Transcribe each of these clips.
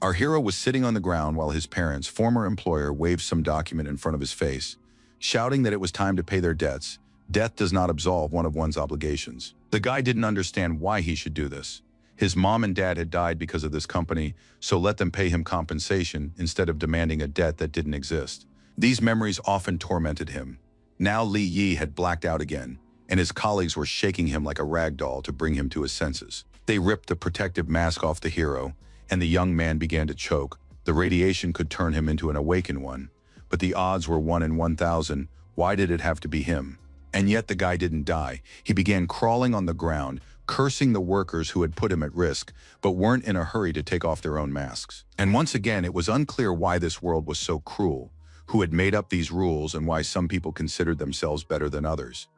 Our hero was sitting on the ground while his parents' former employer waved some document in front of his face, shouting that it was time to pay their debts. Death does not absolve one of one's obligations. The guy didn't understand why he should do this. His mom and dad had died because of this company, so let them pay him compensation instead of demanding a debt that didn't exist. These memories often tormented him. Now Li Yi had blacked out again, and his colleagues were shaking him like a rag doll to bring him to his senses. They ripped the protective mask off the hero, and the young man began to choke. The radiation could turn him into an awakened one, but the odds were 1 in 1,000. Why did it have to be him? And yet the guy didn't die. He began crawling on the ground, cursing the workers who had put him at risk, but weren't in a hurry to take off their own masks. And once again, it was unclear why this world was so cruel, who had made up these rules, and why some people considered themselves better than others.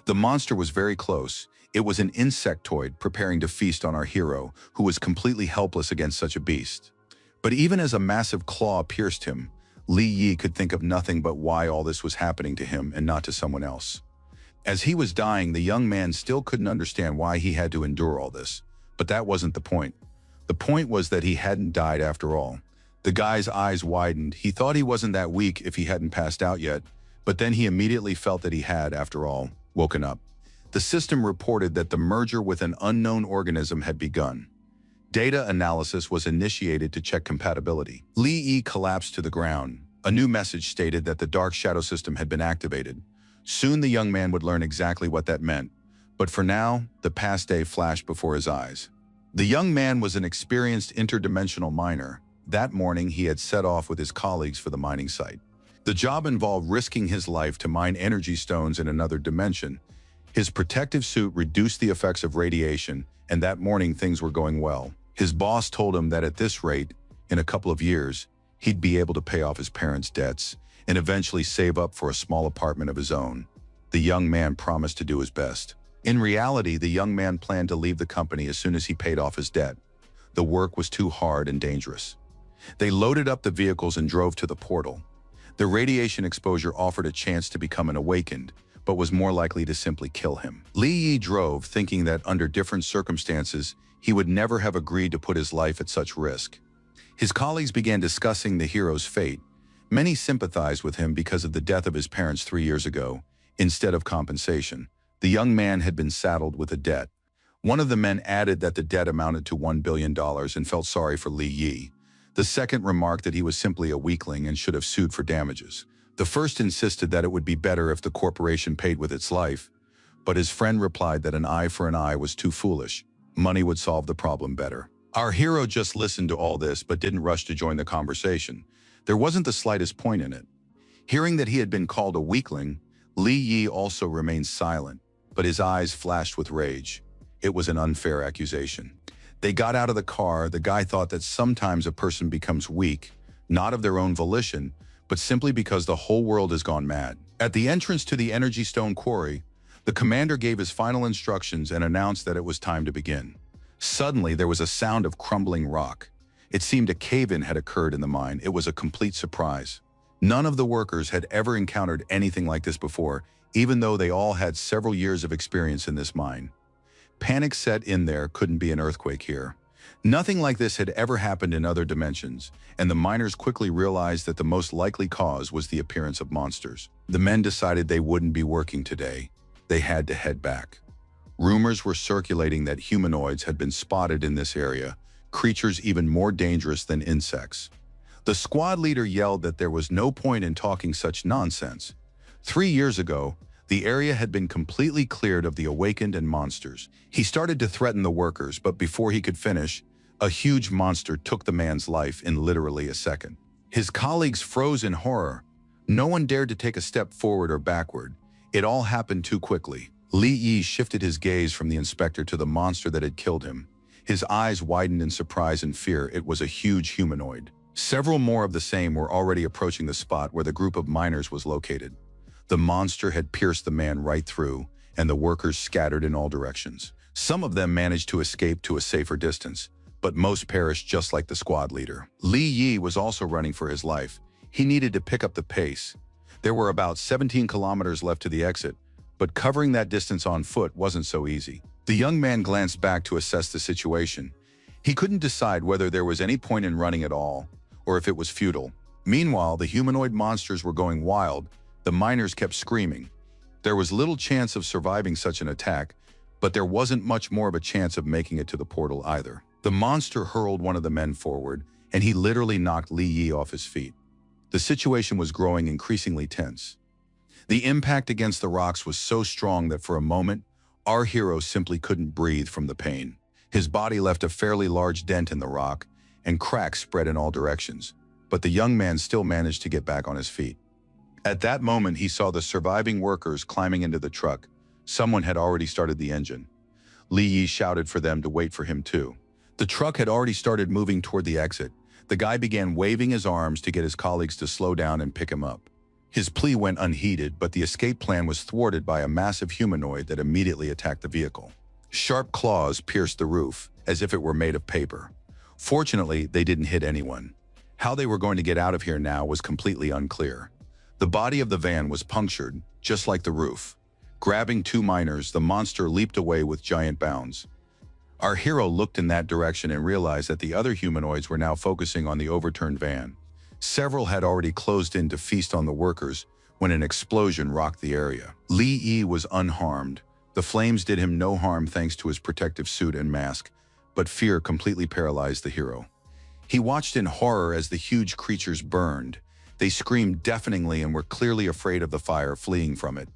The monster was very close. It was an insectoid preparing to feast on our hero, who was completely helpless against such a beast. But even as a massive claw pierced him, Li Yi could think of nothing but why all this was happening to him and not to someone else. As he was dying, the young man still couldn't understand why he had to endure all this. But that wasn't the point. The point was that he hadn't died after all. The guy's eyes widened. He thought he wasn't that weak if he hadn't passed out yet, but then he immediately felt that he had, after all, woken up. The system reported that the merger with an unknown organism had begun. Data analysis was initiated to check compatibility. Li Yi collapsed to the ground. A new message stated that the Dark Shadow system had been activated. Soon the young man would learn exactly what that meant. But for now, the past day flashed before his eyes. The young man was an experienced interdimensional miner. That morning, he had set off with his colleagues for the mining site. The job involved risking his life to mine energy stones in another dimension. His protective suit reduced the effects of radiation, and that morning things were going well. His boss told him that at this rate, in a couple of years, he'd be able to pay off his parents' debts and eventually save up for a small apartment of his own. The young man promised to do his best. In reality, the young man planned to leave the company as soon as he paid off his debt. The work was too hard and dangerous. They loaded up the vehicles and drove to the portal. The radiation exposure offered a chance to become an awakened, but was more likely to simply kill him. Li Yi drove, thinking that under different circumstances, he would never have agreed to put his life at such risk. His colleagues began discussing the hero's fate. Many sympathized with him because of the death of his parents 3 years ago. Instead of compensation, the young man had been saddled with a debt. One of the men added that the debt amounted to $1 billion and felt sorry for Li Yi. The second remarked that he was simply a weakling and should have sued for damages. The first insisted that it would be better if the corporation paid with its life, but his friend replied that an eye for an eye was too foolish. Money would solve the problem better. Our hero just listened to all this but didn't rush to join the conversation. There wasn't the slightest point in it. Hearing that he had been called a weakling, Li Yi also remained silent, but his eyes flashed with rage. It was an unfair accusation. They got out of the car. The guy thought that sometimes a person becomes weak, not of their own volition, but simply because the whole world has gone mad. At the entrance to the energy stone quarry, the commander gave his final instructions and announced that it was time to begin. Suddenly, there was a sound of crumbling rock. It seemed a cave-in had occurred in the mine. It was a complete surprise. None of the workers had ever encountered anything like this before, even though they all had several years of experience in this mine. Panic set in. There couldn't be an earthquake here. Nothing like this had ever happened in other dimensions, and the miners quickly realized that the most likely cause was the appearance of monsters. The men decided they wouldn't be working today. They had to head back. Rumors were circulating that humanoids had been spotted in this area, creatures even more dangerous than insects. The squad leader yelled that there was no point in talking such nonsense. 3 years ago, the area had been completely cleared of the awakened and monsters. He started to threaten the workers, but before he could finish, a huge monster took the man's life in literally a second. His colleagues froze in horror. No one dared to take a step forward or backward. It all happened too quickly. Li Yi shifted his gaze from the inspector to the monster that had killed him. His eyes widened in surprise and fear. It was a huge humanoid. Several more of the same were already approaching the spot where the group of miners was located. The monster had pierced the man right through, and the workers scattered in all directions. Some of them managed to escape to a safer distance, but most perished just like the squad leader. Li Yi was also running for his life. He needed to pick up the pace. There were about 17 kilometers left to the exit, but covering that distance on foot wasn't so easy. The young man glanced back to assess the situation. He couldn't decide whether there was any point in running at all, or if it was futile. Meanwhile, the humanoid monsters were going wild. The miners kept screaming. There was little chance of surviving such an attack, but there wasn't much more of a chance of making it to the portal either. The monster hurled one of the men forward, and he literally knocked Li Yi off his feet. The situation was growing increasingly tense. The impact against the rocks was so strong that for a moment, our hero simply couldn't breathe from the pain. His body left a fairly large dent in the rock, and cracks spread in all directions. But the young man still managed to get back on his feet. At that moment, he saw the surviving workers climbing into the truck. Someone had already started the engine. Li Yi shouted for them to wait for him too. The truck had already started moving toward the exit. The guy began waving his arms to get his colleagues to slow down and pick him up. His plea went unheeded, but the escape plan was thwarted by a massive humanoid that immediately attacked the vehicle. Sharp claws pierced the roof, as if it were made of paper. Fortunately, they didn't hit anyone. How they were going to get out of here now was completely unclear. The body of the van was punctured, just like the roof. Grabbing two miners, the monster leaped away with giant bounds. Our hero looked in that direction and realized that the other humanoids were now focusing on the overturned van. Several had already closed in to feast on the workers when an explosion rocked the area. Li Yi was unharmed. The flames did him no harm thanks to his protective suit and mask, but fear completely paralyzed the hero. He watched in horror as the huge creatures burned. They screamed deafeningly and were clearly afraid of the fire, fleeing from it.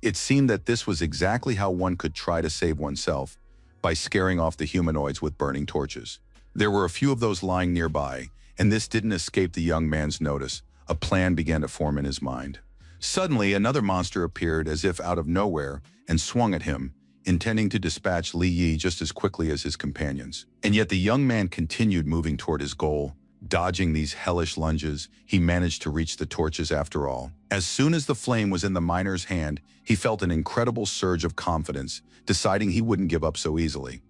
It seemed that this was exactly how one could try to save oneself, by scaring off the humanoids with burning torches. There were a few of those lying nearby, and this didn't escape the young man's notice. A plan began to form in his mind. Suddenly, another monster appeared as if out of nowhere and swung at him, intending to dispatch Li Yi just as quickly as his companions. And yet the young man continued moving toward his goal. Dodging these hellish lunges, he managed to reach the torches after all. As soon as the flame was in the miner's hand, he felt an incredible surge of confidence, deciding he wouldn't give up so easily.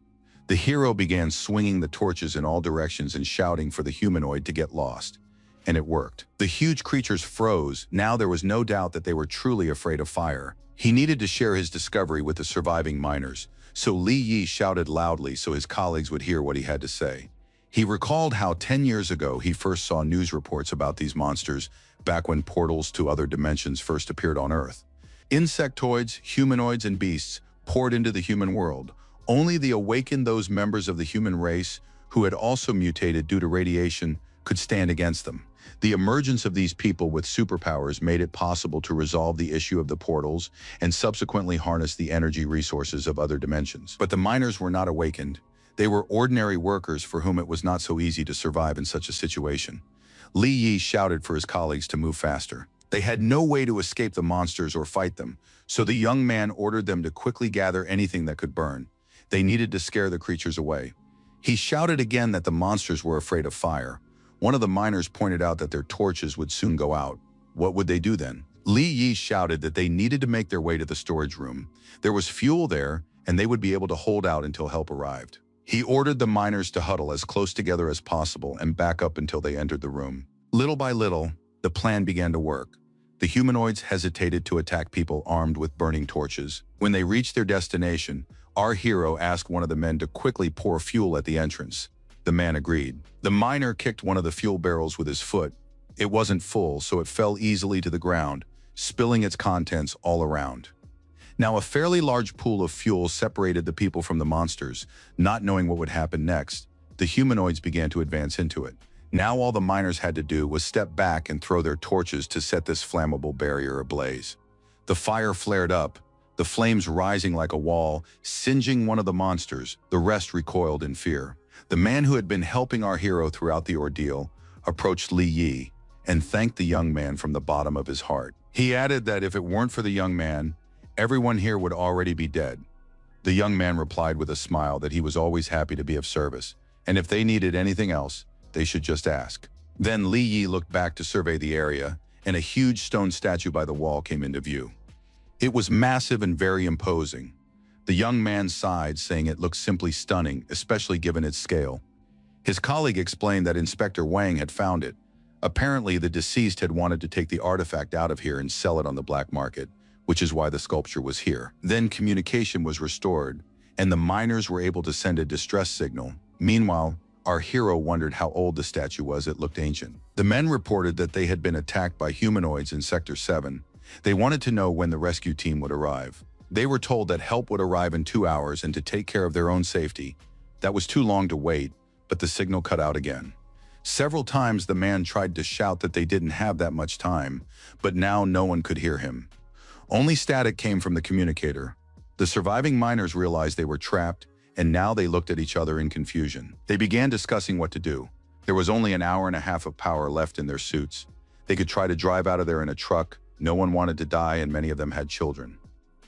The hero began swinging the torches in all directions and shouting for the humanoid to get lost. And it worked. The huge creatures froze. Now there was no doubt that they were truly afraid of fire. He needed to share his discovery with the surviving miners, so Li Yi shouted loudly so his colleagues would hear what he had to say. He recalled how 10 years ago he first saw news reports about these monsters, back when portals to other dimensions first appeared on Earth. Insectoids, humanoids, and beasts poured into the human world. Only the awakened, those members of the human race who had also mutated due to radiation, could stand against them. The emergence of these people with superpowers made it possible to resolve the issue of the portals and subsequently harness the energy resources of other dimensions. But the miners were not awakened. They were ordinary workers for whom it was not so easy to survive in such a situation. Li Yi shouted for his colleagues to move faster. They had no way to escape the monsters or fight them, so the young man ordered them to quickly gather anything that could burn. They needed to scare the creatures away. He shouted again that the monsters were afraid of fire. One of the miners pointed out that their torches would soon go out. What would they do then? Li Yi shouted that they needed to make their way to the storage room. There was fuel there, and they would be able to hold out until help arrived. He ordered the miners to huddle as close together as possible and back up until they entered the room. Little by little, the plan began to work. The humanoids hesitated to attack people armed with burning torches. When they reached their destination, our hero asked one of the men to quickly pour fuel at the entrance. The man agreed. The miner kicked one of the fuel barrels with his foot. It wasn't full, so it fell easily to the ground, spilling its contents all around. Now, a fairly large pool of fuel separated the people from the monsters. Not knowing what would happen next, the humanoids began to advance into it. Now all the miners had to do was step back and throw their torches to set this flammable barrier ablaze. The fire flared up, the flames rising like a wall, singeing one of the monsters. The rest recoiled in fear. The man who had been helping our hero throughout the ordeal approached Li Yi and thanked the young man from the bottom of his heart. He added that if it weren't for the young man, everyone here would already be dead. The young man replied with a smile that he was always happy to be of service, and if they needed anything else, they should just ask. Then Li Yi looked back to survey the area, and a huge stone statue by the wall came into view. It was massive and very imposing. The young man sighed, saying it looked simply stunning, especially given its scale. His colleague explained that Inspector Wang had found it. Apparently, the deceased had wanted to take the artifact out of here and sell it on the black market, which is why the sculpture was here. Then communication was restored, and the miners were able to send a distress signal. Meanwhile, our hero wondered how old the statue was. It looked ancient. The men reported that they had been attacked by humanoids in Sector 7. They wanted to know when the rescue team would arrive. They were told that help would arrive in 2 hours and to take care of their own safety. That was too long to wait, but the signal cut out again. Several times the man tried to shout that they didn't have that much time, but now no one could hear him. Only static came from the communicator. The surviving miners realized they were trapped, and now they looked at each other in confusion. They began discussing what to do. There was only an hour and a half of power left in their suits. They could try to drive out of there in a truck. No one wanted to die, and many of them had children.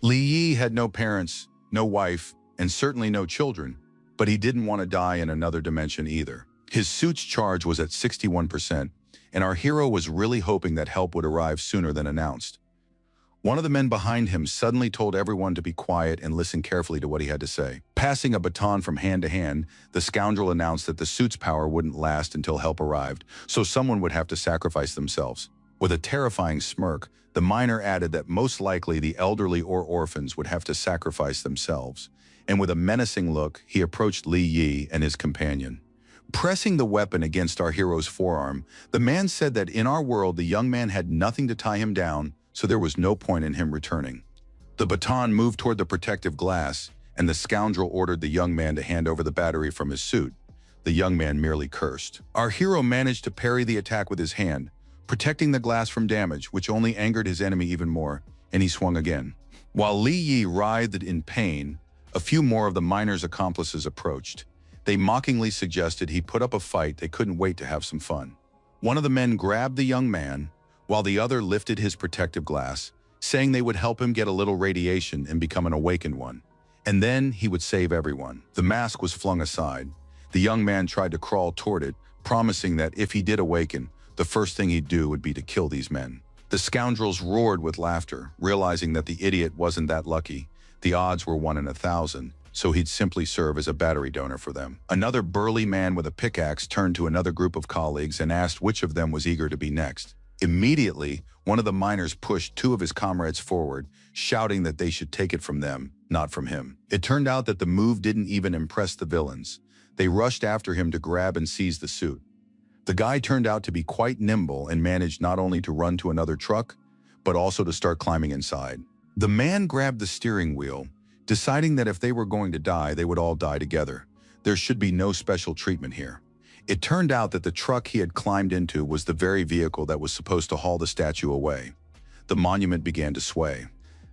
Li Yi had no parents, no wife, and certainly no children, but he didn't want to die in another dimension either. His suit's charge was at 61%, and our hero was really hoping that help would arrive sooner than announced. One of the men behind him suddenly told everyone to be quiet and listen carefully to what he had to say. Passing a baton from hand to hand, the scoundrel announced that the suit's power wouldn't last until help arrived, so someone would have to sacrifice themselves. With a terrifying smirk, the miner added that most likely the elderly or orphans would have to sacrifice themselves. And with a menacing look, he approached Li Yi and his companion. Pressing the weapon against our hero's forearm, the man said that in our world the young man had nothing to tie him down, so there was no point in him returning. The baton moved toward the protective glass, and the scoundrel ordered the young man to hand over the battery from his suit. The young man merely cursed. Our hero managed to parry the attack with his hand, protecting the glass from damage, which only angered his enemy even more, and he swung again. While Li Yi writhed in pain, a few more of the miner's accomplices approached. They mockingly suggested he put up a fight. They couldn't wait to have some fun. One of the men grabbed the young man, while the other lifted his protective glass, saying they would help him get a little radiation and become an awakened one. And then he would save everyone. The mask was flung aside. The young man tried to crawl toward it, promising that if he did awaken, the first thing he'd do would be to kill these men. The scoundrels roared with laughter, realizing that the idiot wasn't that lucky. The odds were 1 in 1,000, so he'd simply serve as a battery donor for them. Another burly man with a pickaxe turned to another group of colleagues and asked which of them was eager to be next. Immediately, one of the miners pushed 2 of his comrades forward, shouting that they should take it from them, not from him. It turned out that the move didn't even impress the villains. They rushed after him to grab and seize the suit. The guy turned out to be quite nimble and managed not only to run to another truck, but also to start climbing inside. The man grabbed the steering wheel, deciding that if they were going to die, they would all die together. There should be no special treatment here. It turned out that the truck he had climbed into was the very vehicle that was supposed to haul the statue away. The monument began to sway.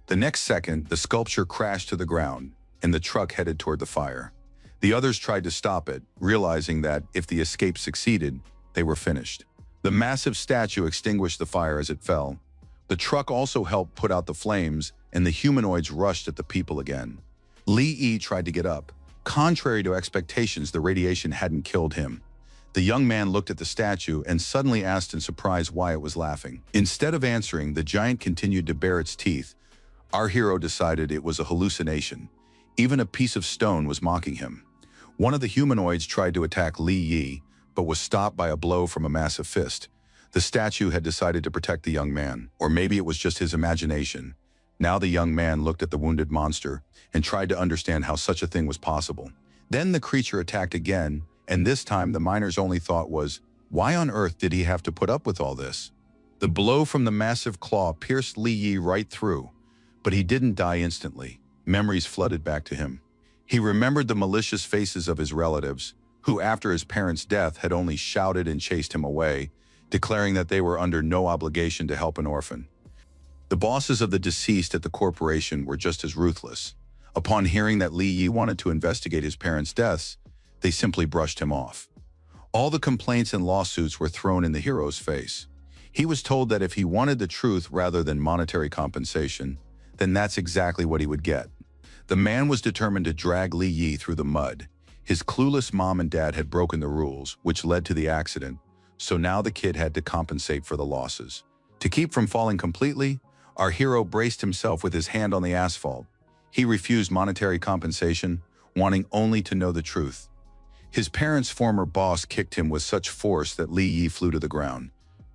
The next second, the sculpture crashed to the ground, and the truck headed toward the fire. The others tried to stop it, realizing that if the escape succeeded, they were finished. The massive statue extinguished the fire as it fell. The truck also helped put out the flames, and the humanoids rushed at the people again. Li Yi tried to get up. Contrary to expectations, the radiation hadn't killed him. The young man looked at the statue and suddenly asked in surprise why it was laughing. Instead of answering, the giant continued to bare its teeth. Our hero decided it was a hallucination. Even a piece of stone was mocking him. One of the humanoids tried to attack Li Yi, but was stopped by a blow from a massive fist. The statue had decided to protect the young man, or maybe it was just his imagination. Now the young man looked at the wounded monster and tried to understand how such a thing was possible. Then the creature attacked again, and this time the miner's only thought was, why on earth did he have to put up with all this? The blow from the massive claw pierced Li Yi right through, but he didn't die instantly. Memories flooded back to him. He remembered the malicious faces of his relatives, who after his parents' death had only shouted and chased him away, declaring that they were under no obligation to help an orphan. The bosses of the deceased at the corporation were just as ruthless. Upon hearing that Li Yi wanted to investigate his parents' deaths, they simply brushed him off. All the complaints and lawsuits were thrown in the hero's face. He was told that if he wanted the truth rather than monetary compensation, then that's exactly what he would get. The man was determined to drag Li Yi through the mud. His clueless mom and dad had broken the rules, which led to the accident, so now the kid had to compensate for the losses. To keep from falling completely, our hero braced himself with his hand on the asphalt. He refused monetary compensation, wanting only to know the truth. His parents' former boss kicked him with such force that Li Yi flew to the ground.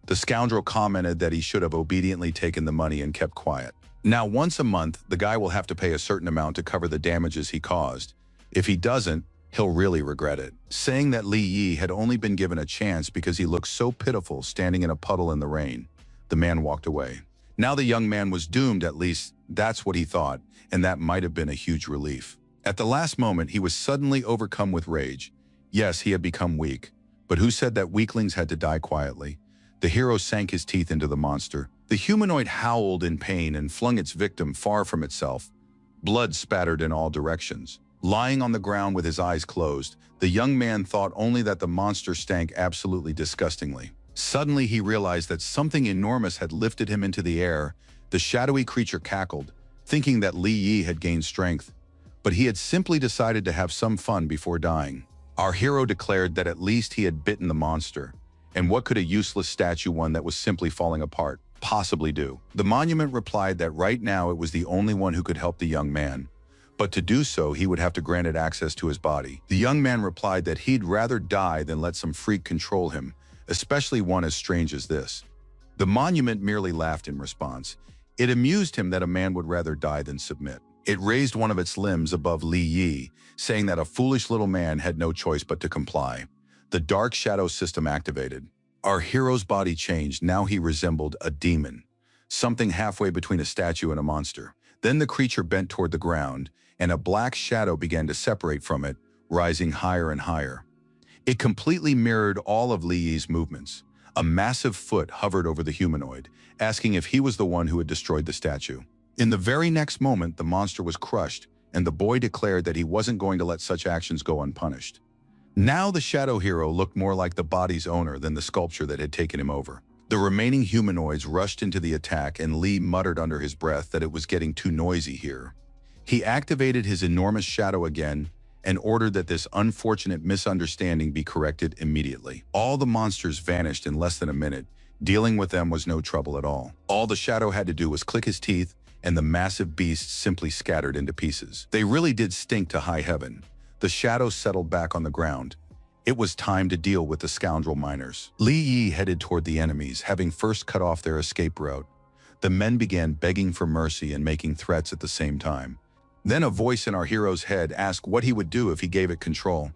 The scoundrel commented that he should have obediently taken the money and kept quiet. Now, once a month, the guy will have to pay a certain amount to cover the damages he caused. If he doesn't, He'll really regret it. Saying that Li Yi had only been given a chance because he looked so pitiful standing in a puddle in the rain, the man walked away. Now the young man was doomed, at least that's what he thought, and that might have been a huge relief. At the last moment, he was suddenly overcome with rage. Yes, he had become weak, but who said that weaklings had to die quietly? The hero sank his teeth into the monster. The humanoid howled in pain and flung its victim far from itself. Blood spattered in all directions. Lying on the ground with his eyes closed, the young man thought only that the monster stank absolutely disgustingly. Suddenly he realized that something enormous had lifted him into the air. The shadowy creature cackled, thinking that Li Yi had gained strength, but he had simply decided to have some fun before dying. Our hero declared that at least he had bitten the monster, and what could a useless statue, one that was simply falling apart, possibly do? The monument replied that right now it was the only one who could help the young man, but to do so he would have to grant it access to his body. The young man replied that he'd rather die than let some freak control him, especially one as strange as this. The monument merely laughed in response. It amused him that a man would rather die than submit. It raised one of its limbs above Li Yi, saying that a foolish little man had no choice but to comply. The dark shadow system activated. Our hero's body changed. Now he resembled a demon, something halfway between a statue and a monster. Then the creature bent toward the ground, and a black shadow began to separate from it, rising higher and higher. It completely mirrored all of Li Yi's movements. A massive foot hovered over the humanoid, asking if he was the one who had destroyed the statue. In the very next moment, the monster was crushed, and the boy declared that he wasn't going to let such actions go unpunished. Now the shadow hero looked more like the body's owner than the sculpture that had taken him over. The remaining humanoids rushed into the attack, and Li muttered under his breath that it was getting too noisy here. He activated his enormous shadow again and ordered that this unfortunate misunderstanding be corrected immediately. All the monsters vanished in less than a minute. Dealing with them was no trouble at all. All the shadow had to do was click his teeth, and the massive beasts simply scattered into pieces. They really did stink to high heaven. The shadow settled back on the ground. It was time to deal with the scoundrel miners. Li Yi headed toward the enemies, having first cut off their escape route. The men began begging for mercy and making threats at the same time. Then a voice in our hero's head asked what he would do if he gave it control.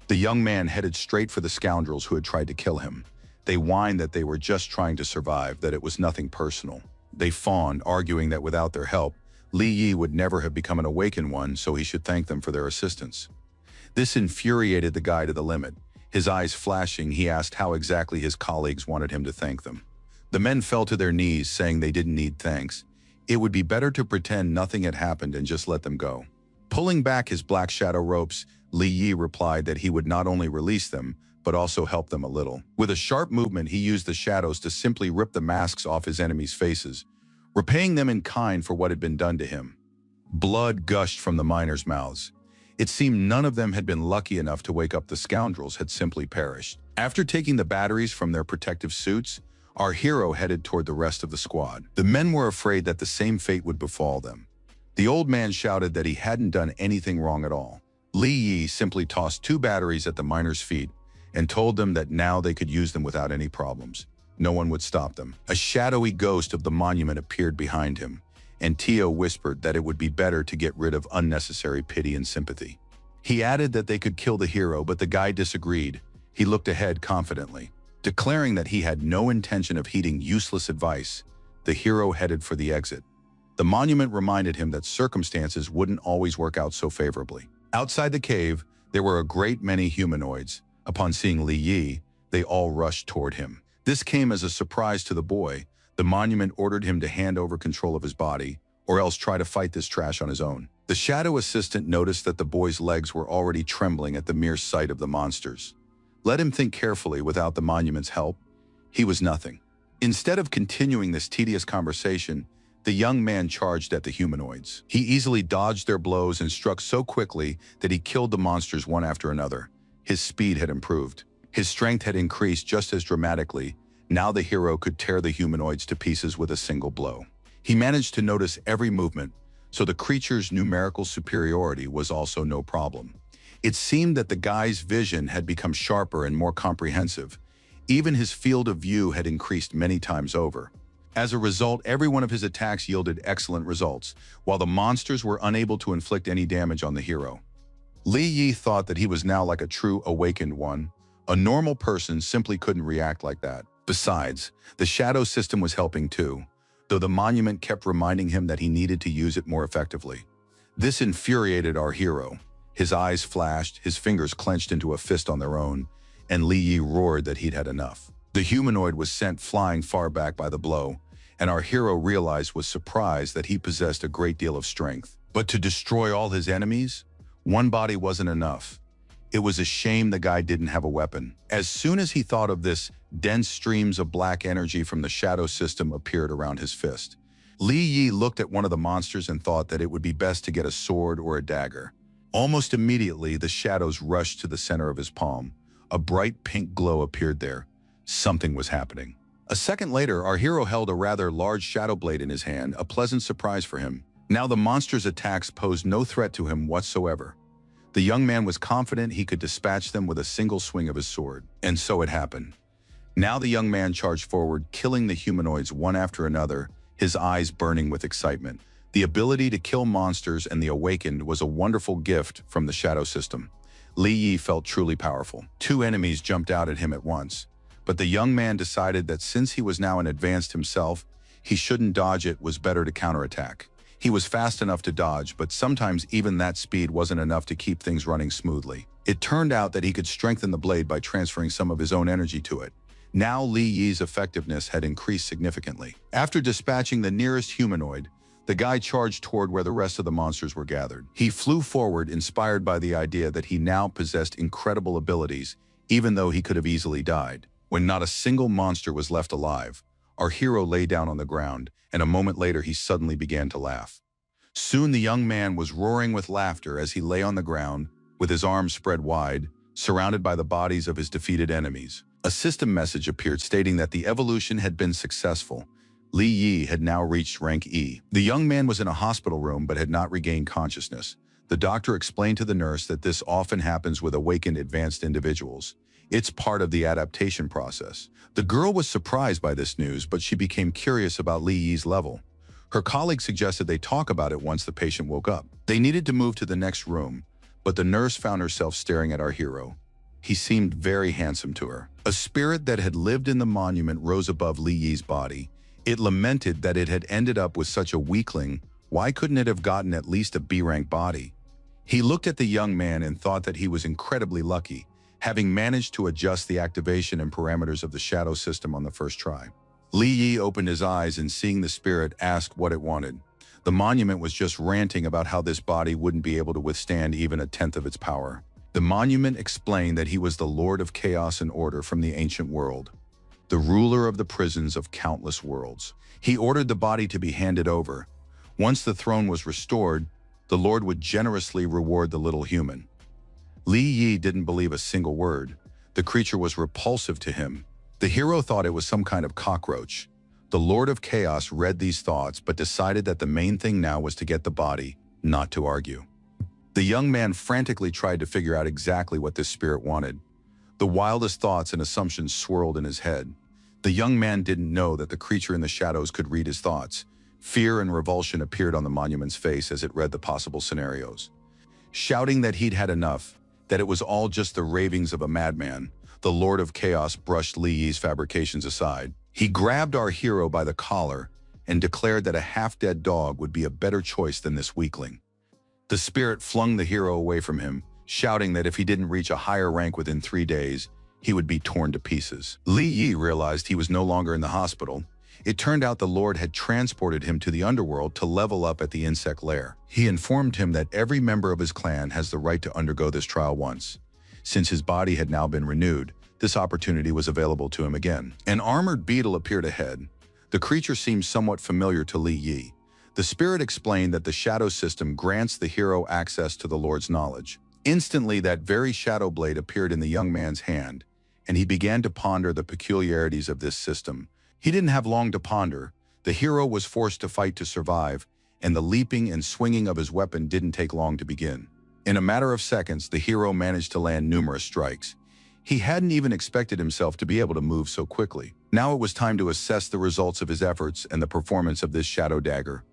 The young man headed straight for the scoundrels who had tried to kill him. They whined that they were just trying to survive, that it was nothing personal. They fawned, arguing that without their help, Li Yi would never have become an awakened one, so he should thank them for their assistance. This infuriated the guy to the limit. His eyes flashing, he asked how exactly his colleagues wanted him to thank them. The men fell to their knees, saying they didn't need thanks. It would be better to pretend nothing had happened and just let them go. Pulling back his black shadow ropes, Li Yi replied that he would not only release them, but also help them a little. With a sharp movement, he used the shadows to simply rip the masks off his enemies' faces, repaying them in kind for what had been done to him. Blood gushed from the miners' mouths. It seemed none of them had been lucky enough to wake up. The scoundrels had simply perished. After taking the batteries from their protective suits, our hero headed toward the rest of the squad. The men were afraid that the same fate would befall them. The old man shouted that he hadn't done anything wrong at all. Li Yi simply tossed 2 batteries at the miners' feet and told them that now they could use them without any problems. No one would stop them. A shadowy ghost of the monument appeared behind him, and Tio whispered that it would be better to get rid of unnecessary pity and sympathy. He added that they could kill the hero, but the guy disagreed. He looked ahead confidently. Declaring that he had no intention of heeding useless advice, the hero headed for the exit. The monument reminded him that circumstances wouldn't always work out so favorably. Outside the cave, there were a great many humanoids. Upon seeing Li Yi, they all rushed toward him. This came as a surprise to the boy. The monument ordered him to hand over control of his body, or else try to fight this trash on his own. The shadow assistant noticed that the boy's legs were already trembling at the mere sight of the monsters. Let him think carefully. Without the monument's help, he was nothing. Instead of continuing this tedious conversation, the young man charged at the humanoids. He easily dodged their blows and struck so quickly that he killed the monsters one after another. His speed had improved. His strength had increased just as dramatically. Now the hero could tear the humanoids to pieces with a single blow. He managed to notice every movement, so the creature's numerical superiority was also no problem. It seemed that the guy's vision had become sharper and more comprehensive. Even his field of view had increased many times over. As a result, every one of his attacks yielded excellent results, while the monsters were unable to inflict any damage on the hero. Li Yi thought that he was now like a true awakened one. A normal person simply couldn't react like that. Besides, the shadow system was helping too, though the monument kept reminding him that he needed to use it more effectively. This infuriated our hero. His eyes flashed, his fingers clenched into a fist on their own, and Li Yi roared that he'd had enough. The humanoid was sent flying far back by the blow, and our hero realized with surprise that he possessed a great deal of strength. But to destroy all his enemies, one body wasn't enough. It was a shame the guy didn't have a weapon. As soon as he thought of this, dense streams of black energy from the shadow system appeared around his fist. Li Yi looked at one of the monsters and thought that it would be best to get a sword or a dagger. Almost immediately, the shadows rushed to the center of his palm. A bright pink glow appeared there. Something was happening. A second later, our hero held a rather large shadow blade in his hand, a pleasant surprise for him. Now the monster's attacks posed no threat to him whatsoever. The young man was confident he could dispatch them with a single swing of his sword. And so it happened. Now the young man charged forward, killing the humanoids one after another, his eyes burning with excitement. The ability to kill monsters and the awakened was a wonderful gift from the shadow system. Li Yi felt truly powerful. Two enemies jumped out at him at once, but the young man decided that since he was now an advanced himself, he shouldn't dodge, it was better to counterattack. He was fast enough to dodge, but sometimes even that speed wasn't enough to keep things running smoothly. It turned out that he could strengthen the blade by transferring some of his own energy to it. Now Li Yi's effectiveness had increased significantly. After dispatching the nearest humanoid, the guy charged toward where the rest of the monsters were gathered. He flew forward, inspired by the idea that he now possessed incredible abilities, even though he could have easily died. When not a single monster was left alive, our hero lay down on the ground, and a moment later he suddenly began to laugh. Soon the young man was roaring with laughter as he lay on the ground, with his arms spread wide, surrounded by the bodies of his defeated enemies. A system message appeared stating that the evolution had been successful. Li Yi had now reached rank E. The young man was in a hospital room but had not regained consciousness. The doctor explained to the nurse that this often happens with awakened advanced individuals. It's part of the adaptation process. The girl was surprised by this news, but she became curious about Li Yi's level. Her colleague suggested they talk about it once the patient woke up. They needed to move to the next room, but the nurse found herself staring at our hero. He seemed very handsome to her. A spirit that had lived in the monument rose above Li Yi's body. It lamented that it had ended up with such a weakling. Why couldn't it have gotten at least a B-rank body? He looked at the young man and thought that he was incredibly lucky, having managed to adjust the activation and parameters of the shadow system on the first try. Li Yi opened his eyes and, seeing the spirit, asked what it wanted. The monument was just ranting about how this body wouldn't be able to withstand even a tenth of its power. The monument explained that he was the Lord of Chaos and Order from the ancient world, the ruler of the prisons of countless worlds. He ordered the body to be handed over. Once the throne was restored, the Lord would generously reward the little human. Li Yi didn't believe a single word. The creature was repulsive to him. The hero thought it was some kind of cockroach. The Lord of Chaos read these thoughts, but decided that the main thing now was to get the body, not to argue. The young man frantically tried to figure out exactly what this spirit wanted. The wildest thoughts and assumptions swirled in his head. The young man didn't know that the creature in the shadows could read his thoughts. Fear and revulsion appeared on the monument's face as it read the possible scenarios. Shouting that he'd had enough, that it was all just the ravings of a madman, the Lord of Chaos brushed Li Yi's fabrications aside. He grabbed our hero by the collar and declared that a half-dead dog would be a better choice than this weakling. The spirit flung the hero away from him, shouting that if he didn't reach a higher rank within 3 days, he would be torn to pieces. Li Yi realized he was no longer in the hospital. It turned out the Lord had transported him to the underworld to level up at the insect lair. He informed him that every member of his clan has the right to undergo this trial once. Since his body had now been renewed, this opportunity was available to him again. An armored beetle appeared ahead. The creature seemed somewhat familiar to Li Yi. The spirit explained that the shadow system grants the hero access to the Lord's knowledge. Instantly, that very shadow blade appeared in the young man's hand, and he began to ponder the peculiarities of this system. He didn't have long to ponder. The hero was forced to fight to survive, and the leaping and swinging of his weapon didn't take long to begin. In a matter of seconds, the hero managed to land numerous strikes. He hadn't even expected himself to be able to move so quickly. Now it was time to assess the results of his efforts and the performance of this shadow dagger.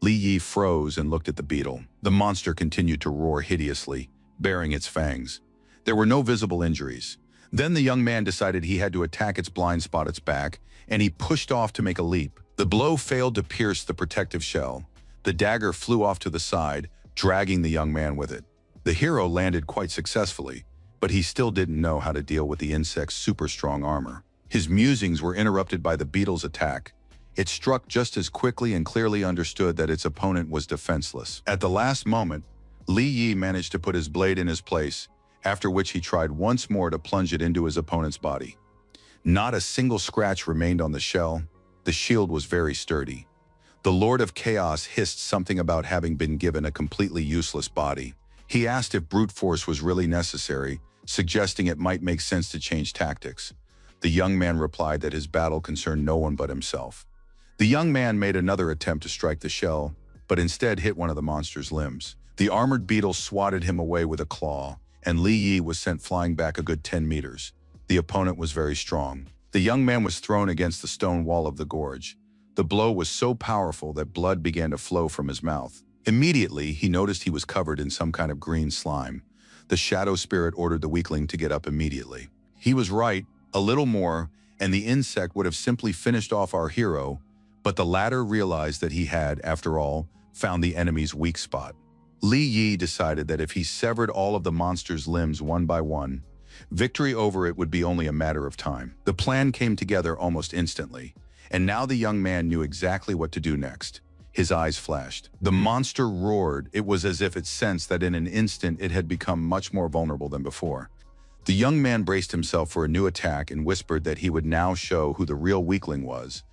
Li Yi froze and looked at the beetle. The monster continued to roar hideously, baring its fangs. There were no visible injuries. Then the young man decided he had to attack its blind spot at its back, and he pushed off to make a leap. The blow failed to pierce the protective shell. The dagger flew off to the side, dragging the young man with it. The hero landed quite successfully, but he still didn't know how to deal with the insect's super strong armor. His musings were interrupted by the beetle's attack. It struck just as quickly and clearly understood that its opponent was defenseless. At the last moment, Li Yi managed to put his blade in his place, after which he tried once more to plunge it into his opponent's body. Not a single scratch remained on the shell. The shield was very sturdy. The Lord of Chaos hissed something about having been given a completely useless body. He asked if brute force was really necessary, suggesting it might make sense to change tactics. The young man replied that his battle concerned no one but himself. The young man made another attempt to strike the shell, but instead hit one of the monster's limbs. The armored beetle swatted him away with a claw, and Li Yi was sent flying back a good 10 meters. The opponent was very strong. The young man was thrown against the stone wall of the gorge. The blow was so powerful that blood began to flow from his mouth. Immediately, he noticed he was covered in some kind of green slime. The shadow spirit ordered the weakling to get up immediately. He was right, a little more, and the insect would have simply finished off our hero, but the latter realized that he had, after all, found the enemy's weak spot. Li Yi decided that if he severed all of the monster's limbs one by one, victory over it would be only a matter of time. The plan came together almost instantly, and now the young man knew exactly what to do next. His eyes flashed. The monster roared. It was as if it sensed that in an instant it had become much more vulnerable than before. The young man braced himself for a new attack and whispered that he would now show who the real weakling was.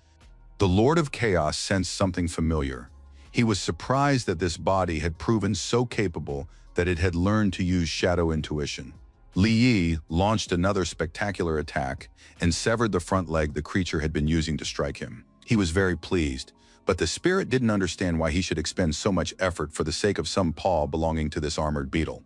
The Lord of Chaos sensed something familiar. He was surprised that this body had proven so capable that it had learned to use shadow intuition. Li Yi launched another spectacular attack and severed the front leg the creature had been using to strike him. He was very pleased, but the spirit didn't understand why he should expend so much effort for the sake of some paw belonging to this armored beetle.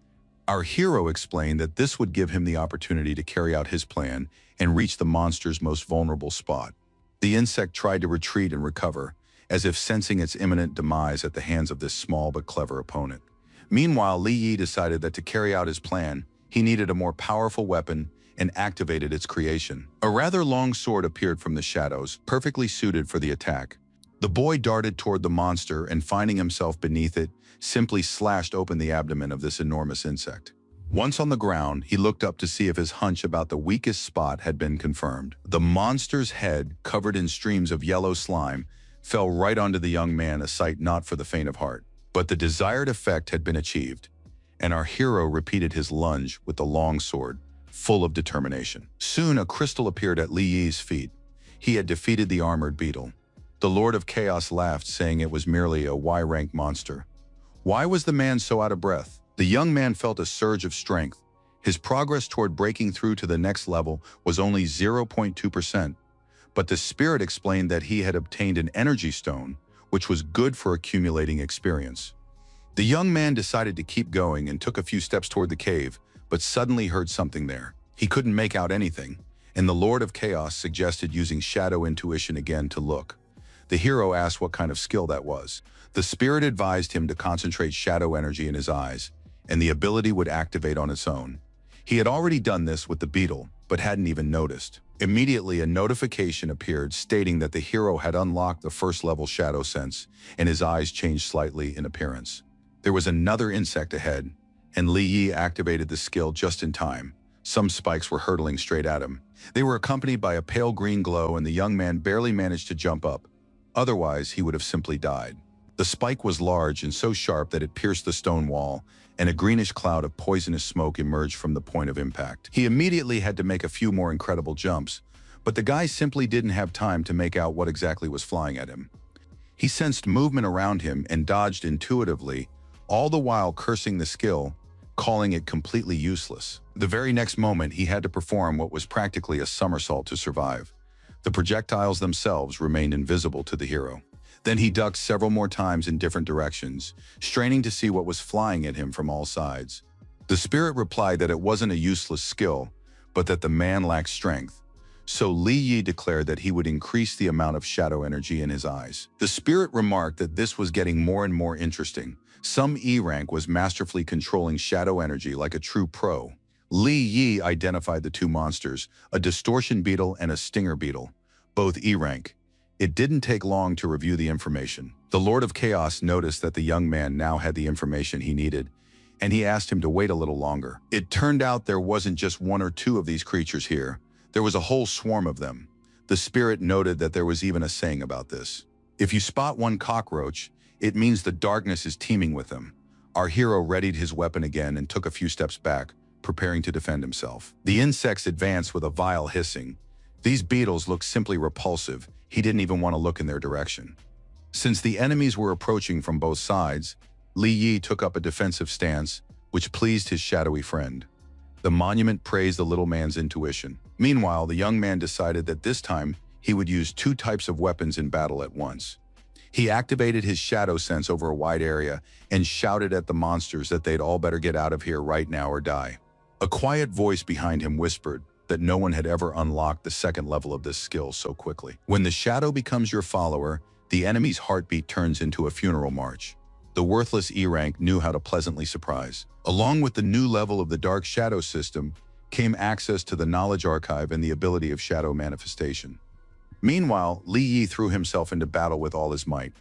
Our hero explained that this would give him the opportunity to carry out his plan and reach the monster's most vulnerable spot. The insect tried to retreat and recover, as if sensing its imminent demise at the hands of this small but clever opponent. Meanwhile, Li Yi decided that to carry out his plan, he needed a more powerful weapon and activated its creation. A rather long sword appeared from the shadows, perfectly suited for the attack. The boy darted toward the monster and, finding himself beneath it, simply slashed open the abdomen of this enormous insect. Once on the ground, he looked up to see if his hunch about the weakest spot had been confirmed. The monster's head, covered in streams of yellow slime, fell right onto the young man, a sight not for the faint of heart. But the desired effect had been achieved, and our hero repeated his lunge with the long sword, full of determination. Soon a crystal appeared at Li Yi's feet. He had defeated the armored beetle. The Lord of Chaos laughed, saying it was merely a Y-rank monster. Why was the man so out of breath? The young man felt a surge of strength. His progress toward breaking through to the next level was only 0.2%. But the spirit explained that he had obtained an energy stone, which was good for accumulating experience. The young man decided to keep going and took a few steps toward the cave, but suddenly heard something there. He couldn't make out anything, and the Lord of Chaos suggested using shadow intuition again to look. The hero asked what kind of skill that was. The spirit advised him to concentrate shadow energy in his eyes, and the ability would activate on its own. He had already done this with the beetle, but hadn't even noticed. Immediately, a notification appeared stating that the hero had unlocked the first-level shadow sense, and his eyes changed slightly in appearance. There was another insect ahead, and Li Yi activated the skill just in time. Some spikes were hurtling straight at him. They were accompanied by a pale green glow, and the young man barely managed to jump up. Otherwise, he would have simply died. The spike was large and so sharp that it pierced the stone wall, and a greenish cloud of poisonous smoke emerged from the point of impact. He immediately had to make a few more incredible jumps, but the guy simply didn't have time to make out what exactly was flying at him. He sensed movement around him and dodged intuitively, all the while cursing the skill, calling it completely useless. The very next moment, he had to perform what was practically a somersault to survive. The projectiles themselves remained invisible to the hero. Then he ducked several more times in different directions, straining to see what was flying at him from all sides. The spirit replied that it wasn't a useless skill, but that the man lacked strength. So Li Yi declared that he would increase the amount of shadow energy in his eyes. The spirit remarked that this was getting more and more interesting. Some E rank was masterfully controlling shadow energy like a true pro. Li Yi identified the two monsters, a distortion beetle and a stinger beetle, both E rank. It didn't take long to review the information. The Lord of Chaos noticed that the young man now had the information he needed, and he asked him to wait a little longer. It turned out there wasn't just one or two of these creatures here. There was a whole swarm of them. The spirit noted that there was even a saying about this. If you spot one cockroach, it means the darkness is teeming with them. Our hero readied his weapon again and took a few steps back, preparing to defend himself. The insects advanced with a vile hissing. These beetles looked simply repulsive. He didn't even want to look in their direction. Since the enemies were approaching from both sides, Li Yi took up a defensive stance, which pleased his shadowy friend. The monument praised the little man's intuition. Meanwhile, the young man decided that this time he would use two types of weapons in battle at once. He activated his shadow sense over a wide area and shouted at the monsters that they'd all better get out of here right now or die. A quiet voice behind him whispered that no one had ever unlocked the second level of this skill so quickly. When the shadow becomes your follower, the enemy's heartbeat turns into a funeral march. The worthless E-rank knew how to pleasantly surprise. Along with the new level of the Dark Shadow system came access to the knowledge archive and the ability of shadow manifestation. Meanwhile, Li Yi threw himself into battle with all his might.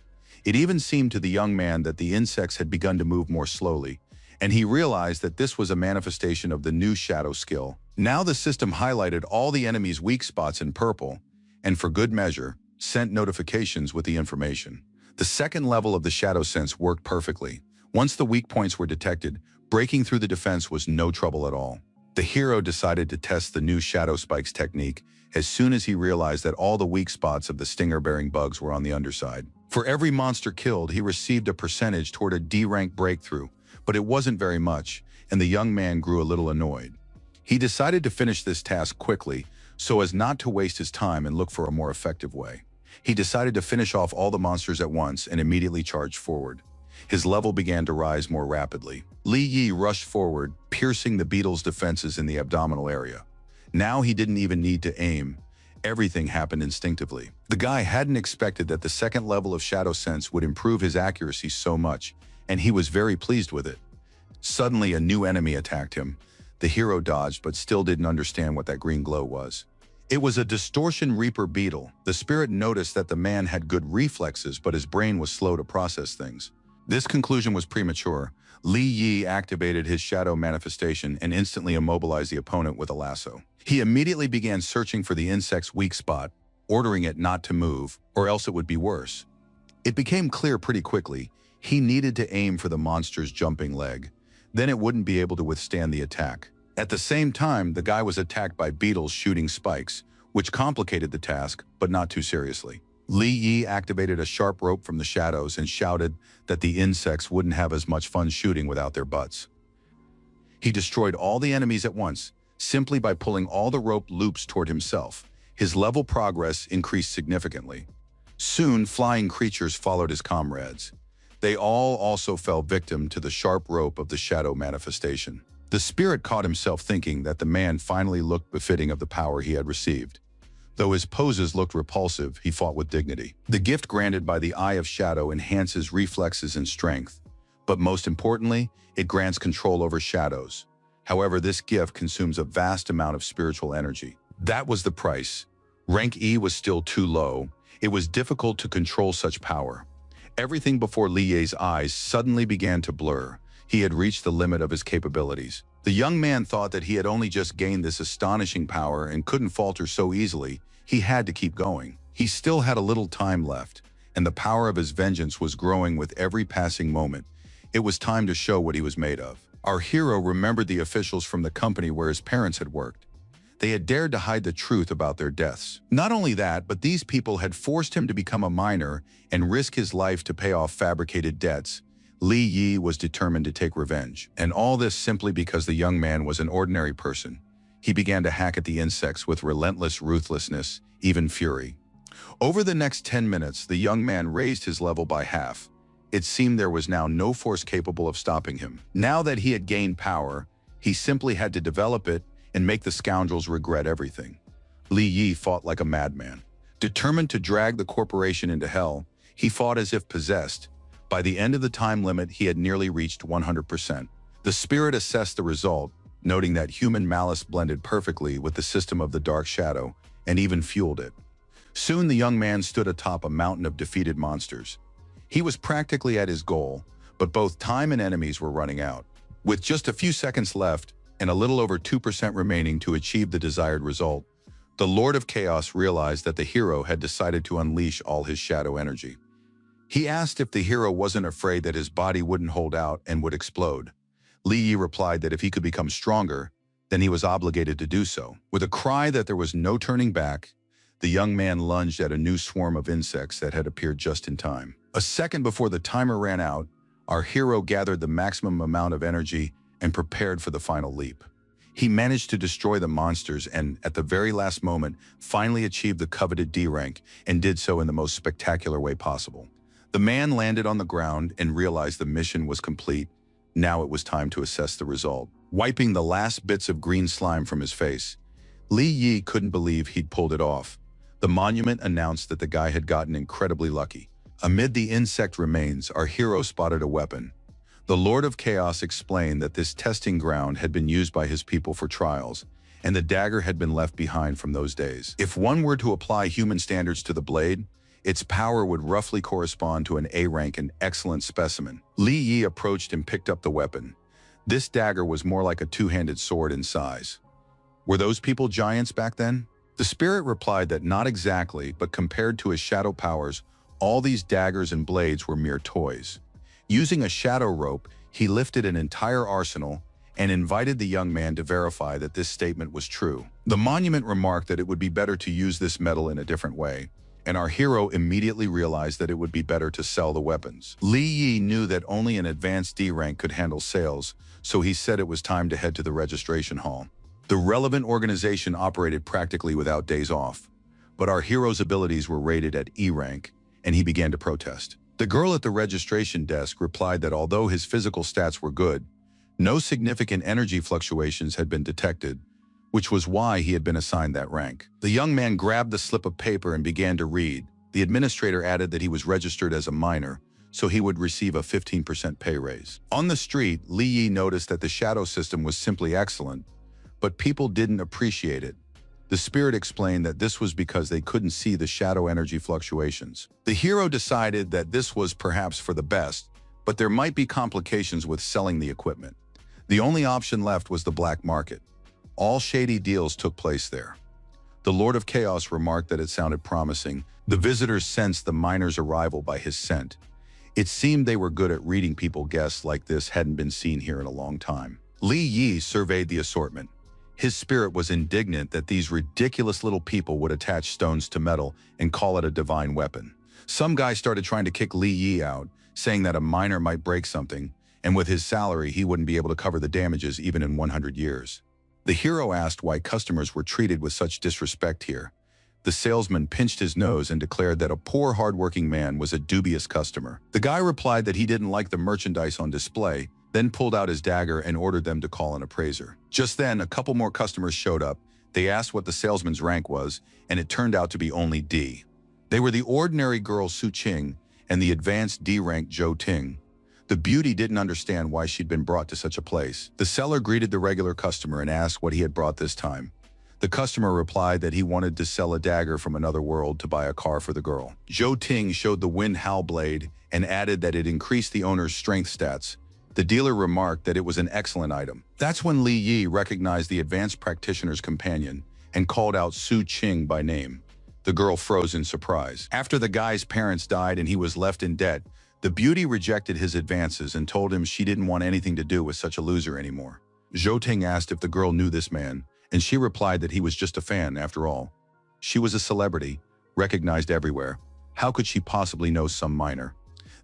It even seemed to the young man that the insects had begun to move more slowly, and he realized that this was a manifestation of the new shadow skill. Now the system highlighted all the enemy's weak spots in purple, and for good measure, sent notifications with the information. The second level of the shadow sense worked perfectly. Once the weak points were detected, breaking through the defense was no trouble at all. The hero decided to test the new shadow spikes technique as soon as he realized that all the weak spots of the stinger-bearing bugs were on the underside. For every monster killed, he received a percentage toward a D-rank breakthrough, but it wasn't very much, and the young man grew a little annoyed. He decided to finish this task quickly so as not to waste his time and look for a more effective way. He decided to finish off all the monsters at once and immediately charged forward. His level began to rise more rapidly. Li Yi rushed forward, piercing the beetle's defenses in the abdominal area. Now he didn't even need to aim. Everything happened instinctively. The guy hadn't expected that the second level of shadow sense would improve his accuracy so much, and he was very pleased with it. Suddenly, a new enemy attacked him. The hero dodged, but still didn't understand what that green glow was. It was a distortion reaper beetle. The spirit noticed that the man had good reflexes, but his brain was slow to process things. This conclusion was premature. Li Yi activated his shadow manifestation and instantly immobilized the opponent with a lasso. He immediately began searching for the insect's weak spot, ordering it not to move, or else it would be worse. It became clear pretty quickly. He needed to aim for the monster's jumping leg. Then it wouldn't be able to withstand the attack. At the same time, the guy was attacked by beetles shooting spikes, which complicated the task, but not too seriously. Li Yi activated a sharp rope from the shadows and shouted that the insects wouldn't have as much fun shooting without their butts. He destroyed all the enemies at once, simply by pulling all the rope loops toward himself. His level progress increased significantly. Soon, flying creatures followed his comrades. They all also fell victim to the sharp rope of the shadow manifestation. The spirit caught himself thinking that the man finally looked befitting of the power he had received. Though his poses looked repulsive, he fought with dignity. The gift granted by the Eye of Shadow enhances reflexes and strength, but most importantly, it grants control over shadows. However, this gift consumes a vast amount of spiritual energy. That was the price. Rank E was still too low. It was difficult to control such power. Everything before Li Yi's eyes suddenly began to blur. He had reached the limit of his capabilities. The young man thought that he had only just gained this astonishing power and couldn't falter so easily. He had to keep going. He still had a little time left, and the power of his vengeance was growing with every passing moment. It was time to show what he was made of. Our hero remembered the officials from the company where his parents had worked. They had dared to hide the truth about their deaths. Not only that, but these people had forced him to become a miner and risk his life to pay off fabricated debts. Li Yi was determined to take revenge, and all this simply because the young man was an ordinary person. He began to hack at the insects with relentless ruthlessness, even fury. Over the next 10 minutes, the young man raised his level by half. It seemed there was now no force capable of stopping him. Now that he had gained power, he simply had to develop it and make the scoundrels regret everything. Li Yi fought like a madman. Determined to drag the corporation into hell, he fought as if possessed. By the end of the time limit, he had nearly reached 100%. The spirit assessed the result, noting that human malice blended perfectly with the system of the dark shadow, and even fueled it. Soon the young man stood atop a mountain of defeated monsters. He was practically at his goal, but both time and enemies were running out. With just a few seconds left, and a little over 2% remaining to achieve the desired result, the Lord of Chaos realized that the hero had decided to unleash all his shadow energy. He asked if the hero wasn't afraid that his body wouldn't hold out and would explode. Li Yi replied that if he could become stronger, then he was obligated to do so. With a cry that there was no turning back, the young man lunged at a new swarm of insects that had appeared just in time. A second before the timer ran out, our hero gathered the maximum amount of energy and prepared for the final leap. He managed to destroy the monsters and, at the very last moment, finally achieved the coveted D rank and did so in the most spectacular way possible. The man landed on the ground and realized the mission was complete. Now it was time to assess the result. Wiping the last bits of green slime from his face, Li Yi couldn't believe he'd pulled it off. The monument announced that the guy had gotten incredibly lucky. Amid the insect remains, our hero spotted a weapon. The Lord of Chaos explained that this testing ground had been used by his people for trials, and the dagger had been left behind from those days. If one were to apply human standards to the blade, its power would roughly correspond to an A rank and excellent specimen. Li Yi approached and picked up the weapon. This dagger was more like a two-handed sword in size. Were those people giants back then? The spirit replied that not exactly, but compared to his shadow powers, all these daggers and blades were mere toys. Using a shadow rope, he lifted an entire arsenal and invited the young man to verify that this statement was true. The monument remarked that it would be better to use this metal in a different way, and our hero immediately realized that it would be better to sell the weapons. Li Yi knew that only an advanced D rank could handle sales, so he said it was time to head to the registration hall. The relevant organization operated practically without days off, but our hero's abilities were rated at E rank, and he began to protest. The girl at the registration desk replied that although his physical stats were good, no significant energy fluctuations had been detected, which was why he had been assigned that rank. The young man grabbed the slip of paper and began to read. The administrator added that he was registered as a minor, so he would receive a 15% pay raise. On the street, Li Yi noticed that the shadow system was simply excellent, but people didn't appreciate it. The spirit explained that this was because they couldn't see the shadow energy fluctuations. The hero decided that this was perhaps for the best, but there might be complications with selling the equipment. The only option left was the black market. All shady deals took place there. The Lord of Chaos remarked that it sounded promising. The visitors sensed the miner's arrival by his scent. It seemed they were good at reading people. Guests like this hadn't been seen here in a long time. Li Yi surveyed the assortment. His spirit was indignant that these ridiculous little people would attach stones to metal and call it a divine weapon. Some guy started trying to kick Li Yi out, saying that a miner might break something, and with his salary he wouldn't be able to cover the damages even in 100 years. The hero asked why customers were treated with such disrespect here. The salesman pinched his nose and declared that a poor, hard-working man was a dubious customer. The guy replied that he didn't like the merchandise on display, then pulled out his dagger and ordered them to call an appraiser. Just then, a couple more customers showed up. They asked what the salesman's rank was, and it turned out to be only D. They were the ordinary girl Su Qing and the advanced D-rank Zhou Ting. The beauty didn't understand why she'd been brought to such a place. The seller greeted the regular customer and asked what he had brought this time. The customer replied that he wanted to sell a dagger from another world to buy a car for the girl. Zhou Ting showed the Wind Howl blade and added that it increased the owner's strength stats. The dealer remarked that it was an excellent item. That's when Li Yi recognized the advanced practitioner's companion and called out Su Qing by name. The girl froze in surprise. After the guy's parents died and he was left in debt, the beauty rejected his advances and told him she didn't want anything to do with such a loser anymore. Zhou Ting asked if the girl knew this man, and she replied that he was just a fan after all. She was a celebrity, recognized everywhere. How could she possibly know some minor?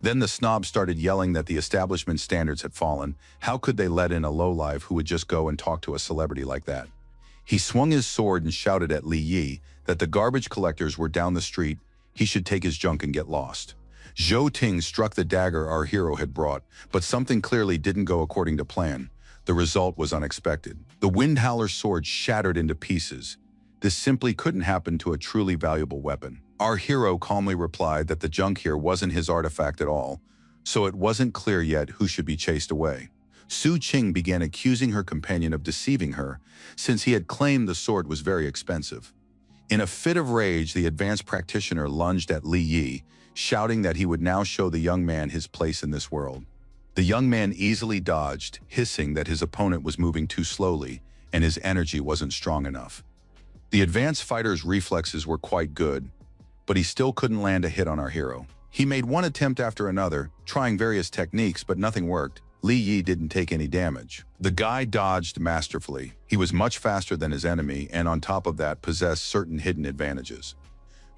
Then the snob started yelling that the establishment standards had fallen. How could they let in a lowlife who would just go and talk to a celebrity like that? He swung his sword and shouted at Li Yi that the garbage collectors were down the street. He should take his junk and get lost. Zhou Ting struck the dagger our hero had brought, but something clearly didn't go according to plan. The result was unexpected. The Wind Howler's sword shattered into pieces. This simply couldn't happen to a truly valuable weapon. Our hero calmly replied that the junk here wasn't his artifact at all, so it wasn't clear yet who should be chased away. Su Qing began accusing her companion of deceiving her, since he had claimed the sword was very expensive. In a fit of rage, the advanced practitioner lunged at Li Yi, shouting that he would now show the young man his place in this world. The young man easily dodged, hissing that his opponent was moving too slowly and his energy wasn't strong enough. The advanced fighter's reflexes were quite good, but he still couldn't land a hit on our hero. He made one attempt after another, trying various techniques, but nothing worked. Li Yi didn't take any damage. The guy dodged masterfully. He was much faster than his enemy and on top of that possessed certain hidden advantages.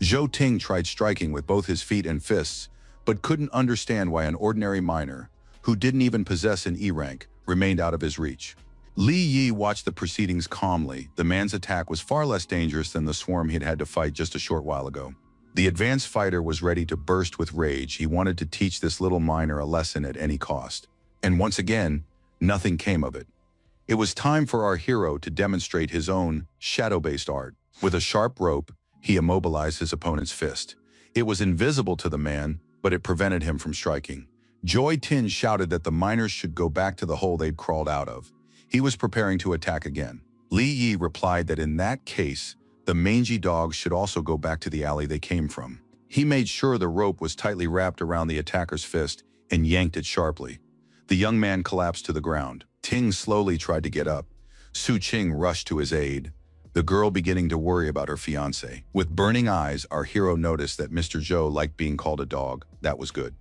Zhou Ting tried striking with both his feet and fists, but couldn't understand why an ordinary miner, who didn't even possess an E rank, remained out of his reach. Li Yi watched the proceedings calmly. The man's attack was far less dangerous than the swarm he'd had to fight just a short while ago. The advanced fighter was ready to burst with rage. He wanted to teach this little miner a lesson at any cost. And once again, nothing came of it. It was time for our hero to demonstrate his own shadow-based art. With a sharp rope, he immobilized his opponent's fist. It was invisible to the man, but it prevented him from striking. Joy Tin shouted that the miners should go back to the hole they'd crawled out of. He was preparing to attack again. Li Yi replied that in that case, the mangy dogs should also go back to the alley they came from. He made sure the rope was tightly wrapped around the attacker's fist and yanked it sharply. The young man collapsed to the ground. Ting slowly tried to get up. Su Qing rushed to his aid, the girl beginning to worry about her fiancé. With burning eyes, our hero noticed that Mr. Zhou liked being called a dog. That was good.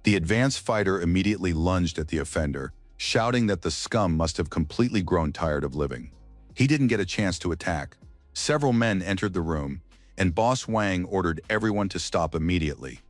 The advanced fighter immediately lunged at the offender, shouting that the scum must have completely grown tired of living. He didn't get a chance to attack. Several men entered the room, and Boss Wang ordered everyone to stop immediately.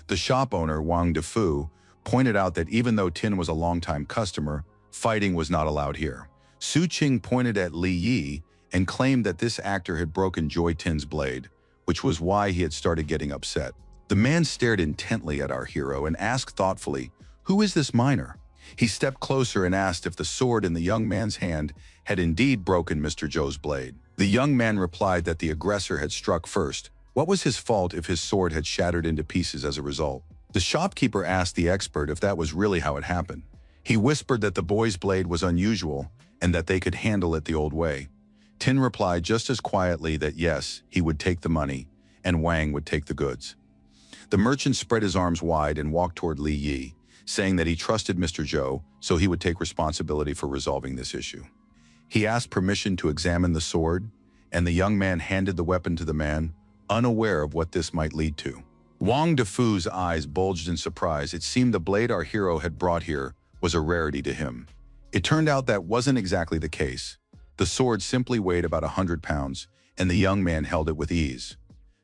The shop owner, Wang Defu, pointed out that even though Tin was a longtime customer, fighting was not allowed here. Su Qing pointed at Li Yi and claimed that this actor had broken Joy Tin's blade, which was why he had started getting upset. The man stared intently at our hero and asked thoughtfully, "Who is this miner?" He stepped closer and asked if the sword in the young man's hand had indeed broken Mr. Zhou's blade. The young man replied that the aggressor had struck first. What was his fault if his sword had shattered into pieces as a result? The shopkeeper asked the expert if that was really how it happened. He whispered that the boy's blade was unusual and that they could handle it the old way. Tin replied just as quietly that yes, he would take the money, and Wang would take the goods. The merchant spread his arms wide and walked toward Li Yi, saying that he trusted Mr. Zhou, so he would take responsibility for resolving this issue. He asked permission to examine the sword, and the young man handed the weapon to the man, unaware of what this might lead to. Wang Defu's eyes bulged in surprise. It seemed the blade our hero had brought here was a rarity to him. It turned out that wasn't exactly the case. The sword simply weighed about 100 pounds, and the young man held it with ease.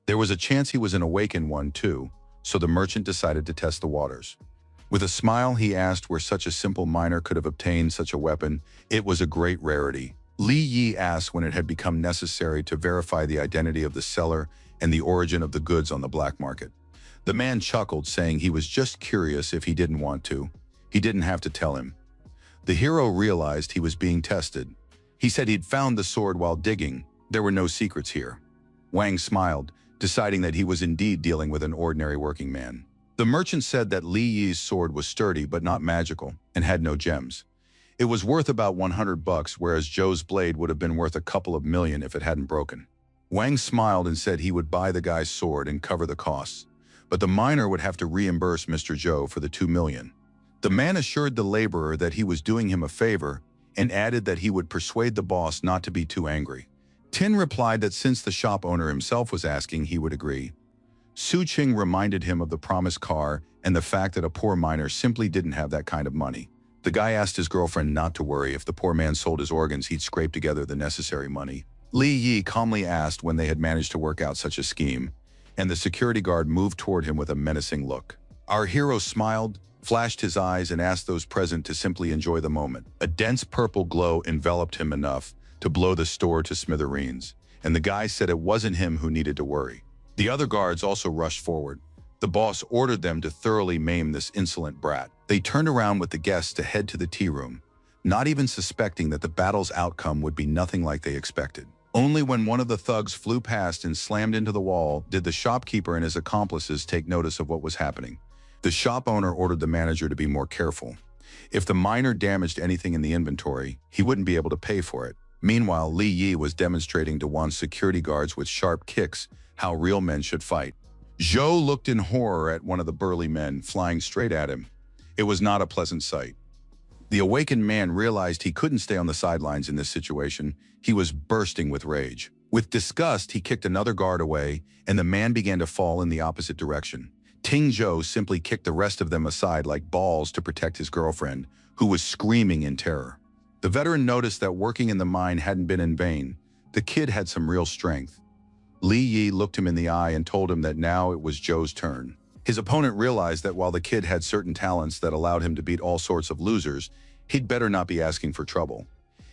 There was a chance he was an awakened one too, so the merchant decided to test the waters. With a smile, he asked where such a simple miner could have obtained such a weapon. It was a great rarity. Li Yi asked when it had become necessary to verify the identity of the seller and the origin of the goods on the black market. The man chuckled, saying he was just curious if he didn't want to. He didn't have to tell him. The hero realized he was being tested. He said he'd found the sword while digging. There were no secrets here. Wang smiled, deciding that he was indeed dealing with an ordinary working man. The merchant said that Li Yi's sword was sturdy but not magical and had no gems. It was worth about $100, whereas Zhou's blade would have been worth a couple of million if it hadn't broken. Wang smiled and said he would buy the guy's sword and cover the costs, but the miner would have to reimburse Mr. Zhou for the $2 million. The man assured the laborer that he was doing him a favor and added that he would persuade the boss not to be too angry. Tin replied that since the shop owner himself was asking, he would agree. Su Qing reminded him of the promised car and the fact that a poor miner simply didn't have that kind of money. The guy asked his girlfriend not to worry. If the poor man sold his organs, he'd scrape together the necessary money. Li Yi calmly asked when they had managed to work out such a scheme, and the security guard moved toward him with a menacing look. Our hero smiled, flashed his eyes, and asked those present to simply enjoy the moment. A dense purple glow enveloped him enough to blow the store to smithereens, and the guy said it wasn't him who needed to worry. The other guards also rushed forward. The boss ordered them to thoroughly maim this insolent brat. They turned around with the guests to head to the tea room, not even suspecting that the battle's outcome would be nothing like they expected. Only when one of the thugs flew past and slammed into the wall did the shopkeeper and his accomplices take notice of what was happening. The shop owner ordered the manager to be more careful. If the miner damaged anything in the inventory, he wouldn't be able to pay for it. Meanwhile, Li Yi was demonstrating to Wan's security guards with sharp kicks how real men should fight. Zhou looked in horror at one of the burly men flying straight at him. It was not a pleasant sight. The awakened man realized he couldn't stay on the sidelines in this situation. He was bursting with rage. With disgust, he kicked another guard away, and the man began to fall in the opposite direction. Ting Zhou simply kicked the rest of them aside like balls to protect his girlfriend, who was screaming in terror. The veteran noticed that working in the mine hadn't been in vain. The kid had some real strength. Li Yi looked him in the eye and told him that now it was Zhou's turn. His opponent realized that while the kid had certain talents that allowed him to beat all sorts of losers, he'd better not be asking for trouble.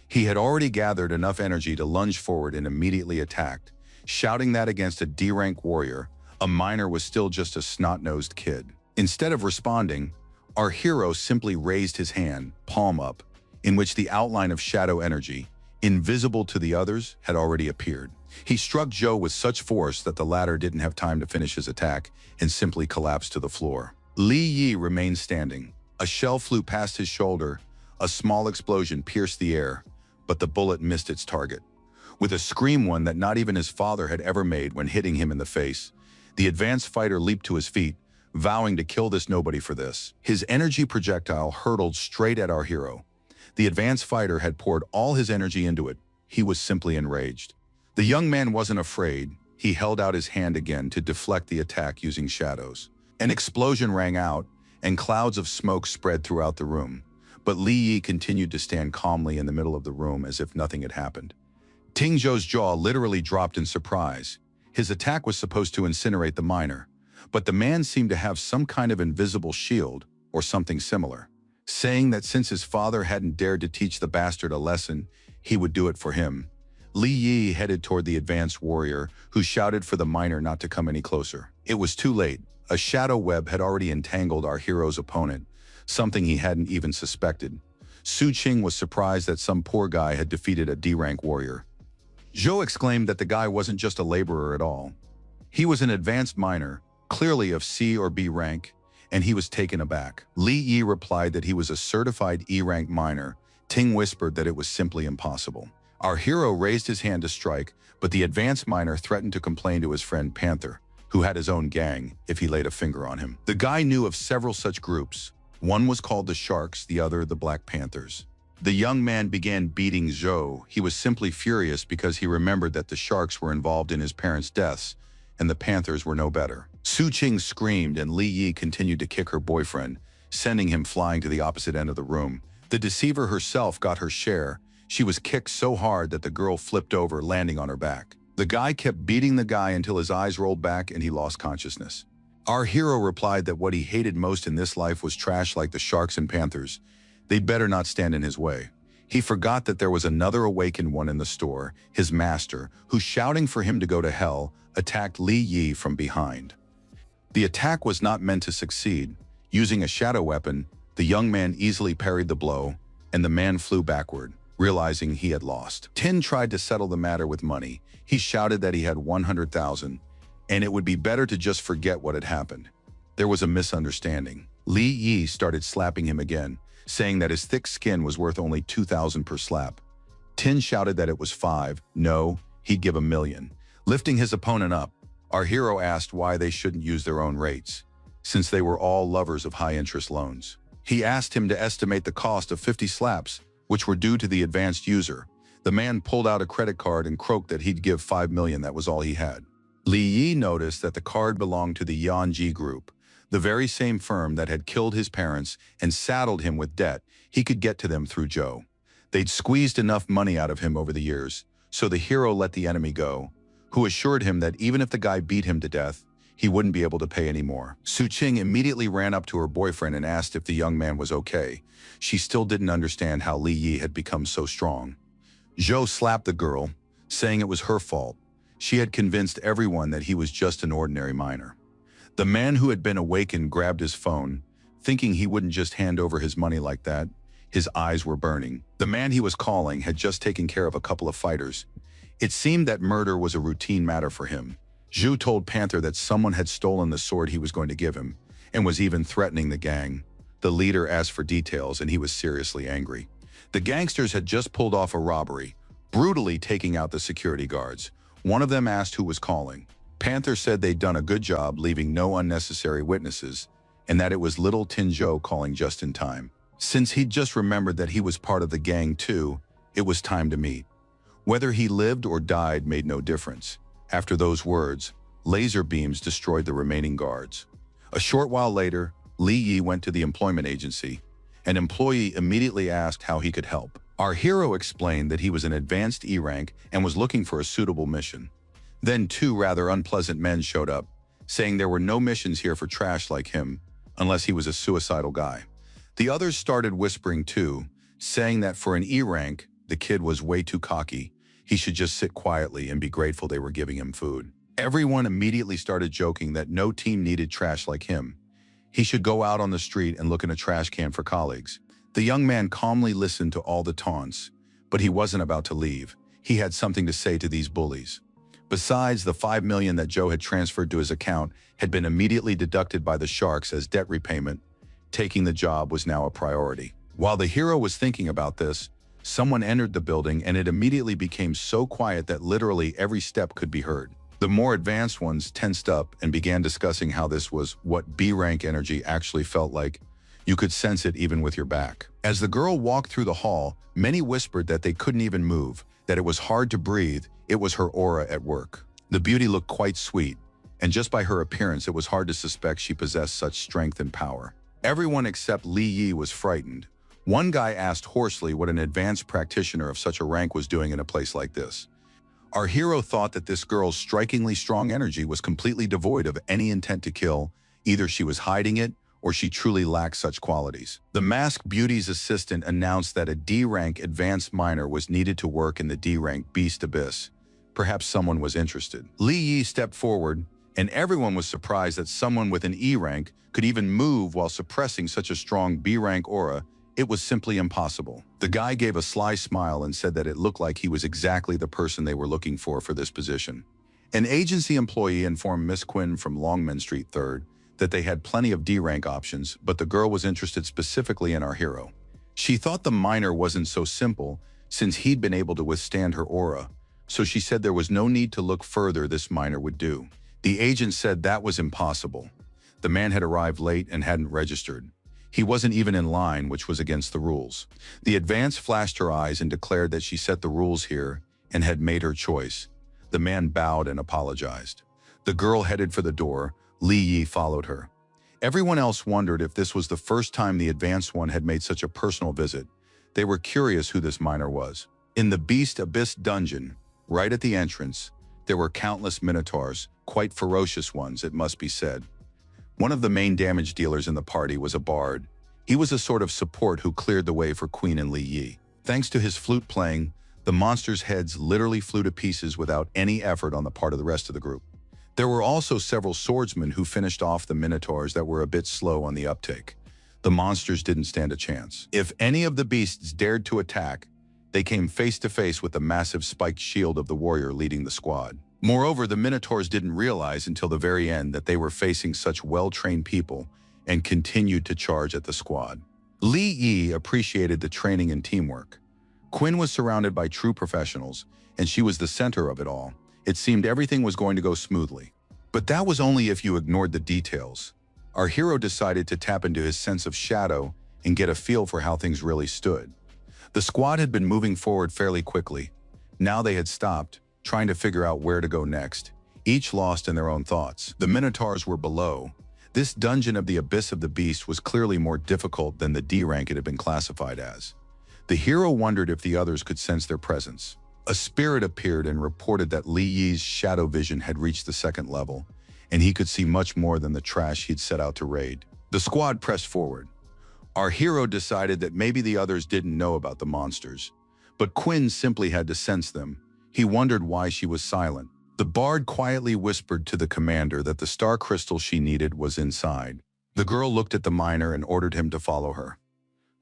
He had already gathered enough energy to lunge forward and immediately attacked. Shouting that against a D-rank warrior, a miner was still just a snot-nosed kid. Instead of responding, our hero simply raised his hand, palm up, in which the outline of shadow energy, invisible to the others, had already appeared. He struck Zhou with such force that the latter didn't have time to finish his attack and simply collapsed to the floor. Li Yi remained standing. A shell flew past his shoulder. A small explosion pierced the air, but the bullet missed its target. With a scream, one that not even his father had ever made when hitting him in the face, the advanced fighter leaped to his feet, vowing to kill this nobody for this. His energy projectile hurtled straight at our hero. The advanced fighter had poured all his energy into it. He was simply enraged. The young man wasn't afraid. He held out his hand again to deflect the attack using shadows. An explosion rang out, and clouds of smoke spread throughout the room. But Li Yi continued to stand calmly in the middle of the room as if nothing had happened. Ting Zhou's jaw literally dropped in surprise. His attack was supposed to incinerate the miner, but the man seemed to have some kind of invisible shield or something similar, saying that since his father hadn't dared to teach the bastard a lesson, he would do it for him. Li Yi headed toward the advanced warrior, who shouted for the miner not to come any closer. It was too late. A shadow web had already entangled our hero's opponent, something he hadn't even suspected. Su Qing was surprised that some poor guy had defeated a D-rank warrior. Zhou exclaimed that the guy wasn't just a laborer at all. He was an advanced miner, clearly of C or B rank, and he was taken aback. Li Yi replied that he was a certified E-rank miner. Ting whispered that it was simply impossible. Our hero raised his hand to strike, but the advanced miner threatened to complain to his friend Panther, who had his own gang, if he laid a finger on him. The guy knew of several such groups. One was called the Sharks, the other the Black Panthers. The young man began beating Zhou. He was simply furious because he remembered that the Sharks were involved in his parents' deaths, and the Panthers were no better. Su Qing screamed, and Li Yi continued to kick her boyfriend, sending him flying to the opposite end of the room. The deceiver herself got her share. She was kicked so hard that the girl flipped over, landing on her back. The guy kept beating the guy until his eyes rolled back and he lost consciousness. Our hero replied that what he hated most in this life was trash like the Sharks and Panthers. They'd better not stand in his way. He forgot that there was another awakened one in the store, his master, who, shouting for him to go to hell, attacked Li Yi from behind. The attack was not meant to succeed. Using a shadow weapon, the young man easily parried the blow, and the man flew backward, realizing he had lost. Tin tried to settle the matter with money. He shouted that he had 100,000, and it would be better to just forget what had happened. There was a misunderstanding. Li Yi started slapping him again, saying that his thick skin was worth only 2,000 per slap. Tin shouted that it was 5. No, he'd give 1,000,000. Lifting his opponent up, our hero asked why they shouldn't use their own rates, since they were all lovers of high-interest loans. He asked him to estimate the cost of 50 slaps, which were due to the advanced user. The man pulled out a credit card and croaked that he'd give 5,000,000. That was all he had. Li Yi noticed that the card belonged to the Yanji Group, the very same firm that had killed his parents and saddled him with debt. He could get to them through Zhou. They'd squeezed enough money out of him over the years, so the hero let the enemy go, who assured him that even if the guy beat him to death, he wouldn't be able to pay anymore. Su Qing immediately ran up to her boyfriend and asked if the young man was okay. She still didn't understand how Li Yi had become so strong. Zhou slapped the girl, saying it was her fault. She had convinced everyone that he was just an ordinary miner. The man who had been awakened grabbed his phone, thinking he wouldn't just hand over his money like that. His eyes were burning. The man he was calling had just taken care of a couple of fighters. It seemed that murder was a routine matter for him. Zhu told Panther that someone had stolen the sword he was going to give him, and was even threatening the gang. The leader asked for details, and he was seriously angry. The gangsters had just pulled off a robbery, brutally taking out the security guards. One of them asked who was calling. Panther said they'd done a good job leaving no unnecessary witnesses, and that it was little Tin Zhou calling just in time. Since he'd just remembered that he was part of the gang too, it was time to meet. Whether he lived or died made no difference. After those words, laser beams destroyed the remaining guards. A short while later, Li Yi went to the employment agency. An employee immediately asked how he could help. Our hero explained that he was an advanced E rank and was looking for a suitable mission. Then two rather unpleasant men showed up, saying there were no missions here for trash like him, unless he was a suicidal guy. The others started whispering too, saying that for an E rank, the kid was way too cocky. He should just sit quietly and be grateful they were giving him food. Everyone immediately started joking that no team needed trash like him. He should go out on the street and look in a trash can for colleagues. The young man calmly listened to all the taunts, but he wasn't about to leave. He had something to say to these bullies. Besides, the 5 million that Joe had transferred to his account had been immediately deducted by the sharks as debt repayment. Taking the job was now a priority. While the hero was thinking about this, someone entered the building, and it immediately became so quiet that literally every step could be heard. The more advanced ones tensed up and began discussing how this was what B-rank energy actually felt like. You could sense it even with your back. As the girl walked through the hall, many whispered that they couldn't even move, that it was hard to breathe. It was her aura at work. The beauty looked quite sweet, and just by her appearance it was hard to suspect she possessed such strength and power. Everyone except Li Yi was frightened. One guy asked hoarsely what an advanced practitioner of such a rank was doing in a place like this. Our hero thought that this girl's strikingly strong energy was completely devoid of any intent to kill. Either she was hiding it, or she truly lacked such qualities. The masked beauty's assistant announced that a D-rank advanced miner was needed to work in the D-rank Beast Abyss. Perhaps someone was interested. Li Yi stepped forward, and everyone was surprised that someone with an E rank could even move while suppressing such a strong B-rank aura. It was simply impossible. The guy gave a sly smile and said that it looked like he was exactly the person they were looking for this position. An agency employee informed Miss Quinn from Longman Street 3rd that they had plenty of D-rank options, but the girl was interested specifically in our hero. She thought the miner wasn't so simple since he'd been able to withstand her aura, so she said there was no need to look further. This miner would do. The agent said that was impossible. The man had arrived late and hadn't registered. He wasn't even in line, which was against the rules. The advance flashed her eyes and declared that she set the rules here and had made her choice. The man bowed and apologized. The girl headed for the door. Li Yi followed her. Everyone else wondered if this was the first time the advanced one had made such a personal visit. They were curious who this miner was. In the Beast Abyss dungeon, right at the entrance, there were countless minotaurs, quite ferocious ones, it must be said. One of the main damage dealers in the party was a bard. He was a sort of support who cleared the way for Queen and Li Yi. Thanks to his flute playing, the monsters' heads literally flew to pieces without any effort on the part of the rest of the group. There were also several swordsmen who finished off the minotaurs that were a bit slow on the uptake. The monsters didn't stand a chance. If any of the beasts dared to attack, they came face to face with the massive spiked shield of the warrior leading the squad. Moreover, the minotaurs didn't realize until the very end that they were facing such well-trained people and continued to charge at the squad. Li Yi appreciated the training and teamwork. Quinn was surrounded by true professionals, and she was the center of it all. It seemed everything was going to go smoothly. But that was only if you ignored the details. Our hero decided to tap into his sense of shadow and get a feel for how things really stood. The squad had been moving forward fairly quickly. Now they had stopped, trying to figure out where to go next, each lost in their own thoughts. The minotaurs were below. This dungeon of the Abyss of the Beast was clearly more difficult than the D rank it had been classified as. The hero wondered if the others could sense their presence. A spirit appeared and reported that Li Yi's shadow vision had reached the 2nd level, and he could see much more than the trash he'd set out to raid. The squad pressed forward. Our hero decided that maybe the others didn't know about the monsters, but Quinn simply had to sense them. He wondered why she was silent. The bard quietly whispered to the commander that the star crystal she needed was inside. The girl looked at the miner and ordered him to follow her.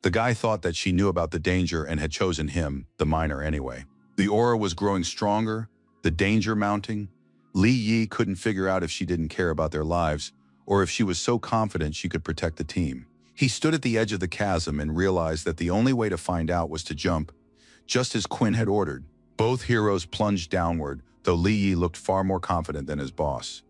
The guy thought that she knew about the danger and had chosen him, the miner, anyway. The aura was growing stronger, the danger mounting. Li Yi couldn't figure out if she didn't care about their lives or if she was so confident she could protect the team. He stood at the edge of the chasm and realized that the only way to find out was to jump, just as Quinn had ordered. Both heroes plunged downward, though Li Yi looked far more confident than his boss.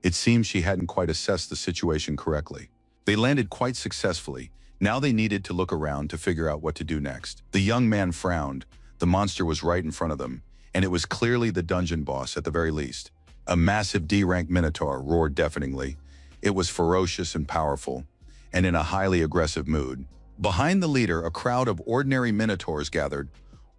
It seemed she hadn't quite assessed the situation correctly. They landed quite successfully. Now they needed to look around to figure out what to do next. The young man frowned. The monster was right in front of them, and it was clearly the dungeon boss at the very least. A massive D-rank minotaur roared deafeningly. It was ferocious and powerful, and in a highly aggressive mood. Behind the leader, a crowd of ordinary minotaurs gathered,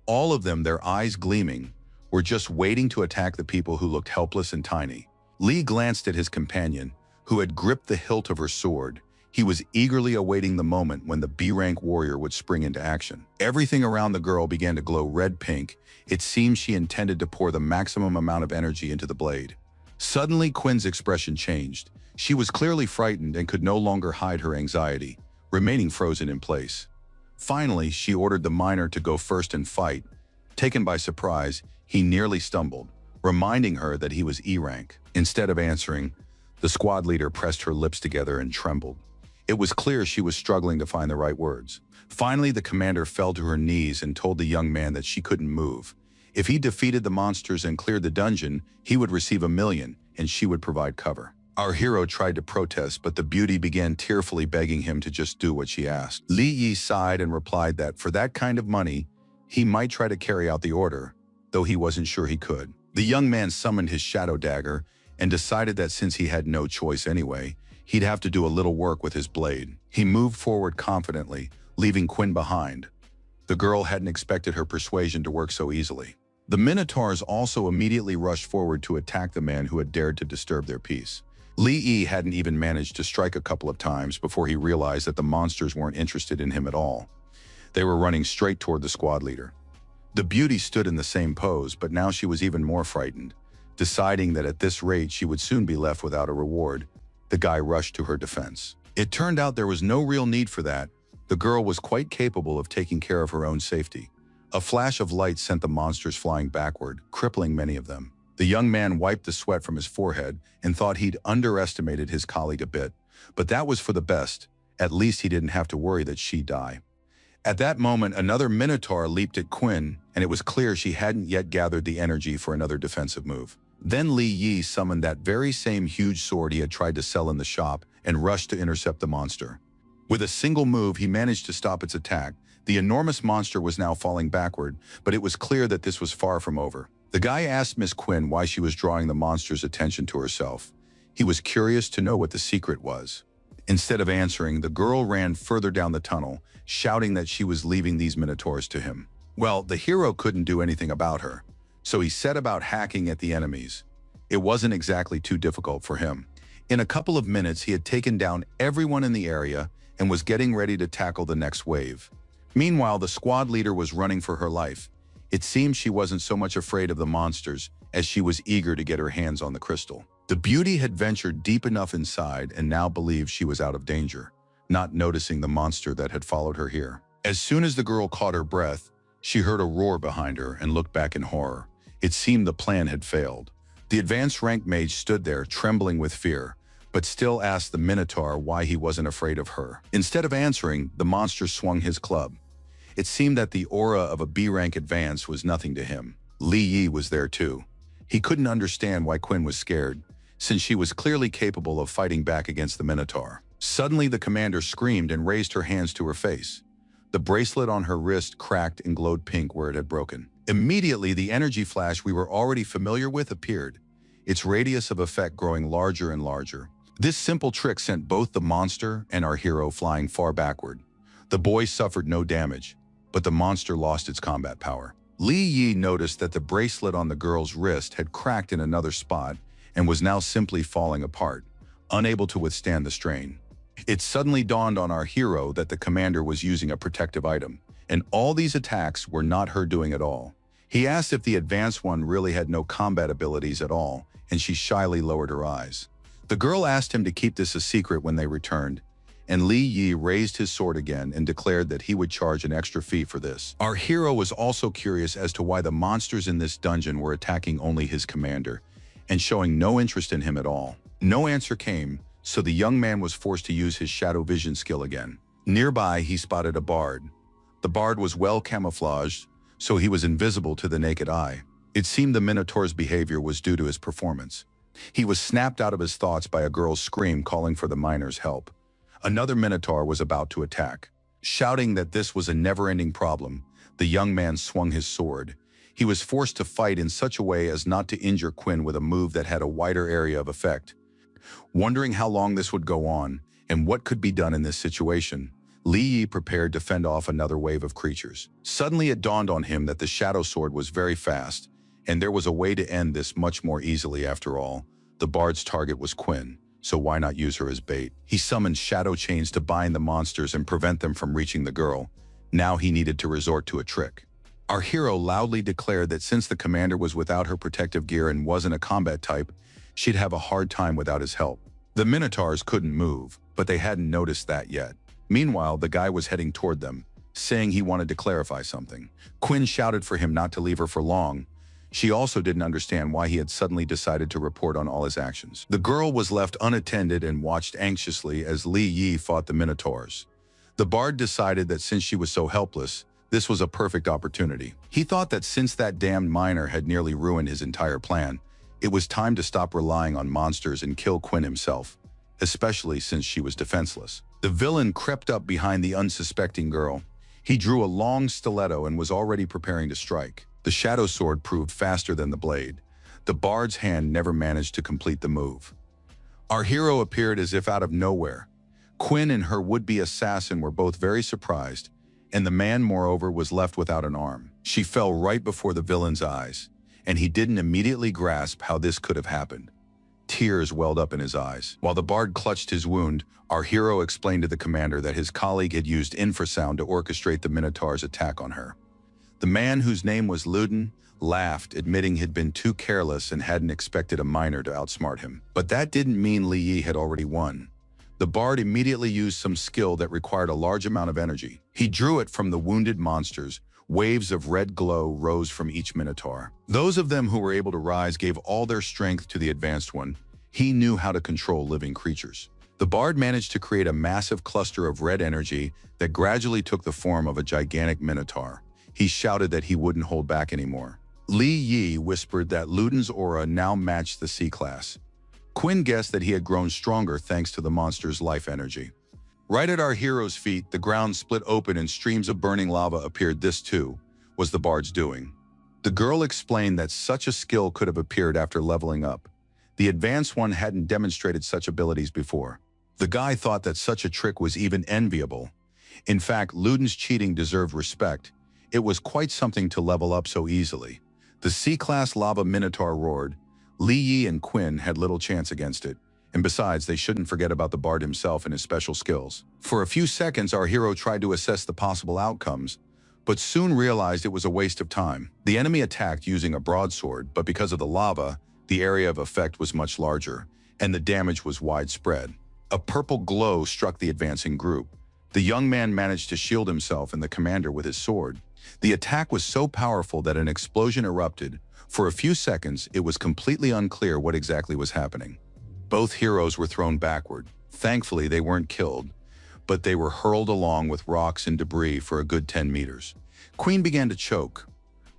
all of them, their eyes gleaming, were just waiting to attack the people who looked helpless and tiny. Li glanced at his companion, who had gripped the hilt of her sword. He was eagerly awaiting the moment when the B-rank warrior would spring into action. Everything around the girl began to glow red-pink. It seemed she intended to pour the maximum amount of energy into the blade. Suddenly, Quinn's expression changed. She was clearly frightened and could no longer hide her anxiety, remaining frozen in place. Finally, she ordered the miner to go first and fight. Taken by surprise, he nearly stumbled, reminding her that he was E-rank. Instead of answering, the squad leader pressed her lips together and trembled. It was clear she was struggling to find the right words. Finally, the commander fell to her knees and told the young man that she couldn't move. If he defeated the monsters and cleared the dungeon, he would receive $1 million, and she would provide cover. Our hero tried to protest, but the beauty began tearfully begging him to just do what she asked. Li Yi sighed and replied that for that kind of money, he might try to carry out the order, though he wasn't sure he could. The young man summoned his shadow dagger and decided that since he had no choice anyway, he'd have to do a little work with his blade. He moved forward confidently, leaving Quinn behind. The girl hadn't expected her persuasion to work so easily. The minotaurs also immediately rushed forward to attack the man who had dared to disturb their peace. Li Yi hadn't even managed to strike a couple of times before he realized that the monsters weren't interested in him at all. They were running straight toward the squad leader. The beauty stood in the same pose, but now she was even more frightened. Deciding that at this rate she would soon be left without a reward, the guy rushed to her defense. It turned out there was no real need for that. The girl was quite capable of taking care of her own safety. A flash of light sent the monsters flying backward, crippling many of them. The young man wiped the sweat from his forehead and thought he'd underestimated his colleague a bit, but that was for the best. At least he didn't have to worry that she'd die. At that moment, another minotaur leaped at Quinn, and it was clear she hadn't yet gathered the energy for another defensive move. Then Li Yi summoned that very same huge sword he had tried to sell in the shop and rushed to intercept the monster. With a single move, he managed to stop its attack. The enormous monster was now falling backward, but it was clear that this was far from over. The guy asked Miss Quinn why she was drawing the monster's attention to herself. He was curious to know what the secret was. Instead of answering, the girl ran further down the tunnel, shouting that she was leaving these minotaurs to him. Well, the hero couldn't do anything about her, so he set about hacking at the enemies. It wasn't exactly too difficult for him. In a couple of minutes, he had taken down everyone in the area and was getting ready to tackle the next wave. Meanwhile, the squad leader was running for her life. It seemed she wasn't so much afraid of the monsters as she was eager to get her hands on the crystal. The beauty had ventured deep enough inside and now believed she was out of danger, not noticing the monster that had followed her here. As soon as the girl caught her breath, she heard a roar behind her and looked back in horror. It seemed the plan had failed. The advanced rank mage stood there, trembling with fear, but still asked the minotaur why he wasn't afraid of her. Instead of answering, the monster swung his club. It seemed that the aura of a B-rank advance was nothing to him. Li Yi was there too. He couldn't understand why Quinn was scared, since she was clearly capable of fighting back against the minotaur. Suddenly, the commander screamed and raised her hands to her face. The bracelet on her wrist cracked and glowed pink where it had broken. Immediately, the energy flash we were already familiar with appeared, its radius of effect growing larger and larger. This simple trick sent both the monster and our hero flying far backward. The boy suffered no damage, but the monster lost its combat power. Li Yi noticed that the bracelet on the girl's wrist had cracked in another spot and was now simply falling apart, unable to withstand the strain. It suddenly dawned on our hero that the commander was using a protective item, and all these attacks were not her doing at all. He asked if the advanced one really had no combat abilities at all, and she shyly lowered her eyes. The girl asked him to keep this a secret when they returned, and Li Yi raised his sword again and declared that he would charge an extra fee for this. Our hero was also curious as to why the monsters in this dungeon were attacking only his commander, and showing no interest in him at all. No answer came, so the young man was forced to use his shadow vision skill again. Nearby, he spotted a bard. The bard was well camouflaged, so he was invisible to the naked eye. It seemed the Minotaur's behavior was due to his performance. He was snapped out of his thoughts by a girl's scream calling for the miner's help. Another Minotaur was about to attack. Shouting that this was a never-ending problem, the young man swung his sword. He was forced to fight in such a way as not to injure Quinn with a move that had a wider area of effect. Wondering how long this would go on and what could be done in this situation, Li Yi prepared to fend off another wave of creatures. Suddenly it dawned on him that the shadow sword was very fast, and there was a way to end this much more easily after all. The bard's target was Quinn, so why not use her as bait? He summoned shadow chains to bind the monsters and prevent them from reaching the girl. Now he needed to resort to a trick. Our hero loudly declared that since the commander was without her protective gear and wasn't a combat type, she'd have a hard time without his help. The Minotaurs couldn't move, but they hadn't noticed that yet. Meanwhile, the guy was heading toward them, saying he wanted to clarify something. Quinn shouted for him not to leave her for long. She also didn't understand why he had suddenly decided to report on all his actions. The girl was left unattended and watched anxiously as Li Yi fought the Minotaurs. The bard decided that since she was so helpless, this was a perfect opportunity. He thought that since that damned miner had nearly ruined his entire plan, it was time to stop relying on monsters and kill Quinn himself, especially since she was defenseless. The villain crept up behind the unsuspecting girl. He drew a long stiletto and was already preparing to strike. The shadow sword proved faster than the blade. The bard's hand never managed to complete the move. Our hero appeared as if out of nowhere. Quinn and her would-be assassin were both very surprised, and the man, moreover, was left without an arm. She fell right before the villain's eyes, and he didn't immediately grasp how this could have happened. Tears welled up in his eyes. While the bard clutched his wound, our hero explained to the commander that his colleague had used infrasound to orchestrate the Minotaur's attack on her. The man, whose name was Luden, laughed, admitting he'd been too careless and hadn't expected a miner to outsmart him. But that didn't mean Li Yi had already won. The bard immediately used some skill that required a large amount of energy. He drew it from the wounded monsters. Waves of red glow rose from each Minotaur. Those of them who were able to rise gave all their strength to the advanced one. He knew how to control living creatures. The bard managed to create a massive cluster of red energy that gradually took the form of a gigantic Minotaur. He shouted that he wouldn't hold back anymore. Li Yi whispered that Luden's aura now matched the C-class. Quinn guessed that he had grown stronger thanks to the monster's life energy. Right at our hero's feet, the ground split open and streams of burning lava appeared. This, too, was the bard's doing. The girl explained that such a skill could have appeared after leveling up. The advanced one hadn't demonstrated such abilities before. The guy thought that such a trick was even enviable. In fact, Luden's cheating deserved respect. It was quite something to level up so easily. The C-class lava Minotaur roared. Li Yi and Quinn had little chance against it. And besides, they shouldn't forget about the bard himself and his special skills. For a few seconds, our hero tried to assess the possible outcomes, but soon realized it was a waste of time. The enemy attacked using a broadsword, but because of the lava, the area of effect was much larger, and the damage was widespread. A purple glow struck the advancing group. The young man managed to shield himself and the commander with his sword. The attack was so powerful that an explosion erupted. For a few seconds, it was completely unclear what exactly was happening. Both heroes were thrown backward. Thankfully, they weren't killed, but they were hurled along with rocks and debris for a good 10 meters. Queen began to choke.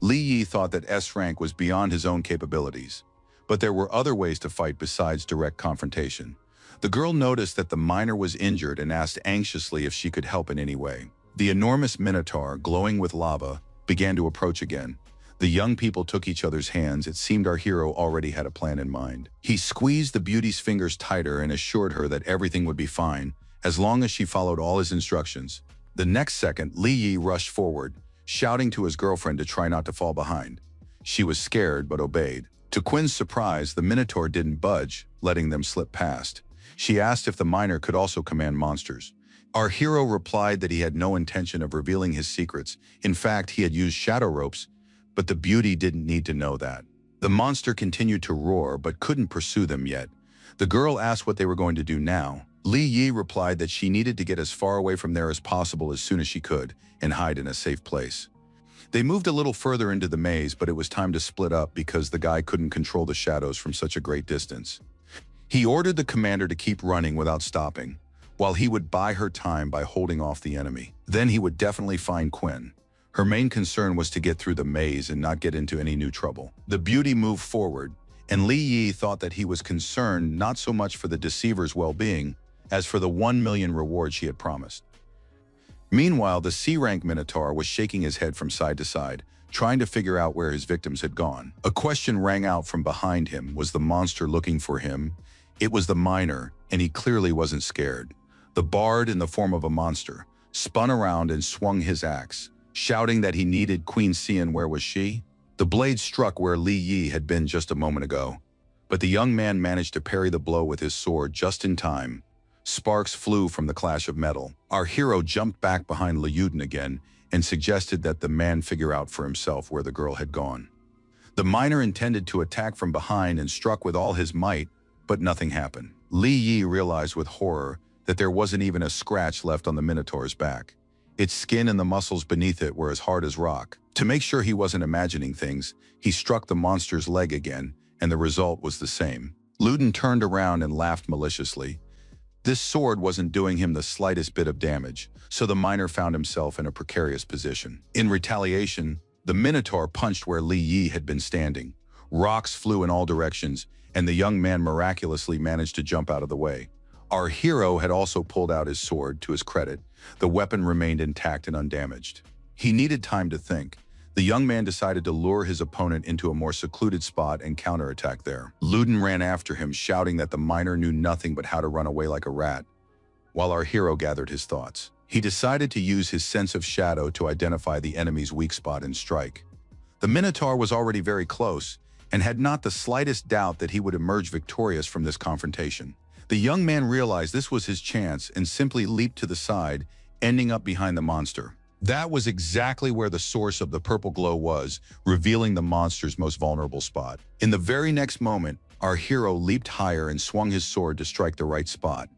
Li Yi thought that S rank was beyond his own capabilities, but there were other ways to fight besides direct confrontation. The girl noticed that the miner was injured and asked anxiously if she could help in any way. The enormous Minotaur, glowing with lava, began to approach again. The young people took each other's hands. It seemed our hero already had a plan in mind. He squeezed the beauty's fingers tighter and assured her that everything would be fine, as long as she followed all his instructions. The next second, Li Yi rushed forward, shouting to his girlfriend to try not to fall behind. She was scared but obeyed. To Quinn's surprise, the Minotaur didn't budge, letting them slip past. She asked if the miner could also command monsters. Our hero replied that he had no intention of revealing his secrets. In fact, he had used shadow ropes, but the beauty didn't need to know that. The monster continued to roar but couldn't pursue them yet. The girl asked what they were going to do now. Li Yi replied that she needed to get as far away from there as possible as soon as she could and hide in a safe place. They moved a little further into the maze, but it was time to split up because the guy couldn't control the shadows from such a great distance. He ordered the commander to keep running without stopping, while he would buy her time by holding off the enemy. Then he would definitely find Quinn. Her main concern was to get through the maze and not get into any new trouble. The beauty moved forward, and Li Yi thought that he was concerned not so much for the deceiver's well-being as for the 1 million reward she had promised. Meanwhile, the C-rank Minotaur was shaking his head from side to side, trying to figure out where his victims had gone. A question rang out from behind him. Was the monster looking for him? It was the miner, and he clearly wasn't scared. The bard, in the form of a monster, spun around and swung his axe, shouting that he needed Queen Xian. Where was she? The blade struck where Li Yi had been just a moment ago, but the young man managed to parry the blow with his sword just in time. Sparks flew from the clash of metal. Our hero jumped back behind Liu Yuden again and suggested that the man figure out for himself where the girl had gone. The miner intended to attack from behind and struck with all his might, but nothing happened. Li Yi realized with horror that there wasn't even a scratch left on the Minotaur's back. Its skin and the muscles beneath it were as hard as rock. To make sure he wasn't imagining things, he struck the monster's leg again, and the result was the same. Luden turned around and laughed maliciously. This sword wasn't doing him the slightest bit of damage, so the miner found himself in a precarious position. In retaliation, the Minotaur punched where Li Yi had been standing. Rocks flew in all directions, and the young man miraculously managed to jump out of the way. Our hero had also pulled out his sword. To his credit, the weapon remained intact and undamaged. He needed time to think. The young man decided to lure his opponent into a more secluded spot and counterattack there. Luden ran after him, shouting that the miner knew nothing but how to run away like a rat, while our hero gathered his thoughts. He decided to use his sense of shadow to identify the enemy's weak spot and strike. The Minotaur was already very close and had not the slightest doubt that he would emerge victorious from this confrontation. The young man realized this was his chance and simply leaped to the side, ending up behind the monster. That was exactly where the source of the purple glow was, revealing the monster's most vulnerable spot. In the very next moment, our hero leaped higher and swung his sword to strike the right spot.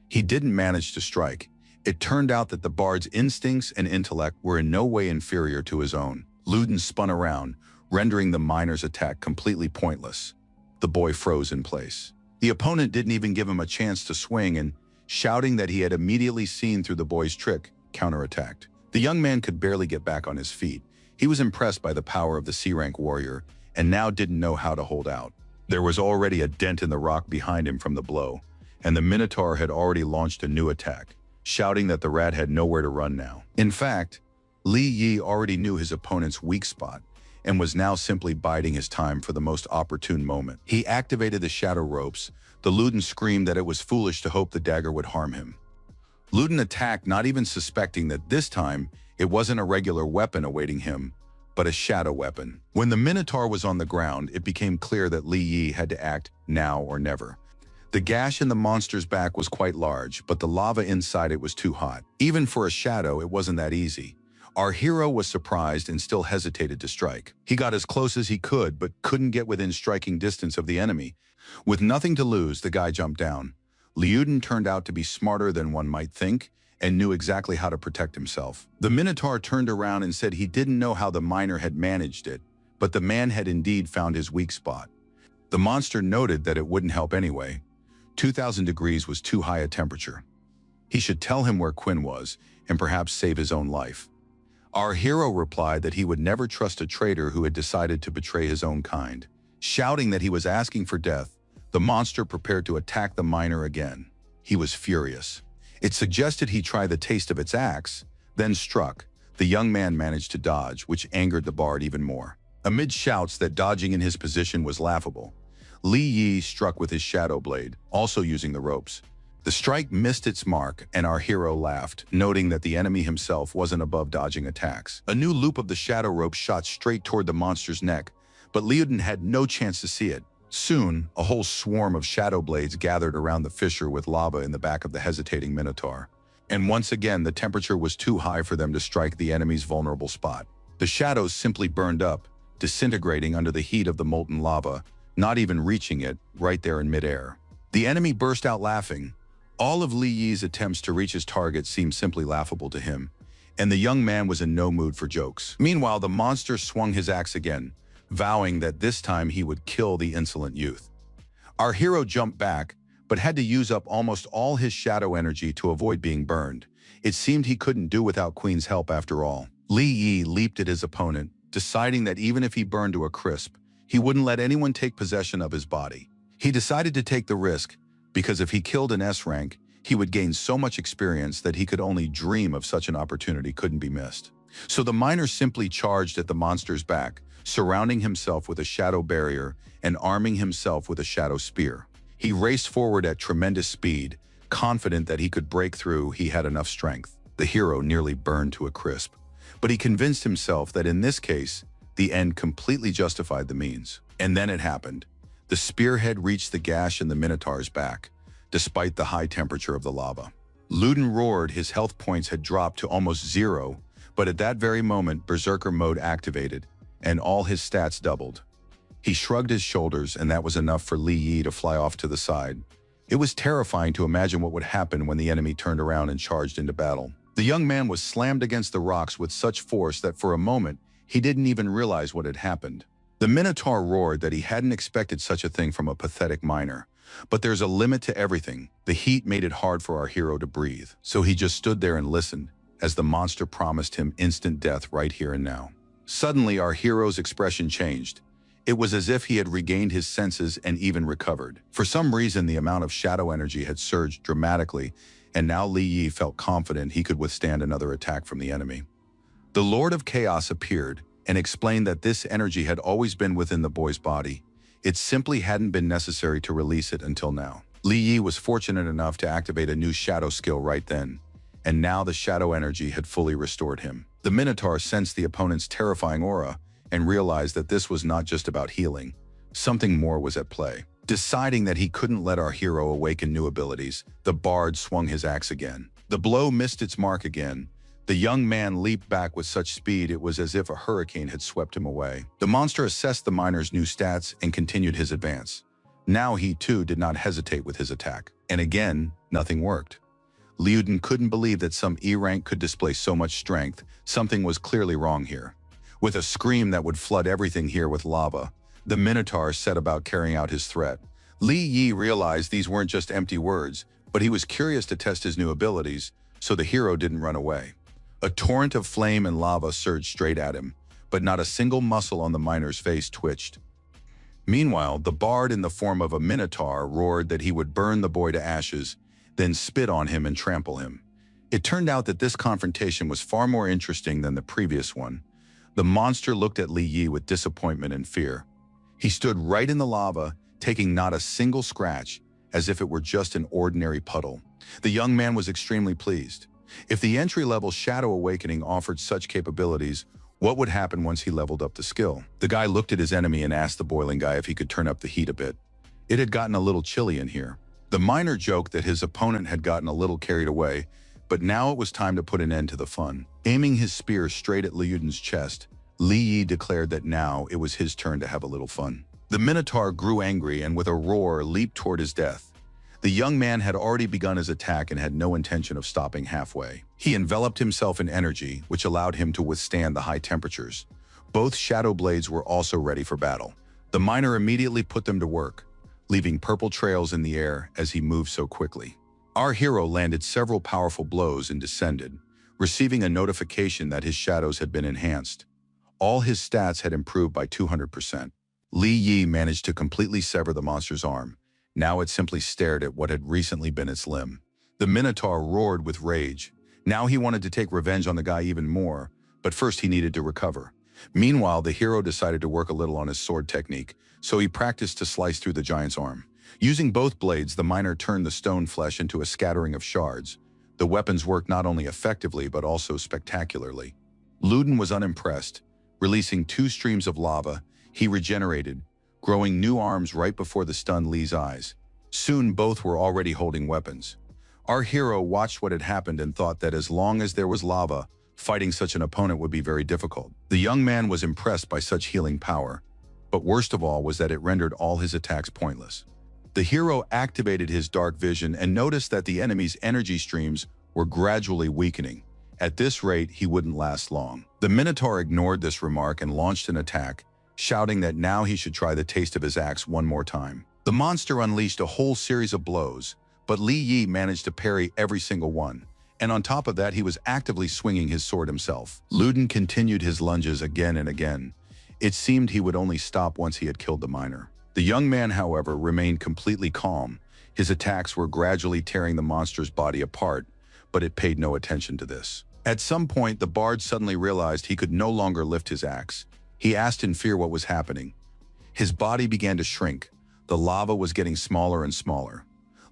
He didn't manage to strike. It turned out that the bard's instincts and intellect were in no way inferior to his own. Luden spun around, rendering the miner's attack completely pointless. The boy froze in place. The opponent didn't even give him a chance to swing and, shouting that he had immediately seen through the boy's trick, counterattacked. The young man could barely get back on his feet. He was impressed by the power of the C-rank warrior and now didn't know how to hold out. There was already a dent in the rock behind him from the blow, and the Minotaur had already launched a new attack, shouting that the rat had nowhere to run now. In fact, Li Yi already knew his opponent's weak spot and was now simply biding his time for the most opportune moment. He activated the shadow ropes. The Luden screamed that it was foolish to hope the dagger would harm him. Luden attacked, not even suspecting that this time it wasn't a regular weapon awaiting him, but a shadow weapon. When the Minotaur was on the ground, it became clear that Li Yi had to act now or never. The gash in the monster's back was quite large, but the lava inside it was too hot. Even for a shadow, it wasn't that easy. Our hero was surprised and still hesitated to strike. He got as close as he could, but couldn't get within striking distance of the enemy. With nothing to lose, the guy jumped down. Liuden turned out to be smarter than one might think and knew exactly how to protect himself. The Minotaur turned around and said he didn't know how the miner had managed it, but the man had indeed found his weak spot. The monster noted that it wouldn't help anyway. 2,000 degrees was too high a temperature. He should tell him where Quinn was and perhaps save his own life. Our hero replied that he would never trust a traitor who had decided to betray his own kind. Shouting that he was asking for death, the monster prepared to attack the miner again. He was furious. It suggested he try the taste of its axe, then struck. The young man managed to dodge, which angered the bard even more. Amid shouts that dodging in his position was laughable, Li Yi struck with his shadow blade, also using the ropes. The strike missed its mark, and our hero laughed, noting that the enemy himself wasn't above dodging attacks. A new loop of the shadow rope shot straight toward the monster's neck, but Liuden had no chance to see it. Soon, a whole swarm of shadow blades gathered around the fissure with lava in the back of the hesitating Minotaur. And once again, the temperature was too high for them to strike the enemy's vulnerable spot. The shadows simply burned up, disintegrating under the heat of the molten lava, not even reaching it, right there in midair. The enemy burst out laughing. All of Li Yi's attempts to reach his target seemed simply laughable to him, and the young man was in no mood for jokes. Meanwhile, the monster swung his axe again, vowing that this time he would kill the insolent youth. Our hero jumped back, but had to use up almost all his shadow energy to avoid being burned. It seemed he couldn't do without Queen's help after all. Li Yi leaped at his opponent, deciding that even if he burned to a crisp, he wouldn't let anyone take possession of his body. He decided to take the risk, because if he killed an S rank, he would gain so much experience that he could only dream of such an opportunity couldn't be missed. So the miner simply charged at the monster's back, surrounding himself with a shadow barrier and arming himself with a shadow spear. He raced forward at tremendous speed, confident that he could break through. He had enough strength. The hero nearly burned to a crisp, but he convinced himself that in this case, the end completely justified the means. And then it happened. The spearhead reached the gash in the Minotaur's back, despite the high temperature of the lava. Luden roared. His health points had dropped to almost zero, but at that very moment, Berserker mode activated, and all his stats doubled. He shrugged his shoulders, and that was enough for Li Yi to fly off to the side. It was terrifying to imagine what would happen when the enemy turned around and charged into battle. The young man was slammed against the rocks with such force that for a moment, he didn't even realize what had happened. The Minotaur roared that he hadn't expected such a thing from a pathetic miner. But there's a limit to everything. The heat made it hard for our hero to breathe, so he just stood there and listened, as the monster promised him instant death right here and now. Suddenly, our hero's expression changed. It was as if he had regained his senses and even recovered. For some reason, the amount of shadow energy had surged dramatically, and now Li Yi felt confident he could withstand another attack from the enemy. The Lord of Chaos appeared and explained that this energy had always been within the boy's body. It simply hadn't been necessary to release it until now. Li Yi was fortunate enough to activate a new shadow skill right then, and now the shadow energy had fully restored him. The Minotaur sensed the opponent's terrifying aura and realized that this was not just about healing. Something more was at play. Deciding that he couldn't let our hero awaken new abilities, the bard swung his axe again. The blow missed its mark again. The young man leaped back with such speed it was as if a hurricane had swept him away. The monster assessed the miner's new stats and continued his advance. Now he too did not hesitate with his attack. And again, nothing worked. Liuden couldn't believe that some E rank could display so much strength. Something was clearly wrong here. With a scream that would flood everything here with lava, the Minotaur set about carrying out his threat. Li Yi realized these weren't just empty words, but he was curious to test his new abilities, so the hero didn't run away. A torrent of flame and lava surged straight at him, but not a single muscle on the miner's face twitched. Meanwhile, the bard in the form of a minotaur roared that he would burn the boy to ashes, then spit on him and trample him. It turned out that this confrontation was far more interesting than the previous one. The monster looked at Li Yi with disappointment and fear. He stood right in the lava, taking not a single scratch, as if it were just an ordinary puddle. The young man was extremely pleased. If the entry-level Shadow Awakening offered such capabilities, what would happen once he leveled up the skill? The guy looked at his enemy and asked the boiling guy if he could turn up the heat a bit. It had gotten a little chilly in here. The miner joked that his opponent had gotten a little carried away, but now it was time to put an end to the fun. Aiming his spear straight at Liuden's chest, Li Yi declared that now it was his turn to have a little fun. The Minotaur grew angry and with a roar leaped toward his death. The young man had already begun his attack and had no intention of stopping halfway. He enveloped himself in energy, which allowed him to withstand the high temperatures. Both shadow blades were also ready for battle. The miner immediately put them to work, leaving purple trails in the air as he moved so quickly. Our hero landed several powerful blows and descended, receiving a notification that his shadows had been enhanced. All his stats had improved by 200%. Li Yi managed to completely sever the monster's arm. Now it simply stared at what had recently been its limb. The Minotaur roared with rage. Now he wanted to take revenge on the guy even more, but first he needed to recover. Meanwhile, the hero decided to work a little on his sword technique, so he practiced to slice through the giant's arm. Using both blades, the miner turned the stone flesh into a scattering of shards. The weapons worked not only effectively but also spectacularly. Luden was unimpressed. Releasing 2 streams of lava, he regenerated, growing new arms right before the stunned Li's eyes. Soon both were already holding weapons. Our hero watched what had happened and thought that as long as there was lava, fighting such an opponent would be very difficult. The young man was impressed by such healing power, but worst of all was that it rendered all his attacks pointless. The hero activated his dark vision and noticed that the enemy's energy streams were gradually weakening. At this rate, he wouldn't last long. The Minotaur ignored this remark and launched an attack, shouting that now he should try the taste of his axe one more time. The monster unleashed a whole series of blows, but Li Yi managed to parry every single one, and on top of that he was actively swinging his sword himself. Luden continued his lunges again and again. It seemed he would only stop once he had killed the miner. The young man, however, remained completely calm. His attacks were gradually tearing the monster's body apart, but it paid no attention to this. At some point, the bard suddenly realized he could no longer lift his axe. He asked in fear what was happening. His body began to shrink. The lava was getting smaller and smaller.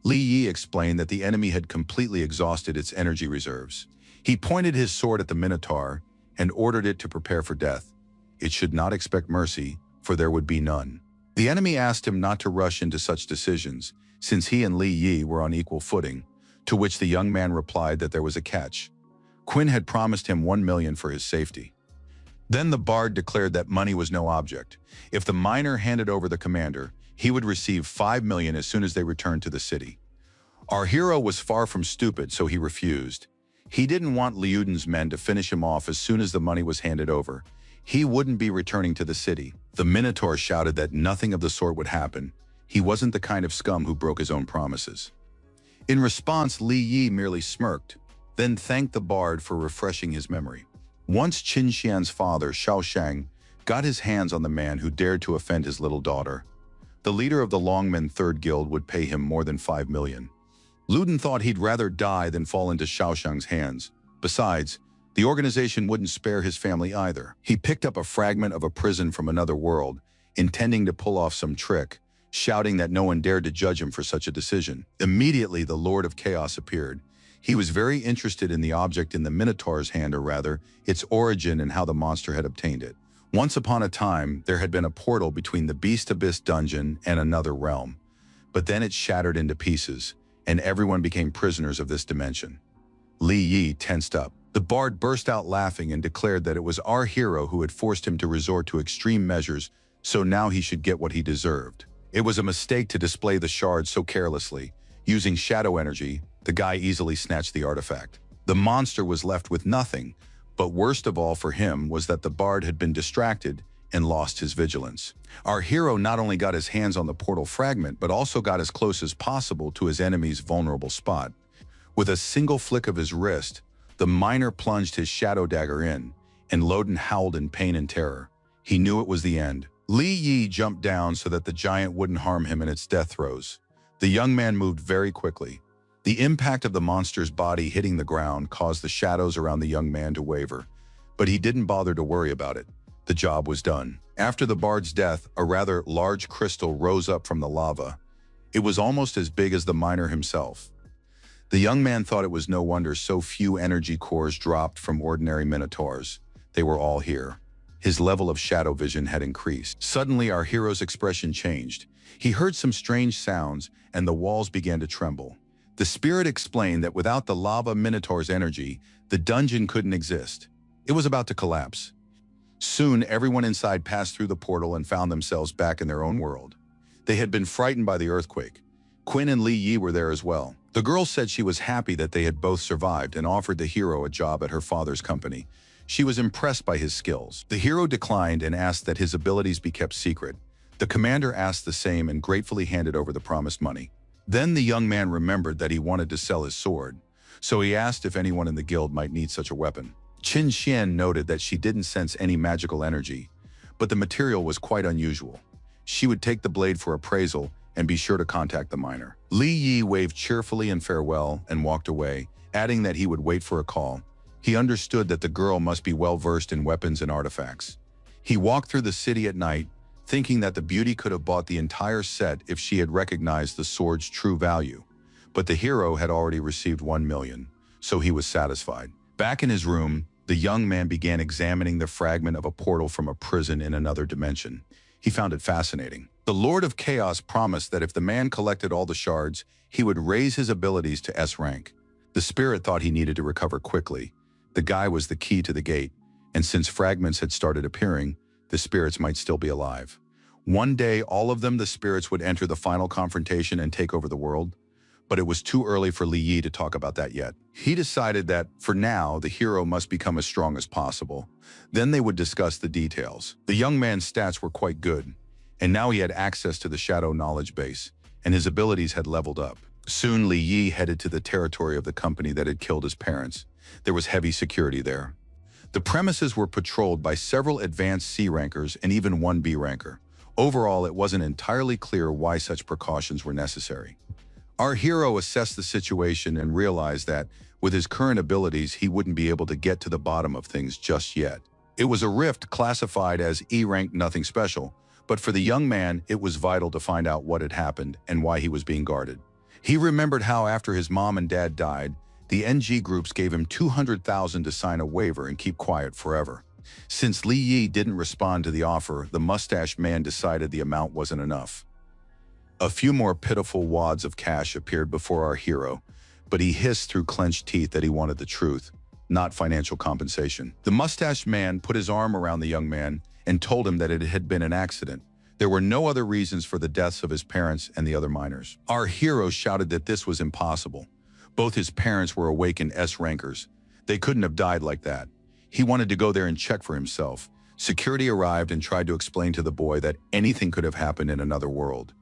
Li Yi explained that the enemy had completely exhausted its energy reserves. He pointed his sword at the Minotaur and ordered it to prepare for death. It should not expect mercy, for there would be none. The enemy asked him not to rush into such decisions, since he and Li Yi were on equal footing, to which the young man replied that there was a catch. Quinn had promised him 1 million for his safety. Then the bard declared that money was no object. If the miner handed over the commander, he would receive 5 million as soon as they returned to the city. Our hero was far from stupid, so he refused. He didn't want Liuden's men to finish him off as soon as the money was handed over. He wouldn't be returning to the city. The Minotaur shouted that nothing of the sort would happen. He wasn't the kind of scum who broke his own promises. In response, Li Yi merely smirked, then thanked the bard for refreshing his memory. Once Qin Xian's father, Xiao Shang, got his hands on the man who dared to offend his little daughter, the leader of the Longmen Third Guild would pay him more than 5 million. Luden thought he'd rather die than fall into Xiao Shang's hands. Besides, the organization wouldn't spare his family either. He picked up a fragment of a prison from another world, intending to pull off some trick, shouting that no one dared to judge him for such a decision. Immediately, the Lord of Chaos appeared. He was very interested in the object in the Minotaur's hand, or rather, its origin and how the monster had obtained it. Once upon a time, there had been a portal between the Beast Abyss dungeon and another realm. But then it shattered into pieces, and everyone became prisoners of this dimension. Li Yi tensed up. The bard burst out laughing and declared that it was our hero who had forced him to resort to extreme measures, so now he should get what he deserved. It was a mistake to display the shards so carelessly. Using shadow energy, the guy easily snatched the artifact. The monster was left with nothing, but worst of all for him was that the bard had been distracted and lost his vigilance. Our hero not only got his hands on the portal fragment, but also got as close as possible to his enemy's vulnerable spot. With a single flick of his wrist, the miner plunged his shadow dagger in, and Luden howled in pain and terror. He knew it was the end. Li Yi jumped down so that the giant wouldn't harm him in its death throes. The young man moved very quickly. The impact of the monster's body hitting the ground caused the shadows around the young man to waver, but he didn't bother to worry about it. The job was done. After the bard's death, a rather large crystal rose up from the lava. It was almost as big as the miner himself. The young man thought it was no wonder so few energy cores dropped from ordinary minotaurs. They were all here. His level of shadow vision had increased. Suddenly, our hero's expression changed. He heard some strange sounds, and the walls began to tremble. The spirit explained that without the lava minotaur's energy, the dungeon couldn't exist. It was about to collapse. Soon, everyone inside passed through the portal and found themselves back in their own world. They had been frightened by the earthquake. Quinn and Li Yi were there as well. The girl said she was happy that they had both survived and offered the hero a job at her father's company. She was impressed by his skills. The hero declined and asked that his abilities be kept secret. The commander asked the same and gratefully handed over the promised money. Then the young man remembered that he wanted to sell his sword, so he asked if anyone in the guild might need such a weapon. Qin Xian noted that she didn't sense any magical energy, but the material was quite unusual. She would take the blade for appraisal and be sure to contact the miner. Li Yi waved cheerfully in farewell and walked away, adding that he would wait for a call. He understood that the girl must be well versed in weapons and artifacts. He walked through the city at night, thinking that the beauty could have bought the entire set if she had recognized the sword's true value. But the hero had already received 1 million, so he was satisfied. Back in his room, the young man began examining the fragment of a portal from a prison in another dimension. He found it fascinating. The Lord of Chaos promised that if the man collected all the shards, he would raise his abilities to S rank. The spirit thought he needed to recover quickly. The guy was the key to the gate, and since fragments had started appearing, the spirits might still be alive. One day, all of them, the spirits, would enter the final confrontation and take over the world. But it was too early for Li Yi to talk about that yet. He decided that, for now, the hero must become as strong as possible. Then they would discuss the details. The young man's stats were quite good, and now he had access to the shadow knowledge base, and his abilities had leveled up. Soon, Li Yi headed to the territory of the company that had killed his parents. There was heavy security there. The premises were patrolled by several advanced C rankers and even one B ranker. Overall, it wasn't entirely clear why such precautions were necessary. Our hero assessed the situation and realized that, with his current abilities, he wouldn't be able to get to the bottom of things just yet. It was a rift classified as E-rank, nothing special, but for the young man, it was vital to find out what had happened and why he was being guarded. He remembered how after his mom and dad died, the NG groups gave him 200,000 to sign a waiver and keep quiet forever. Since Li Yi didn't respond to the offer, the mustached man decided the amount wasn't enough. A few more pitiful wads of cash appeared before our hero, but he hissed through clenched teeth that he wanted the truth, not financial compensation. The mustached man put his arm around the young man and told him that it had been an accident. There were no other reasons for the deaths of his parents and the other minors. Our hero shouted that this was impossible. Both his parents were awakened S-rankers. They couldn't have died like that. He wanted to go there and check for himself. Security arrived and tried to explain to the boy that anything could have happened in another world,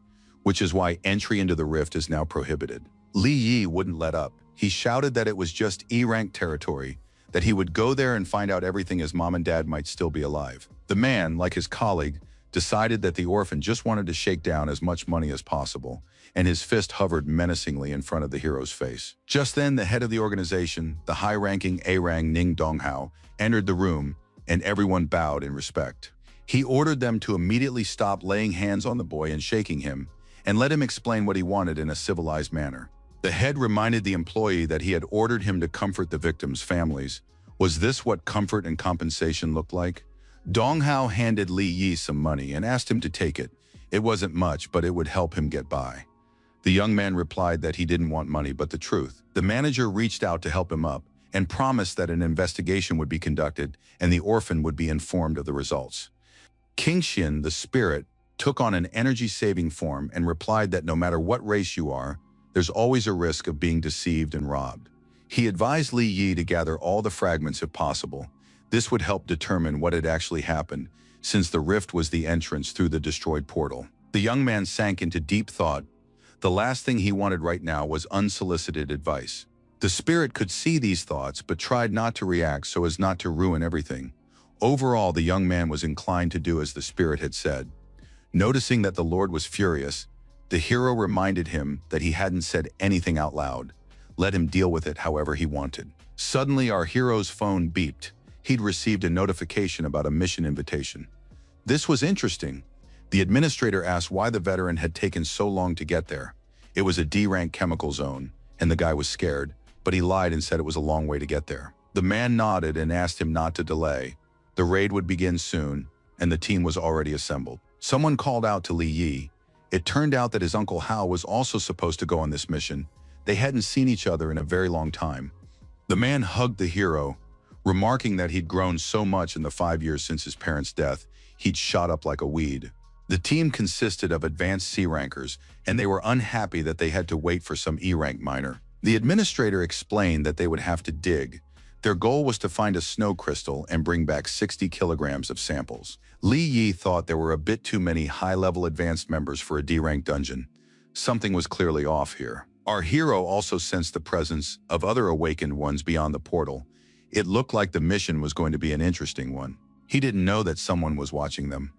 which is why entry into the rift is now prohibited. Li Yi wouldn't let up. He shouted that it was just E-rank territory, that he would go there and find out everything as mom and dad might still be alive. The man, like his colleague, decided that the orphan just wanted to shake down as much money as possible, and his fist hovered menacingly in front of the hero's face. Just then, the head of the organization, the high-ranking A-Rang Ning Donghao, entered the room, and everyone bowed in respect. He ordered them to immediately stop laying hands on the boy and shaking him, and let him explain what he wanted in a civilized manner. The head reminded the employee that he had ordered him to comfort the victims' families. Was this what comfort and compensation looked like? Donghao handed Li Yi some money and asked him to take it. It wasn't much, but it would help him get by. The young man replied that he didn't want money but the truth. The manager reached out to help him up and promised that an investigation would be conducted and the orphan would be informed of the results. King Xin, the spirit, took on an energy-saving form and replied that no matter what race you are, there's always a risk of being deceived and robbed. He advised Li Yi to gather all the fragments if possible. This would help determine what had actually happened, since the rift was the entrance through the destroyed portal. The young man sank into deep thought. The last thing he wanted right now was unsolicited advice. The spirit could see these thoughts but tried not to react so as not to ruin everything. Overall, the young man was inclined to do as the spirit had said. Noticing that the Lord was furious, the hero reminded him that he hadn't said anything out loud. Let him deal with it however he wanted. Suddenly, our hero's phone beeped. He'd received a notification about a mission invitation. This was interesting. The administrator asked why the veteran had taken so long to get there. It was a D-rank chemical zone, and the guy was scared, but he lied and said it was a long way to get there. The man nodded and asked him not to delay. The raid would begin soon, and the team was already assembled. Someone called out to Li Yi. It turned out that his uncle Hao was also supposed to go on this mission. They hadn't seen each other in a very long time. The man hugged the hero, remarking that he'd grown so much in the 5 years since his parents' death, he'd shot up like a weed. The team consisted of advanced C-rankers, and they were unhappy that they had to wait for some E-rank minor. The administrator explained that they would have to dig. Their goal was to find a snow crystal and bring back 60 kilograms of samples. Li Yi thought there were a bit too many high-level advanced members for a D-rank dungeon. Something was clearly off here. Our hero also sensed the presence of other awakened ones beyond the portal. It looked like the mission was going to be an interesting one. He didn't know that someone was watching them.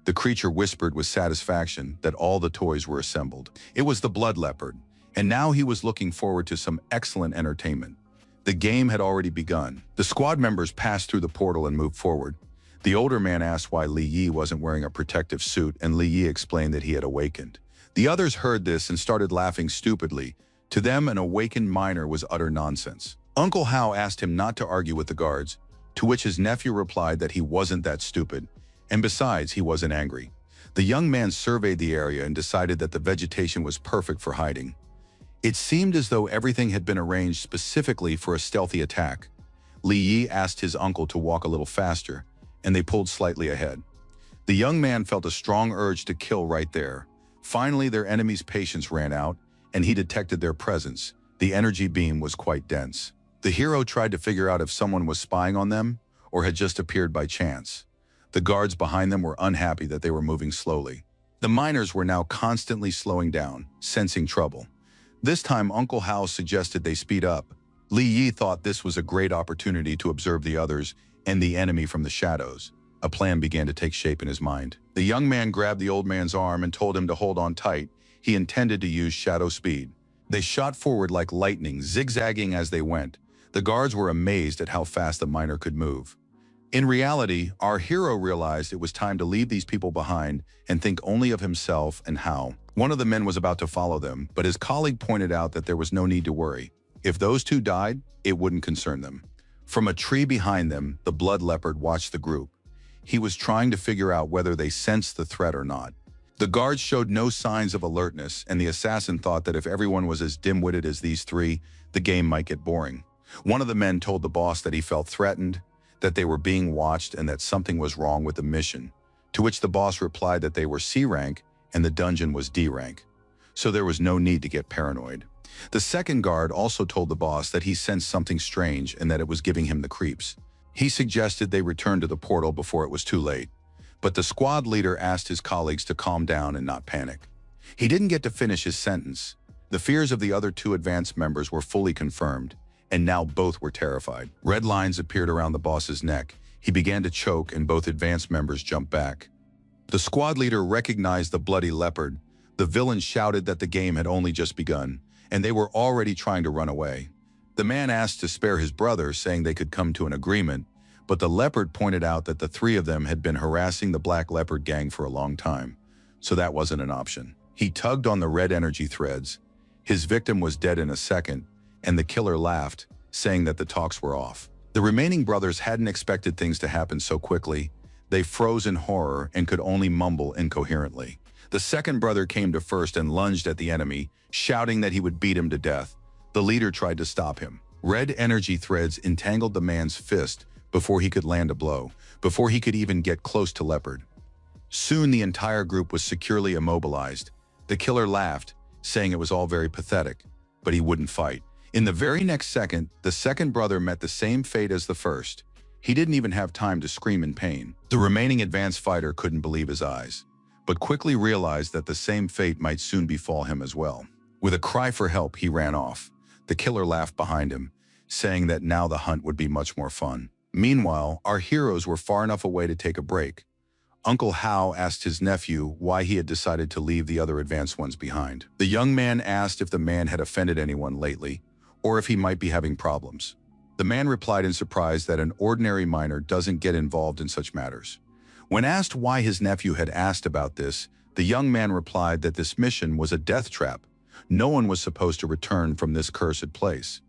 The creature whispered with satisfaction that all the toys were assembled. It was the blood leopard, and now he was looking forward to some excellent entertainment. The game had already begun. The squad members passed through the portal and moved forward. The older man asked why Li Yi wasn't wearing a protective suit, and Li Yi explained that he had awakened. The others heard this and started laughing stupidly. To them, an awakened minor was utter nonsense. Uncle Hao asked him not to argue with the guards, to which his nephew replied that he wasn't that stupid, and besides, he wasn't angry. The young man surveyed the area and decided that the vegetation was perfect for hiding. It seemed as though everything had been arranged specifically for a stealthy attack. Li Yi asked his uncle to walk a little faster, and they pulled slightly ahead. The young man felt a strong urge to kill right there. Finally, their enemy's patience ran out, and he detected their presence. The energy beam was quite dense. The hero tried to figure out if someone was spying on them or had just appeared by chance. The guards behind them were unhappy that they were moving slowly. The miners were now constantly slowing down, sensing trouble. This time, Uncle Hao suggested they speed up. Li Yi thought this was a great opportunity to observe the others and the enemy from the shadows. A plan began to take shape in his mind. The young man grabbed the old man's arm and told him to hold on tight. He intended to use shadow speed. They shot forward like lightning, zigzagging as they went. The guards were amazed at how fast the miner could move. In reality, our hero realized it was time to leave these people behind and think only of himself and Hao. One of the men was about to follow them, but his colleague pointed out that there was no need to worry. If those two died, it wouldn't concern them. From a tree behind them, the blood leopard watched the group. He was trying to figure out whether they sensed the threat or not. The guards showed no signs of alertness, and the assassin thought that if everyone was as dim-witted as these three, the game might get boring. One of the men told the boss that he felt threatened, that they were being watched, and that something was wrong with the mission, to which the boss replied that they were C rank and the dungeon was D rank, so there was no need to get paranoid. The second guard also told the boss that he sensed something strange and that it was giving him the creeps. He suggested they return to the portal before it was too late, but the squad leader asked his colleagues to calm down and not panic. He didn't get to finish his sentence. The fears of the other two advanced members were fully confirmed, and now both were terrified. Red lines appeared around the boss's neck. He began to choke, and both advanced members jumped back. The squad leader recognized the bloody leopard. The villain shouted that the game had only just begun, and they were already trying to run away. The man asked to spare his brother, saying they could come to an agreement, but the leopard pointed out that the three of them had been harassing the Black Leopard gang for a long time, so that wasn't an option. He tugged on the red energy threads. His victim was dead in a second, and the killer laughed, saying that the talks were off. The remaining brothers hadn't expected things to happen so quickly. They froze in horror and could only mumble incoherently. The second brother came to first and lunged at the enemy, shouting that he would beat him to death. The leader tried to stop him. Red energy threads entangled the man's fist before he could land a blow, before he could even get close to Leopard. Soon the entire group was securely immobilized. The killer laughed, saying it was all very pathetic, but he wouldn't fight. In the very next second, the second brother met the same fate as the first. He didn't even have time to scream in pain. The remaining advanced fighter couldn't believe his eyes, but quickly realized that the same fate might soon befall him as well. With a cry for help, he ran off. The killer laughed behind him, saying that now the hunt would be much more fun. Meanwhile, our heroes were far enough away to take a break. Uncle Hao asked his nephew why he had decided to leave the other advanced ones behind. The young man asked if the man had offended anyone lately, or if he might be having problems. The man replied in surprise that an ordinary miner doesn't get involved in such matters. When asked why his nephew had asked about this, the young man replied that this mission was a death trap. No one was supposed to return from this cursed place.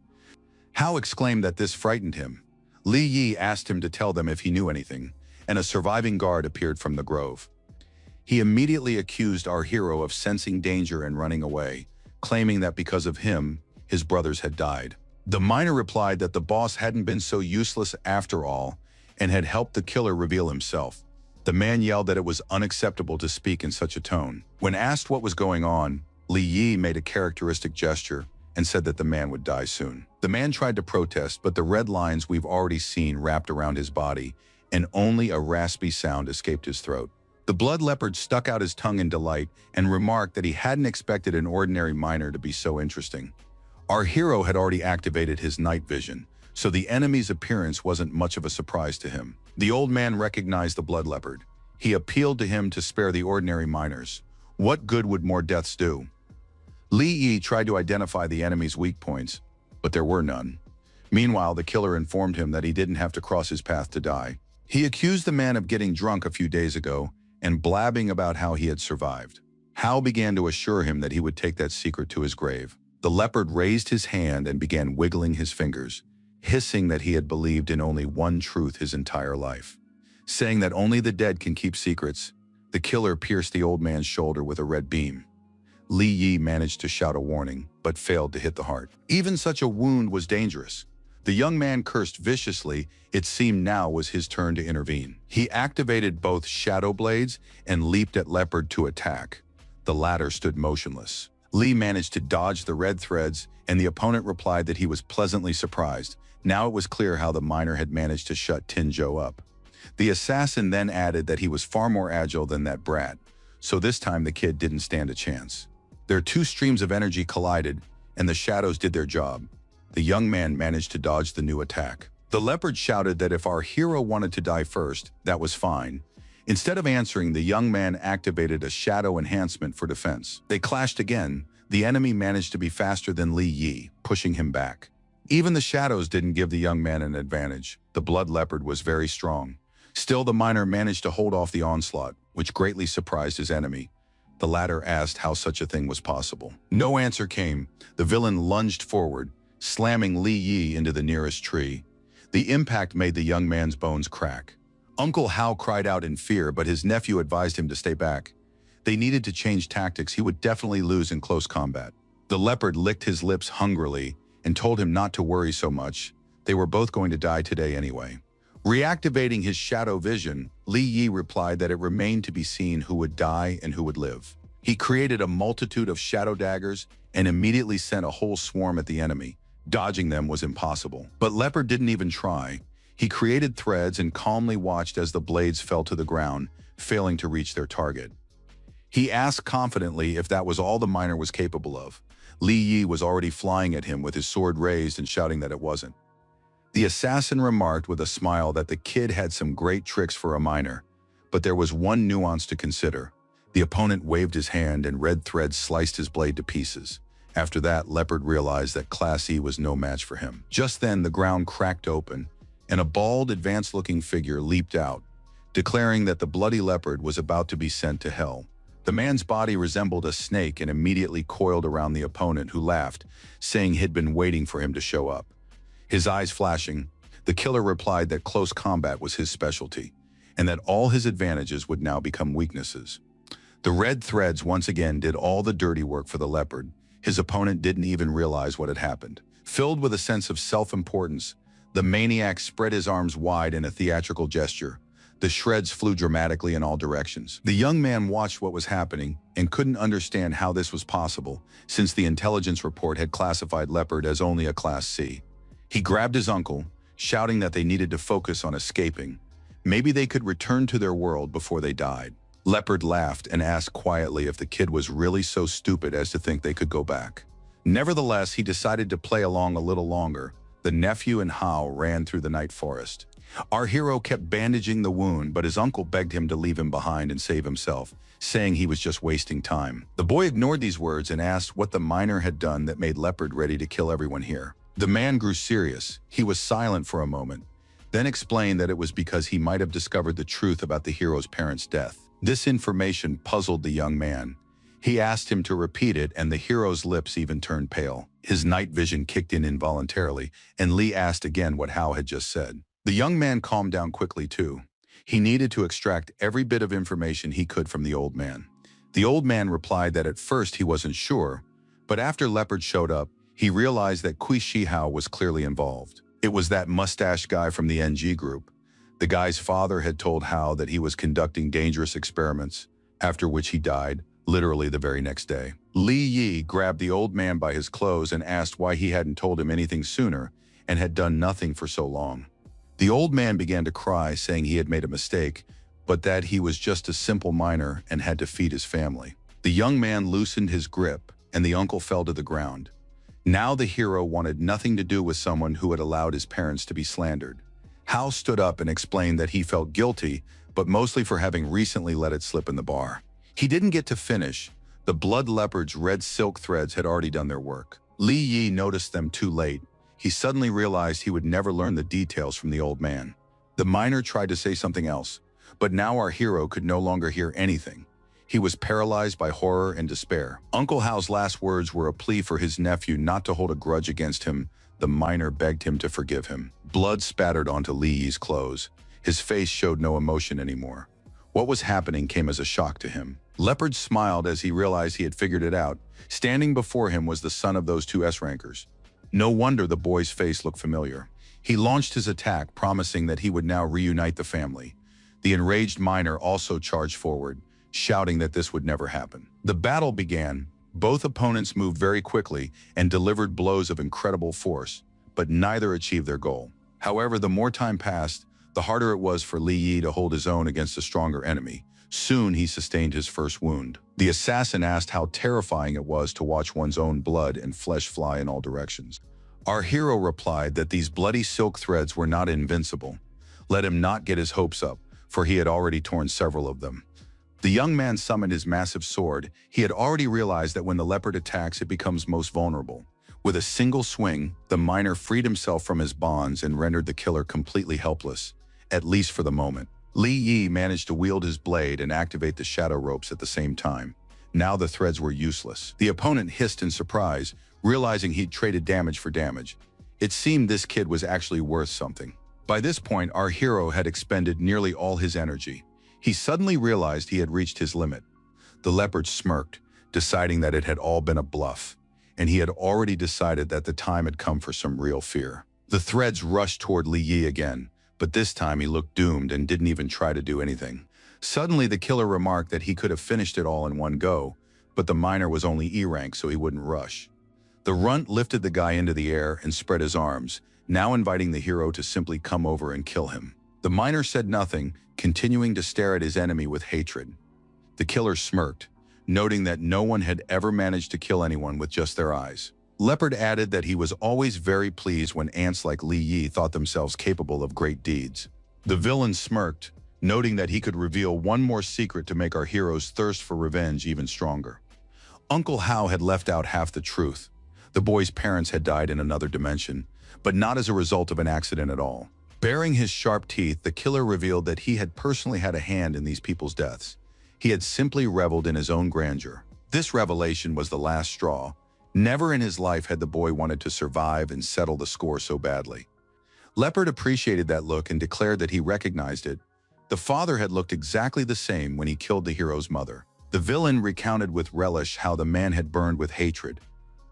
Hao exclaimed that this frightened him. Li Yi asked him to tell them if he knew anything, and a surviving guard appeared from the grove. He immediately accused our hero of sensing danger and running away, claiming that because of him, his brothers had died. The miner replied that the boss hadn't been so useless after all and had helped the killer reveal himself. The man yelled that it was unacceptable to speak in such a tone. When asked what was going on, Li Yi made a characteristic gesture and said that the man would die soon. The man tried to protest, but the red lines we've already seen wrapped around his body, and only a raspy sound escaped his throat. The blood leopard stuck out his tongue in delight and remarked that he hadn't expected an ordinary miner to be so interesting. Our hero had already activated his night vision, so the enemy's appearance wasn't much of a surprise to him. The old man recognized the blood leopard. He appealed to him to spare the ordinary miners. What good would more deaths do? Li Yi tried to identify the enemy's weak points, but there were none. Meanwhile, the killer informed him that he didn't have to cross his path to die. He accused the man of getting drunk a few days ago and blabbing about how he had survived. Hao began to assure him that he would take that secret to his grave. The leopard raised his hand and began wiggling his fingers, hissing that he had believed in only one truth his entire life. Saying that only the dead can keep secrets, the killer pierced the old man's shoulder with a red beam. Li Yi managed to shout a warning, but failed to hit the heart. Even such a wound was dangerous. The young man cursed viciously. It seemed now was his turn to intervene. He activated both shadow blades and leaped at Leopard to attack. The latter stood motionless. Lee managed to dodge the red threads, and the opponent replied that he was pleasantly surprised. Now it was clear how the miner had managed to shut Tinjo up. The assassin then added that he was far more agile than that brat, so this time the kid didn't stand a chance. Their two streams of energy collided, and the shadows did their job. The young man managed to dodge the new attack. The leopard shouted that if our hero wanted to die first, that was fine. Instead of answering, the young man activated a shadow enhancement for defense. They clashed again. The enemy managed to be faster than Li Yi, pushing him back. Even the shadows didn't give the young man an advantage. The blood leopard was very strong. Still, the miner managed to hold off the onslaught, which greatly surprised his enemy. The latter asked how such a thing was possible. No answer came. The villain lunged forward, slamming Li Yi into the nearest tree. The impact made the young man's bones crack. Uncle Hao cried out in fear, but his nephew advised him to stay back. They needed to change tactics. He would definitely lose in close combat. The leopard licked his lips hungrily and told him not to worry so much. They were both going to die today anyway. Reactivating his shadow vision, Li Yi replied that it remained to be seen who would die and who would live. He created a multitude of shadow daggers and immediately sent a whole swarm at the enemy. Dodging them was impossible. But Leopard didn't even try. He created threads and calmly watched as the blades fell to the ground, failing to reach their target. He asked confidently if that was all the miner was capable of. Li Yi was already flying at him with his sword raised and shouting that it wasn't. The assassin remarked with a smile that the kid had some great tricks for a miner, but there was one nuance to consider. The opponent waved his hand and red threads sliced his blade to pieces. After that, Leopard realized that Class E was no match for him. Just then, the ground cracked open, and a bald, advanced-looking figure leaped out, declaring that the bloody leopard was about to be sent to hell. The man's body resembled a snake and immediately coiled around the opponent, who laughed, saying he'd been waiting for him to show up. His eyes flashing, the killer replied that close combat was his specialty, and that all his advantages would now become weaknesses. The red threads once again did all the dirty work for the leopard. His opponent didn't even realize what had happened. Filled with a sense of self-importance, the maniac spread his arms wide in a theatrical gesture. The shreds flew dramatically in all directions. The young man watched what was happening and couldn't understand how this was possible, since the intelligence report had classified Leopard as only a Class C. He grabbed his uncle, shouting that they needed to focus on escaping. Maybe they could return to their world before they died. Leopard laughed and asked quietly if the kid was really so stupid as to think they could go back. Nevertheless, he decided to play along a little longer. The nephew and Hao ran through the night forest. Our hero kept bandaging the wound, but his uncle begged him to leave him behind and save himself, saying he was just wasting time. The boy ignored these words and asked what the miner had done that made Leopard ready to kill everyone here. The man grew serious. He was silent for a moment, then explained that it was because he might have discovered the truth about the hero's parents' death. This information puzzled the young man. He asked him to repeat it, and the hero's lips even turned pale. His night vision kicked in involuntarily, and Lee asked again what Hao had just said. The young man calmed down quickly too. He needed to extract every bit of information he could from the old man. The old man replied that at first he wasn't sure, but after Leopard showed up, he realized that Kui Shihao was clearly involved. It was that mustache guy from the NG group. The guy's father had told Hao that he was conducting dangerous experiments, after which he died, literally the very next day. Li Yi grabbed the old man by his clothes and asked why he hadn't told him anything sooner and had done nothing for so long. The old man began to cry, saying he had made a mistake, but that he was just a simple miner and had to feed his family. The young man loosened his grip, and the uncle fell to the ground. Now the hero wanted nothing to do with someone who had allowed his parents to be slandered. Hao stood up and explained that he felt guilty, but mostly for having recently let it slip in the bar. He didn't get to finish. The blood leopard's red silk threads had already done their work. Li Yi noticed them too late. He suddenly realized he would never learn the details from the old man. The miner tried to say something else, but now our hero could no longer hear anything. He was paralyzed by horror and despair. Uncle Hao's last words were a plea for his nephew not to hold a grudge against him. The miner begged him to forgive him. Blood spattered onto Li Yi's clothes. His face showed no emotion anymore. What was happening came as a shock to him. Leopard smiled as he realized he had figured it out. Standing before him was the son of those two S-rankers. No wonder the boy's face looked familiar. He launched his attack, promising that he would now reunite the family. The enraged miner also charged forward, shouting that this would never happen. The battle began. Both opponents moved very quickly and delivered blows of incredible force, but neither achieved their goal. However, the more time passed, the harder it was for Li Yi to hold his own against a stronger enemy. Soon he sustained his first wound. The assassin asked how terrifying it was to watch one's own blood and flesh fly in all directions. Our hero replied that these bloody silk threads were not invincible. Let him not get his hopes up, for he had already torn several of them. The young man summoned his massive sword. He had already realized that when the leopard attacks, it becomes most vulnerable. With a single swing, the miner freed himself from his bonds and rendered the killer completely helpless, at least for the moment. Li Yi managed to wield his blade and activate the shadow ropes at the same time. Now the threads were useless. The opponent hissed in surprise, realizing he'd traded damage for damage. It seemed this kid was actually worth something. By this point, our hero had expended nearly all his energy. He suddenly realized he had reached his limit. The leopard smirked, deciding that it had all been a bluff, and he had already decided that the time had come for some real fear. The threads rushed toward Li Yi again, but this time he looked doomed and didn't even try to do anything. Suddenly, the killer remarked that he could have finished it all in one go, but the miner was only E rank, so he wouldn't rush. The runt lifted the guy into the air and spread his arms, now inviting the hero to simply come over and kill him. The miner said nothing, continuing to stare at his enemy with hatred. The killer smirked, noting that no one had ever managed to kill anyone with just their eyes. Leopard added that he was always very pleased when ants like Li Yi thought themselves capable of great deeds. The villain smirked, noting that he could reveal one more secret to make our hero's thirst for revenge even stronger. Uncle Hao had left out half the truth. The boy's parents had died in another dimension, but not as a result of an accident at all. Baring his sharp teeth, the killer revealed that he had personally had a hand in these people's deaths. He had simply reveled in his own grandeur. This revelation was the last straw. Never in his life had the boy wanted to survive and settle the score so badly. Leopard appreciated that look and declared that he recognized it. The father had looked exactly the same when he killed the hero's mother. The villain recounted with relish how the man had burned with hatred,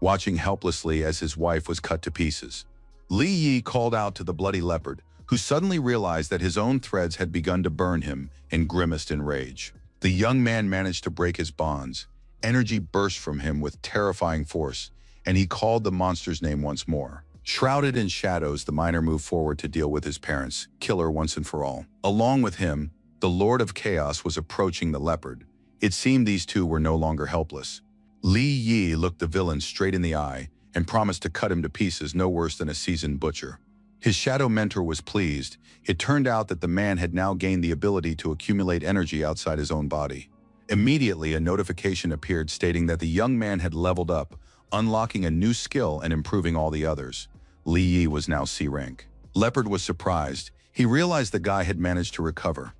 watching helplessly as his wife was cut to pieces. Li Yi called out to the bloody leopard, who suddenly realized that his own threads had begun to burn him and grimaced in rage. The young man managed to break his bonds. Energy burst from him with terrifying force, and he called the monster's name once more. Shrouded in shadows, the miner moved forward to deal with his parents' killer once and for all. Along with him, the Lord of Chaos was approaching the leopard. It seemed these two were no longer helpless. Li Yi looked the villain straight in the eye and promised to cut him to pieces no worse than a seasoned butcher. His shadow mentor was pleased. It turned out that the man had now gained the ability to accumulate energy outside his own body. Immediately, a notification appeared stating that the young man had leveled up, unlocking a new skill and improving all the others. Li Yi was now C rank. Leopard was surprised. He realized the guy had managed to recover.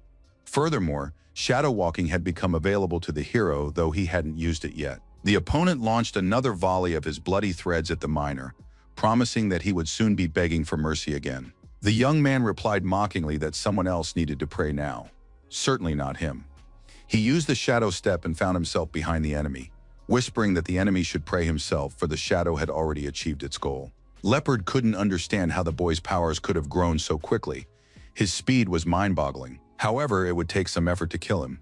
Furthermore, shadow walking had become available to the hero, though he hadn't used it yet. The opponent launched another volley of his bloody threads at the miner, promising that he would soon be begging for mercy again. The young man replied mockingly that someone else needed to pray now. Certainly not him. He used the shadow step and found himself behind the enemy, whispering that the enemy should pray himself, for the shadow had already achieved its goal. Leopard couldn't understand how the boy's powers could have grown so quickly. His speed was mind-boggling. However, it would take some effort to kill him.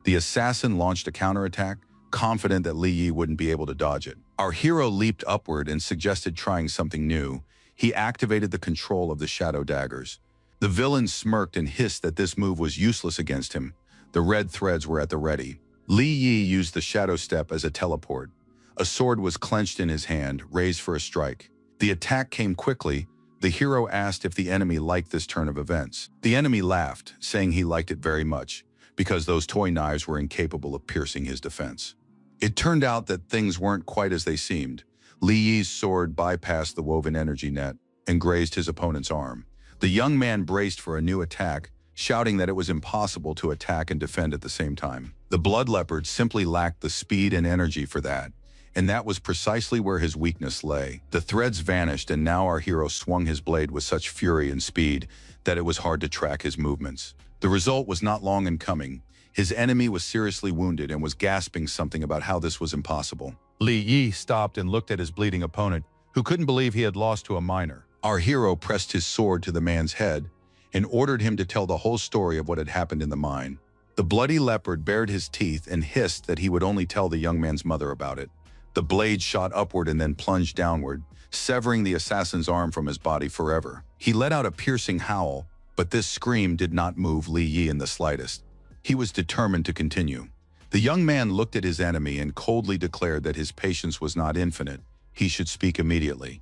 The assassin launched a counterattack, confident that Li Yi wouldn't be able to dodge it. Our hero leaped upward and suggested trying something new. He activated the control of the shadow daggers. The villain smirked and hissed that this move was useless against him. The red threads were at the ready. Li Yi used the shadow step as a teleport. A sword was clenched in his hand, raised for a strike. The attack came quickly. The hero asked if the enemy liked this turn of events. The enemy laughed, saying he liked it very much, because those toy knives were incapable of piercing his defense. It turned out that things weren't quite as they seemed. Li Yi's sword bypassed the woven energy net and grazed his opponent's arm. The young man braced for a new attack, shouting that it was impossible to attack and defend at the same time. The blood leopard simply lacked the speed and energy for that, and that was precisely where his weakness lay. The threads vanished, and now our hero swung his blade with such fury and speed that it was hard to track his movements. The result was not long in coming. His enemy was seriously wounded and was gasping something about how this was impossible. Li Yi stopped and looked at his bleeding opponent, who couldn't believe he had lost to a miner. Our hero pressed his sword to the man's head and ordered him to tell the whole story of what had happened in the mine. The bloody leopard bared his teeth and hissed that he would only tell the young man's mother about it. The blade shot upward and then plunged downward, severing the assassin's arm from his body forever. He let out a piercing howl, but this scream did not move Li Yi in the slightest. He was determined to continue. The young man looked at his enemy and coldly declared that his patience was not infinite. He should speak immediately.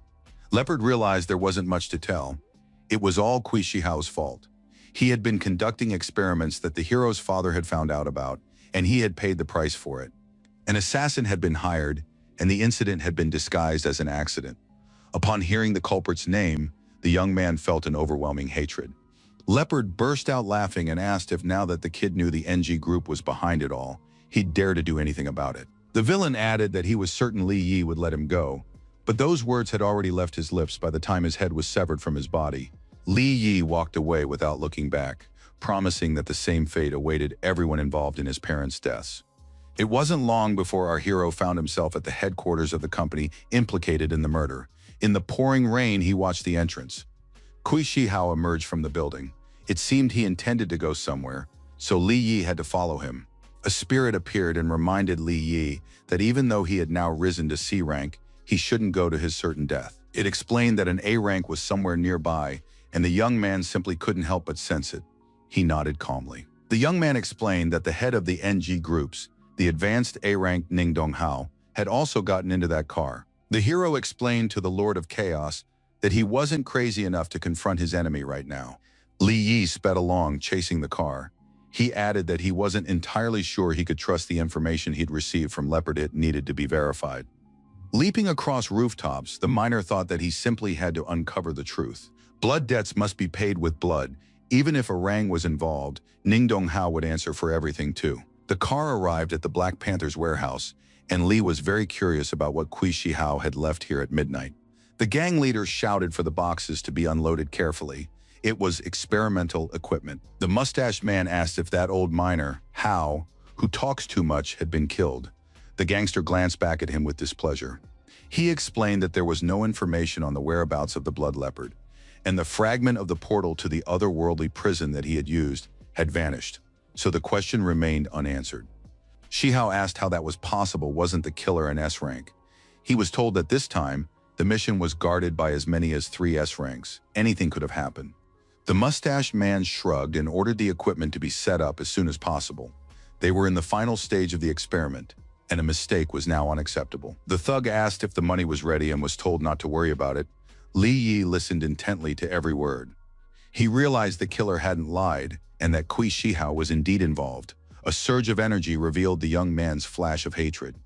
Leopard realized there wasn't much to tell. It was all Kui Shihao's fault. He had been conducting experiments that the hero's father had found out about, and he had paid the price for it. An assassin had been hired, and the incident had been disguised as an accident. Upon hearing the culprit's name, the young man felt an overwhelming hatred. Leopard burst out laughing and asked if now that the kid knew the NG group was behind it all, he'd dare to do anything about it. The villain added that he was certain Li Yi would let him go, but those words had already left his lips by the time his head was severed from his body. Li Yi walked away without looking back, promising that the same fate awaited everyone involved in his parents' deaths. It wasn't long before our hero found himself at the headquarters of the company implicated in the murder. In the pouring rain, he watched the entrance. Kui Shihao emerged from the building. It seemed he intended to go somewhere, so Li Yi had to follow him. A spirit appeared and reminded Li Yi that even though he had now risen to C rank, he shouldn't go to his certain death. It explained that an A rank was somewhere nearby, and the young man simply couldn't help but sense it. He nodded calmly. The young man explained that the head of the NG groups, the advanced A-rank Ning Donghao, had also gotten into that car. The hero explained to the Lord of Chaos that he wasn't crazy enough to confront his enemy right now. Li Yi sped along, chasing the car. He added that he wasn't entirely sure he could trust the information he'd received from Leopard. It needed to be verified. Leaping across rooftops, the miner thought that he simply had to uncover the truth. Blood debts must be paid with blood. Even if a rang was involved, Ning Donghao would answer for everything too. The car arrived at the Black Panther's warehouse, and Li was very curious about what Kui Shihao had left here at midnight. The gang leader shouted for the boxes to be unloaded carefully. It was experimental equipment. The mustached man asked if that old miner, Hao, who talks too much, had been killed. The gangster glanced back at him with displeasure. He explained that there was no information on the whereabouts of the blood leopard, and the fragment of the portal to the otherworldly prison that he had used had vanished, so the question remained unanswered. Shihao asked how that was possible. Wasn't the killer an S rank? He was told that this time, the mission was guarded by as many as 3 S ranks. Anything could have happened. The mustached man shrugged and ordered the equipment to be set up as soon as possible. They were in the final stage of the experiment, and a mistake was now unacceptable. The thug asked if the money was ready and was told not to worry about it. Li Yi listened intently to every word. He realized the killer hadn't lied and that Kui Shihao was indeed involved. A surge of energy revealed the young man's flash of hatred.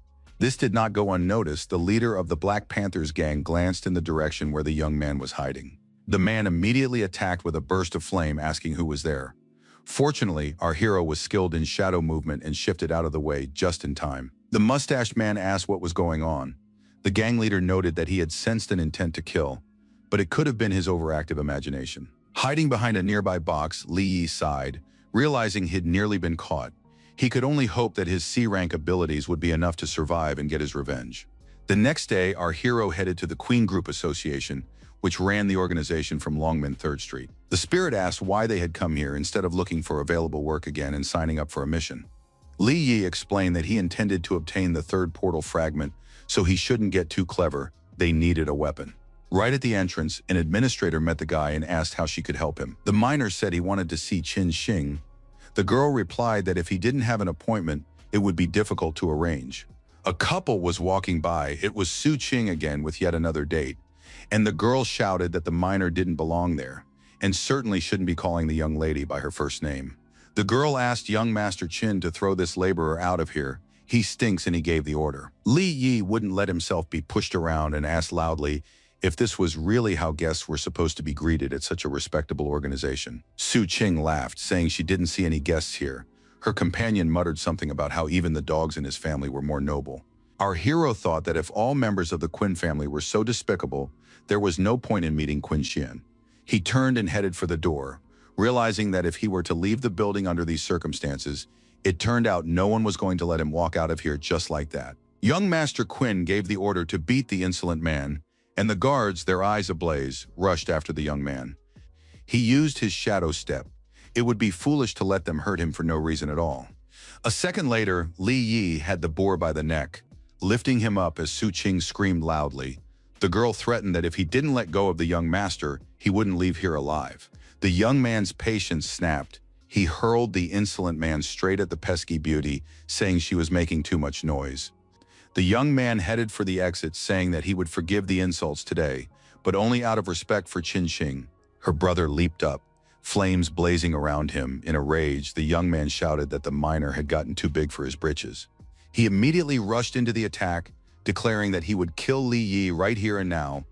This did not go unnoticed. The leader of the Black Panther's gang glanced in the direction where the young man was hiding. The man immediately attacked with a burst of flame, asking who was there. Fortunately, our hero was skilled in shadow movement and shifted out of the way just in time. The mustached man asked what was going on. The gang leader noted that he had sensed an intent to kill, but it could have been his overactive imagination. Hiding behind a nearby box, Li Yi sighed, realizing he'd nearly been caught. He could only hope that his C-rank abilities would be enough to survive and get his revenge. The next day, our hero headed to the Queen Group Association, which ran the organization from Longman 3rd Street. The spirit asked why they had come here instead of looking for available work again and signing up for a mission. Li Yi explained that he intended to obtain the 3rd portal fragment, so he shouldn't get too clever. They needed a weapon. Right at the entrance, an administrator met the guy and asked how she could help him. The miner said he wanted to see Qin Xing. The girl replied that if he didn't have an appointment, it would be difficult to arrange. A couple was walking by. It was Su Qing again with yet another date, and the girl shouted that the miner didn't belong there, and certainly shouldn't be calling the young lady by her first name. The girl asked young Master Qin to throw this laborer out of here. He stinks, and he gave the order. Li Yi wouldn't let himself be pushed around and asked loudly if this was really how guests were supposed to be greeted at such a respectable organization. Su Qing laughed, saying she didn't see any guests here. Her companion muttered something about how even the dogs in his family were more noble. Our hero thought that if all members of the Quinn family were so despicable, there was no point in meeting Qin Xian. He turned and headed for the door, realizing that if he were to leave the building under these circumstances, it turned out no one was going to let him walk out of here just like that. Young Master Quinn gave the order to beat the insolent man, and the guards, their eyes ablaze, rushed after the young man. He used his shadow step. It would be foolish to let them hurt him for no reason at all. A second later, Li Yi had the boar by the neck, lifting him up as Su Qing screamed loudly. The girl threatened that if he didn't let go of the young master, he wouldn't leave here alive. The young man's patience snapped. He hurled the insolent man straight at the pesky beauty, saying she was making too much noise. The young man headed for the exit, saying that he would forgive the insults today, but only out of respect for Qin Xing. Her brother leaped up, flames blazing around him. In a rage, the young man shouted that the minor had gotten too big for his britches. He immediately rushed into the attack, declaring that he would kill Li Yi right here and now.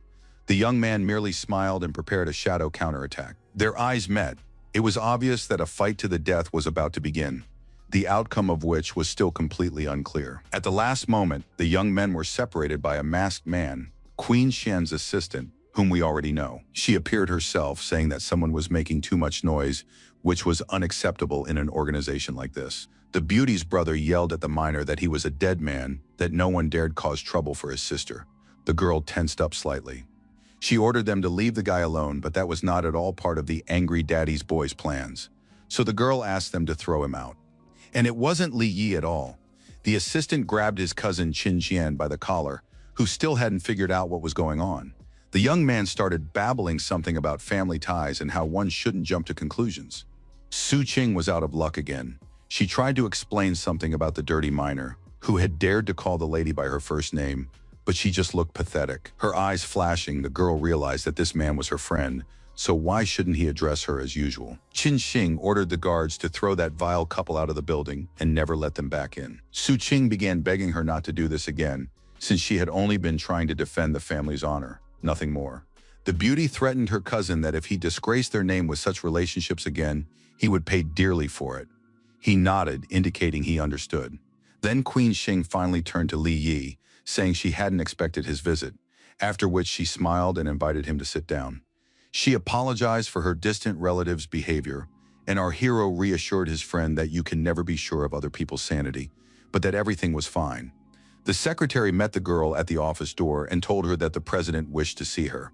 The young man merely smiled and prepared a shadow counterattack. Their eyes met. It was obvious that a fight to the death was about to begin, the outcome of which was still completely unclear. At the last moment, the young men were separated by a masked man, Queen Xian's assistant, whom we already know. She appeared herself, saying that someone was making too much noise, which was unacceptable in an organization like this. The beauty's brother yelled at the minor that he was a dead man, that no one dared cause trouble for his sister. The girl tensed up slightly. She ordered them to leave the guy alone, but that was not at all part of the angry daddy's boy's plans. So the girl asked them to throw him out. And it wasn't Li Yi at all. The assistant grabbed his cousin Qin Jian by the collar, who still hadn't figured out what was going on. The young man started babbling something about family ties and how one shouldn't jump to conclusions. Su Qing was out of luck again. She tried to explain something about the dirty minor, who had dared to call the lady by her first name, but she just looked pathetic. Her eyes flashing, the girl realized that this man was her friend, so why shouldn't he address her as usual? Qin Xing ordered the guards to throw that vile couple out of the building and never let them back in. Su Qing began begging her not to do this again, since she had only been trying to defend the family's honor, nothing more. The beauty threatened her cousin that if he disgraced their name with such relationships again, he would pay dearly for it. He nodded, indicating he understood. Then Queen Xing finally turned to Li Yi, saying she hadn't expected his visit, after which she smiled and invited him to sit down. She apologized for her distant relative's behavior, and our hero reassured his friend that you can never be sure of other people's sanity, but that everything was fine. The secretary met the girl at the office door and told her that the president wished to see her.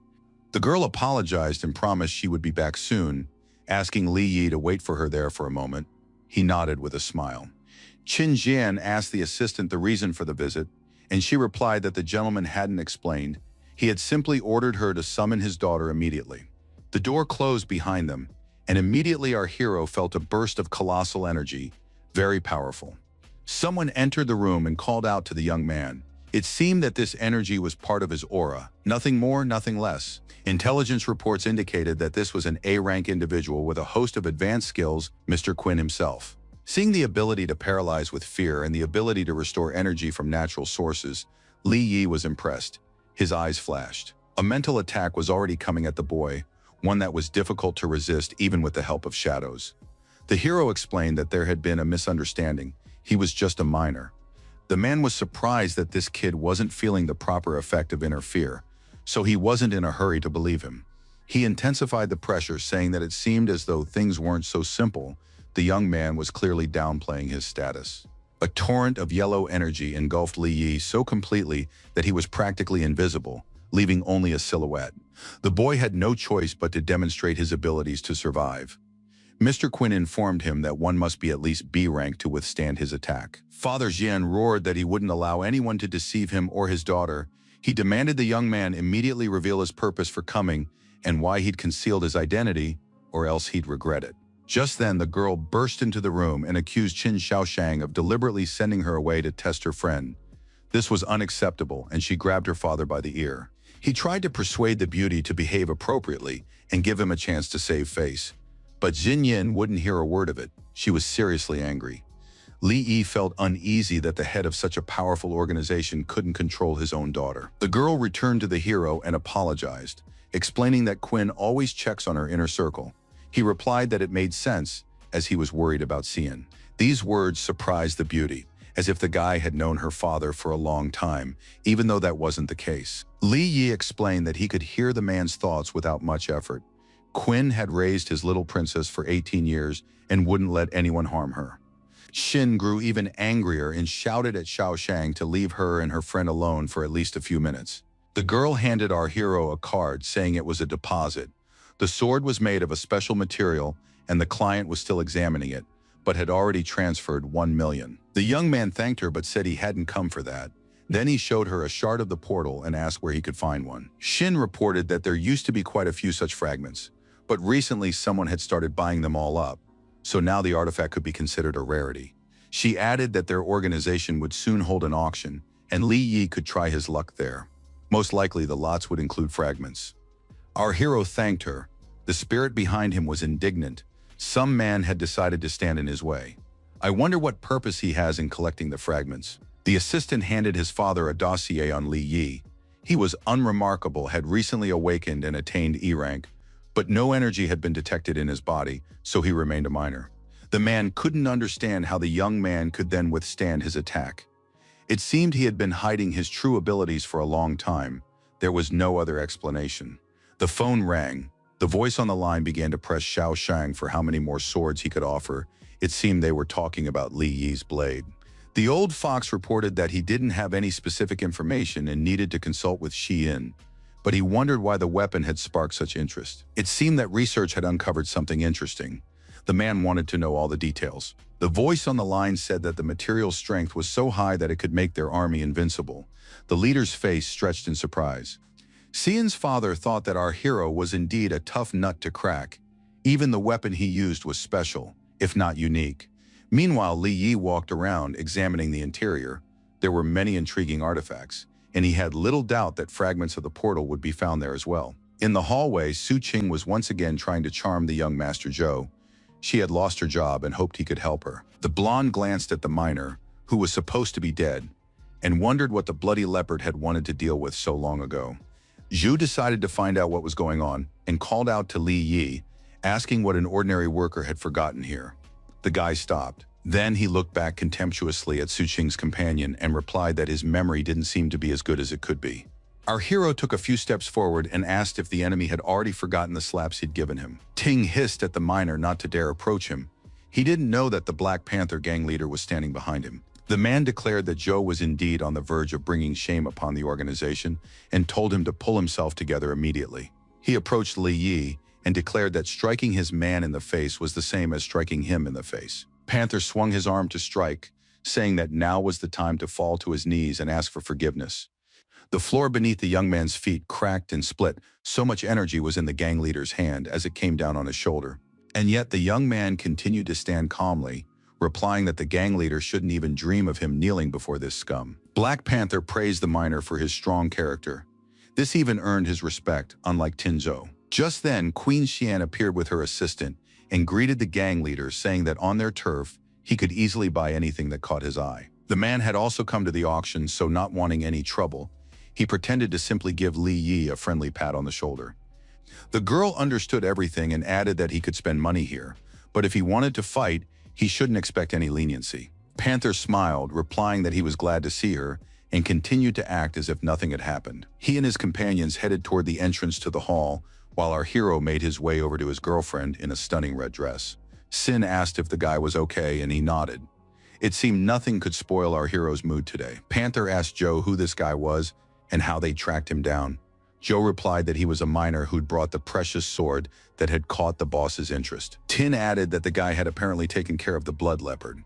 The girl apologized and promised she would be back soon, asking Li Yi to wait for her there for a moment. He nodded with a smile. Qin Jian asked the assistant the reason for the visit, and she replied that the gentleman hadn't explained. He had simply ordered her to summon his daughter immediately. The door closed behind them, and immediately our hero felt a burst of colossal energy, very powerful. Someone entered the room and called out to the young man. It seemed that this energy was part of his aura, nothing more, nothing less. Intelligence reports indicated that this was an A-rank individual with a host of advanced skills, Mr. Quinn himself. Seeing the ability to paralyze with fear and the ability to restore energy from natural sources, Li Yi was impressed. His eyes flashed. A mental attack was already coming at the boy, one that was difficult to resist even with the help of shadows. The hero explained that there had been a misunderstanding. He was just a minor. The man was surprised that this kid wasn't feeling the proper effect of inner fear, so he wasn't in a hurry to believe him. He intensified the pressure, saying that it seemed as though things weren't so simple. The young man was clearly downplaying his status. A torrent of yellow energy engulfed Li Yi so completely that he was practically invisible, leaving only a silhouette. The boy had no choice but to demonstrate his abilities to survive. Mr. Quinn informed him that one must be at least B rank to withstand his attack. Father Jian roared that he wouldn't allow anyone to deceive him or his daughter. He demanded the young man immediately reveal his purpose for coming and why he'd concealed his identity, or else he'd regret it. Just then, the girl burst into the room and accused Qin Shaoshang of deliberately sending her away to test her friend. This was unacceptable, and she grabbed her father by the ear. He tried to persuade the beauty to behave appropriately and give him a chance to save face. But Xinyin wouldn't hear a word of it. She was seriously angry. Li Yi felt uneasy that the head of such a powerful organization couldn't control his own daughter. The girl returned to the hero and apologized, explaining that Quinn always checks on her inner circle. He replied that it made sense, as he was worried about Xian. These words surprised the beauty, as if the guy had known her father for a long time, even though that wasn't the case. Li Yi explained that he could hear the man's thoughts without much effort. Quinn had raised his little princess for 18 years and wouldn't let anyone harm her. Xin grew even angrier and shouted at Shaoshang to leave her and her friend alone for at least a few minutes. The girl handed our hero a card saying it was a deposit. The sword was made of a special material and the client was still examining it, but had already transferred 1 million. The young man thanked her but said he hadn't come for that. Then he showed her a shard of the portal and asked where he could find one. Shin reported that there used to be quite a few such fragments, but recently someone had started buying them all up, so now the artifact could be considered a rarity. She added that their organization would soon hold an auction, and Li Yi could try his luck there. Most likely the lots would include fragments. Our hero thanked her. The spirit behind him was indignant. Some man had decided to stand in his way. I wonder what purpose he has in collecting the fragments. The assistant handed his father a dossier on Li Yi. He was unremarkable, had recently awakened and attained E rank, but no energy had been detected in his body, so he remained a minor. The man couldn't understand how the young man could then withstand his attack. It seemed he had been hiding his true abilities for a long time. There was no other explanation. The phone rang. The voice on the line began to press Xiao Shang for how many more swords he could offer. It seemed they were talking about Li Yi's blade. The old fox reported that he didn't have any specific information and needed to consult with Shi Yin, but he wondered why the weapon had sparked such interest. It seemed that research had uncovered something interesting. The man wanted to know all the details. The voice on the line said that the material strength was so high that it could make their army invincible. The leader's face stretched in surprise. Xian's father thought that our hero was indeed a tough nut to crack. Even the weapon he used was special, if not unique. Meanwhile, Li Yi walked around examining the interior. There were many intriguing artifacts, and he had little doubt that fragments of the portal would be found there as well. In the hallway, Su Qing was once again trying to charm the young Master Zhou. She had lost her job and hoped he could help her. The blonde glanced at the miner, who was supposed to be dead, and wondered what the bloody leopard had wanted to deal with so long ago. Zhu decided to find out what was going on and called out to Li Yi, asking what an ordinary worker had forgotten here. The guy stopped. Then he looked back contemptuously at Su Qing's companion and replied that his memory didn't seem to be as good as it could be. Our hero took a few steps forward and asked if the enemy had already forgotten the slaps he'd given him. Ting hissed at the miner not to dare approach him. He didn't know that the Black Panther gang leader was standing behind him. The man declared that Zhou was indeed on the verge of bringing shame upon the organization and told him to pull himself together immediately. He approached Li Yi and declared that striking his man in the face was the same as striking him in the face. Panther swung his arm to strike, saying that now was the time to fall to his knees and ask for forgiveness. The floor beneath the young man's feet cracked and split. So much energy was in the gang leader's hand as it came down on his shoulder. And yet the young man continued to stand calmly, replying that the gang leader shouldn't even dream of him kneeling before this scum. Black Panther praised the miner for his strong character. This even earned his respect, unlike Tinzhou. Just then, Queen Xian appeared with her assistant and greeted the gang leader, saying that on their turf, he could easily buy anything that caught his eye. The man had also come to the auction, so not wanting any trouble, he pretended to simply give Li Yi a friendly pat on the shoulder. The girl understood everything and added that he could spend money here, but if he wanted to fight, he shouldn't expect any leniency. Panther smiled, replying that he was glad to see her, and continued to act as if nothing had happened. He and his companions headed toward the entrance to the hall, while our hero made his way over to his girlfriend in a stunning red dress. Sin asked if the guy was okay, and he nodded. It seemed nothing could spoil our hero's mood today. Panther asked Zhou who this guy was and how they tracked him down. Zhou replied that he was a miner who'd brought the precious sword that had caught the boss's interest. Tin added that the guy had apparently taken care of the blood leopard.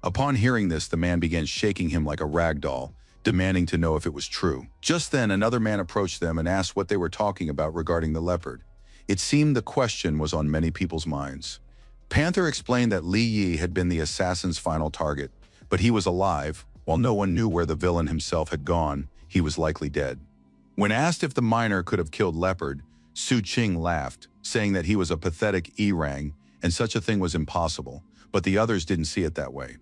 Upon hearing this, the man began shaking him like a rag doll, demanding to know if it was true. Just then, another man approached them and asked what they were talking about regarding the leopard. It seemed the question was on many people's minds. Panther explained that Li Yi had been the assassin's final target, but he was alive. While no one knew where the villain himself had gone, he was likely dead. When asked if the miner could have killed Leopard, Su Qing laughed, saying that he was a pathetic E-rang and such a thing was impossible, but the others didn't see it that way.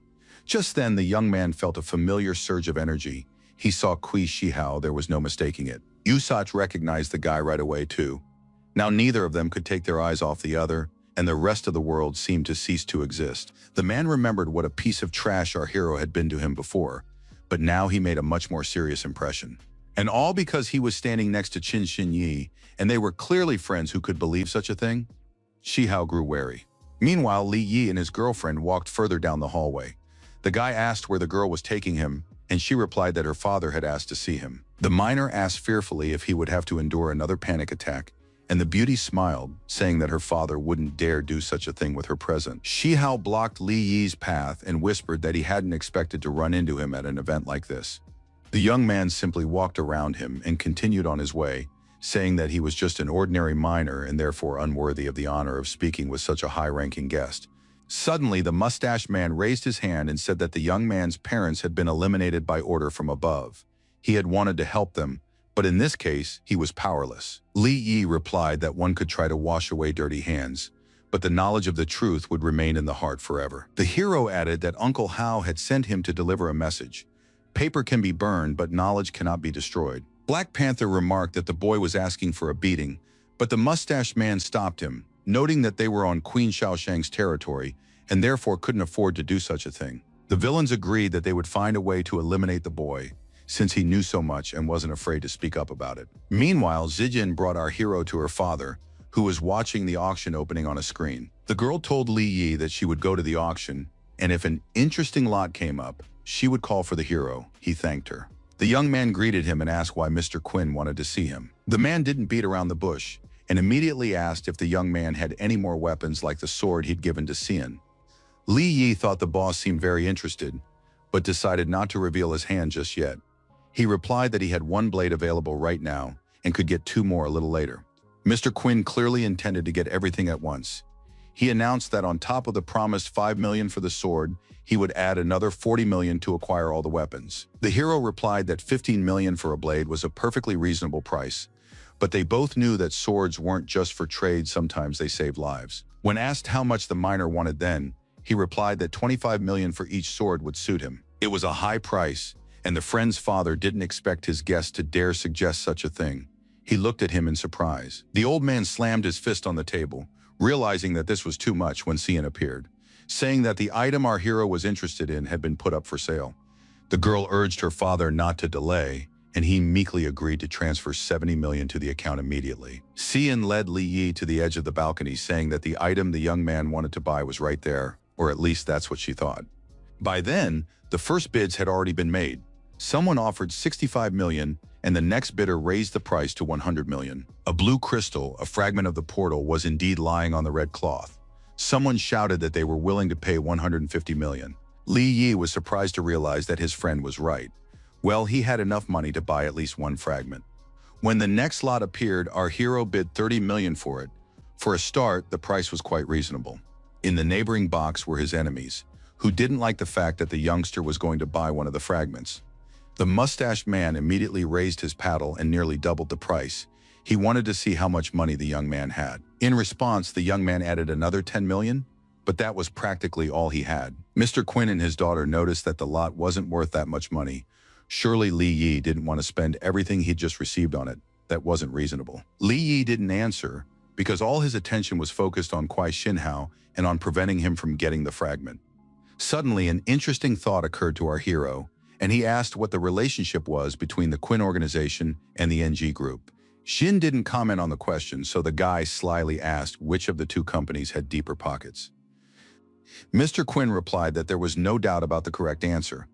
Just then, the young man felt a familiar surge of energy. He saw Kui Shihao, there was no mistaking it. Yusach recognized the guy right away too. Now neither of them could take their eyes off the other, and the rest of the world seemed to cease to exist. The man remembered what a piece of trash our hero had been to him before, but now he made a much more serious impression. And all because he was standing next to Qin Xinyi, and they were clearly friends who could believe such a thing. Shihao grew wary. Meanwhile, Li Yi and his girlfriend walked further down the hallway. The guy asked where the girl was taking him, and she replied that her father had asked to see him. The miner asked fearfully if he would have to endure another panic attack, and the beauty smiled, saying that her father wouldn't dare do such a thing with her present. Shihao blocked Li Yi's path and whispered that he hadn't expected to run into him at an event like this. The young man simply walked around him and continued on his way, saying that he was just an ordinary miner and therefore unworthy of the honor of speaking with such a high-ranking guest. Suddenly, the mustached man raised his hand and said that the young man's parents had been eliminated by order from above. He had wanted to help them, but in this case, he was powerless. Li Yi replied that one could try to wash away dirty hands, but the knowledge of the truth would remain in the heart forever. The hero added that Uncle Hao had sent him to deliver a message. Paper can be burned, but knowledge cannot be destroyed. Black Panther remarked that the boy was asking for a beating, but the mustached man stopped him, noting that they were on Queen Shaoshang's territory and therefore couldn't afford to do such a thing. The villains agreed that they would find a way to eliminate the boy, since he knew so much and wasn't afraid to speak up about it. Meanwhile, Zijin brought our hero to her father, who was watching the auction opening on a screen. The girl told Li Yi that she would go to the auction, and if an interesting lot came up, she would call for the hero. He thanked her. The young man greeted him and asked why Mr. Quinn wanted to see him. The man didn't beat around the bush, and immediately asked if the young man had any more weapons like the sword he'd given to Xian. Li Yi thought the boss seemed very interested, but decided not to reveal his hand just yet. He replied that he had one blade available right now and could get two more a little later. Mr. Quinn clearly intended to get everything at once. He announced that on top of the promised 5 million for the sword, he would add another 40 million to acquire all the weapons. The hero replied that 15 million for a blade was a perfectly reasonable price, but they both knew that swords weren't just for trade, sometimes they saved lives. When asked how much the miner wanted then, he replied that 25 million for each sword would suit him. It was a high price, and the friend's father didn't expect his guest to dare suggest such a thing. He looked at him in surprise. The old man slammed his fist on the table, realizing that this was too much when Xian appeared, saying that the item our hero was interested in had been put up for sale. The girl urged her father not to delay, and he meekly agreed to transfer 70 million to the account immediately. Xian led Li Yi to the edge of the balcony, saying that the item the young man wanted to buy was right there, or at least that's what she thought. By then, the first bids had already been made. Someone offered 65 million, and the next bidder raised the price to 100 million. A blue crystal, a fragment of the portal, was indeed lying on the red cloth. Someone shouted that they were willing to pay 150 million. Li Yi was surprised to realize that his friend was right. Well, he had enough money to buy at least one fragment. When the next lot appeared, our hero bid 30 million for it. For a start, the price was quite reasonable. In the neighboring box were his enemies, who didn't like the fact that the youngster was going to buy one of the fragments. The mustached man immediately raised his paddle and nearly doubled the price. He wanted to see how much money the young man had. In response, the young man added another 10 million, but that was practically all he had. Mr. Quinn and his daughter noticed that the lot wasn't worth that much money. Surely Li Yi didn't want to spend everything he'd just received on it. That wasn't reasonable. Li Yi didn't answer because all his attention was focused on Kuai Xinhao and on preventing him from getting the fragment. Suddenly, an interesting thought occurred to our hero, and he asked what the relationship was between the Quinn organization and the NG group. Xin didn't comment on the question, so the guy slyly asked which of the two companies had deeper pockets. Mr. Quinn replied that there was no doubt about the correct answer,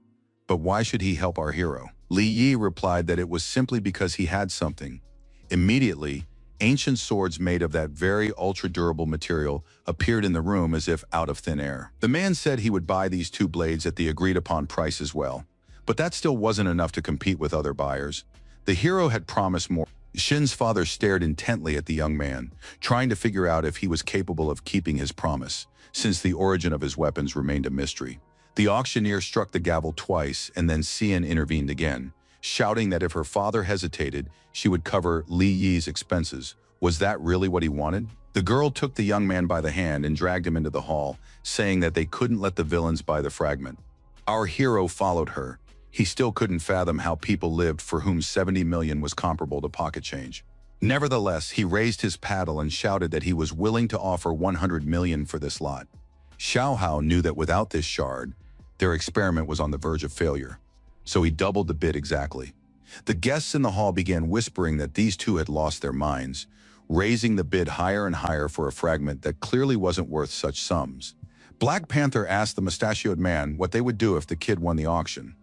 but why should he help our hero? Li Yi replied that it was simply because he had something. Immediately, ancient swords made of that very ultra-durable material appeared in the room as if out of thin air. The man said he would buy these two blades at the agreed-upon price as well, but that still wasn't enough to compete with other buyers. The hero had promised more. Shin's father stared intently at the young man, trying to figure out if he was capable of keeping his promise, since the origin of his weapons remained a mystery. The auctioneer struck the gavel twice, and then Xian intervened again, shouting that if her father hesitated, she would cover Li Yi's expenses. Was that really what he wanted? The girl took the young man by the hand and dragged him into the hall, saying that they couldn't let the villains buy the fragment. Our hero followed her. He still couldn't fathom how people lived for whom 70 million was comparable to pocket change. Nevertheless, he raised his paddle and shouted that he was willing to offer 100 million for this lot. Xiao Hao knew that without this shard, their experiment was on the verge of failure, so he doubled the bid exactly. The guests in the hall began whispering that these two had lost their minds, raising the bid higher and higher for a fragment that clearly wasn't worth such sums. Black Panther asked the mustachioed man what they would do if the kid won the auction.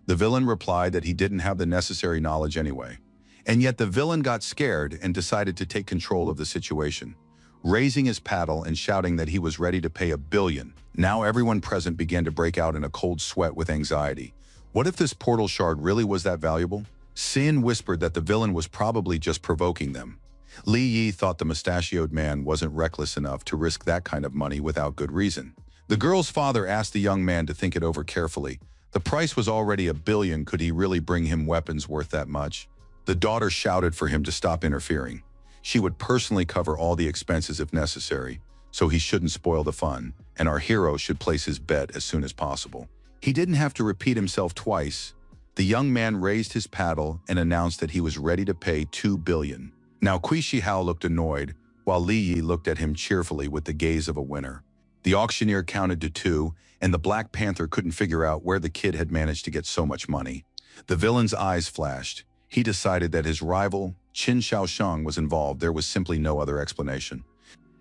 The villain replied that he didn't have the necessary knowledge anyway. And yet the villain got scared and decided to take control of the situation, raising his paddle and shouting that he was ready to pay $1 billion. Now everyone present began to break out in a cold sweat with anxiety. What if this portal shard really was that valuable? Sin whispered that the villain was probably just provoking them. Li Yi thought the mustachioed man wasn't reckless enough to risk that kind of money without good reason. The girl's father asked the young man to think it over carefully. The price was already $1 billion. Could he really bring him weapons worth that much? The daughter shouted for him to stop interfering. She would personally cover all the expenses if necessary, so he shouldn't spoil the fun, and our hero should place his bet as soon as possible. He didn't have to repeat himself twice. The young man raised his paddle and announced that he was ready to pay $2 billion. Now Kui Shi Hao looked annoyed, while Li Yi looked at him cheerfully with the gaze of a winner. The auctioneer counted to 2, and the Black Panther couldn't figure out where the kid had managed to get so much money. The villain's eyes flashed. He decided that his rival, Qin Shaosheng, was involved. There was simply no other explanation.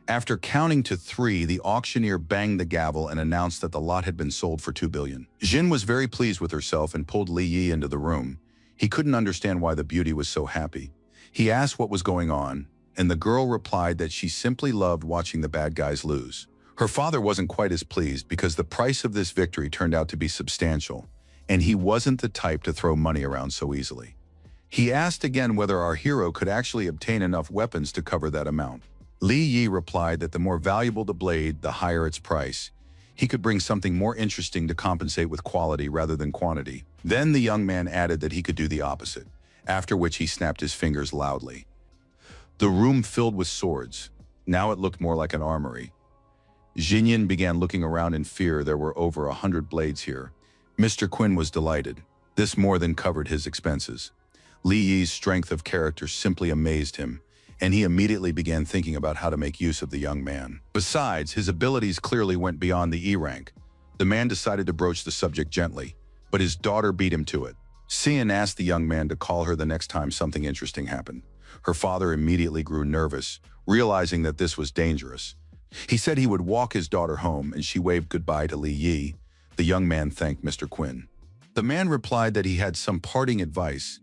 After counting to 3, the auctioneer banged the gavel and announced that the lot had been sold for $2 billion. Jin was very pleased with herself and pulled Li Yi into the room. He couldn't understand why the beauty was so happy. He asked what was going on, and the girl replied that she simply loved watching the bad guys lose. Her father wasn't quite as pleased because the price of this victory turned out to be substantial, and he wasn't the type to throw money around so easily. He asked again whether our hero could actually obtain enough weapons to cover that amount. Li Yi replied that the more valuable the blade, the higher its price. He could bring something more interesting to compensate with quality rather than quantity. Then the young man added that he could do the opposite, after which he snapped his fingers loudly. The room filled with swords. Now it looked more like an armory. Jinyin began looking around in fear. There were over 100 blades here. Mr. Quinn was delighted. This more than covered his expenses. Li Yi's strength of character simply amazed him, and he immediately began thinking about how to make use of the young man. Besides, his abilities clearly went beyond the E rank. The man decided to broach the subject gently, but his daughter beat him to it. Xian asked the young man to call her the next time something interesting happened. Her father immediately grew nervous, realizing that this was dangerous. He said he would walk his daughter home, and she waved goodbye to Li Yi. The young man thanked Mr. Quinn. The man replied that he had some parting advice.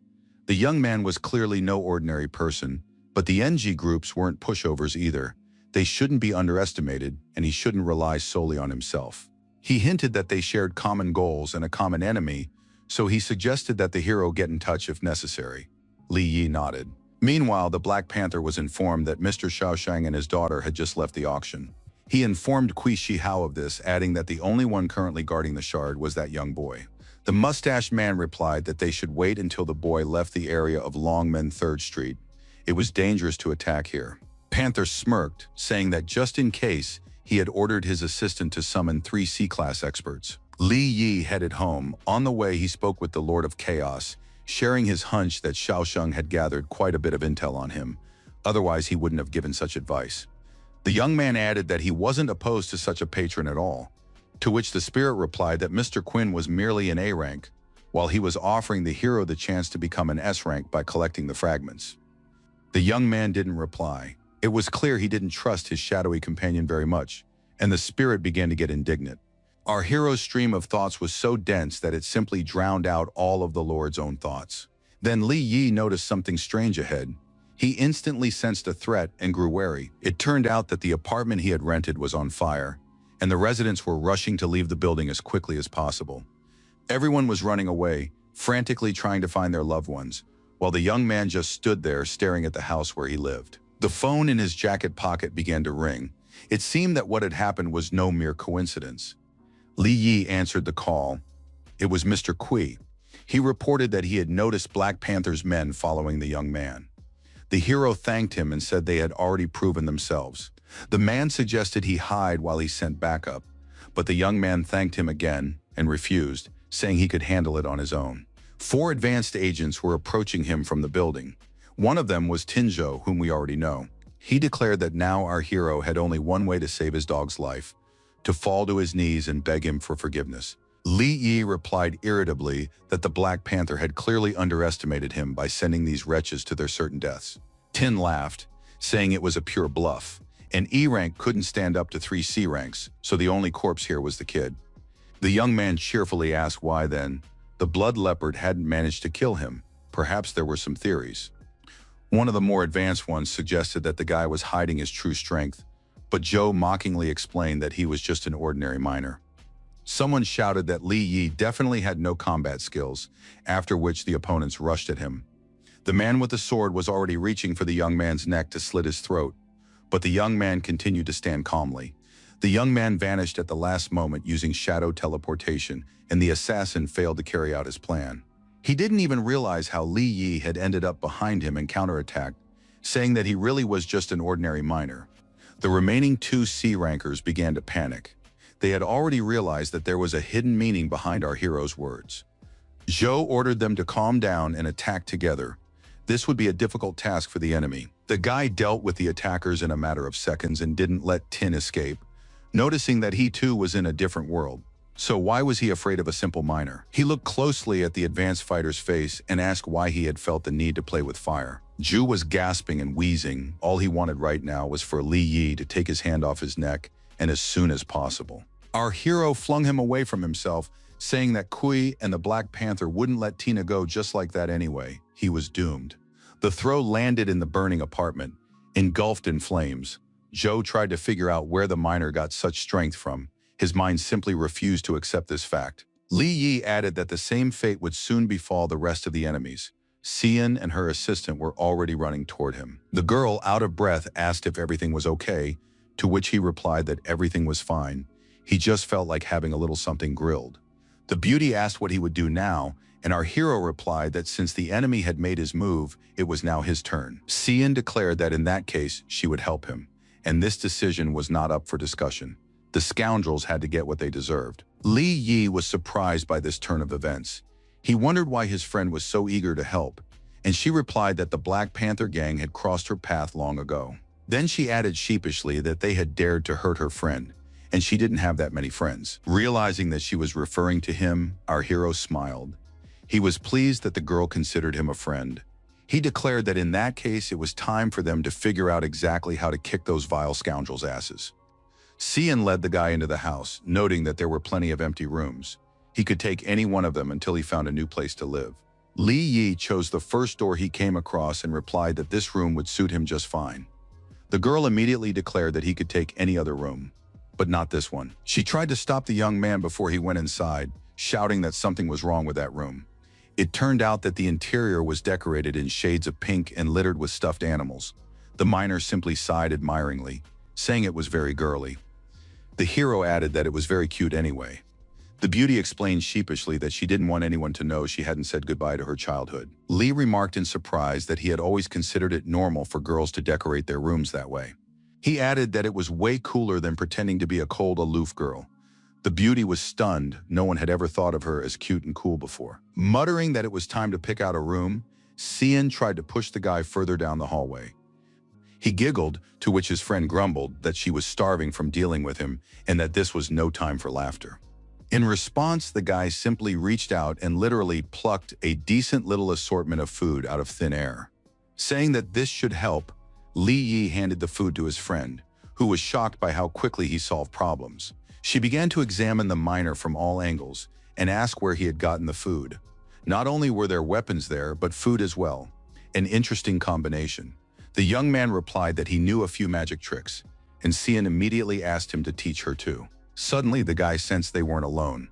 The young man was clearly no ordinary person, but the NG groups weren't pushovers either. They shouldn't be underestimated, and he shouldn't rely solely on himself. He hinted that they shared common goals and a common enemy, so he suggested that the hero get in touch if necessary. Li Yi nodded. Meanwhile, the Black Panther was informed that Mr. Shaosheng and his daughter had just left the auction. He informed Kui Shi Hao of this, adding that the only one currently guarding the shard was that young boy. The mustached man replied that they should wait until the boy left the area of Longmen 3rd Street. It was dangerous to attack here. Panther smirked, saying that just in case, he had ordered his assistant to summon 3 C-class experts. Li Yi headed home. On the way, he spoke with the Lord of Chaos, sharing his hunch that Shaosheng had gathered quite a bit of intel on him. Otherwise, he wouldn't have given such advice. The young man added that he wasn't opposed to such a patron at all, to which the spirit replied that Mr. Quinn was merely an A rank, while he was offering the hero the chance to become an S rank by collecting the fragments. The young man didn't reply. It was clear he didn't trust his shadowy companion very much, and the spirit began to get indignant. Our hero's stream of thoughts was so dense that it simply drowned out all of the Lord's own thoughts. Then Li Yi noticed something strange ahead. He instantly sensed a threat and grew wary. It turned out that the apartment he had rented was on fire, and the residents were rushing to leave the building as quickly as possible. Everyone was running away, frantically trying to find their loved ones, while the young man just stood there staring at the house where he lived. The phone in his jacket pocket began to ring. It seemed that what had happened was no mere coincidence. Li Yi answered the call. It was Mr. Kui. He reported that he had noticed Black Panther's men following the young man. The hero thanked him and said they had already proven themselves. The man suggested he hide while he sent backup, but the young man thanked him again and refused, saying he could handle it on his own. 4 advanced agents were approaching him from the building. One of them was Tinzhou, whom we already know. He declared that now our hero had only one way to save his dog's life: to fall to his knees and beg him for forgiveness. Li Yi replied irritably that the Black Panther had clearly underestimated him by sending these wretches to their certain deaths. Tin laughed, saying it was a pure bluff. An E rank couldn't stand up to 3 C ranks, so the only corpse here was the kid. The young man cheerfully asked why then. The blood leopard hadn't managed to kill him. Perhaps there were some theories. One of the more advanced ones suggested that the guy was hiding his true strength, but Joe mockingly explained that he was just an ordinary miner. Someone shouted that Li Yi definitely had no combat skills, after which the opponents rushed at him. The man with the sword was already reaching for the young man's neck to slit his throat, but the young man continued to stand calmly. The young man vanished at the last moment using shadow teleportation, and the assassin failed to carry out his plan. He didn't even realize how Li Yi had ended up behind him and counterattacked, saying that he really was just an ordinary miner. The remaining 2 C rankers began to panic. They had already realized that there was a hidden meaning behind our hero's words. Zhou ordered them to calm down and attack together. This would be a difficult task for the enemy. The guy dealt with the attackers in a matter of seconds and didn't let Tin escape, noticing that he too was in a different world. So why was he afraid of a simple miner? He looked closely at the advanced fighter's face and asked why he had felt the need to play with fire. Zhu was gasping and wheezing. All he wanted right now was for Li Yi to take his hand off his neck, and as soon as possible. Our hero flung him away from himself, saying that Kui and the Black Panther wouldn't let Tina go just like that anyway. He was doomed. The throw landed in the burning apartment, engulfed in flames. Zhou tried to figure out where the miner got such strength from. His mind simply refused to accept this fact. Li Yi added that the same fate would soon befall the rest of the enemies. Xian and her assistant were already running toward him. The girl, out of breath, asked if everything was okay, to which he replied that everything was fine. He just felt like having a little something grilled. The beauty asked what he would do now, and our hero replied that since the enemy had made his move, it was now his turn. Xian declared that in that case, she would help him, and this decision was not up for discussion. The scoundrels had to get what they deserved. Li Yi was surprised by this turn of events. He wondered why his friend was so eager to help, and she replied that the Black Panther gang had crossed her path long ago. Then she added sheepishly that they had dared to hurt her friend, and she didn't have that many friends. Realizing that she was referring to him, our hero smiled. He was pleased that the girl considered him a friend. He declared that in that case it was time for them to figure out exactly how to kick those vile scoundrels' asses. Xian led the guy into the house, noting that there were plenty of empty rooms. He could take any one of them until he found a new place to live. Li Yi chose the first door he came across and replied that this room would suit him just fine. The girl immediately declared that he could take any other room, but not this one. She tried to stop the young man before he went inside, shouting that something was wrong with that room. It turned out that the interior was decorated in shades of pink and littered with stuffed animals. The miner simply sighed admiringly, saying it was very girly. The hero added that it was very cute anyway. The beauty explained sheepishly that she didn't want anyone to know she hadn't said goodbye to her childhood. Li remarked in surprise that he had always considered it normal for girls to decorate their rooms that way. He added that it was way cooler than pretending to be a cold, aloof girl. The beauty was stunned. No one had ever thought of her as cute and cool before. Muttering that it was time to pick out a room, Xian tried to push the guy further down the hallway. He giggled, to which his friend grumbled that she was starving from dealing with him and that this was no time for laughter. In response, the guy simply reached out and literally plucked a decent little assortment of food out of thin air. Saying that this should help, Li Yi handed the food to his friend, who was shocked by how quickly he solved problems. She began to examine the miner from all angles and ask where he had gotten the food. Not only were there weapons there, but food as well. An interesting combination. The young man replied that he knew a few magic tricks, and Xian immediately asked him to teach her too. Suddenly, the guy sensed they weren't alone.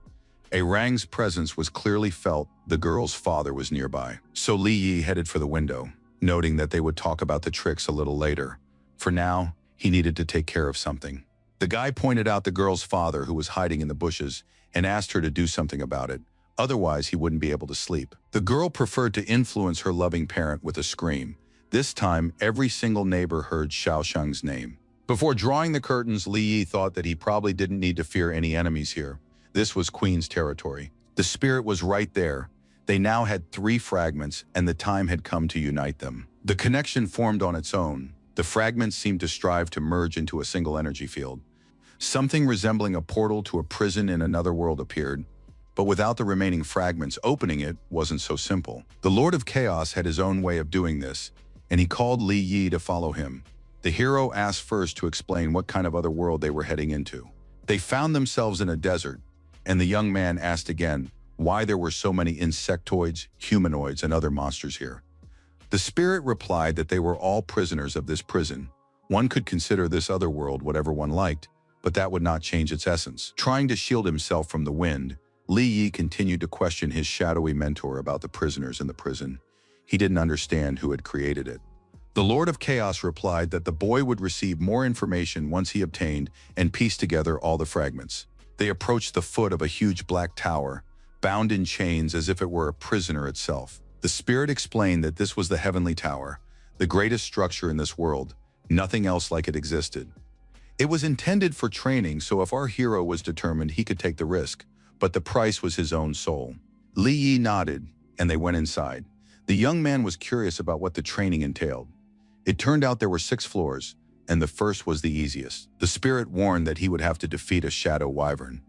A Rang's presence was clearly felt. The girl's father was nearby. So Li Yi headed for the window, noting that they would talk about the tricks a little later. For now, he needed to take care of something. The guy pointed out the girl's father, who was hiding in the bushes, and asked her to do something about it. Otherwise, he wouldn't be able to sleep. The girl preferred to influence her loving parent with a scream. This time, every single neighbor heard Xiaosheng's name. Before drawing the curtains, Li Yi thought that he probably didn't need to fear any enemies here. This was Queen's territory. The spirit was right there. They now had 3 fragments, and the time had come to unite them. The connection formed on its own. The fragments seemed to strive to merge into a single energy field. Something resembling a portal to a prison in another world appeared, but without the remaining fragments, opening it wasn't so simple. The Lord of Chaos had his own way of doing this, and he called Li Yi to follow him. The hero asked first to explain what kind of other world they were heading into. They found themselves in a desert, and the young man asked again, why there were so many insectoids, humanoids, and other monsters here. The spirit replied that they were all prisoners of this prison. One could consider this other world whatever one liked, but that would not change its essence. Trying to shield himself from the wind, Li Yi continued to question his shadowy mentor about the prisoners in the prison. He didn't understand who had created it. The Lord of Chaos replied that the boy would receive more information once he obtained and pieced together all the fragments. They approached the foot of a huge black tower, bound in chains as if it were a prisoner itself. The spirit explained that this was the Heavenly Tower, the greatest structure in this world. Nothing else like it existed. It was intended for training, so if our hero was determined, he could take the risk, but the price was his own soul. Li Yi nodded, and they went inside. The young man was curious about what the training entailed. It turned out there were 6 floors, and the first was the easiest. The spirit warned that he would have to defeat a shadow wyvern.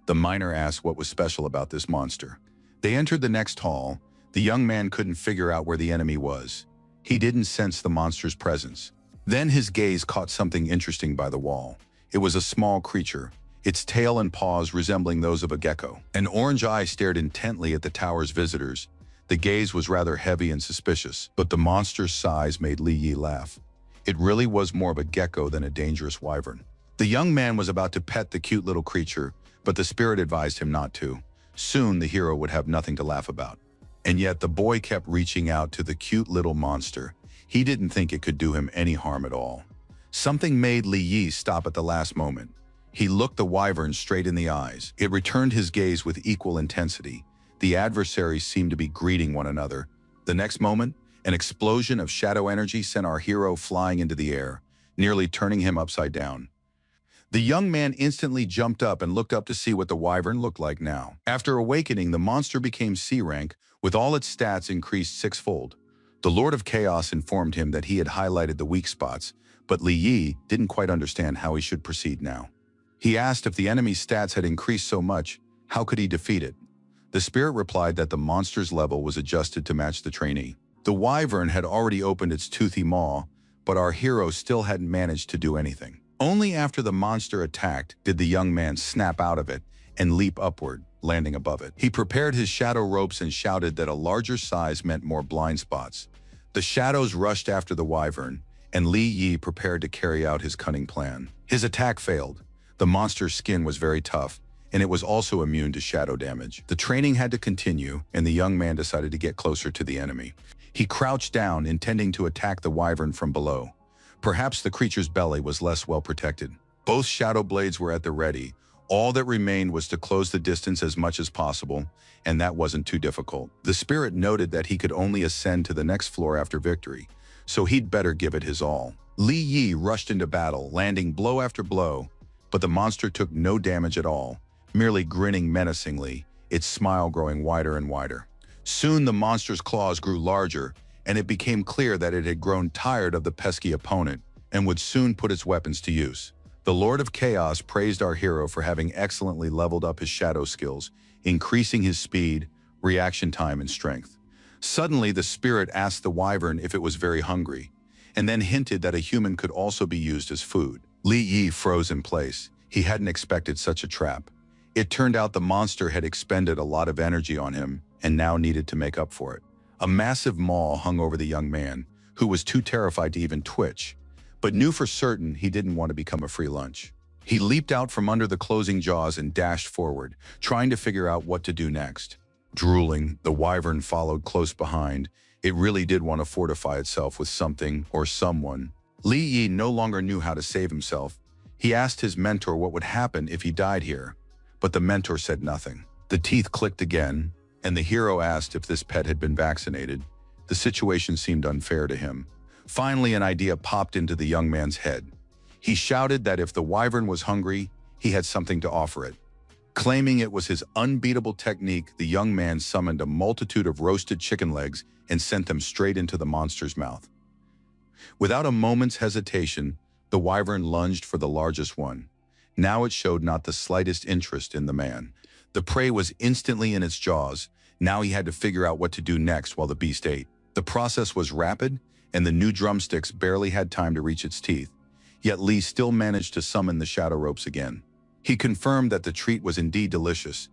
The miner asked what was special about this monster. They entered the next hall. The young man couldn't figure out where the enemy was. He didn't sense the monster's presence. Then his gaze caught something interesting by the wall. It was a small creature, its tail and paws resembling those of a gecko. An orange eye stared intently at the tower's visitors. The gaze was rather heavy and suspicious, but the monster's size made Li Yi laugh. It really was more of a gecko than a dangerous wyvern. The young man was about to pet the cute little creature, but the spirit advised him not to. Soon the hero would have nothing to laugh about. And yet the boy kept reaching out to the cute little monster. He didn't think it could do him any harm at all. Something made Li Yi stop at the last moment. He looked the wyvern straight in the eyes. It returned his gaze with equal intensity. The adversaries seemed to be greeting one another. The next moment, an explosion of shadow energy sent our hero flying into the air, nearly turning him upside down. The young man instantly jumped up and looked up to see what the wyvern looked like now. After awakening, the monster became C rank, with all its stats increased 6-fold. The Lord of Chaos informed him that he had highlighted the weak spots, but Li Yi didn't quite understand how he should proceed now. He asked if the enemy's stats had increased so much, how could he defeat it? The spirit replied that the monster's level was adjusted to match the trainee. The wyvern had already opened its toothy maw, but our hero still hadn't managed to do anything. Only after the monster attacked did the young man snap out of it and leap upward, landing above it. He prepared his shadow ropes and shouted that a larger size meant more blind spots. The shadows rushed after the wyvern, and Li Yi prepared to carry out his cunning plan. His attack failed. The monster's skin was very tough, and it was also immune to shadow damage. The training had to continue, and the young man decided to get closer to the enemy. He crouched down, intending to attack the wyvern from below. Perhaps the creature's belly was less well protected. Both shadow blades were at the ready. All that remained was to close the distance as much as possible, and that wasn't too difficult. The spirit noted that he could only ascend to the next floor after victory, so he'd better give it his all. Li Yi rushed into battle, landing blow after blow, but the monster took no damage at all, merely grinning menacingly, its smile growing wider and wider. Soon the monster's claws grew larger, and it became clear that it had grown tired of the pesky opponent and would soon put its weapons to use. The Lord of Chaos praised our hero for having excellently leveled up his shadow skills, increasing his speed, reaction time, and strength. Suddenly, the spirit asked the wyvern if it was very hungry, and then hinted that a human could also be used as food. Li Yi froze in place. He hadn't expected such a trap. It turned out the monster had expended a lot of energy on him and now needed to make up for it. A massive maw hung over the young man, who was too terrified to even twitch, but knew for certain he didn't want to become a free lunch. He leaped out from under the closing jaws and dashed forward, trying to figure out what to do next. Drooling, the wyvern followed close behind. It really did want to fortify itself with something or someone. Li Yi no longer knew how to save himself. He asked his mentor what would happen if he died here, but the mentor said nothing. The teeth clicked again, and the hero asked if this pet had been vaccinated. The situation seemed unfair to him. Finally, an idea popped into the young man's head. He shouted that if the wyvern was hungry, he had something to offer it. Claiming it was his unbeatable technique, the young man summoned a multitude of roasted chicken legs and sent them straight into the monster's mouth. Without a moment's hesitation, the wyvern lunged for the largest one. Now it showed not the slightest interest in the man. The prey was instantly in its jaws. Now he had to figure out what to do next while the beast ate. The process was rapid, and the new drumsticks barely had time to reach its teeth. Yet Li still managed to summon the shadow ropes again. He confirmed that the treat was indeed delicious.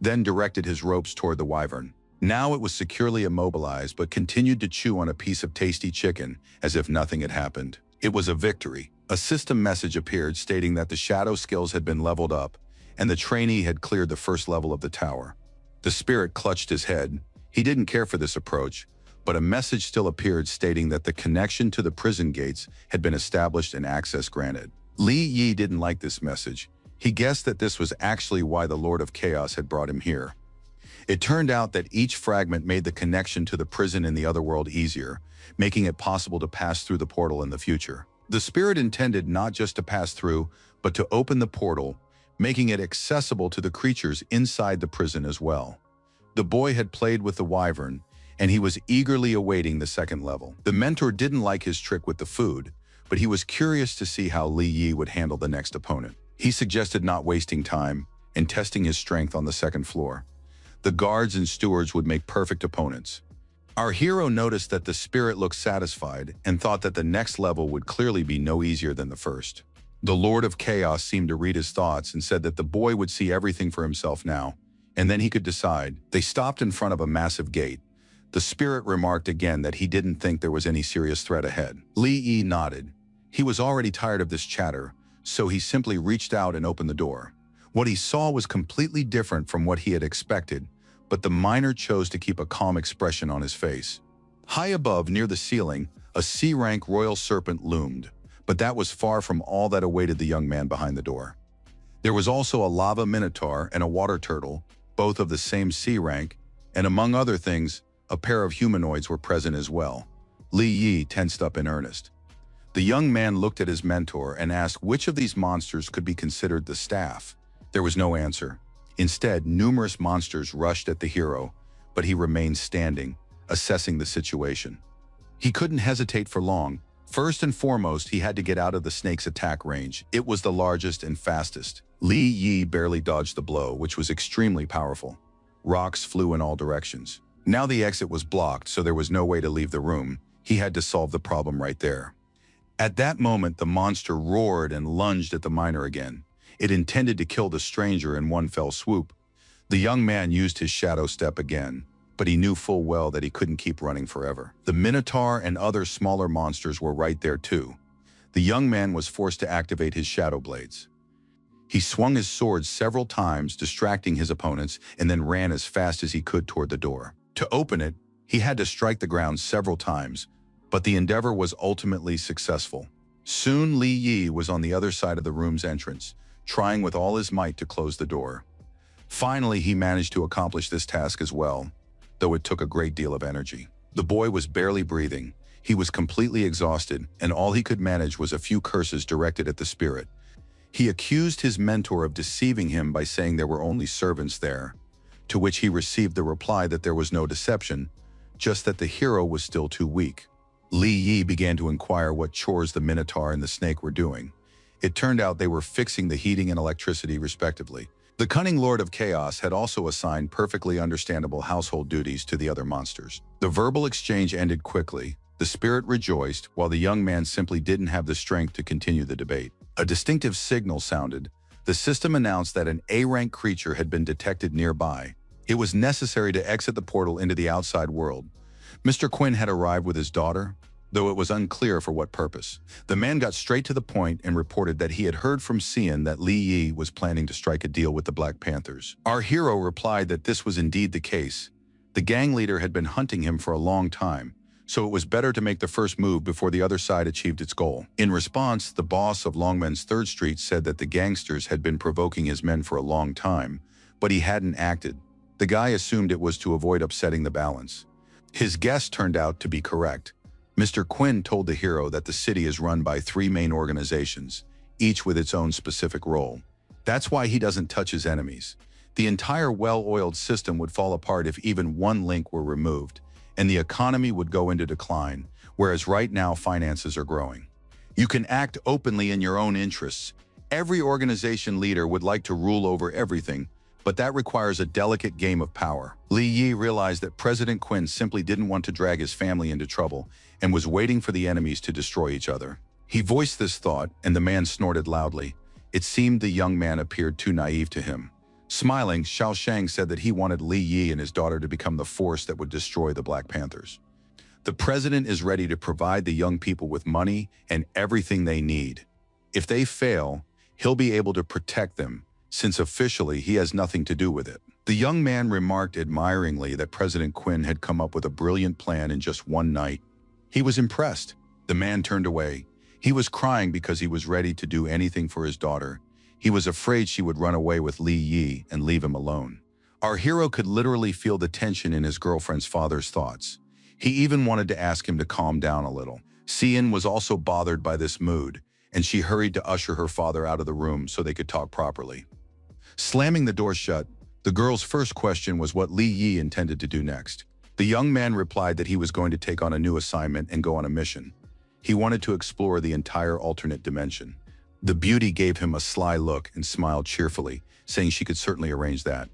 then directed his ropes toward the wyvern. Now it was securely immobilized but continued to chew on a piece of tasty chicken as if nothing had happened. It was a victory. A system message appeared stating that the shadow skills had been leveled up and the trainee had cleared the first level of the tower. The spirit clutched his head. He didn't care for this approach, but a message still appeared stating that the connection to the prison gates had been established and access granted. Li Yi didn't like this message. He guessed that this was actually why the Lord of Chaos had brought him here. It turned out that each fragment made the connection to the prison in the other world easier, making it possible to pass through the portal in the future. The spirit intended not just to pass through, but to open the portal, making it accessible to the creatures inside the prison as well. The boy had played with the wyvern, and he was eagerly awaiting the second level. The mentor didn't like his trick with the food, but he was curious to see how Li Yi would handle the next opponent. He suggested not wasting time and testing his strength on the second floor. The guards and stewards would make perfect opponents. Our hero noticed that the spirit looked satisfied and thought that the next level would clearly be no easier than the first. The Lord of Chaos seemed to read his thoughts and said that the boy would see everything for himself now, and then he could decide. They stopped in front of a massive gate. The spirit remarked again that he didn't think there was any serious threat ahead. Li Yi nodded. He was already tired of this chatter, so he simply reached out and opened the door. What he saw was completely different from what he had expected, but the miner chose to keep a calm expression on his face. High above, near the ceiling, a C-rank royal serpent loomed, but that was far from all that awaited the young man behind the door. There was also a lava minotaur and a water turtle, both of the same C-rank, and among other things, a pair of humanoids were present as well. Li Yi tensed up in earnest. The young man looked at his mentor and asked which of these monsters could be considered the staff. There was no answer. Instead, numerous monsters rushed at the hero, but he remained standing, assessing the situation. He couldn't hesitate for long. First and foremost, he had to get out of the snake's attack range. It was the largest and fastest. Li Yi barely dodged the blow, which was extremely powerful. Rocks flew in all directions. Now the exit was blocked, so there was no way to leave the room. He had to solve the problem right there. At that moment, the monster roared and lunged at the miner again. It intended to kill the stranger in one fell swoop. The young man used his shadow step again, but he knew full well that he couldn't keep running forever. The minotaur and other smaller monsters were right there too. The young man was forced to activate his shadow blades. He swung his sword several times, distracting his opponents, and then ran as fast as he could toward the door. To open it, he had to strike the ground several times, but the endeavor was ultimately successful. Soon Li Yi was on the other side of the room's entrance, trying with all his might to close the door. Finally, he managed to accomplish this task as well, though it took a great deal of energy. The boy was barely breathing. He was completely exhausted, and all he could manage was a few curses directed at the spirit. He accused his mentor of deceiving him by saying there were only servants there, to which he received the reply that there was no deception, just that the hero was still too weak. Li Yi began to inquire what chores the minotaur and the snake were doing. It turned out they were fixing the heating and electricity respectively. The cunning Lord of Chaos had also assigned perfectly understandable household duties to the other monsters. The verbal exchange ended quickly. The spirit rejoiced, while the young man simply didn't have the strength to continue the debate. A distinctive signal sounded. The system announced that an A-rank creature had been detected nearby. It was necessary to exit the portal into the outside world. Mr. Quinn had arrived with his daughter, though it was unclear for what purpose. The man got straight to the point and reported that he had heard from Cian that Li Yi was planning to strike a deal with the Black Panthers. Our hero replied that this was indeed the case. The gang leader had been hunting him for a long time, so it was better to make the first move before the other side achieved its goal. In response, the boss of Longman's 3rd Street said that the gangsters had been provoking his men for a long time, but he hadn't acted. The guy assumed it was to avoid upsetting the balance. His guess turned out to be correct. Mr. Quinn told the hero that the city is run by 3 main organizations, each with its own specific role. That's why he doesn't touch his enemies. The entire well-oiled system would fall apart if even one link were removed, and the economy would go into decline, whereas right now finances are growing. You can act openly in your own interests. Every organization leader would like to rule over everything, but that requires a delicate game of power. Li Yi realized that President Quinn simply didn't want to drag his family into trouble and was waiting for the enemies to destroy each other. He voiced this thought, and the man snorted loudly. It seemed the young man appeared too naive to him. Smiling, Xiao Shang said that he wanted Li Yi and his daughter to become the force that would destroy the Black Panthers. The president is ready to provide the young people with money and everything they need. If they fail, he'll be able to protect them, since officially he has nothing to do with it. The young man remarked admiringly that President Quinn had come up with a brilliant plan in just one night. He was impressed. The man turned away. He was crying because he was ready to do anything for his daughter. He was afraid she would run away with Li Yi and leave him alone. Our hero could literally feel the tension in his girlfriend's father's thoughts. He even wanted to ask him to calm down a little. Xian was also bothered by this mood, and she hurried to usher her father out of the room so they could talk properly. Slamming the door shut, the girl's first question was what Li Yi intended to do next. The young man replied that he was going to take on a new assignment and go on a mission. He wanted to explore the entire alternate dimension. The beauty gave him a sly look and smiled cheerfully, saying she could certainly arrange that.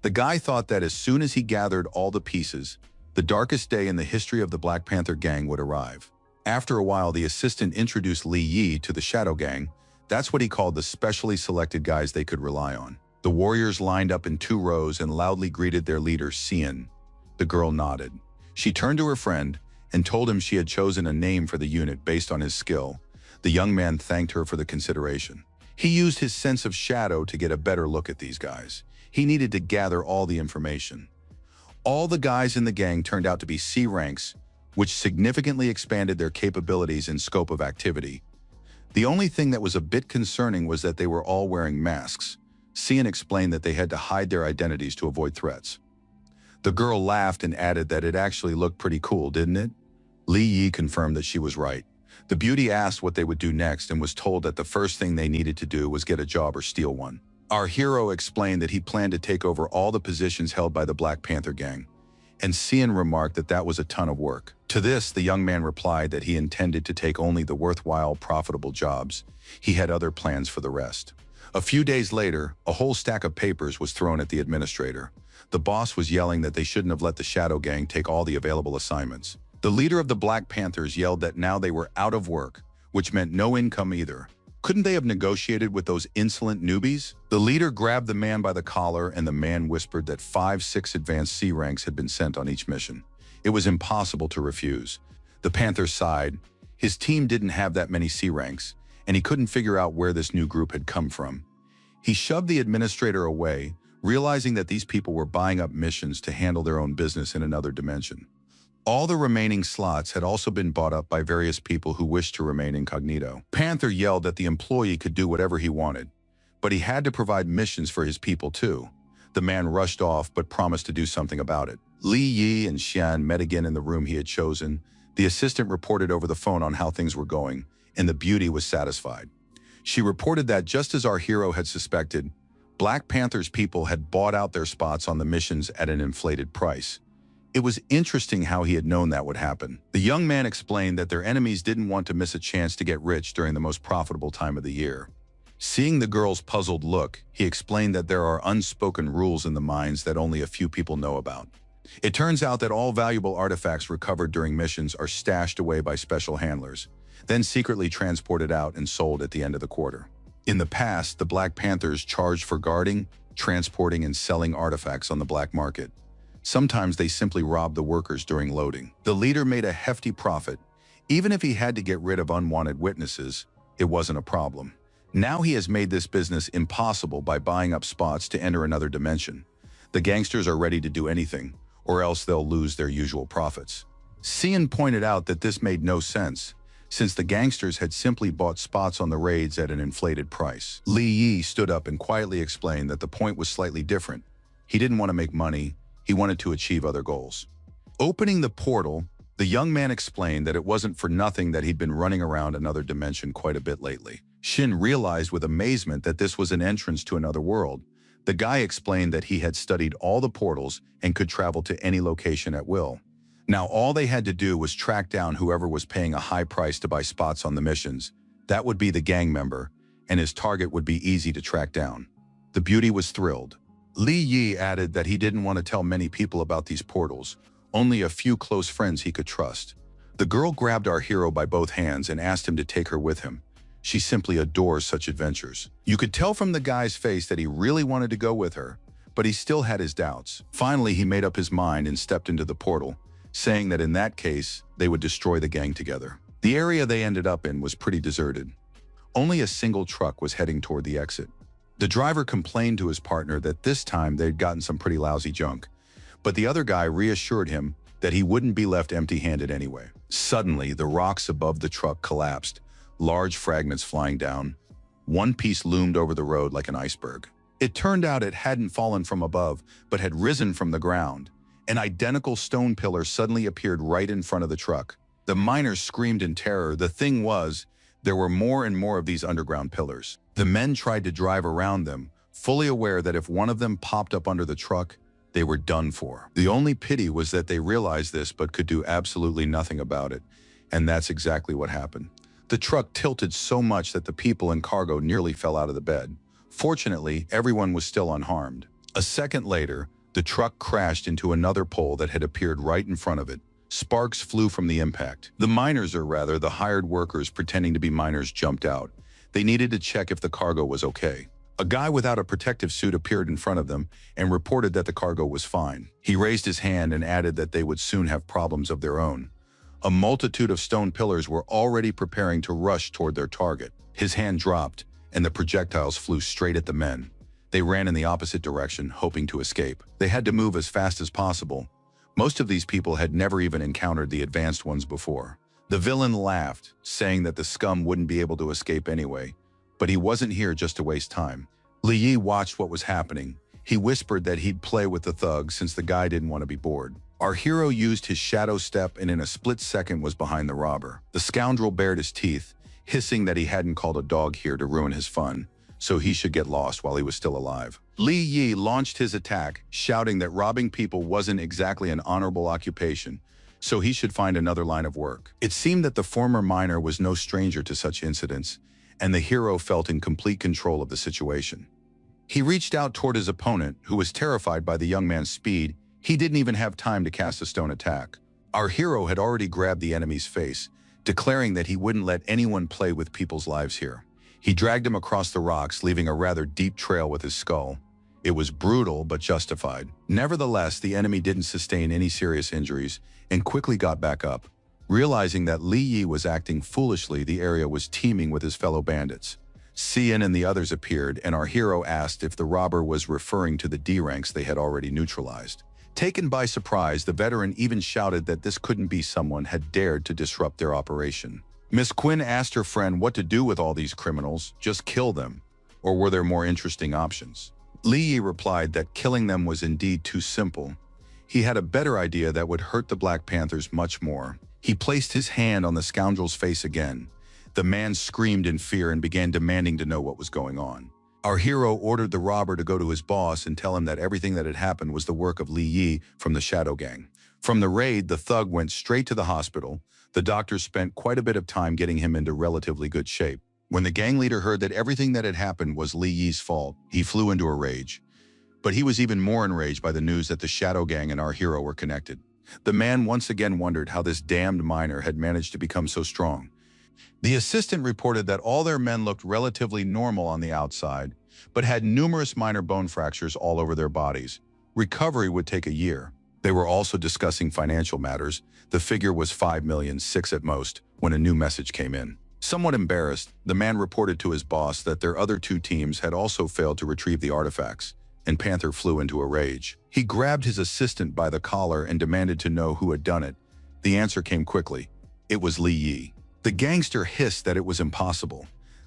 The guy thought that as soon as he gathered all the pieces, the darkest day in the history of the Black Panther gang would arrive. After a while, the assistant introduced Li Yi to the Shadow Gang. That's what he called the specially selected guys they could rely on. The warriors lined up in 2 rows and loudly greeted their leader, Xian. The girl nodded. She turned to her friend and told him she had chosen a name for the unit based on his skill. The young man thanked her for the consideration. He used his sense of shadow to get a better look at these guys. He needed to gather all the information. All the guys in the gang turned out to be C ranks, which significantly expanded their capabilities and scope of activity. The only thing that was a bit concerning was that they were all wearing masks. Xian explained that they had to hide their identities to avoid threats. The girl laughed and added that it actually looked pretty cool, didn't it? Li Yi confirmed that she was right. The beauty asked what they would do next and was told that the first thing they needed to do was get a job or steal one. Our hero explained that he planned to take over all the positions held by the Black Panther gang, and Xian remarked that that was a ton of work. To this, the young man replied that he intended to take only the worthwhile, profitable jobs. He had other plans for the rest. A few days later, a whole stack of papers was thrown at the administrator. The boss was yelling that they shouldn't have let the Shadow Gang take all the available assignments. The leader of the Black Panthers yelled that now they were out of work, which meant no income either. Couldn't they have negotiated with those insolent newbies? The leader grabbed the man by the collar and the man whispered that 5-6 advanced C ranks had been sent on each mission. It was impossible to refuse. The Panther sighed. His team didn't have that many C ranks, and he couldn't figure out where this new group had come from. He shoved the administrator away, realizing that these people were buying up missions to handle their own business in another dimension. All the remaining slots had also been bought up by various people who wished to remain incognito. Panther yelled that the employee could do whatever he wanted, but he had to provide missions for his people too. The man rushed off but promised to do something about it. Li Yi and Xian met again in the room he had chosen. The assistant reported over the phone on how things were going, and the beauty was satisfied. She reported that just as our hero had suspected, Black Panther's people had bought out their spots on the missions at an inflated price. It was interesting how he had known that would happen. The young man explained that their enemies didn't want to miss a chance to get rich during the most profitable time of the year. Seeing the girl's puzzled look, he explained that there are unspoken rules in the mines that only a few people know about. It turns out that all valuable artifacts recovered during missions are stashed away by special handlers, then secretly transported out and sold at the end of the quarter. In the past, the Black Panthers charged for guarding, transporting, and selling artifacts on the black market. Sometimes they simply robbed the workers during loading. The leader made a hefty profit. Even if he had to get rid of unwanted witnesses, it wasn't a problem. Now he has made this business impossible by buying up spots to enter another dimension. The gangsters are ready to do anything, or else they'll lose their usual profits. Xian pointed out that this made no sense, since the gangsters had simply bought spots on the raids at an inflated price. Li Yi stood up and quietly explained that the point was slightly different. He didn't want to make money. He wanted to achieve other goals. Opening the portal, the young man explained that it wasn't for nothing that he'd been running around another dimension quite a bit lately. Shin realized with amazement that this was an entrance to another world. The guy explained that he had studied all the portals and could travel to any location at will. Now all they had to do was track down whoever was paying a high price to buy spots on the missions. That would be the gang member, and his target would be easy to track down. The beauty was thrilled. Li Yi added that he didn't want to tell many people about these portals, only a few close friends he could trust. The girl grabbed our hero by both hands and asked him to take her with him. She simply adores such adventures. You could tell from the guy's face that he really wanted to go with her, but he still had his doubts. Finally, he made up his mind and stepped into the portal, saying that in that case, they would destroy the gang together. The area they ended up in was pretty deserted. Only a single truck was heading toward the exit. The driver complained to his partner that this time they'd gotten some pretty lousy junk, but the other guy reassured him that he wouldn't be left empty-handed anyway. Suddenly, the rocks above the truck collapsed, large fragments flying down. One piece loomed over the road like an iceberg. It turned out it hadn't fallen from above, but had risen from the ground. An identical stone pillar suddenly appeared right in front of the truck. The miners screamed in terror. The thing was, there were more and more of these underground pillars. The men tried to drive around them, fully aware that if one of them popped up under the truck, they were done for. The only pity was that they realized this but could do absolutely nothing about it, and that's exactly what happened. The truck tilted so much that the people and cargo nearly fell out of the bed. Fortunately, everyone was still unharmed. A second later, the truck crashed into another pole that had appeared right in front of it. Sparks flew from the impact. The miners, or rather the hired workers pretending to be miners, jumped out. They needed to check if the cargo was okay. A guy without a protective suit appeared in front of them and reported that the cargo was fine. He raised his hand and added that they would soon have problems of their own. A multitude of stone pillars were already preparing to rush toward their target. His hand dropped, and the projectiles flew straight at the men. They ran in the opposite direction, hoping to escape. They had to move as fast as possible. Most of these people had never even encountered the advanced ones before. The villain laughed, saying that the scum wouldn't be able to escape anyway, but he wasn't here just to waste time. Li Yi watched what was happening. He whispered that he'd play with the thug since the guy didn't want to be bored. Our hero used his shadow step and in a split second was behind the robber. The scoundrel bared his teeth, hissing that he hadn't called a dog here to ruin his fun, so he should get lost while he was still alive. Li Yi launched his attack, shouting that robbing people wasn't exactly an honorable occupation, so he should find another line of work. It seemed that the former miner was no stranger to such incidents, and the hero felt in complete control of the situation. He reached out toward his opponent, who was terrified by the young man's speed. He didn't even have time to cast a stone attack. Our hero had already grabbed the enemy's face, declaring that he wouldn't let anyone play with people's lives here. He dragged him across the rocks, leaving a rather deep trail with his skull. It was brutal but justified. Nevertheless, the enemy didn't sustain any serious injuries and quickly got back up. Realizing that Li Yi was acting foolishly, the area was teeming with his fellow bandits. Cian and the others appeared, and our hero asked if the robber was referring to the D ranks they had already neutralized. Taken by surprise, the veteran even shouted that this couldn't be someone had dared to disrupt their operation. Miss Quinn asked her friend what to do with all these criminals, just kill them, or were there more interesting options? Li Yi replied that killing them was indeed too simple. He had a better idea that would hurt the Black Panthers much more. He placed his hand on the scoundrel's face again. The man screamed in fear and began demanding to know what was going on. Our hero ordered the robber to go to his boss and tell him that everything that had happened was the work of Li Yi from the Shadow Gang. From the raid, the thug went straight to the hospital. The doctors spent quite a bit of time getting him into relatively good shape. When the gang leader heard that everything that had happened was Li Yi's fault, he flew into a rage. But he was even more enraged by the news that the Shadow Gang and our hero were connected. The man once again wondered how this damned miner had managed to become so strong. The assistant reported that all their men looked relatively normal on the outside, but had numerous minor bone fractures all over their bodies. Recovery would take a year. They were also discussing financial matters. The figure was 5 million, 6 at most, when a new message came in. Somewhat embarrassed, the man reported to his boss that their other two teams had also failed to retrieve the artifacts, and Panther flew into a rage. He grabbed his assistant by the collar and demanded to know who had done it. The answer came quickly. It was Li Yi. The gangster hissed that it was impossible.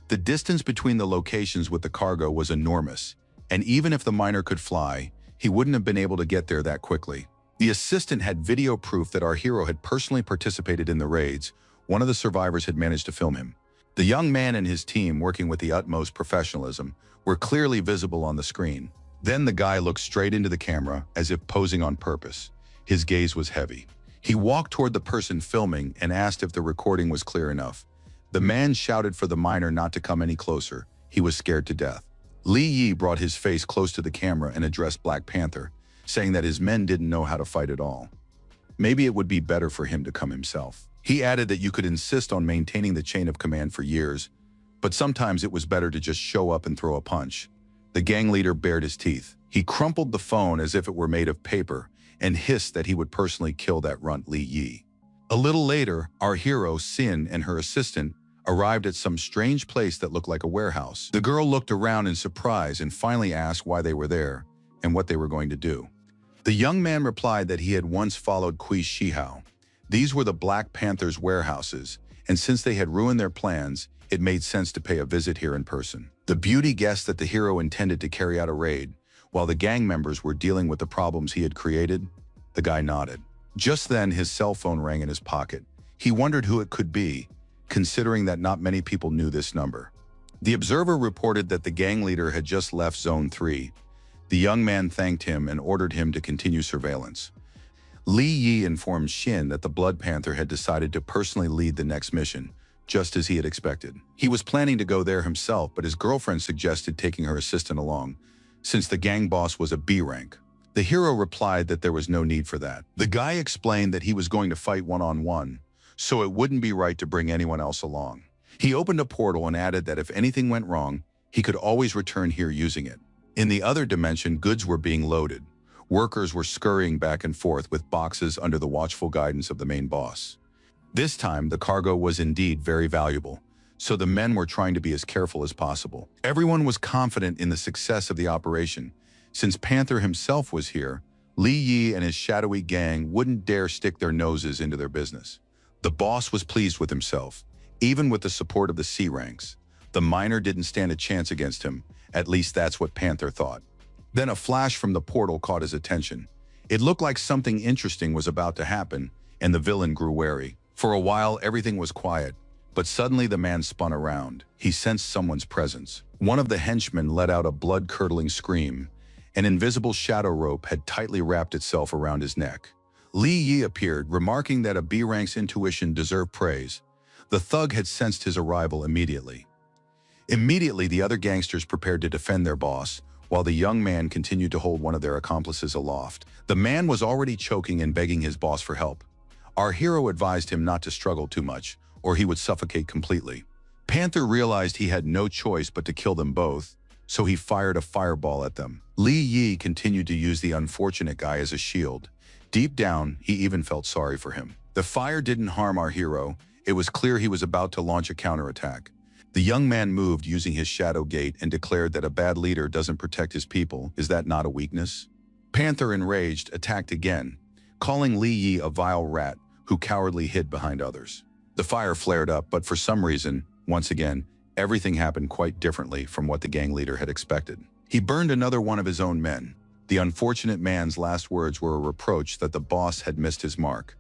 The distance between the locations with the cargo was enormous, and even if the miner could fly, he wouldn't have been able to get there that quickly. The assistant had video proof that our hero had personally participated in the raids. One of the survivors had managed to film him. The young man and his team, working with the utmost professionalism, were clearly visible on the screen. Then the guy looked straight into the camera, as if posing on purpose. His gaze was heavy. He walked toward the person filming and asked if the recording was clear enough. The man shouted for the miner not to come any closer. He was scared to death. Li Yi brought his face close to the camera and addressed Black Panther, saying that his men didn't know how to fight at all. Maybe it would be better for him to come himself. He added that you could insist on maintaining the chain of command for years, But sometimes it was better to just show up and throw a punch. The gang leader bared his teeth. He crumpled the phone as if it were made of paper and hissed that he would personally kill that runt Li Yi. A little later, our hero, Sin, and her assistant arrived at some strange place that looked like a warehouse. The girl looked around in surprise and finally asked why they were there and what they were going to do. The young man replied that he had once followed Kui Shihao. These were the Black Panther's warehouses, and since they had ruined their plans, it made sense to pay a visit here in person. The beauty guessed that the hero intended to carry out a raid, while the gang members were dealing with the problems he had created. The guy nodded. Just then, his cell phone rang in his pocket. He wondered who it could be, considering that not many people knew this number. The observer reported that the gang leader had just left Zone 3. The young man thanked him and ordered him to continue surveillance. Li Yi informed Shin that the Blood Panther had decided to personally lead the next mission, just as he had expected. He was planning to go there himself, but his girlfriend suggested taking her assistant along, since the gang boss was a B rank. The hero replied that there was no need for that. The guy explained that he was going to fight one-on-one, so it wouldn't be right to bring anyone else along. He opened a portal and added that if anything went wrong, he could always return here using it. In the other dimension, goods were being loaded. Workers were scurrying back and forth with boxes under the watchful guidance of the main boss. This time, the cargo was indeed very valuable, so the men were trying to be as careful as possible. Everyone was confident in the success of the operation. Since Panther himself was here, Li Yi and his shadowy gang wouldn't dare stick their noses into their business. The boss was pleased with himself, even with the support of the C ranks. The miner didn't stand a chance against him, at least that's what Panther thought. Then a flash from the portal caught his attention. It looked like something interesting was about to happen, and the villain grew wary. For a while, everything was quiet, but suddenly the man spun around. He sensed someone's presence. One of the henchmen let out a blood-curdling scream. An invisible shadow rope had tightly wrapped itself around his neck. Li Yi appeared, remarking that a B-rank's intuition deserved praise. The thug had sensed his arrival immediately. Immediately, the other gangsters prepared to defend their boss, while the young man continued to hold one of their accomplices aloft. The man was already choking and begging his boss for help. Our hero advised him not to struggle too much, or he would suffocate completely. Panther realized he had no choice but to kill them both, so he fired a fireball at them. Li Yi continued to use the unfortunate guy as a shield. Deep down, he even felt sorry for him. The fire didn't harm our hero. It was clear he was about to launch a counterattack. The young man moved using his shadow gate and declared that a bad leader doesn't protect his people. Is that not a weakness? Panther, enraged, attacked again, calling Li Yi a vile rat who cowardly hid behind others. The fire flared up, but for some reason, once again, everything happened quite differently from what the gang leader had expected. He burned another one of his own men. The unfortunate man's last words were a reproach that the boss had missed his mark.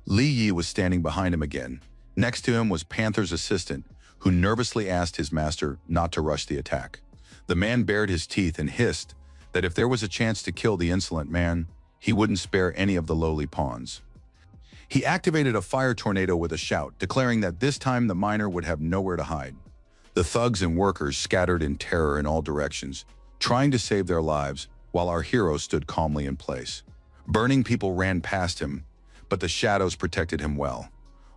Li Yi was standing behind him again. Next to him was Panther's assistant, who nervously asked his master not to rush the attack. The man bared his teeth and hissed that if there was a chance to kill the insolent man, he wouldn't spare any of the lowly pawns. He activated a fire tornado with a shout, declaring that this time the miner would have nowhere to hide. The thugs and workers scattered in terror in all directions, trying to save their lives, while our hero stood calmly in place. Burning people ran past him, but the shadows protected him well.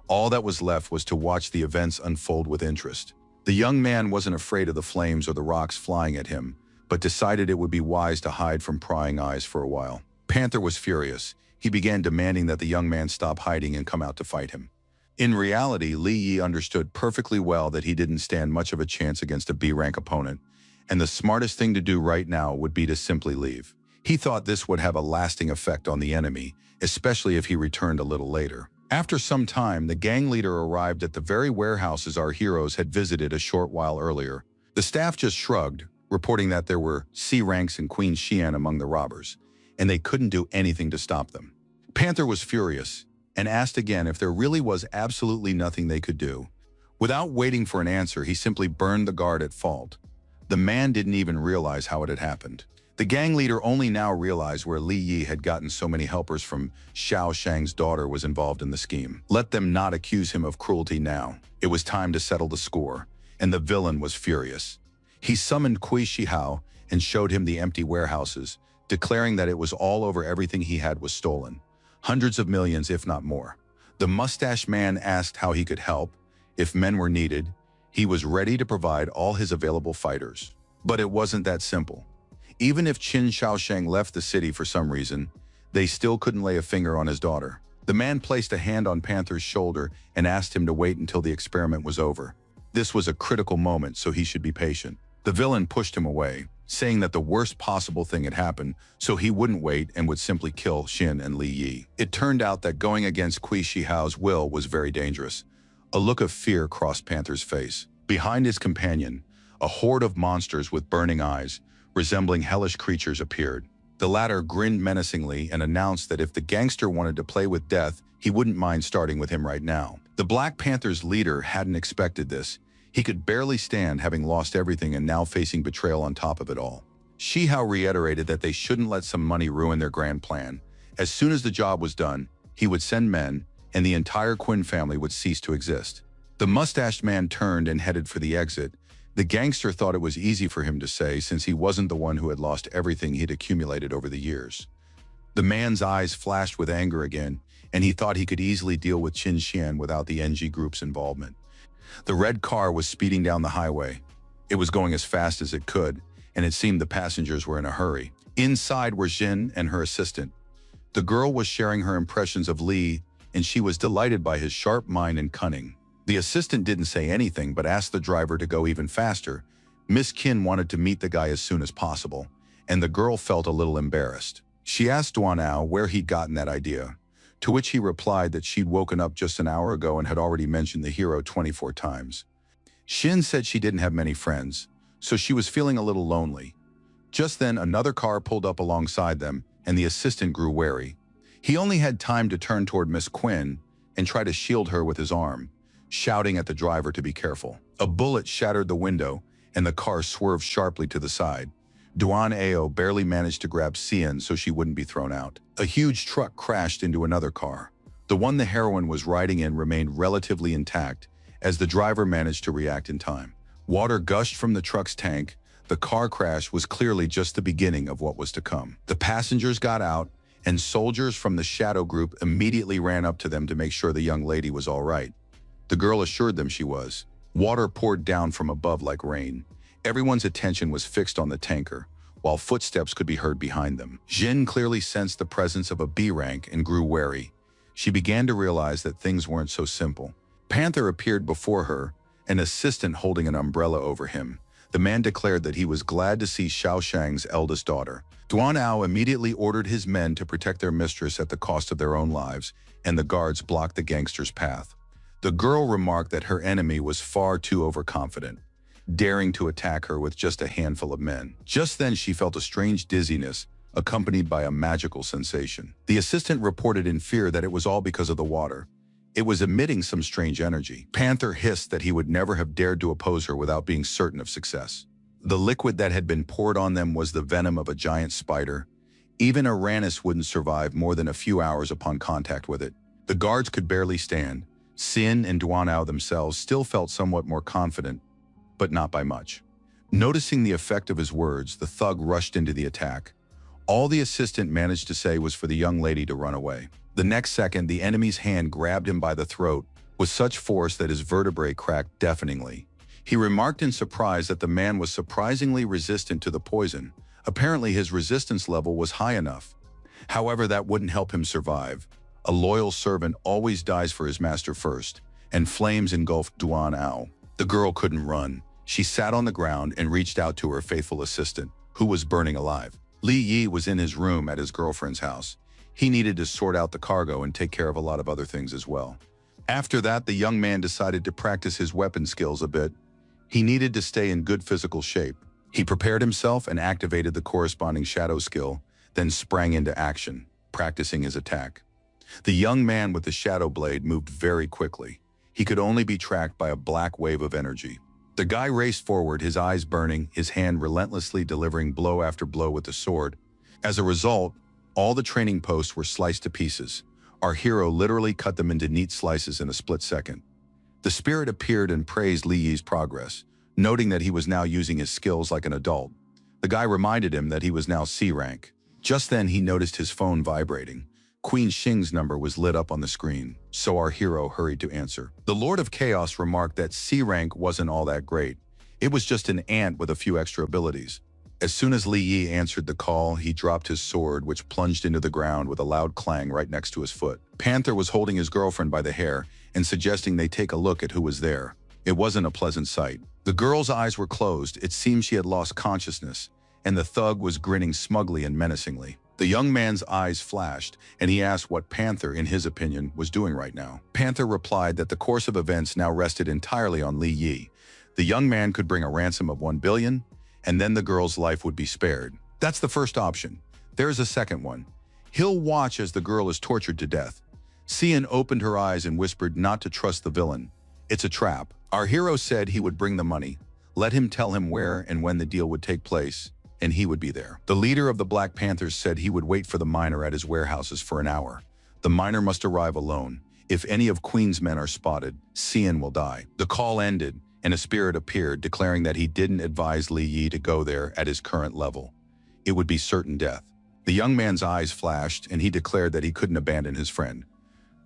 All that was left was to watch the events unfold with interest. The young man wasn't afraid of the flames or the rocks flying at him, but decided it would be wise to hide from prying eyes for a while. Panther was furious. He began demanding that the young man stop hiding and come out to fight him. In reality, Li Yi understood perfectly well that he didn't stand much of a chance against a B-rank opponent, and the smartest thing to do right now would be to simply leave. He thought this would have a lasting effect on the enemy, especially if he returned a little later. After some time, the gang leader arrived at the very warehouses our heroes had visited a short while earlier. The staff just shrugged, reporting that there were C ranks and Queen Xian among the robbers, and they couldn't do anything to stop them. Panther was furious and asked again if there really was absolutely nothing they could do. Without waiting for an answer, he simply burned the guard at fault. The man didn't even realize how it had happened. The gang leader only now realized where Li Yi had gotten so many helpers from. Xiao Shang's daughter was involved in the scheme. Let them not accuse him of cruelty now. It was time to settle the score, and the villain was furious. He summoned Kui Shihao and showed him the empty warehouses, declaring that it was all over. Everything he had was stolen. Hundreds of millions, if not more. The mustache man asked how he could help. If men were needed, He was ready to provide all his available fighters. But it wasn't that simple. Even if Qin Shaosheng left the city for some reason, they still couldn't lay a finger on his daughter. The man placed a hand on Panther's shoulder and asked him to wait until the experiment was over. This was a critical moment, so he should be patient. The villain pushed him away, saying that the worst possible thing had happened, so he wouldn't wait and would simply kill Xin and Li Yi. It turned out that going against Kui Shihao's will was very dangerous. A look of fear crossed Panther's face. Behind his companion, a horde of monsters with burning eyes, resembling hellish creatures, appeared. The latter grinned menacingly and announced that if the gangster wanted to play with death, he wouldn't mind starting with him right now. The Black Panther's leader hadn't expected this. He could barely stand, having lost everything and now facing betrayal on top of it all. Shihao reiterated that they shouldn't let some money ruin their grand plan. As soon as the job was done, he would send men, and the entire Quinn family would cease to exist. The mustached man turned and headed for the exit. The gangster thought it was easy for him to say, since he wasn't the one who had lost everything he'd accumulated over the years. The man's eyes flashed with anger again, and he thought he could easily deal with Qin Xian without the NG group's involvement. The red car was speeding down the highway. It was going as fast as it could, and it seemed the passengers were in a hurry. Inside were Jin and her assistant. The girl was sharing her impressions of Li, and she was delighted by his sharp mind and cunning. The assistant didn't say anything but asked the driver to go even faster. Miss Qin wanted to meet the guy as soon as possible, and the girl felt a little embarrassed. She asked Duanao where he'd gotten that idea, to which he replied that she'd woken up just an hour ago and had already mentioned the hero 24 times. Xin said she didn't have many friends, so she was feeling a little lonely. Just then, another car pulled up alongside them, and the assistant grew wary. He only had time to turn toward Miss Quinn and try to shield her with his arm, shouting at the driver to be careful. A bullet shattered the window, and the car swerved sharply to the side. Duan Ao barely managed to grab Xian so she wouldn't be thrown out. A huge truck crashed into another car. The one the heroine was riding in remained relatively intact, as the driver managed to react in time. Water gushed from the truck's tank. The car crash was clearly just the beginning of what was to come. The passengers got out, and soldiers from the Shadow Group immediately ran up to them to make sure the young lady was all right. The girl assured them she was. Water poured down from above like rain. Everyone's attention was fixed on the tanker, while footsteps could be heard behind them. Jin clearly sensed the presence of a B rank and grew wary. She began to realize that things weren't so simple. Panther appeared before her, an assistant holding an umbrella over him. The man declared that he was glad to see Shaoshang's eldest daughter. Duan Ao immediately ordered his men to protect their mistress at the cost of their own lives, and the guards blocked the gangster's path. The girl remarked that her enemy was far too overconfident, daring to attack her with just a handful of men. Just then she felt a strange dizziness, accompanied by a magical sensation. The assistant reported in fear that it was all because of the water. It was emitting some strange energy. Panther hissed that he would never have dared to oppose her without being certain of success. The liquid that had been poured on them was the venom of a giant spider. Even Uranus wouldn't survive more than a few hours upon contact with it. The guards could barely stand. Xin and Duanao themselves still felt somewhat more confident, but not by much. Noticing the effect of his words, the thug rushed into the attack. All the assistant managed to say was for the young lady to run away. The next second, the enemy's hand grabbed him by the throat with such force that his vertebrae cracked deafeningly. He remarked in surprise that the man was surprisingly resistant to the poison. Apparently, his resistance level was high enough. However, that wouldn't help him survive. A loyal servant always dies for his master first, and flames engulfed Duan Ao. The girl couldn't run. She sat on the ground and reached out to her faithful assistant, who was burning alive. Li Yi was in his room at his girlfriend's house. He needed to sort out the cargo and take care of a lot of other things as well. After that, the young man decided to practice his weapon skills a bit. He needed to stay in good physical shape. He prepared himself and activated the corresponding shadow skill, then sprang into action, practicing his attack. The young man with the shadow blade moved very quickly. He could only be tracked by a black wave of energy. The guy raced forward, his eyes burning, his hand relentlessly delivering blow after blow with the sword. As a result, all the training posts were sliced to pieces. Our hero literally cut them into neat slices in a split second. The spirit appeared and praised Li Yi's progress, noting that he was now using his skills like an adult. The guy reminded him that he was now C rank. Just then he noticed his phone vibrating. Queen Xing's number was lit up on the screen, so our hero hurried to answer. The Lord of Chaos remarked that C rank wasn't all that great. It was just an ant with a few extra abilities. As soon as Li Yi answered the call, he dropped his sword, which plunged into the ground with a loud clang right next to his foot. Panther was holding his girlfriend by the hair and suggesting they take a look at who was there. It wasn't a pleasant sight. The girl's eyes were closed. It seemed she had lost consciousness, and the thug was grinning smugly and menacingly. The young man's eyes flashed, and he asked what Panther, in his opinion, was doing right now. Panther replied that the course of events now rested entirely on Li Yi. The young man could bring a ransom of 1 billion, and then the girl's life would be spared. That's the first option. There is a second one. He'll watch as the girl is tortured to death. Cian opened her eyes and whispered not to trust the villain. It's a trap. Our hero said he would bring the money. Let him tell him where and when the deal would take place, and he would be there. The leader of the Black Panthers said he would wait for the miner at his warehouses for an hour. The miner must arrive alone. If any of Queen's men are spotted, Cian will die. The call ended, and a spirit appeared, declaring that he didn't advise Li Yi to go there at his current level. It would be certain death. The young man's eyes flashed, and he declared that he couldn't abandon his friend.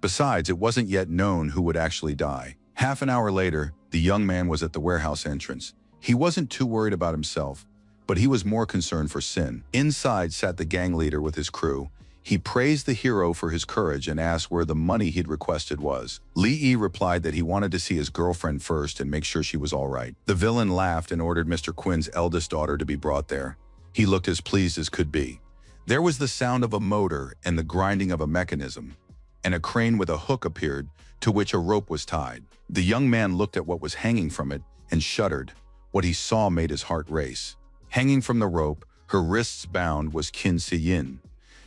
Besides, it wasn't yet known who would actually die. Half an hour later, the young man was at the warehouse entrance. He wasn't too worried about himself, but he was more concerned for Sin. Inside sat the gang leader with his crew. He praised the hero for his courage and asked where the money he'd requested was. Li Yi replied that he wanted to see his girlfriend first and make sure she was all right. The villain laughed and ordered Mr. Quinn's eldest daughter to be brought there. He looked as pleased as could be. There was the sound of a motor and the grinding of a mechanism, and a crane with a hook appeared, to which a rope was tied. The young man looked at what was hanging from it and shuddered. What he saw made his heart race. Hanging from the rope, her wrists bound, was Qin Siyin.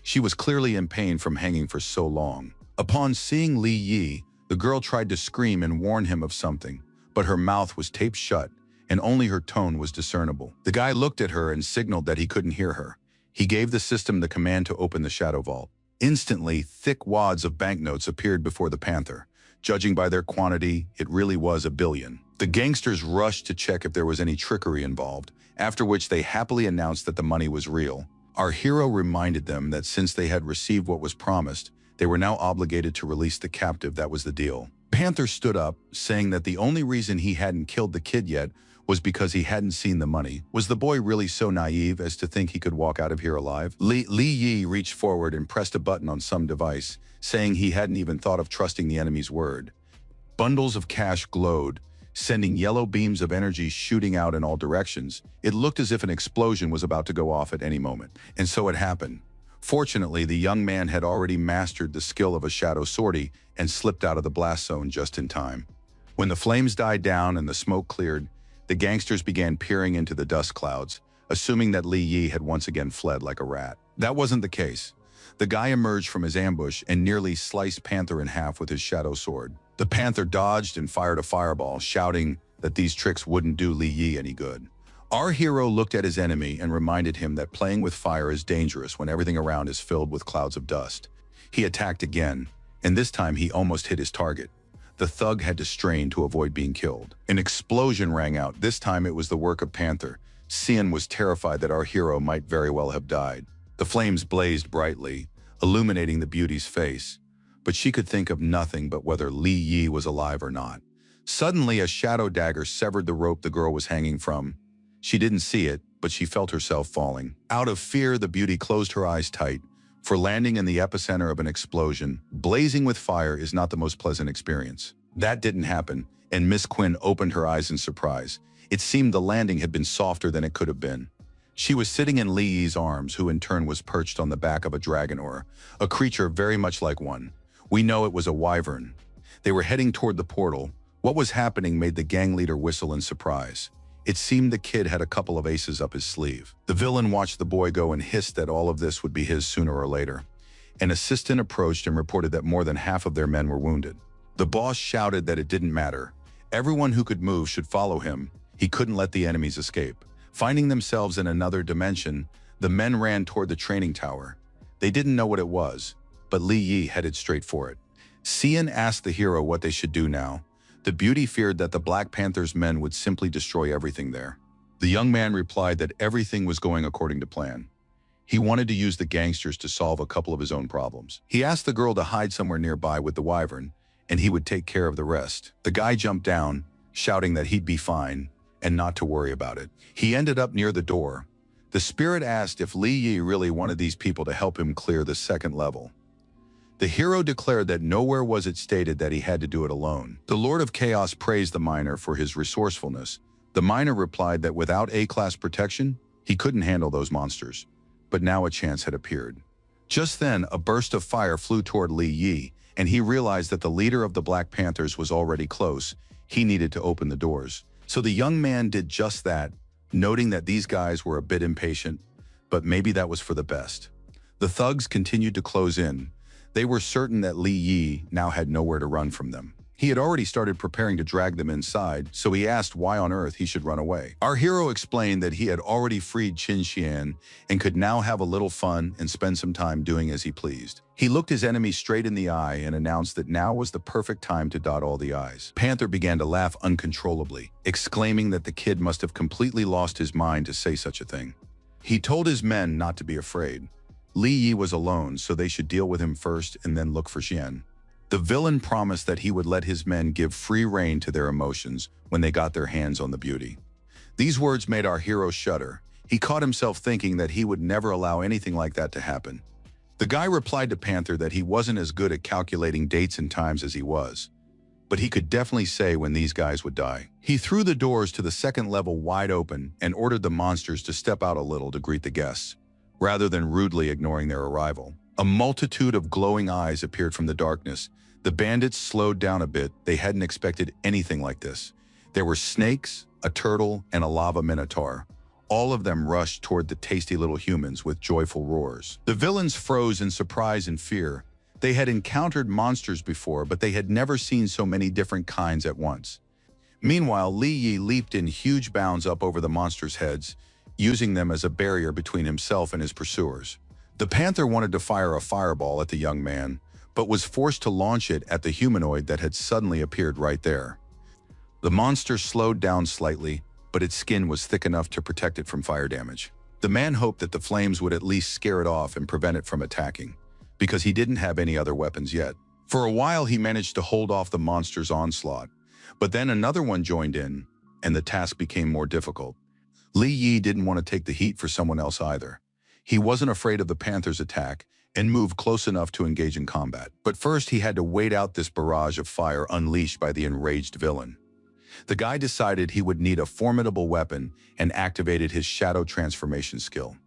She was clearly in pain from hanging for so long. Upon seeing Li Yi, the girl tried to scream and warn him of something, but her mouth was taped shut, and only her tone was discernible. The guy looked at her and signaled that he couldn't hear her. He gave the system the command to open the shadow vault. Instantly, thick wads of banknotes appeared before the Panther. Judging by their quantity, it really was 1 billion. The gangsters rushed to check if there was any trickery involved, after which they happily announced that the money was real. Our hero reminded them that since they had received what was promised, they were now obligated to release the captive. That was the deal. Panther stood up, saying that the only reason he hadn't killed the kid yet was because he hadn't seen the money. Was the boy really so naive as to think he could walk out of here alive? Li Yi reached forward and pressed a button on some device, saying he hadn't even thought of trusting the enemy's word. Bundles of cash glowed, sending yellow beams of energy shooting out in all directions. It looked as if an explosion was about to go off at any moment. And so it happened. Fortunately, the young man had already mastered the skill of a shadow sortie and slipped out of the blast zone just in time. When the flames died down and the smoke cleared, the gangsters began peering into the dust clouds, assuming that Li Yi had once again fled like a rat. That wasn't the case. The guy emerged from his ambush and nearly sliced Panther in half with his shadow sword. The Panther dodged and fired a fireball, shouting that these tricks wouldn't do Li Yi any good. Our hero looked at his enemy and reminded him that playing with fire is dangerous when everything around is filled with clouds of dust. He attacked again, and this time he almost hit his target. The thug had to strain to avoid being killed. An explosion rang out. This time it was the work of Panther. Cian was terrified that our hero might very well have died. The flames blazed brightly, illuminating the beauty's face, but she could think of nothing but whether Li Yi was alive or not. Suddenly, a shadow dagger severed the rope the girl was hanging from. She didn't see it, but she felt herself falling. Out of fear, the beauty closed her eyes tight, for landing in the epicenter of an explosion, blazing with fire, is not the most pleasant experience. That didn't happen, and Miss Quinn opened her eyes in surprise. It seemed the landing had been softer than it could have been. She was sitting in Li Yi's arms, who in turn was perched on the back of a dragon, or a creature very much like one. We know it was a wyvern. They were heading toward the portal. What was happening made the gang leader whistle in surprise. It seemed the kid had a couple of aces up his sleeve. The villain watched the boy go and hissed that all of this would be his sooner or later. An assistant approached and reported that more than half of their men were wounded. The boss shouted that it didn't matter. Everyone who could move should follow him. He couldn't let the enemies escape. Finding themselves in another dimension, the men ran toward the training tower. They didn't know what it was, but Li Yi headed straight for it. Cian asked the hero what they should do now. The beauty feared that the Black Panther's men would simply destroy everything there. The young man replied that everything was going according to plan. He wanted to use the gangsters to solve a couple of his own problems. He asked the girl to hide somewhere nearby with the wyvern, and he would take care of the rest. The guy jumped down, shouting that he'd be fine and not to worry about it. He ended up near the door. The spirit asked if Li Yi really wanted these people to help him clear the second level. The hero declared that nowhere was it stated that he had to do it alone. The Lord of Chaos praised the miner for his resourcefulness. The miner replied that without A-class protection, he couldn't handle those monsters. But now a chance had appeared. Just then, a burst of fire flew toward Li Yi, and he realized that the leader of the Black Panthers was already close. He needed to open the doors. So the young man did just that, noting that these guys were a bit impatient, but maybe that was for the best. The thugs continued to close in. They were certain that Li Yi now had nowhere to run from them. He had already started preparing to drag them inside, so he asked why on earth he should run away. Our hero explained that he had already freed Qin Xian and could now have a little fun and spend some time doing as he pleased. He looked his enemy straight in the eye and announced that now was the perfect time to dot all the I's. Panther began to laugh uncontrollably, exclaiming that the kid must have completely lost his mind to say such a thing. He told his men not to be afraid. Li Yi was alone, so they should deal with him first and then look for Xian. The villain promised that he would let his men give free rein to their emotions when they got their hands on the beauty. These words made our hero shudder. He caught himself thinking that he would never allow anything like that to happen. The guy replied to Panther that he wasn't as good at calculating dates and times as he was, but he could definitely say when these guys would die. He threw the doors to the second level wide open and ordered the monsters to step out a little to greet the guests, rather than rudely ignoring their arrival. A multitude of glowing eyes appeared from the darkness. The bandits slowed down a bit. They hadn't expected anything like this. There were snakes, a turtle, and a lava minotaur. All of them rushed toward the tasty little humans with joyful roars. The villains froze in surprise and fear. They had encountered monsters before, but they had never seen so many different kinds at once. Meanwhile, Li Yi leaped in huge bounds up over the monsters' heads, using them as a barrier between himself and his pursuers. The panther wanted to fire a fireball at the young man, but was forced to launch it at the humanoid that had suddenly appeared right there. The monster slowed down slightly, but its skin was thick enough to protect it from fire damage. The man hoped that the flames would at least scare it off and prevent it from attacking, because he didn't have any other weapons yet. For a while, he managed to hold off the monster's onslaught, but then another one joined in, and the task became more difficult. Li Yi didn't want to take the heat for someone else either. He wasn't afraid of the panther's attack and moved close enough to engage in combat. But first, he had to wait out this barrage of fire unleashed by the enraged villain. The guy decided he would need a formidable weapon and activated his shadow transformation skill.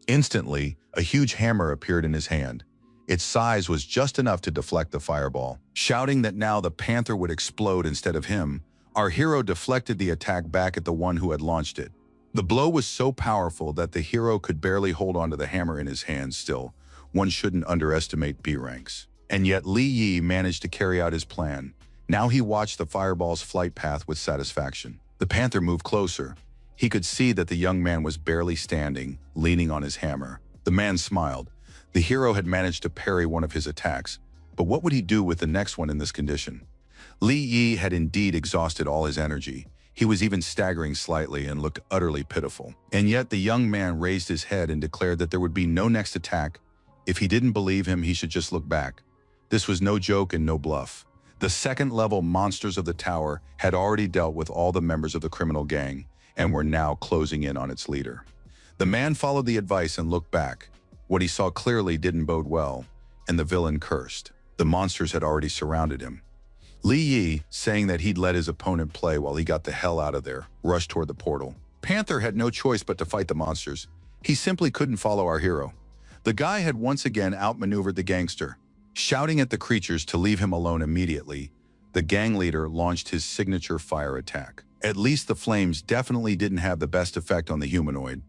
Instantly, a huge hammer appeared in his hand. Its size was just enough to deflect the fireball. Shouting that now the panther would explode instead of him, our hero deflected the attack back at the one who had launched it. The blow was so powerful that the hero could barely hold onto the hammer in his hands still. One shouldn't underestimate B ranks. And yet Li Yi managed to carry out his plan. Now he watched the fireball's flight path with satisfaction. The panther moved closer. He could see that the young man was barely standing, leaning on his hammer. The man smiled. The hero had managed to parry one of his attacks, but what would he do with the next one in this condition? Li Yi had indeed exhausted all his energy. He was even staggering slightly and looked utterly pitiful. And yet the young man raised his head and declared that there would be no next attack. If he didn't believe him, he should just look back. This was no joke and no bluff. The second-level monsters of the tower had already dealt with all the members of the criminal gang and were now closing in on its leader. The man followed the advice and looked back. What he saw clearly didn't bode well, and the villain cursed. The monsters had already surrounded him. Li Yi, saying that he'd let his opponent play while he got the hell out of there, rushed toward the portal. Panther had no choice but to fight the monsters. He simply couldn't follow our hero. The guy had once again outmaneuvered the gangster. Shouting at the creatures to leave him alone immediately, the gang leader launched his signature fire attack. At least the flames definitely didn't have the best effect on the humanoid.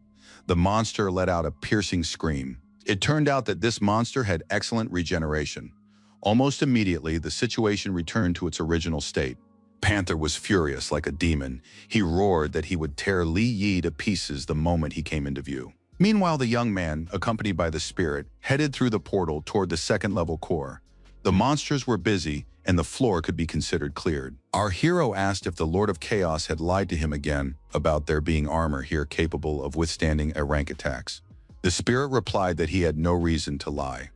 The monster let out a piercing scream. It turned out that this monster had excellent regeneration. Almost immediately, the situation returned to its original state. Panther was furious like a demon. He roared that he would tear Li Yi to pieces the moment he came into view. Meanwhile, the young man, accompanied by the spirit, headed through the portal toward the second-level core. The monsters were busy, and the floor could be considered cleared. Our hero asked if the Lord of Chaos had lied to him again about there being armor here capable of withstanding rank attacks. The spirit replied that he had no reason to lie.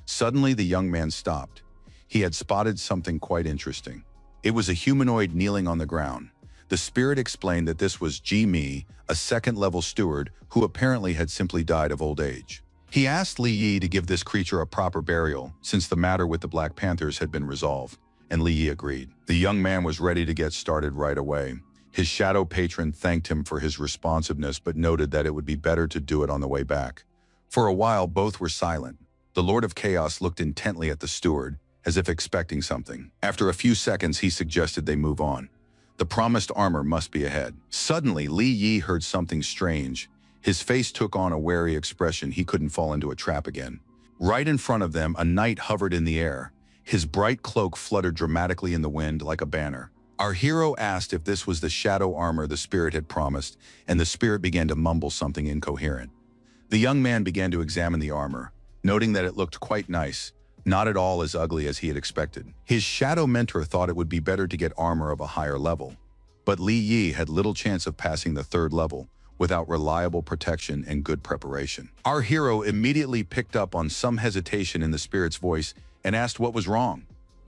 Suddenly, the young man stopped. He had spotted something quite interesting. It was a humanoid kneeling on the ground. The spirit explained that this was Ji-mi, a second-level steward who apparently had simply died of old age. He asked Li Yi to give this creature a proper burial since the matter with the Black Panthers had been resolved, and Li Yi agreed. The young man was ready to get started right away. His shadow patron thanked him for his responsiveness but noted that it would be better to do it on the way back. For a while, both were silent. The Lord of Chaos looked intently at the steward, as if expecting something. After a few seconds, he suggested they move on. The promised armor must be ahead. Suddenly, Li Yi heard something strange. His face took on a wary expression. He couldn't fall into a trap again. Right in front of them, a knight hovered in the air. His bright cloak fluttered dramatically in the wind like a banner. Our hero asked if this was the shadow armor the spirit had promised, and the spirit began to mumble something incoherent. The young man began to examine the armor, noting that it looked quite nice, not at all as ugly as he had expected. His shadow mentor thought it would be better to get armor of a higher level, but Li Yi had little chance of passing the third level without reliable protection and good preparation. Our hero immediately picked up on some hesitation in the spirit's voice and asked what was wrong.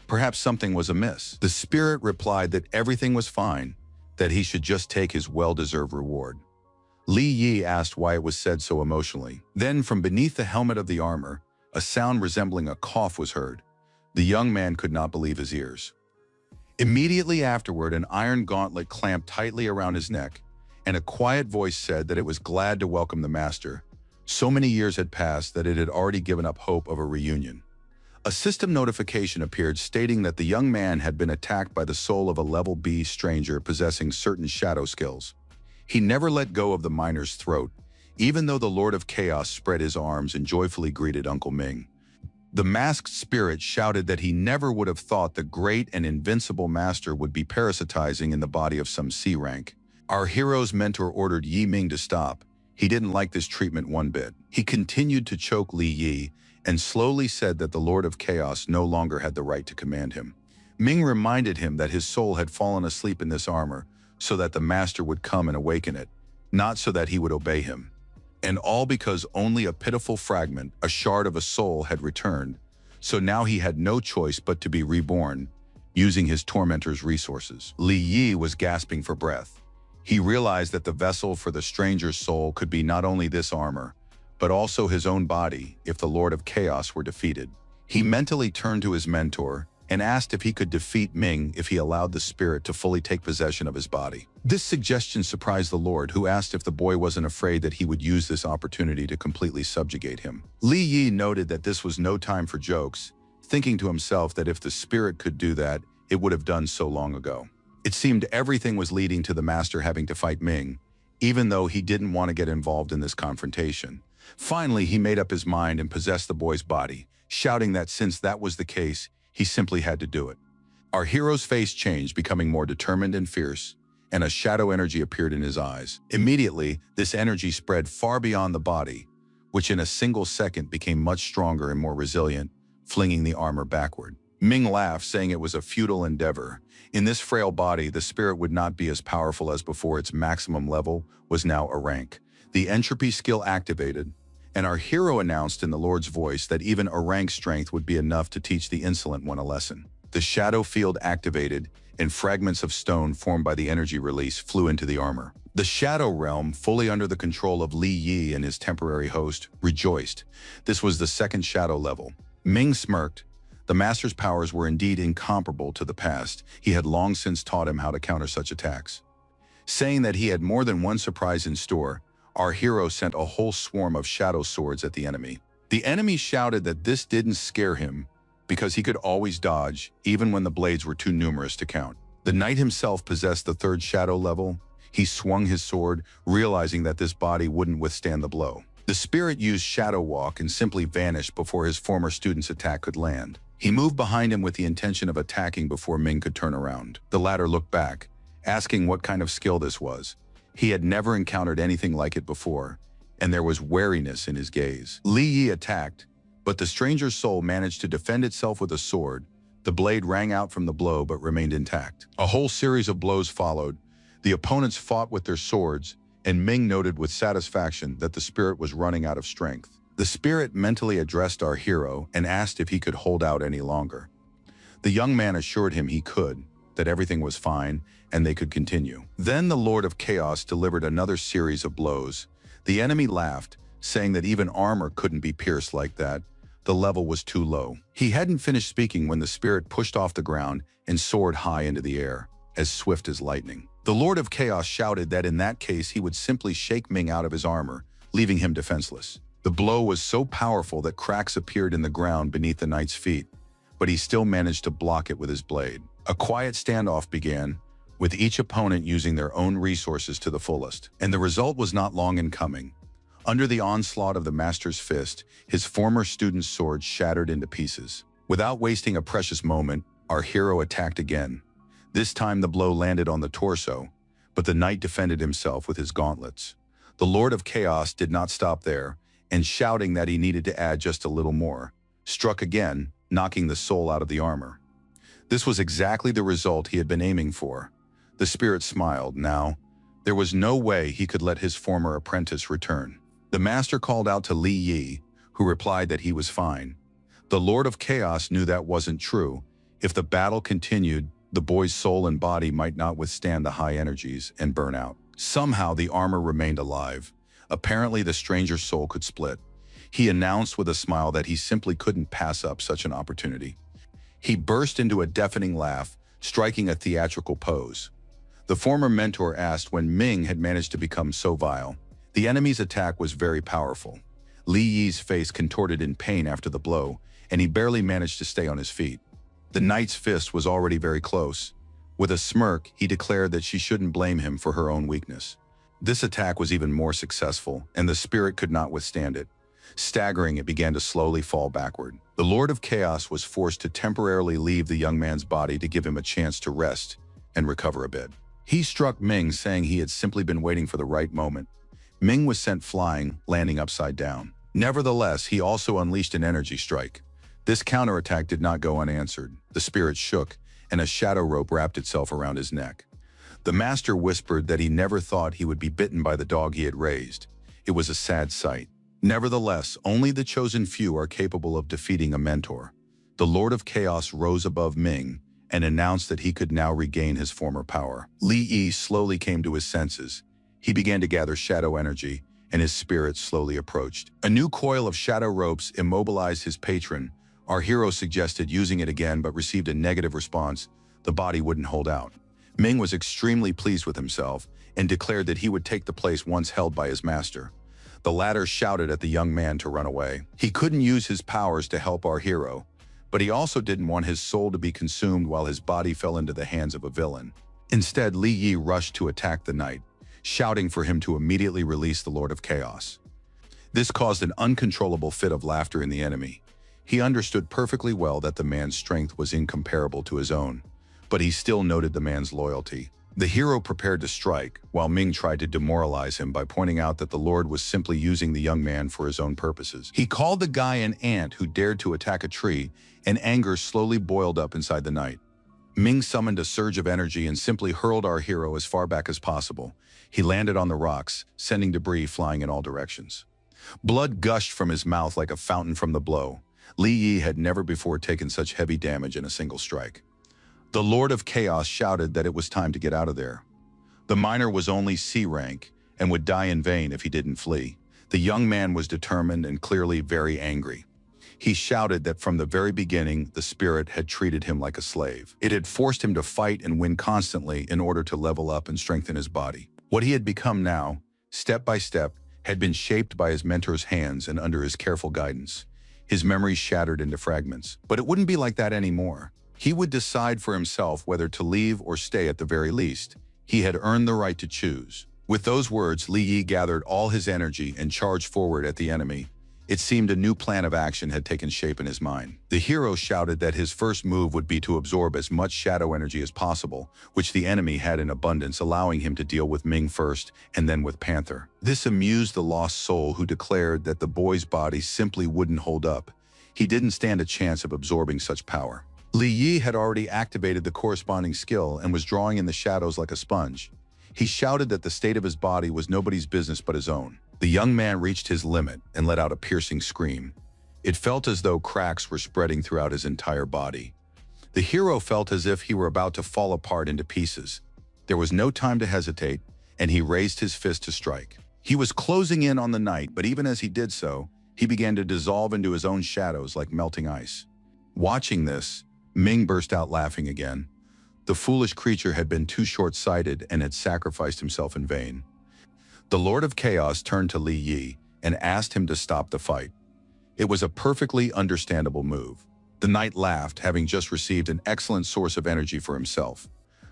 Perhaps something was amiss. The spirit replied that everything was fine, that he should just take his well-deserved reward. Li Yi asked why it was said so emotionally. Then, from beneath the helmet of the armor, a sound resembling a cough was heard. The young man could not believe his ears. Immediately afterward, an iron gauntlet clamped tightly around his neck, and a quiet voice said that it was glad to welcome the master. So many years had passed that it had already given up hope of a reunion. A system notification appeared stating that the young man had been attacked by the soul of a level B stranger possessing certain shadow skills. He never let go of the miner's throat, even though the Lord of Chaos spread his arms and joyfully greeted Uncle Ming. The masked spirit shouted that he never would have thought the great and invincible master would be parasitizing in the body of some C rank. Our hero's mentor ordered Yi Ming to stop. He didn't like this treatment one bit. He continued to choke Li Yi and slowly said that the Lord of Chaos no longer had the right to command him. Ming reminded him that his soul had fallen asleep in this armor so that the master would come and awaken it, not so that he would obey him. And all because only a pitiful fragment, a shard of a soul, had returned, so now he had no choice but to be reborn, using his tormentor's resources. Li Yi was gasping for breath. He realized that the vessel for the stranger's soul could be not only this armor, but also his own body if the Lord of Chaos were defeated. He mentally turned to his mentor and asked if he could defeat Ming if he allowed the spirit to fully take possession of his body. This suggestion surprised the Lord, who asked if the boy wasn't afraid that he would use this opportunity to completely subjugate him. Li Yi noted that this was no time for jokes, thinking to himself that if the spirit could do that, it would have done so long ago. It seemed everything was leading to the master having to fight Ming, even though he didn't want to get involved in this confrontation. Finally, he made up his mind and possessed the boy's body, shouting that since that was the case, he simply had to do it. Our hero's face changed, becoming more determined and fierce, and a shadow energy appeared in his eyes. Immediately, this energy spread far beyond the body, which in a single second became much stronger and more resilient, flinging the armor backward. Ming laughed, saying it was a futile endeavor. In this frail body, the spirit would not be as powerful as before. Its maximum level was now a rank. The entropy skill activated, and our hero announced in the Lord's voice that even a rank strength would be enough to teach the insolent one a lesson. The shadow field activated, and fragments of stone formed by the energy release flew into the armor. The shadow realm, fully under the control of Li Yi and his temporary host, rejoiced. This was the second shadow level. Ming smirked. The master's powers were indeed incomparable to the past. He had long since taught him how to counter such attacks. Saying that he had more than one surprise in store, our hero sent a whole swarm of shadow swords at the enemy. The enemy shouted that this didn't scare him because he could always dodge, even when the blades were too numerous to count. The knight himself possessed the third shadow level. He swung his sword, realizing that this body wouldn't withstand the blow. The spirit used Shadow Walk and simply vanished before his former student's attack could land. He moved behind him with the intention of attacking before Ming could turn around. The latter looked back, asking what kind of skill this was. He had never encountered anything like it before, and there was wariness in his gaze. Li Yi attacked, but the stranger's soul managed to defend itself with a sword. The blade rang out from the blow but remained intact. A whole series of blows followed. The opponents fought with their swords, and Ming noted with satisfaction that the spirit was running out of strength. The spirit mentally addressed our hero and asked if he could hold out any longer. The young man assured him he could, that everything was fine, and they could continue. Then the Lord of Chaos delivered another series of blows. The enemy laughed, saying that even armor couldn't be pierced like that. The level was too low. He hadn't finished speaking when the spirit pushed off the ground and soared high into the air, as swift as lightning. The Lord of Chaos shouted that in that case he would simply shake Ming out of his armor, leaving him defenseless. The blow was so powerful that cracks appeared in the ground beneath the knight's feet, but he still managed to block it with his blade. A quiet standoff began, with each opponent using their own resources to the fullest. And the result was not long in coming. Under the onslaught of the master's fist, his former student's sword shattered into pieces. Without wasting a precious moment, our hero attacked again. This time the blow landed on the torso, but the knight defended himself with his gauntlets. The Lord of Chaos did not stop there, and shouting that he needed to add just a little more, struck again, knocking the soul out of the armor. This was exactly the result he had been aiming for. The spirit smiled. Now, there was no way he could let his former apprentice return. The master called out to Li Yi, who replied that he was fine. The Lord of Chaos knew that wasn't true. If the battle continued, the boy's soul and body might not withstand the high energies and burn out. Somehow the armor remained alive. Apparently the stranger's soul could split. He announced with a smile that he simply couldn't pass up such an opportunity. He burst into a deafening laugh, striking a theatrical pose. The former mentor asked when Ming had managed to become so vile. The enemy's attack was very powerful. Li Yi's face contorted in pain after the blow, and he barely managed to stay on his feet. The knight's fist was already very close. With a smirk, he declared that she shouldn't blame him for her own weakness. This attack was even more successful, and the spirit could not withstand it. Staggering, it began to slowly fall backward. The Lord of Chaos was forced to temporarily leave the young man's body to give him a chance to rest and recover a bit. He struck Ming, saying he had simply been waiting for the right moment. Ming was sent flying, landing upside down. Nevertheless, he also unleashed an energy strike. This counterattack did not go unanswered. The spirit shook, and a shadow rope wrapped itself around his neck. The master whispered that he never thought he would be bitten by the dog he had raised. It was a sad sight. Nevertheless, only the chosen few are capable of defeating a mentor. The Lord of Chaos rose above Ming and announced that he could now regain his former power. Li Yi slowly came to his senses. He began to gather shadow energy, and his spirit slowly approached. A new coil of shadow ropes immobilized his patron. Our hero suggested using it again but received a negative response. The body wouldn't hold out. Ming was extremely pleased with himself and declared that he would take the place once held by his master. The latter shouted at the young man to run away. He couldn't use his powers to help our hero, but he also didn't want his soul to be consumed while his body fell into the hands of a villain. Instead, Li Yi rushed to attack the knight, shouting for him to immediately release the Lord of Chaos. This caused an uncontrollable fit of laughter in the enemy. He understood perfectly well that the man's strength was incomparable to his own, but he still noted the man's loyalty. The hero prepared to strike, while Ming tried to demoralize him by pointing out that the Lord was simply using the young man for his own purposes. He called the guy an ant who dared to attack a tree, and anger slowly boiled up inside the knight. Ming summoned a surge of energy and simply hurled our hero as far back as possible. He landed on the rocks, sending debris flying in all directions. Blood gushed from his mouth like a fountain from the blow. Li Yi had never before taken such heavy damage in a single strike. The Lord of Chaos shouted that it was time to get out of there. The miner was only C rank and would die in vain if he didn't flee. The young man was determined and clearly very angry. He shouted that from the very beginning, the spirit had treated him like a slave. It had forced him to fight and win constantly in order to level up and strengthen his body. What he had become now, step by step, had been shaped by his mentor's hands and under his careful guidance. His memories shattered into fragments. But it wouldn't be like that anymore. He would decide for himself whether to leave or stay at the very least. He had earned the right to choose. With those words, Li Yi gathered all his energy and charged forward at the enemy. It seemed a new plan of action had taken shape in his mind. The hero shouted that his first move would be to absorb as much shadow energy as possible, which the enemy had in abundance, allowing him to deal with Ming first and then with Panther. This amused the lost soul, who declared that the boy's body simply wouldn't hold up. He didn't stand a chance of absorbing such power. Li Yi had already activated the corresponding skill and was drawing in the shadows like a sponge. He shouted that the state of his body was nobody's business but his own. The young man reached his limit and let out a piercing scream. It felt as though cracks were spreading throughout his entire body. The hero felt as if he were about to fall apart into pieces. There was no time to hesitate, and he raised his fist to strike. He was closing in on the knight, but even as he did so, he began to dissolve into his own shadows like melting ice. Watching this, Ming burst out laughing again. The foolish creature had been too short-sighted and had sacrificed himself in vain. The Lord of Chaos turned to Li Yi and asked him to stop the fight. It was a perfectly understandable move. The knight laughed, having just received an excellent source of energy for himself.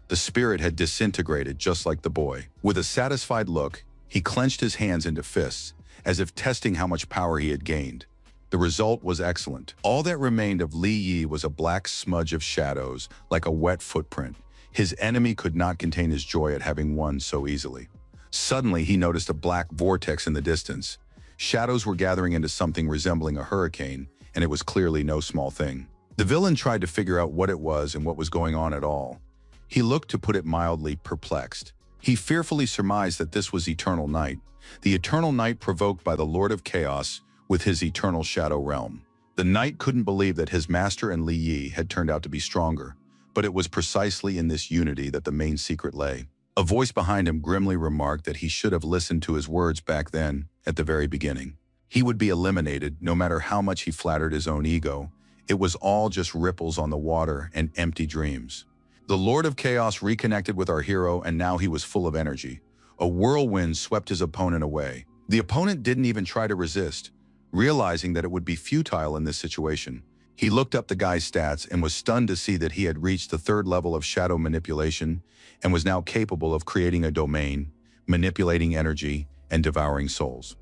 The spirit had disintegrated just like the boy. With a satisfied look, he clenched his hands into fists, as if testing how much power he had gained. The result was excellent. All that remained of Li Yi was a black smudge of shadows, like a wet footprint. His enemy could not contain his joy at having won so easily. Suddenly, he noticed a black vortex in the distance. Shadows were gathering into something resembling a hurricane, and it was clearly no small thing. The villain tried to figure out what it was and what was going on at all. He looked, to put it mildly, perplexed. He fearfully surmised that this was Eternal Night, the Eternal Night provoked by the Lord of Chaos with his eternal shadow realm. The knight couldn't believe that his master and Li Yi had turned out to be stronger, but it was precisely in this unity that the main secret lay. A voice behind him grimly remarked that he should have listened to his words back then, at the very beginning. He would be eliminated, no matter how much he flattered his own ego. It was all just ripples on the water and empty dreams. The Lord of Chaos reconnected with our hero, and now he was full of energy. A whirlwind swept his opponent away. The opponent didn't even try to resist, realizing that it would be futile in this situation. He looked up the guy's stats and was stunned to see that he had reached the 3rd level of shadow manipulation and was now capable of creating a domain, manipulating energy, and devouring souls.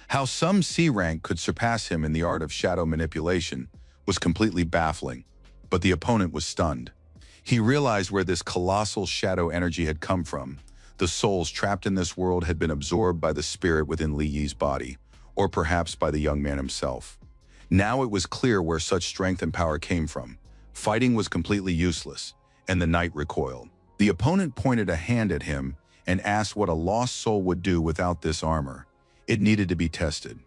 How some C rank could surpass him in the art of shadow manipulation was completely baffling, but the opponent was stunned. He realized where this colossal shadow energy had come from. The souls trapped in this world had been absorbed by the spirit within Li Yi's body, or perhaps by the young man himself. Now it was clear where such strength and power came from. Fighting was completely useless, and the knight recoiled. The opponent pointed a hand at him and asked what a lost soul would do without this armor. It needed to be tested.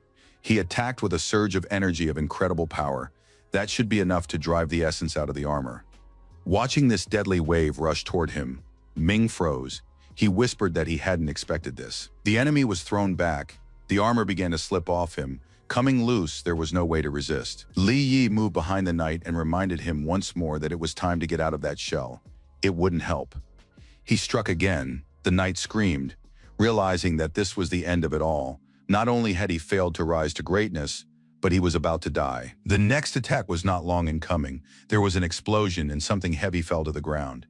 He attacked with a surge of energy of incredible power. That should be enough to drive the essence out of the armor. Watching this deadly wave rush toward him, Ming froze. He whispered that he hadn't expected this. The enemy was thrown back. The armor began to slip off him. Coming loose, there was no way to resist. Li Yi moved behind the knight and reminded him once more that it was time to get out of that shell. It wouldn't help. He struck again. The knight screamed, realizing that this was the end of it all. Not only had he failed to rise to greatness, but he was about to die. The next attack was not long in coming. There was an explosion and something heavy fell to the ground.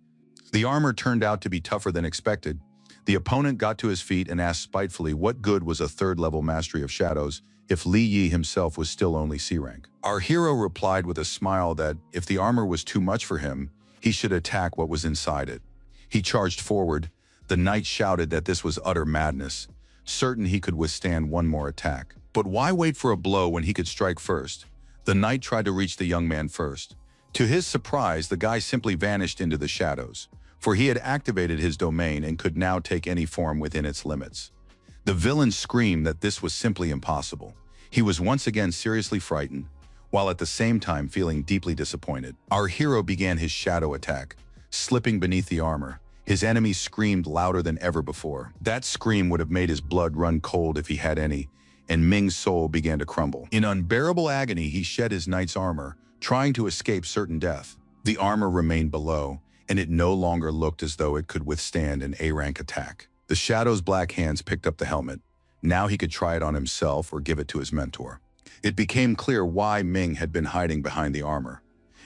The armor turned out to be tougher than expected. The opponent got to his feet and asked spitefully what good was a 3rd-level mastery of shadows if Li Yi himself was still only C rank. Our hero replied with a smile that if the armor was too much for him, he should attack what was inside it. He charged forward. The knight shouted that this was utter madness, certain he could withstand one more attack. But why wait for a blow when he could strike first? The knight tried to reach the young man first. To his surprise, the guy simply vanished into the shadows, for he had activated his domain and could now take any form within its limits. The villain screamed that this was simply impossible. He was once again seriously frightened, while at the same time feeling deeply disappointed. Our hero began his shadow attack, slipping beneath the armor. His enemy screamed louder than ever before. That scream would have made his blood run cold if he had any, and Ming's soul began to crumble. In unbearable agony, he shed his knight's armor, trying to escape certain death. The armor remained below, and it no longer looked as though it could withstand an A-rank attack. The Shadow's black hands picked up the helmet. Now he could try it on himself or give it to his mentor. It became clear why Ming had been hiding behind the armor.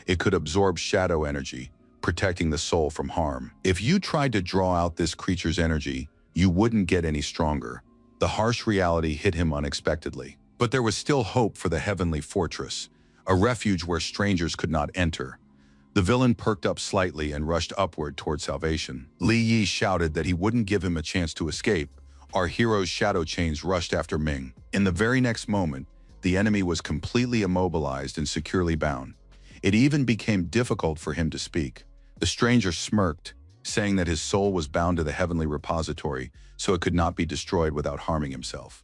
It could absorb shadow energy, protecting the soul from harm. If you tried to draw out this creature's energy, you wouldn't get any stronger. The harsh reality hit him unexpectedly. But there was still hope for the heavenly fortress, a refuge where strangers could not enter. The villain perked up slightly and rushed upward toward salvation. Li Yi shouted that he wouldn't give him a chance to escape. Our hero's shadow chains rushed after Ming. In the very next moment, the enemy was completely immobilized and securely bound. It even became difficult for him to speak. The stranger smirked, saying that his soul was bound to the heavenly repository, so it could not be destroyed without harming himself.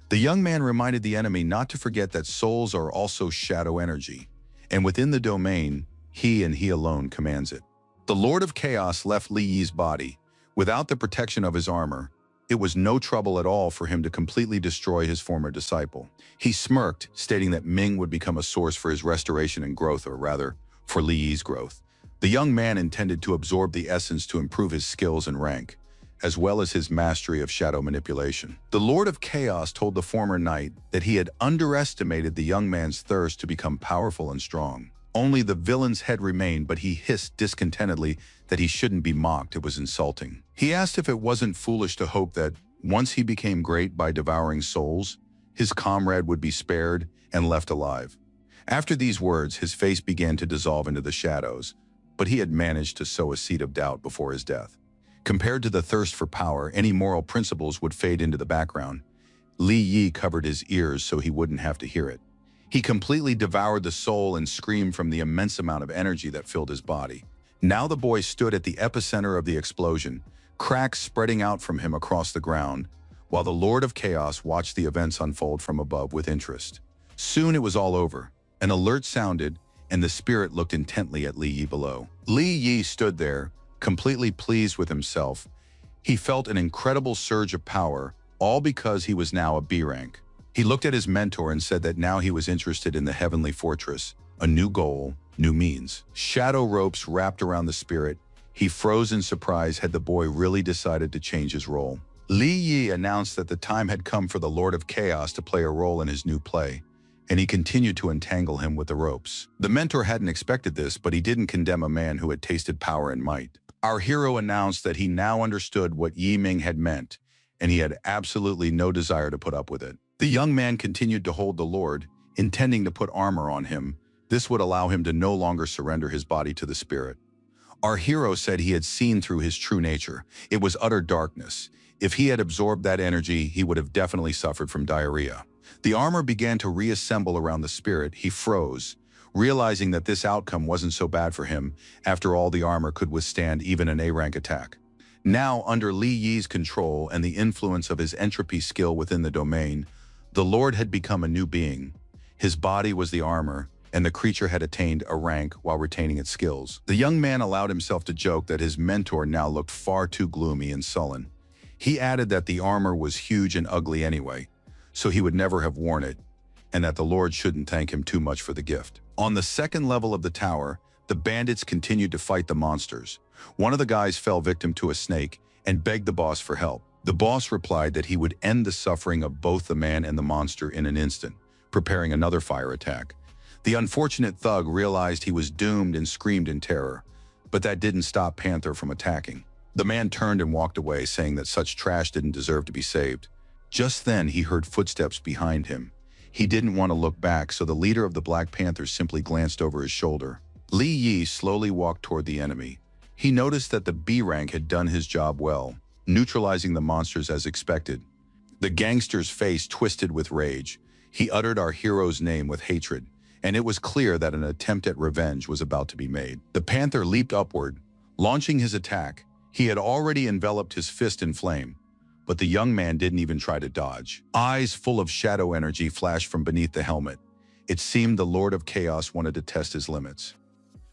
The young man reminded the enemy not to forget that souls are also shadow energy, and within the domain, he and he alone commands it. The Lord of Chaos left Li Yi's body. Without the protection of his armor, it was no trouble at all for him to completely destroy his former disciple. He smirked, stating that Ming would become a source for his restoration and growth, or rather, for Li Yi's growth. The young man intended to absorb the essence to improve his skills and rank, as well as his mastery of shadow manipulation. The Lord of Chaos told the former knight that he had underestimated the young man's thirst to become powerful and strong. Only the villain's head remained, but he hissed discontentedly that he shouldn't be mocked. It was insulting. He asked if it wasn't foolish to hope that, once he became great by devouring souls, his comrade would be spared and left alive. After these words, his face began to dissolve into the shadows, but he had managed to sow a seed of doubt before his death. Compared to the thirst for power, any moral principles would fade into the background. Li Yi covered his ears so he wouldn't have to hear it. He completely devoured the soul and screamed from the immense amount of energy that filled his body. Now the boy stood at the epicenter of the explosion, cracks spreading out from him across the ground, while the Lord of Chaos watched the events unfold from above with interest. Soon it was all over. An alert sounded, and the spirit looked intently at Li Yi below. Li Yi stood there, completely pleased with himself. He felt an incredible surge of power, all because he was now a B rank. He looked at his mentor and said that now he was interested in the heavenly fortress, a new goal, new means. Shadow ropes wrapped around the spirit. He froze in surprise. Had the boy really decided to change his role? Li Yi announced that the time had come for the Lord of Chaos to play a role in his new play, and he continued to entangle him with the ropes. The mentor hadn't expected this, but he didn't condemn a man who had tasted power and might. Our hero announced that he now understood what Yi Ming had meant, and he had absolutely no desire to put up with it. The young man continued to hold the Lord, intending to put armor on him. This would allow him to no longer surrender his body to the spirit. Our hero said he had seen through his true nature. It was utter darkness. If he had absorbed that energy, he would have definitely suffered from diarrhea. The armor began to reassemble around the spirit. He froze, realizing that this outcome wasn't so bad for him. After all, the armor could withstand even an A-rank attack. Now, under Li Yi's control and the influence of his entropy skill within the domain, the Lord had become a new being. His body was the armor, and the creature had attained a rank while retaining its skills. The young man allowed himself to joke that his mentor now looked far too gloomy and sullen. He added that the armor was huge and ugly anyway, so he would never have worn it, and that the Lord shouldn't thank him too much for the gift. On the second level of the tower, the bandits continued to fight the monsters. One of the guys fell victim to a snake and begged the boss for help. The boss replied that he would end the suffering of both the man and the monster in an instant, preparing another fire attack. The unfortunate thug realized he was doomed and screamed in terror, but that didn't stop Panther from attacking. The man turned and walked away, saying that such trash didn't deserve to be saved. Just then, he heard footsteps behind him. He didn't want to look back, so the leader of the Black Panthers simply glanced over his shoulder. Li Yi slowly walked toward the enemy. He noticed that the B rank had done his job well, neutralizing the monsters as expected. The gangster's face twisted with rage. He uttered our hero's name with hatred, and it was clear that an attempt at revenge was about to be made. The panther leaped upward, launching his attack. He had already enveloped his fist in flame, but the young man didn't even try to dodge. Eyes full of shadow energy flashed from beneath the helmet. It seemed the Lord of Chaos wanted to test his limits.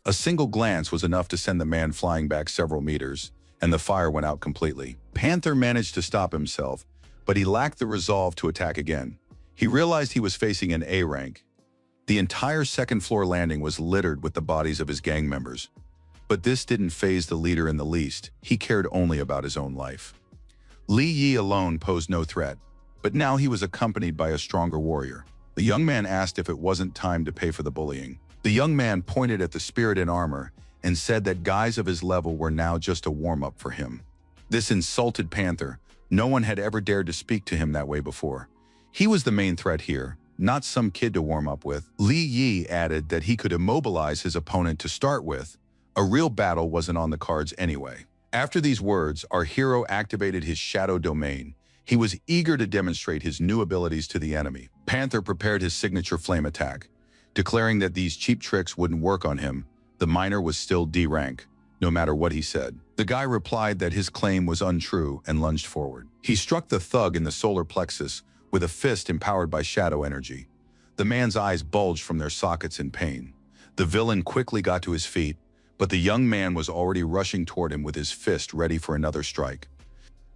A single glance was enough to send the man flying back several meters, and the fire went out completely. Panther managed to stop himself, but he lacked the resolve to attack again. He realized he was facing an A rank. The entire second-floor landing was littered with the bodies of his gang members. But this didn't faze the leader in the least. He cared only about his own life. Li Yi alone posed no threat, but now he was accompanied by a stronger warrior. The young man asked if it wasn't time to pay for the bullying. The young man pointed at the spirit in armor and said that guys of his level were now just a warm-up for him. This insulted Panther. No one had ever dared to speak to him that way before. He was the main threat here, not some kid to warm up with. Li Yi added that he could immobilize his opponent to start with. A real battle wasn't on the cards anyway. After these words, our hero activated his shadow domain. He was eager to demonstrate his new abilities to the enemy. Panther prepared his signature flame attack. Declaring that these cheap tricks wouldn't work on him, the miner was still D rank. no matter what he said. The guy replied that his claim was untrue and lunged forward. He struck the thug in the solar plexus with a fist empowered by shadow energy. The man's eyes bulged from their sockets in pain. The villain quickly got to his feet, but the young man was already rushing toward him with his fist ready for another strike.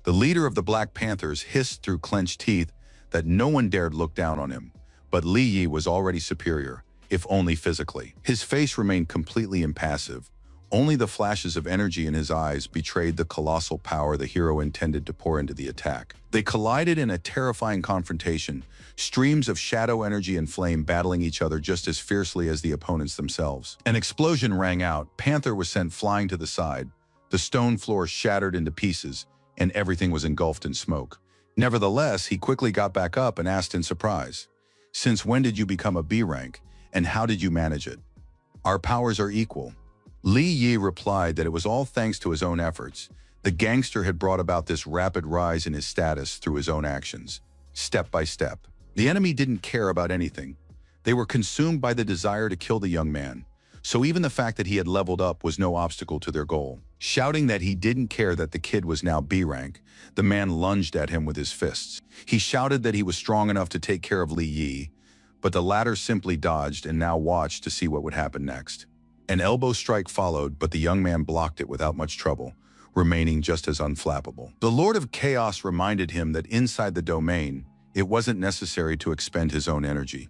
The leader of the Black Panthers hissed through clenched teeth that no one dared look down on him, but Li Yi was already superior, if only physically. His face remained completely impassive. Only the flashes of energy in his eyes betrayed the colossal power the hero intended to pour into the attack. They collided in a terrifying confrontation, streams of shadow energy and flame battling each other just as fiercely as the opponents themselves. An explosion rang out, Panther was sent flying to the side, the stone floor shattered into pieces, and everything was engulfed in smoke. Nevertheless, he quickly got back up and asked in surprise, "Since when did you become a B rank, and how did you manage it?" "Our powers are equal." Li Yi replied that it was all thanks to his own efforts. The gangster had brought about this rapid rise in his status through his own actions, step by step. The enemy didn't care about anything. They were consumed by the desire to kill the young man, so even the fact that he had leveled up was no obstacle to their goal. Shouting that he didn't care that the kid was now B rank, the man lunged at him with his fists. He shouted that he was strong enough to take care of Li Yi, but the latter simply dodged and now watched to see what would happen next. An elbow strike followed, but the young man blocked it without much trouble, remaining just as unflappable. The Lord of Chaos reminded him that inside the domain, it wasn't necessary to expend his own energy.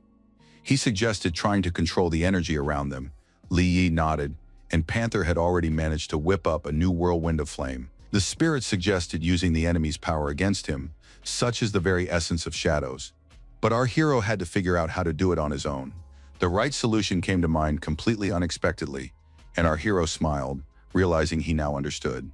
He suggested trying to control the energy around them. Li Yi nodded, and Panther had already managed to whip up a new whirlwind of flame. The spirit suggested using the enemy's power against him, such is the very essence of shadows. But our hero had to figure out how to do it on his own. The right solution came to mind completely unexpectedly, and our hero smiled, realizing he now understood.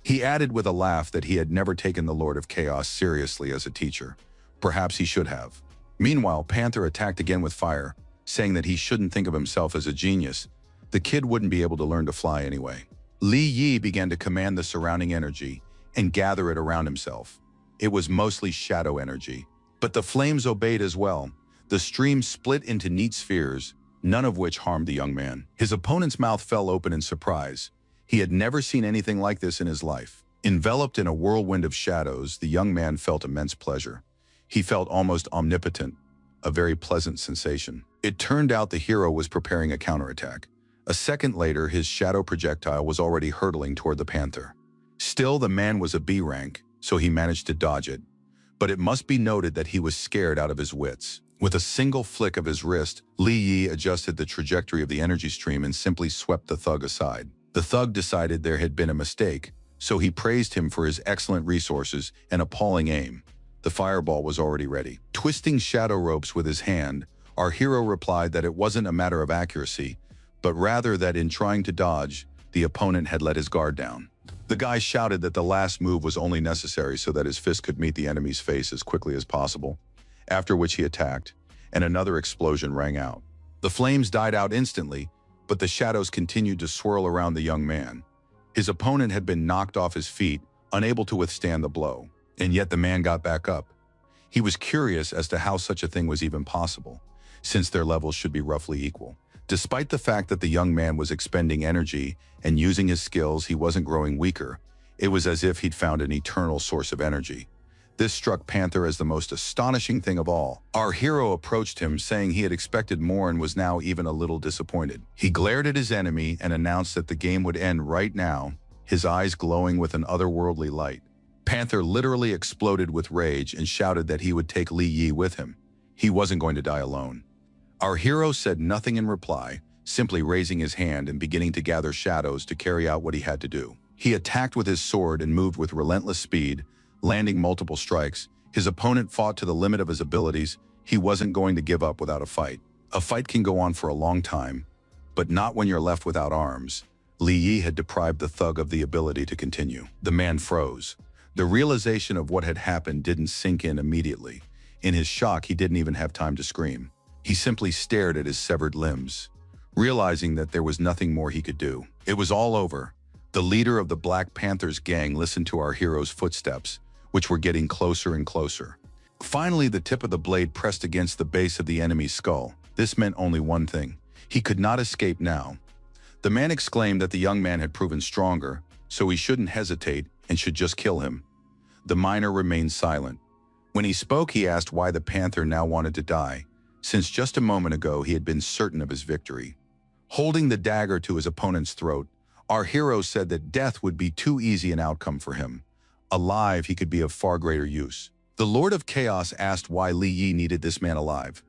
He added with a laugh that he had never taken the Lord of Chaos seriously as a teacher. Perhaps he should have. Meanwhile, Panther attacked again with fire, saying that he shouldn't think of himself as a genius. The kid wouldn't be able to learn to fly anyway. Li Yi began to command the surrounding energy and gather it around himself. It was mostly shadow energy, but the flames obeyed as well. The stream split into neat spheres, none of which harmed the young man. His opponent's mouth fell open in surprise. He had never seen anything like this in his life. Enveloped in a whirlwind of shadows, the young man felt immense pleasure. He felt almost omnipotent, a very pleasant sensation. It turned out the hero was preparing a counterattack. A second later, his shadow projectile was already hurtling toward the Panther. Still, the man was a B rank, so he managed to dodge it. But it must be noted that he was scared out of his wits. With a single flick of his wrist, Li Yi adjusted the trajectory of the energy stream and simply swept the thug aside. The thug decided there had been a mistake, so he praised him for his excellent resources and appalling aim. The fireball was already ready. Twisting shadow ropes with his hand, our hero replied that it wasn't a matter of accuracy, but rather that in trying to dodge, the opponent had let his guard down. The guy shouted that the last move was only necessary so that his fist could meet the enemy's face as quickly as possible, after which he attacked, and another explosion rang out. The flames died out instantly, but the shadows continued to swirl around the young man. His opponent had been knocked off his feet, unable to withstand the blow, and yet the man got back up. He was curious as to how such a thing was even possible, since their levels should be roughly equal. Despite the fact that the young man was expending energy and using his skills, he wasn't growing weaker. It was as if he'd found an eternal source of energy. This struck Panther as the most astonishing thing of all. Our hero approached him, saying he had expected more and was now even a little disappointed. He glared at his enemy and announced that the game would end right now, his eyes glowing with an otherworldly light. Panther literally exploded with rage and shouted that he would take Li Yi with him. He wasn't going to die alone. Our hero said nothing in reply, simply raising his hand and beginning to gather shadows to carry out what he had to do. He attacked with his sword and moved with relentless speed, landing multiple strikes. His opponent fought to the limit of his abilities. He wasn't going to give up without a fight. A fight can go on for a long time, but not when you're left without arms. Li Yi had deprived the thug of the ability to continue. The man froze. The realization of what had happened didn't sink in immediately. In his shock, he didn't even have time to scream. He simply stared at his severed limbs, realizing that there was nothing more he could do. It was all over. The leader of the Black Panthers gang listened to our hero's footsteps, which were getting closer and closer. Finally, the tip of the blade pressed against the base of the enemy's skull. This meant only one thing. He could not escape now. The man exclaimed that the young man had proven stronger, so he shouldn't hesitate and should just kill him. The miner remained silent. When he spoke, he asked why the panther now wanted to die, since just a moment ago he had been certain of his victory. Holding the dagger to his opponent's throat, our hero said that death would be too easy an outcome for him. Alive, he could be of far greater use. The Lord of Chaos asked why Li Yi needed this man alive.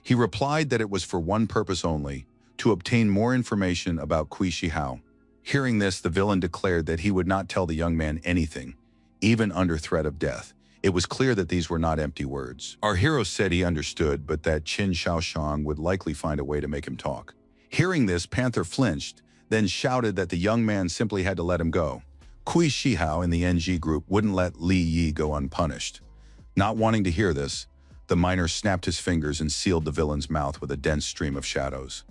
He replied that it was for one purpose only, to obtain more information about Kui Shi Hao. Hearing this, the villain declared that he would not tell the young man anything, even under threat of death. It was clear that these were not empty words. Our hero said he understood, but that Qin Shaoshang would likely find a way to make him talk. Hearing this, Panther flinched, then shouted that the young man simply had to let him go. Kui Shi Hao and the NG group wouldn't let Li Yi go unpunished. Not wanting to hear this, the miner snapped his fingers and sealed the villain's mouth with a dense stream of shadows.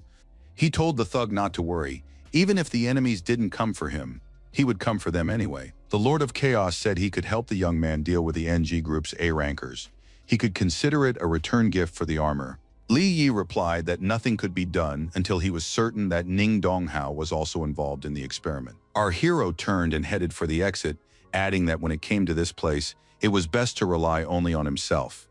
He told the thug not to worry. Even if the enemies didn't come for him, he would come for them anyway. The Lord of Chaos said he could help the young man deal with the NG group's A-rankers. He could consider it a return gift for the armor. Li Yi replied that nothing could be done until he was certain that Ning Donghao was also involved in the experiment. Our hero turned and headed for the exit, adding that when it came to this place, it was best to rely only on himself.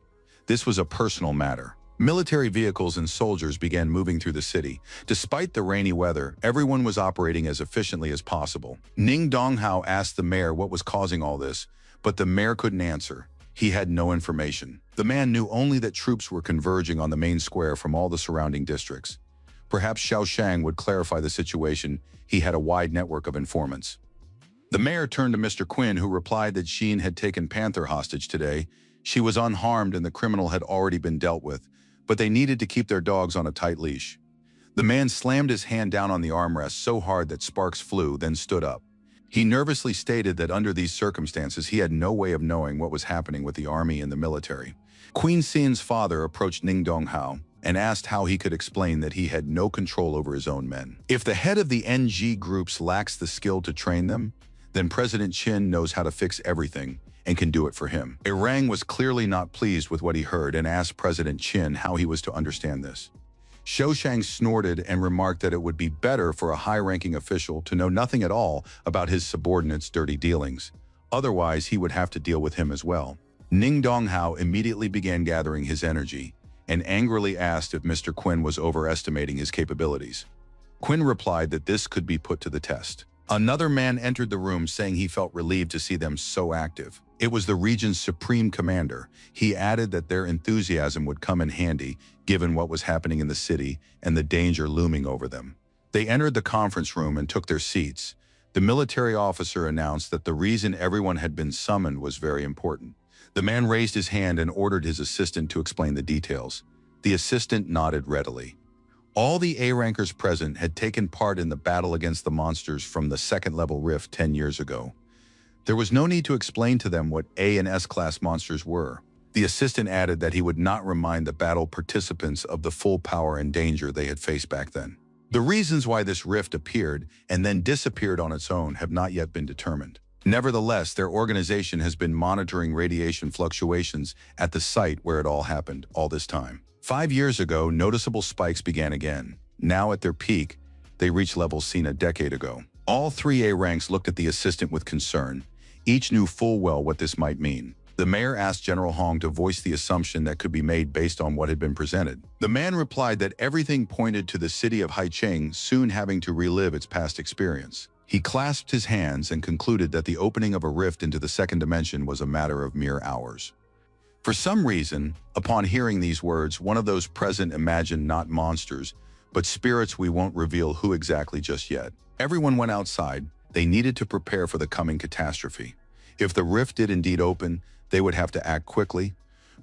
This was a personal matter. Military vehicles and soldiers began moving through the city. Despite the rainy weather, everyone was operating as efficiently as possible. Ning Donghao asked the mayor what was causing all this, but the mayor couldn't answer. He had no information. The man knew only that troops were converging on the main square from all the surrounding districts. Perhaps Xiaoshang would clarify the situation. He had a wide network of informants. The mayor turned to Mr. Quinn, who replied that Sheen had taken Panther hostage today. She was unharmed and the criminal had already been dealt with, but they needed to keep their dogs on a tight leash. The man slammed his hand down on the armrest so hard that sparks flew, then stood up. He nervously stated that under these circumstances, he had no way of knowing what was happening with the army and the military. Queen Xian's father approached Ning Donghao and asked how he could explain that he had no control over his own men. If the head of the NG groups lacks the skill to train them, then President Qin knows how to fix everything and can do it for him. Erang was clearly not pleased with what he heard and asked President Qin how he was to understand this. Xiaoshang snorted and remarked that it would be better for a high-ranking official to know nothing at all about his subordinates' dirty dealings. Otherwise, he would have to deal with him as well. Ning Donghao immediately began gathering his energy and angrily asked if Mr. Quinn was overestimating his capabilities. Quinn replied that this could be put to the test. Another man entered the room saying he felt relieved to see them so active. It was the region's supreme commander. He added that their enthusiasm would come in handy given what was happening in the city and the danger looming over them. They entered the conference room and took their seats. The military officer announced that the reason everyone had been summoned was very important. The man raised his hand and ordered his assistant to explain the details. The assistant nodded readily. All the A-rankers present had taken part in the battle against the monsters from the second-level rift 10 years ago. There was no need to explain to them what A and S-class monsters were. The assistant added that he would not remind the battle participants of the full power and danger they had faced back then. The reasons why this rift appeared and then disappeared on its own have not yet been determined. Nevertheless, their organization has been monitoring radiation fluctuations at the site where it all happened all this time. 5 years ago, noticeable spikes began again. Now at their peak, they reached levels seen a decade ago. All three A ranks looked at the assistant with concern. Each knew full well what this might mean. The mayor asked General Hong to voice the assumption that could be made based on what had been presented. The man replied that everything pointed to the city of Haicheng soon having to relive its past experience. He clasped his hands and concluded that the opening of a rift into the second dimension was a matter of mere hours. For some reason, upon hearing these words, one of those present imagined not monsters, but spirits we won't reveal who exactly just yet. Everyone went outside. They needed to prepare for the coming catastrophe. If the rift did indeed open, they would have to act quickly.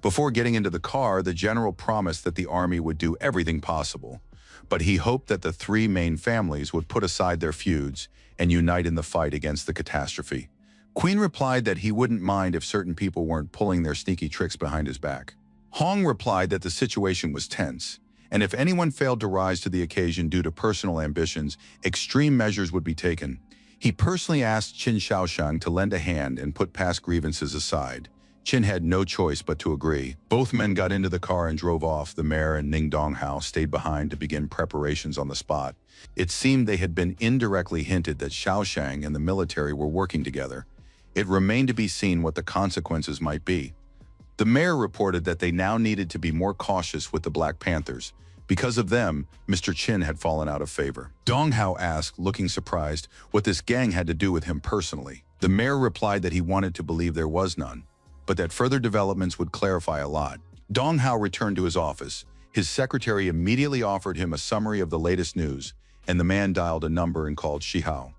Before getting into the car, the general promised that the army would do everything possible, but he hoped that the three main families would put aside their feuds and unite in the fight against the catastrophe. Queen replied that he wouldn't mind if certain people weren't pulling their sneaky tricks behind his back. Hong replied that the situation was tense, and if anyone failed to rise to the occasion due to personal ambitions, extreme measures would be taken. He personally asked Qin Shaoshang to lend a hand and put past grievances aside. Chin had no choice but to agree. Both men got into the car and drove off. The mayor and Ning Donghao stayed behind to begin preparations on the spot. It seemed they had been indirectly hinted that Shaoshang and the military were working together. It remained to be seen what the consequences might be. The mayor reported that they now needed to be more cautious with the Black Panthers. Because of them, Mr. Chin had fallen out of favor. Dong Hao asked, looking surprised, what this gang had to do with him personally. The mayor replied that he wanted to believe there was none, but that further developments would clarify a lot. Dong Hao returned to his office. His secretary immediately offered him a summary of the latest news, and the man dialed a number and called Shi Hao.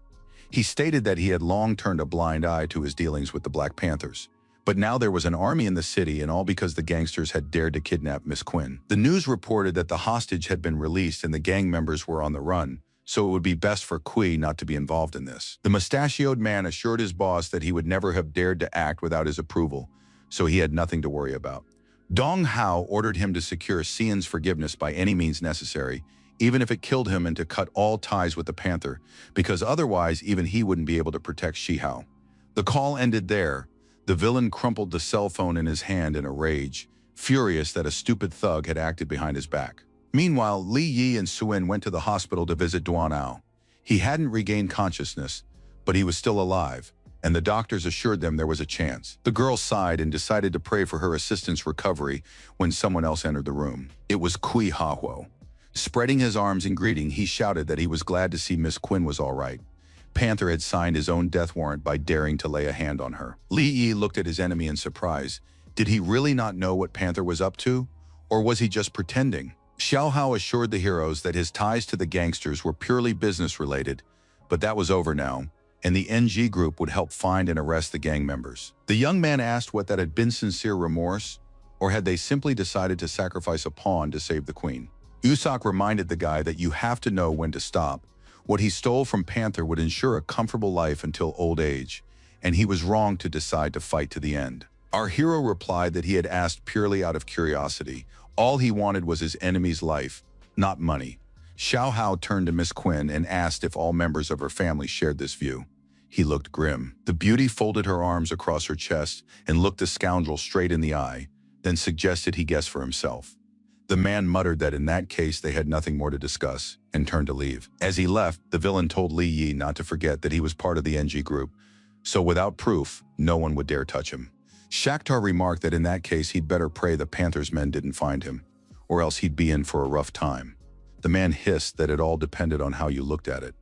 He stated that he had long turned a blind eye to his dealings with the Black Panthers. But now there was an army in the city, and all because the gangsters had dared to kidnap Miss Quinn. The news reported that the hostage had been released and the gang members were on the run, so it would be best for Kui not to be involved in this. The mustachioed man assured his boss that he would never have dared to act without his approval, so he had nothing to worry about. Dong Hao ordered him to secure Xian's forgiveness by any means necessary, even if it killed him, and to cut all ties with the Panther, because otherwise even he wouldn't be able to protect Shi Hao. The call ended there. The villain crumpled the cell phone in his hand in a rage, furious that a stupid thug had acted behind his back. Meanwhile, Li Yi and Suin went to the hospital to visit Duan Ao. He hadn't regained consciousness, but he was still alive, and the doctors assured them there was a chance. The girl sighed and decided to pray for her assistant's recovery when someone else entered the room. It was Kui Hahuo. Spreading his arms in greeting, he shouted that he was glad to see Miss Quinn was all right. Panther had signed his own death warrant by daring to lay a hand on her. Li Yi looked at his enemy in surprise. Did he really not know what Panther was up to? Or was he just pretending? Xiao Hao assured the heroes that his ties to the gangsters were purely business-related, but that was over now, and the NG group would help find and arrest the gang members. The young man asked what that had been sincere remorse, or had they simply decided to sacrifice a pawn to save the queen. Usock reminded the guy that you have to know when to stop. What he stole from Panther would ensure a comfortable life until old age, and he was wrong to decide to fight to the end. Our hero replied that he had asked purely out of curiosity. All he wanted was his enemy's life, not money. Xiao Hao turned to Miss Quinn and asked if all members of her family shared this view. He looked grim. The beauty folded her arms across her chest and looked the scoundrel straight in the eye, then suggested he guess for himself. The man muttered that in that case they had nothing more to discuss, and turned to leave. As he left, the villain told Li Yi not to forget that he was part of the NG group, so without proof, no one would dare touch him. Shakhtar remarked that in that case he'd better pray the Panther's men didn't find him, or else he'd be in for a rough time. The man hissed that it all depended on how you looked at it.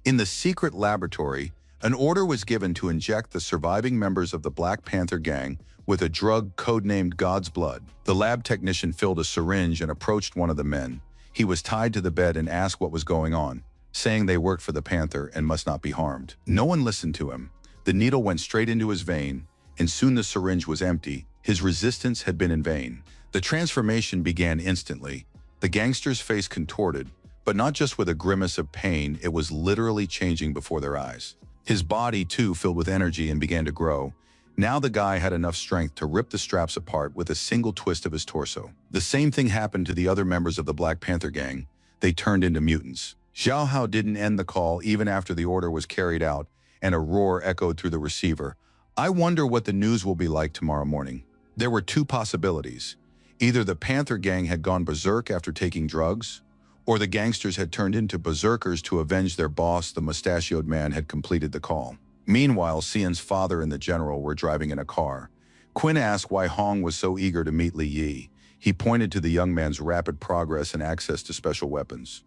In the secret laboratory, an order was given to inject the surviving members of the Black Panther gang with a drug codenamed God's Blood. The lab technician filled a syringe and approached one of the men. He was tied to the bed and asked what was going on, saying they worked for the Panther and must not be harmed. No one listened to him. The needle went straight into his vein, and soon the syringe was empty. His resistance had been in vain. The transformation began instantly. The gangster's face contorted, but not just with a grimace of pain, it was literally changing before their eyes. His body, too, filled with energy and began to grow. Now the guy had enough strength to rip the straps apart with a single twist of his torso. The same thing happened to the other members of the Black Panther gang. They turned into mutants. Xiao Hao didn't end the call even after the order was carried out, and a roar echoed through the receiver. I wonder what the news will be like tomorrow morning. There were two possibilities. Either the Panther gang had gone berserk after taking drugs, or the gangsters had turned into berserkers to avenge their boss. The mustachioed man had completed the call. Meanwhile, Xian's father and the general were driving in a car. Quinn asked why Hong was so eager to meet Li Yi. He pointed to the young man's rapid progress and access to special weapons.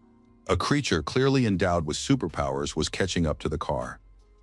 A creature clearly endowed with superpowers was catching up to the car.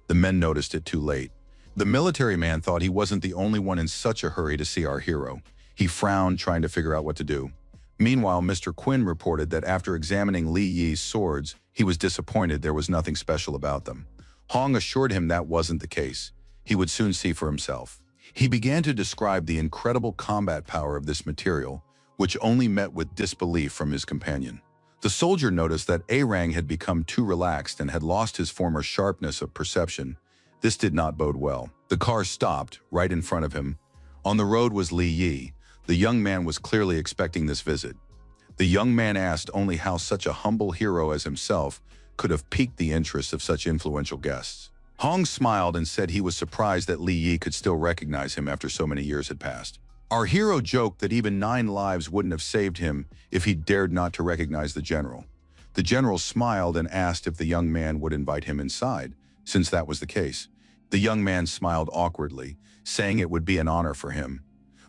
The men noticed it too late. The military man thought he wasn't the only one in such a hurry to see our hero. He frowned, trying to figure out what to do. Meanwhile, Mr. Quinn reported that after examining Li Yi's swords, he was disappointed there was nothing special about them. Hong assured him that wasn't the case. He would soon see for himself. He began to describe the incredible combat power of this material, which only met with disbelief from his companion. The soldier noticed that Arang had become too relaxed and had lost his former sharpness of perception. This did not bode well. The car stopped right in front of him. On the road was Li Yi. The young man was clearly expecting this visit. The young man asked only how such a humble hero as himself could have piqued the interest of such influential guests. Hong smiled and said he was surprised that Li Yi could still recognize him after so many years had passed. Our hero joked that even 9 lives wouldn't have saved him if he dared not to recognize the general. The general smiled and asked if the young man would invite him inside, since that was the case. The young man smiled awkwardly, saying it would be an honor for him.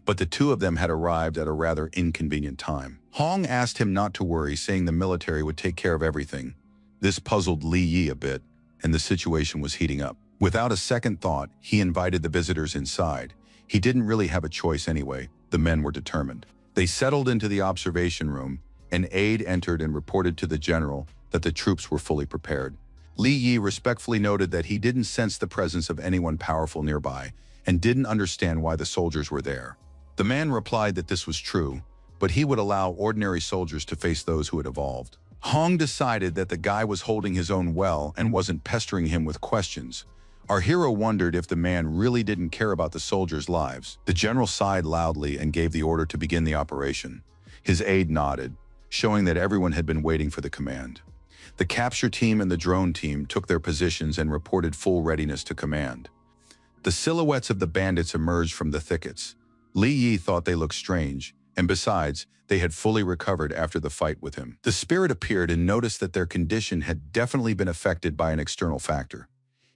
But the two of them had arrived at a rather inconvenient time. Hong asked him not to worry, saying the military would take care of everything. This puzzled Li Yi a bit, and the situation was heating up. Without a second thought, he invited the visitors inside. He didn't really have a choice anyway. The men were determined. They settled into the observation room. An aide entered and reported to the general that the troops were fully prepared. Li Yi respectfully noted that he didn't sense the presence of anyone powerful nearby and didn't understand why the soldiers were there. The man replied that this was true, but he would allow ordinary soldiers to face those who had evolved. Hong decided that the guy was holding his own well and wasn't pestering him with questions. Our hero wondered if the man really didn't care about the soldiers' lives. The general sighed loudly and gave the order to begin the operation. His aide nodded, showing that everyone had been waiting for the command. The capture team and the drone team took their positions and reported full readiness to command. The silhouettes of the bandits emerged from the thickets. Li Yi thought they looked strange, and besides, they had fully recovered after the fight with him. The spirit appeared and noticed that their condition had definitely been affected by an external factor.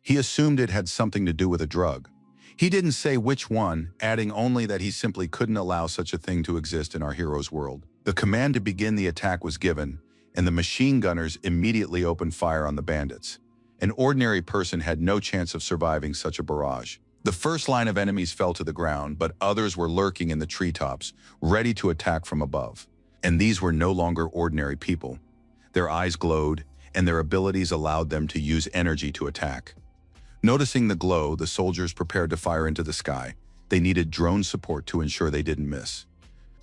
He assumed it had something to do with a drug. He didn't say which one, adding only that he simply couldn't allow such a thing to exist in our hero's world. The command to begin the attack was given, and the machine gunners immediately opened fire on the bandits. An ordinary person had no chance of surviving such a barrage. The first line of enemies fell to the ground, but others were lurking in the treetops, ready to attack from above. And these were no longer ordinary people. Their eyes glowed, and their abilities allowed them to use energy to attack. Noticing the glow, the soldiers prepared to fire into the sky. They needed drone support to ensure they didn't miss.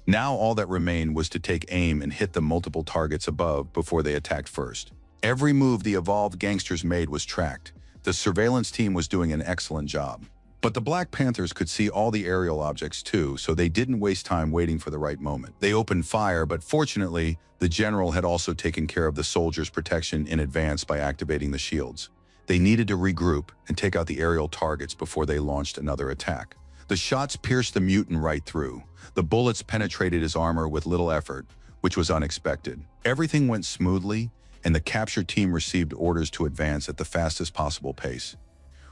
Now all that remained was to take aim and hit the multiple targets above before they attacked first. Every move the evolved gangsters made was tracked. The surveillance team was doing an excellent job. But the Black Panthers could see all the aerial objects too, so they didn't waste time waiting for the right moment. They opened fire, but fortunately, the general had also taken care of the soldiers' protection in advance by activating the shields. They needed to regroup and take out the aerial targets before they launched another attack. The shots pierced the mutant right through. The bullets penetrated his armor with little effort, which was unexpected. Everything went smoothly, and the capture team received orders to advance at the fastest possible pace.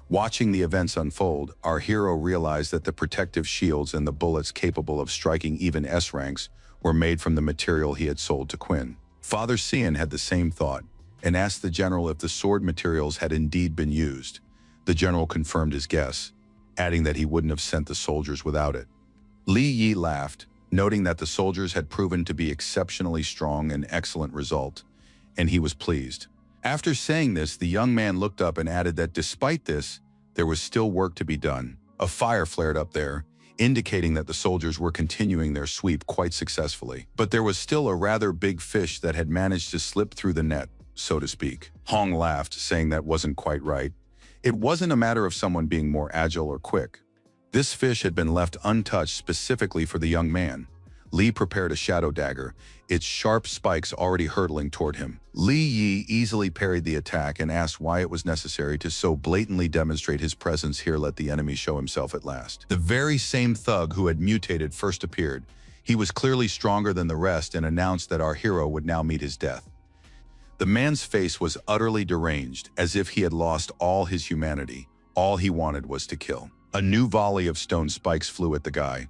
Watching the events unfold, our hero realized that the protective shields and the bullets capable of striking even S ranks were made from the material he had sold to Quinn. Father Cian had the same thought and asked the general if the sword materials had indeed been used. The general confirmed his guess, adding that he wouldn't have sent the soldiers without it. Li Yi laughed, noting that the soldiers had proven to be exceptionally strong, an excellent result, and he was pleased. After saying this, the young man looked up and added that despite this, there was still work to be done. A fire flared up there, indicating that the soldiers were continuing their sweep quite successfully. But there was still a rather big fish that had managed to slip through the net, so to speak. Hong laughed, saying that wasn't quite right. It wasn't a matter of someone being more agile or quick. This fish had been left untouched specifically for the young man. Li prepared a shadow dagger, its sharp spikes already hurtling toward him. Li Yi easily parried the attack and asked why it was necessary to so blatantly demonstrate his presence here. Let the enemy show himself at last. The very same thug who had mutated first appeared. He was clearly stronger than the rest and announced that our hero would now meet his death. The man's face was utterly deranged, as if he had lost all his humanity. All he wanted was to kill. A new volley of stone spikes flew at the guy.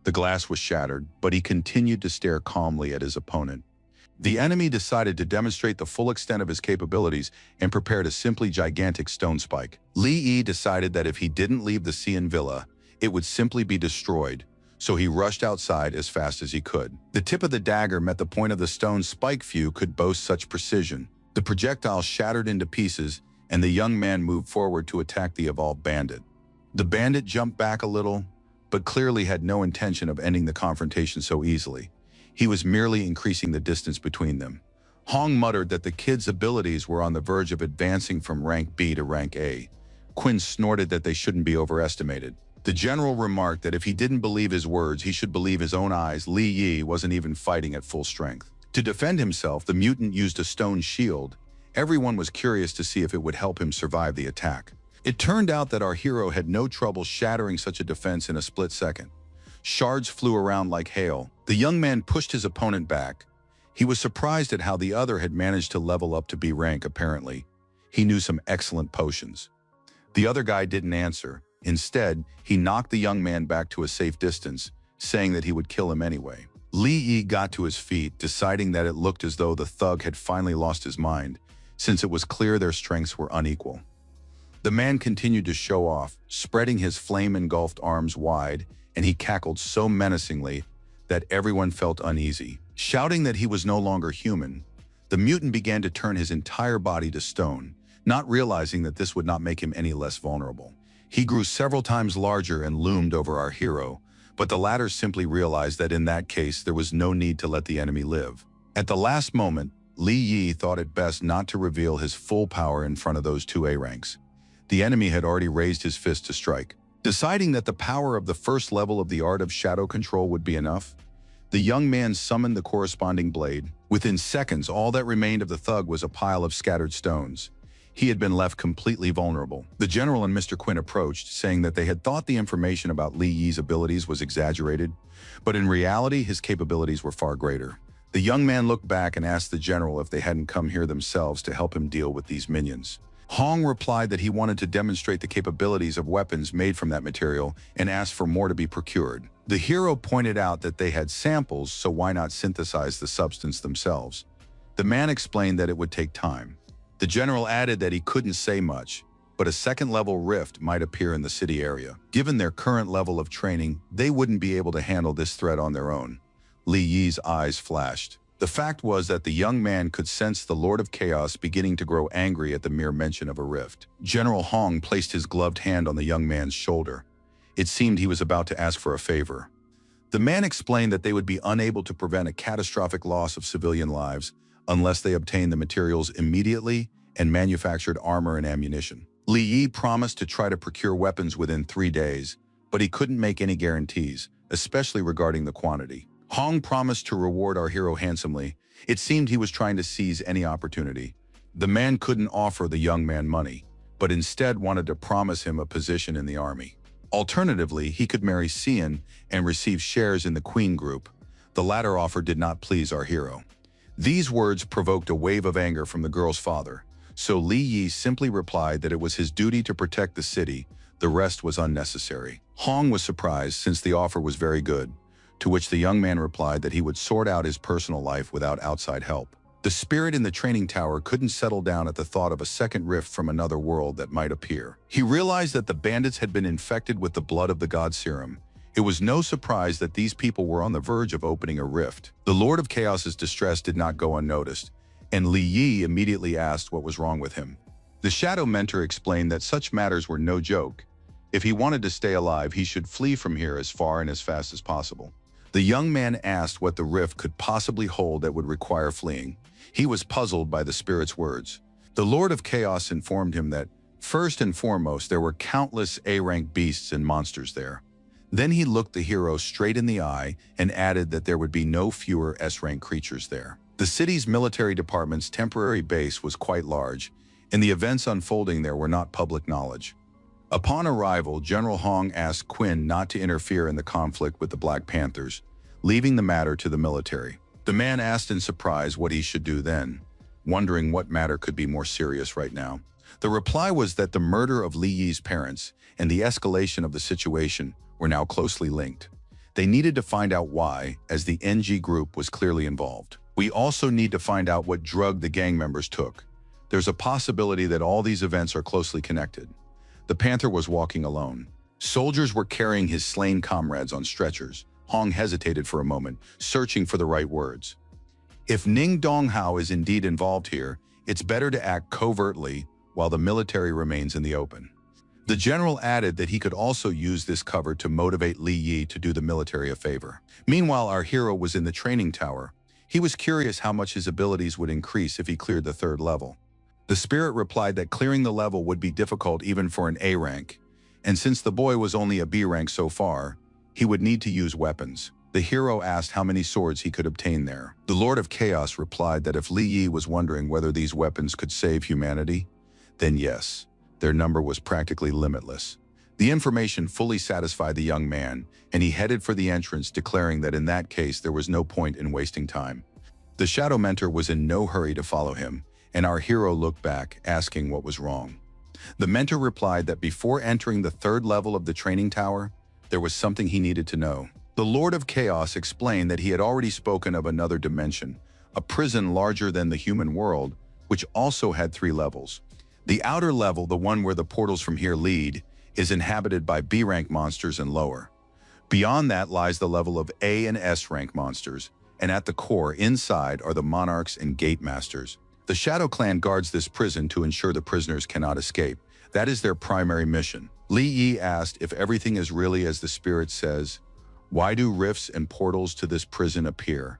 The glass was shattered, but he continued to stare calmly at his opponent. The enemy decided to demonstrate the full extent of his capabilities and prepared a simply gigantic stone spike. Li Yi decided that if he didn't leave the Cian villa, it would simply be destroyed, so he rushed outside as fast as he could. The tip of the dagger met the point of the stone spike. Few could boast such precision. The projectile shattered into pieces, and the young man moved forward to attack the evolved bandit. The bandit jumped back a little, but clearly had no intention of ending the confrontation so easily. He was merely increasing the distance between them. Hong muttered that the kid's abilities were on the verge of advancing from rank B to rank A. Quinn snorted that they shouldn't be overestimated. The general remarked that if he didn't believe his words, he should believe his own eyes. Li Yi wasn't even fighting at full strength. To defend himself, the mutant used a stone shield. Everyone was curious to see if it would help him survive the attack. It turned out that our hero had no trouble shattering such a defense in a split second. Shards flew around like hail. The young man pushed his opponent back. He was surprised at how the other had managed to level up to B rank, apparently. He knew some excellent potions. The other guy didn't answer. Instead, he knocked the young man back to a safe distance, saying that he would kill him anyway. Li Yi got to his feet, deciding that it looked as though the thug had finally lost his mind, since it was clear their strengths were unequal. The man continued to show off, spreading his flame-engulfed arms wide, and he cackled so menacingly that everyone felt uneasy. Shouting that he was no longer human, the mutant began to turn his entire body to stone, not realizing that this would not make him any less vulnerable. He grew several times larger and loomed over our hero, but the latter simply realized that in that case there was no need to let the enemy live. At the last moment, Li Yi thought it best not to reveal his full power in front of those two A ranks. The enemy had already raised his fist to strike. Deciding that the power of the first level of the art of shadow control would be enough, the young man summoned the corresponding blade. Within seconds, all that remained of the thug was a pile of scattered stones. He had been left completely vulnerable. The general and Mr. Quinn approached, saying that they had thought the information about Li Yi's abilities was exaggerated, but in reality, his capabilities were far greater. The young man looked back and asked the general if they hadn't come here themselves to help him deal with these minions. Hong replied that he wanted to demonstrate the capabilities of weapons made from that material and asked for more to be procured. The hero pointed out that they had samples, so why not synthesize the substance themselves? The man explained that it would take time. The general added that he couldn't say much, but a second-level rift might appear in the city area. Given their current level of training, they wouldn't be able to handle this threat on their own. Li Yi's eyes flashed. The fact was that the young man could sense the Lord of Chaos beginning to grow angry at the mere mention of a rift. General Hong placed his gloved hand on the young man's shoulder. It seemed he was about to ask for a favor. The man explained that they would be unable to prevent a catastrophic loss of civilian lives unless they obtained the materials immediately and manufactured armor and ammunition. Li Yi promised to try to procure weapons within 3 days, but he couldn't make any guarantees, especially regarding the quantity. Hong promised to reward our hero handsomely. It seemed he was trying to seize any opportunity. The man couldn't offer the young man money, but instead wanted to promise him a position in the army. Alternatively, he could marry Xian and receive shares in the Queen Group. The latter offer did not please our hero. These words provoked a wave of anger from the girl's father, so Li Yi simply replied that it was his duty to protect the city. The rest was unnecessary. Hong was surprised since the offer was very good, to which the young man replied that he would sort out his personal life without outside help. The spirit in the training tower couldn't settle down at the thought of a second rift from another world that might appear. He realized that the bandits had been infected with the blood of the god serum. It was no surprise that these people were on the verge of opening a rift. The Lord of Chaos's distress did not go unnoticed, and Li Yi immediately asked what was wrong with him. The Shadow Mentor explained that such matters were no joke. If he wanted to stay alive, he should flee from here as far and as fast as possible. The young man asked what the rift could possibly hold that would require fleeing. He was puzzled by the spirit's words. The Lord of Chaos informed him that, first and foremost, there were countless A-rank beasts and monsters there. Then he looked the hero straight in the eye and added that there would be no fewer S-rank creatures there. The city's military department's temporary base was quite large, and the events unfolding there were not public knowledge. Upon arrival, General Hong asked Quinn not to interfere in the conflict with the Black Panthers, leaving the matter to the military. The man asked in surprise what he should do then, wondering what matter could be more serious right now. The reply was that the murder of Li Yi's parents and the escalation of the situation were now closely linked. They needed to find out why, as the NG group was clearly involved. We also need to find out what drug the gang members took. There's a possibility that all these events are closely connected. The Panther was walking alone. Soldiers were carrying his slain comrades on stretchers. Hong hesitated for a moment, searching for the right words. If Ning Donghao is indeed involved here, it's better to act covertly while the military remains in the open. The general added that he could also use this cover to motivate Li Yi to do the military a favor. Meanwhile, our hero was in the training tower. He was curious how much his abilities would increase if he cleared the 3rd level. The spirit replied that clearing the level would be difficult even for an A rank, and since the boy was only a B rank so far, he would need to use weapons. The hero asked how many swords he could obtain there. The Lord of Chaos replied that if Li Yi was wondering whether these weapons could save humanity, then yes. Their number was practically limitless. The information fully satisfied the young man, and he headed for the entrance, declaring that in that case there was no point in wasting time. The shadow mentor was in no hurry to follow him, and our hero looked back, asking what was wrong. The mentor replied that before entering the third level of the training tower, there was something he needed to know. The Lord of Chaos explained that he had already spoken of another dimension, a prison larger than the human world, which also had 3 levels. The outer level, the one where the portals from here lead, is inhabited by B-rank monsters and lower. Beyond that lies the level of A and S-rank monsters, and at the core, inside, are the monarchs and gate masters. The Shadow Clan guards this prison to ensure the prisoners cannot escape. That is their primary mission. Li Yi asked if everything is really as the spirit says. Why do rifts and portals to this prison appear?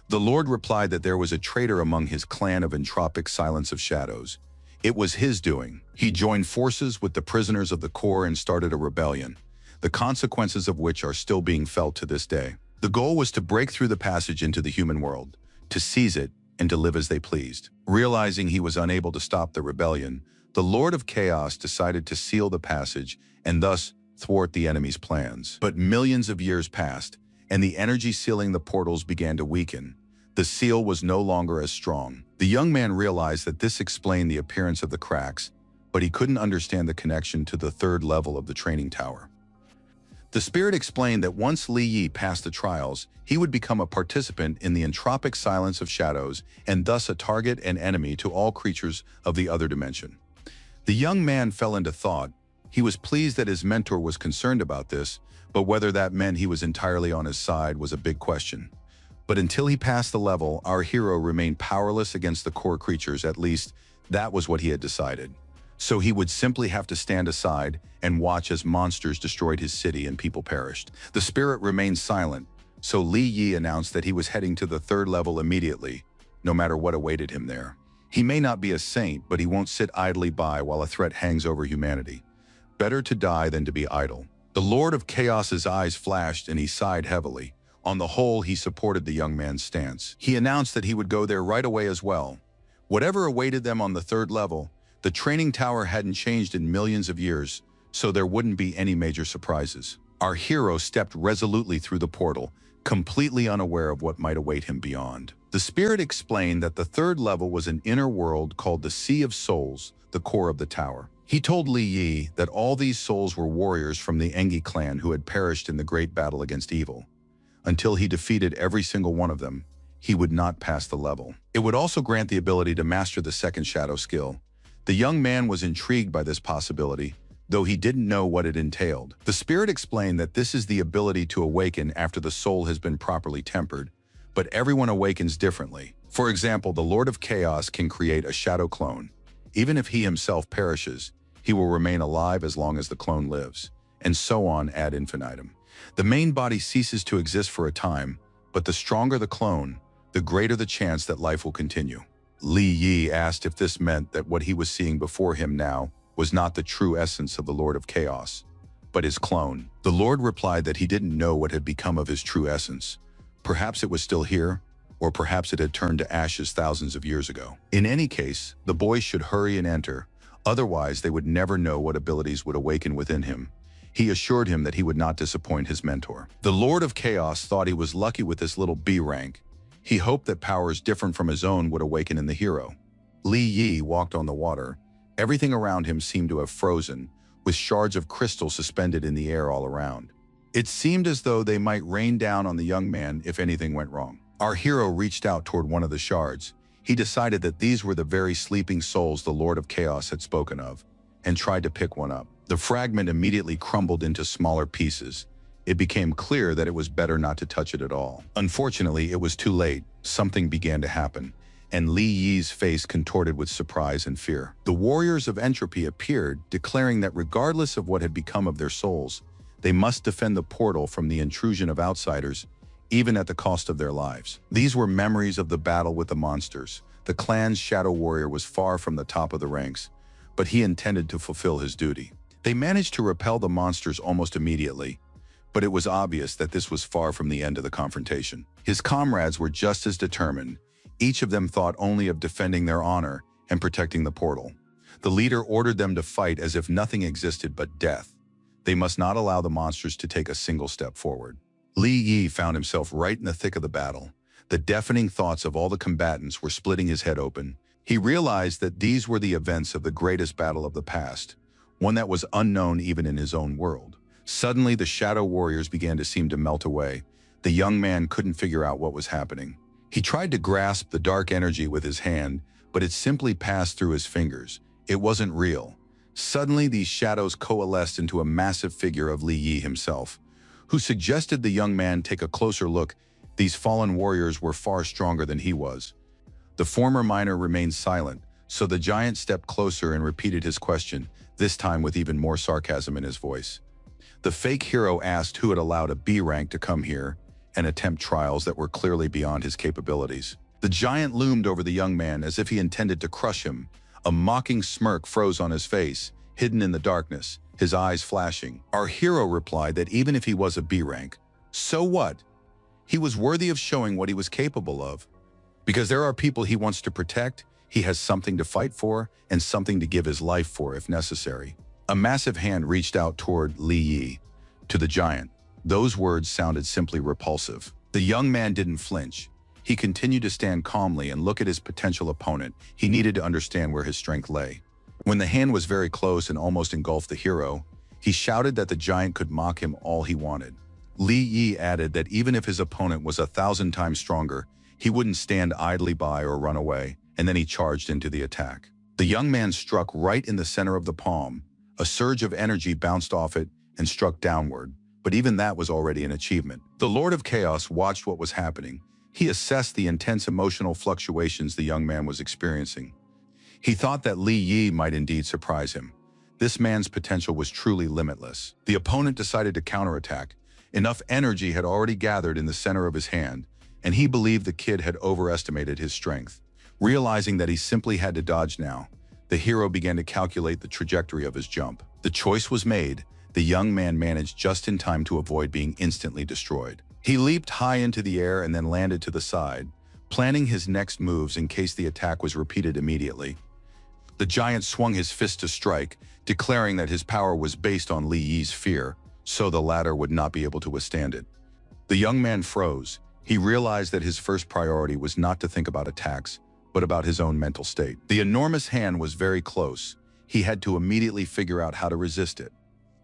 The Lord replied that there was a traitor among his clan of entropic silence of shadows. It was his doing. He joined forces with the prisoners of the core and started a rebellion, the consequences of which are still being felt to this day. The goal was to break through the passage into the human world, to seize it, and to live as they pleased. Realizing he was unable to stop the rebellion, the Lord of Chaos decided to seal the passage and thus thwart the enemy's plans. But millions of years passed, and the energy sealing the portals began to weaken. The seal was no longer as strong. The young man realized that this explained the appearance of the cracks, but he couldn't understand the connection to the third level of the training tower. The spirit explained that once Li Yi passed the trials, he would become a participant in the entropic silence of shadows and thus a target and enemy to all creatures of the other dimension. The young man fell into thought. He was pleased that his mentor was concerned about this, but whether that meant he was entirely on his side was a big question. But until he passed the level, our hero remained powerless against the core creatures. At least, that was what he had decided. So he would simply have to stand aside and watch as monsters destroyed his city and people perished. The spirit remained silent, so Li Yi announced that he was heading to the third level immediately, no matter what awaited him there. He may not be a saint, but he won't sit idly by while a threat hangs over humanity. Better to die than to be idle. The Lord of Chaos's eyes flashed and he sighed heavily. On the whole, he supported the young man's stance. He announced that he would go there right away as well. Whatever awaited them on the third level, the training tower hadn't changed in millions of years, so there wouldn't be any major surprises. Our hero stepped resolutely through the portal, completely unaware of what might await him beyond. The spirit explained that the third level was an inner world called the Sea of Souls, the core of the tower. He told Li Yi that all these souls were warriors from the Engi clan who had perished in the great battle against evil. Until he defeated every single one of them, he would not pass the level. It would also grant the ability to master the second shadow skill. The young man was intrigued by this possibility, though he didn't know what it entailed. The spirit explained that this is the ability to awaken after the soul has been properly tempered, but everyone awakens differently. For example, the Lord of Chaos can create a shadow clone. Even if he himself perishes, he will remain alive as long as the clone lives, and so on ad infinitum. The main body ceases to exist for a time, but the stronger the clone, the greater the chance that life will continue. Li Yi asked if this meant that what he was seeing before him now was not the true essence of the Lord of Chaos, but his clone. The Lord replied that he didn't know what had become of his true essence. Perhaps it was still here, or perhaps it had turned to ashes thousands of years ago. In any case, the boy should hurry and enter, otherwise they would never know what abilities would awaken within him. He assured him that he would not disappoint his mentor. The Lord of Chaos thought he was lucky with this little B rank. He hoped that powers different from his own would awaken in the hero. Li Yi walked on the water. Everything around him seemed to have frozen, with shards of crystal suspended in the air all around. It seemed as though they might rain down on the young man if anything went wrong. Our hero reached out toward one of the shards. He decided that these were the very sleeping souls the Lord of Chaos had spoken of, and tried to pick one up. The fragment immediately crumbled into smaller pieces. It became clear that it was better not to touch it at all. Unfortunately, it was too late. Something began to happen, and Li Yi's face contorted with surprise and fear. The warriors of entropy appeared, declaring that regardless of what had become of their souls, they must defend the portal from the intrusion of outsiders, even at the cost of their lives. These were memories of the battle with the monsters. The clan's shadow warrior was far from the top of the ranks, but he intended to fulfill his duty. They managed to repel the monsters almost immediately, but it was obvious that this was far from the end of the confrontation. His comrades were just as determined. Each of them thought only of defending their honor and protecting the portal. The leader ordered them to fight as if nothing existed but death. They must not allow the monsters to take a single step forward. Li Yi found himself right in the thick of the battle. The deafening thoughts of all the combatants were splitting his head open. He realized that these were the events of the greatest battle of the past, one that was unknown even in his own world. Suddenly, the shadow warriors began to seem to melt away. The young man couldn't figure out what was happening. He tried to grasp the dark energy with his hand, but it simply passed through his fingers. It wasn't real. Suddenly, these shadows coalesced into a massive figure of Li Yi himself, who suggested the young man take a closer look. These fallen warriors were far stronger than he was. The former miner remained silent, so the giant stepped closer and repeated his question, this time with even more sarcasm in his voice. The fake hero asked who had allowed a B rank to come here and attempt trials that were clearly beyond his capabilities. The giant loomed over the young man as if he intended to crush him. A mocking smirk froze on his face, hidden in the darkness, his eyes flashing. Our hero replied that even if he was a B rank, so what? He was worthy of showing what he was capable of. Because there are people he wants to protect, he has something to fight for and something to give his life for if necessary. A massive hand reached out toward Li Yi, to the giant. Those words sounded simply repulsive. The young man didn't flinch. He continued to stand calmly and look at his potential opponent. He needed to understand where his strength lay. When the hand was very close and almost engulfed the hero, he shouted that the giant could mock him all he wanted. Li Yi added that even if his opponent was 1,000 times stronger, he wouldn't stand idly by or run away, and then he charged into the attack. The young man struck right in the center of the palm. A surge of energy bounced off it and struck downward, but even that was already an achievement. The Lord of Chaos watched what was happening. He assessed the intense emotional fluctuations the young man was experiencing. He thought that Li Yi might indeed surprise him. This man's potential was truly limitless. The opponent decided to counterattack. Enough energy had already gathered in the center of his hand, and he believed the kid had overestimated his strength. Realizing that he simply had to dodge now, the hero began to calculate the trajectory of his jump. The choice was made. The young man managed just in time to avoid being instantly destroyed. He leaped high into the air and then landed to the side, planning his next moves in case the attack was repeated immediately. The giant swung his fist to strike, declaring that his power was based on Li Yi's fear, so the latter would not be able to withstand it. The young man froze. He realized that his first priority was not to think about attacks, but about his own mental state. The enormous hand was very close. He had to immediately figure out how to resist it.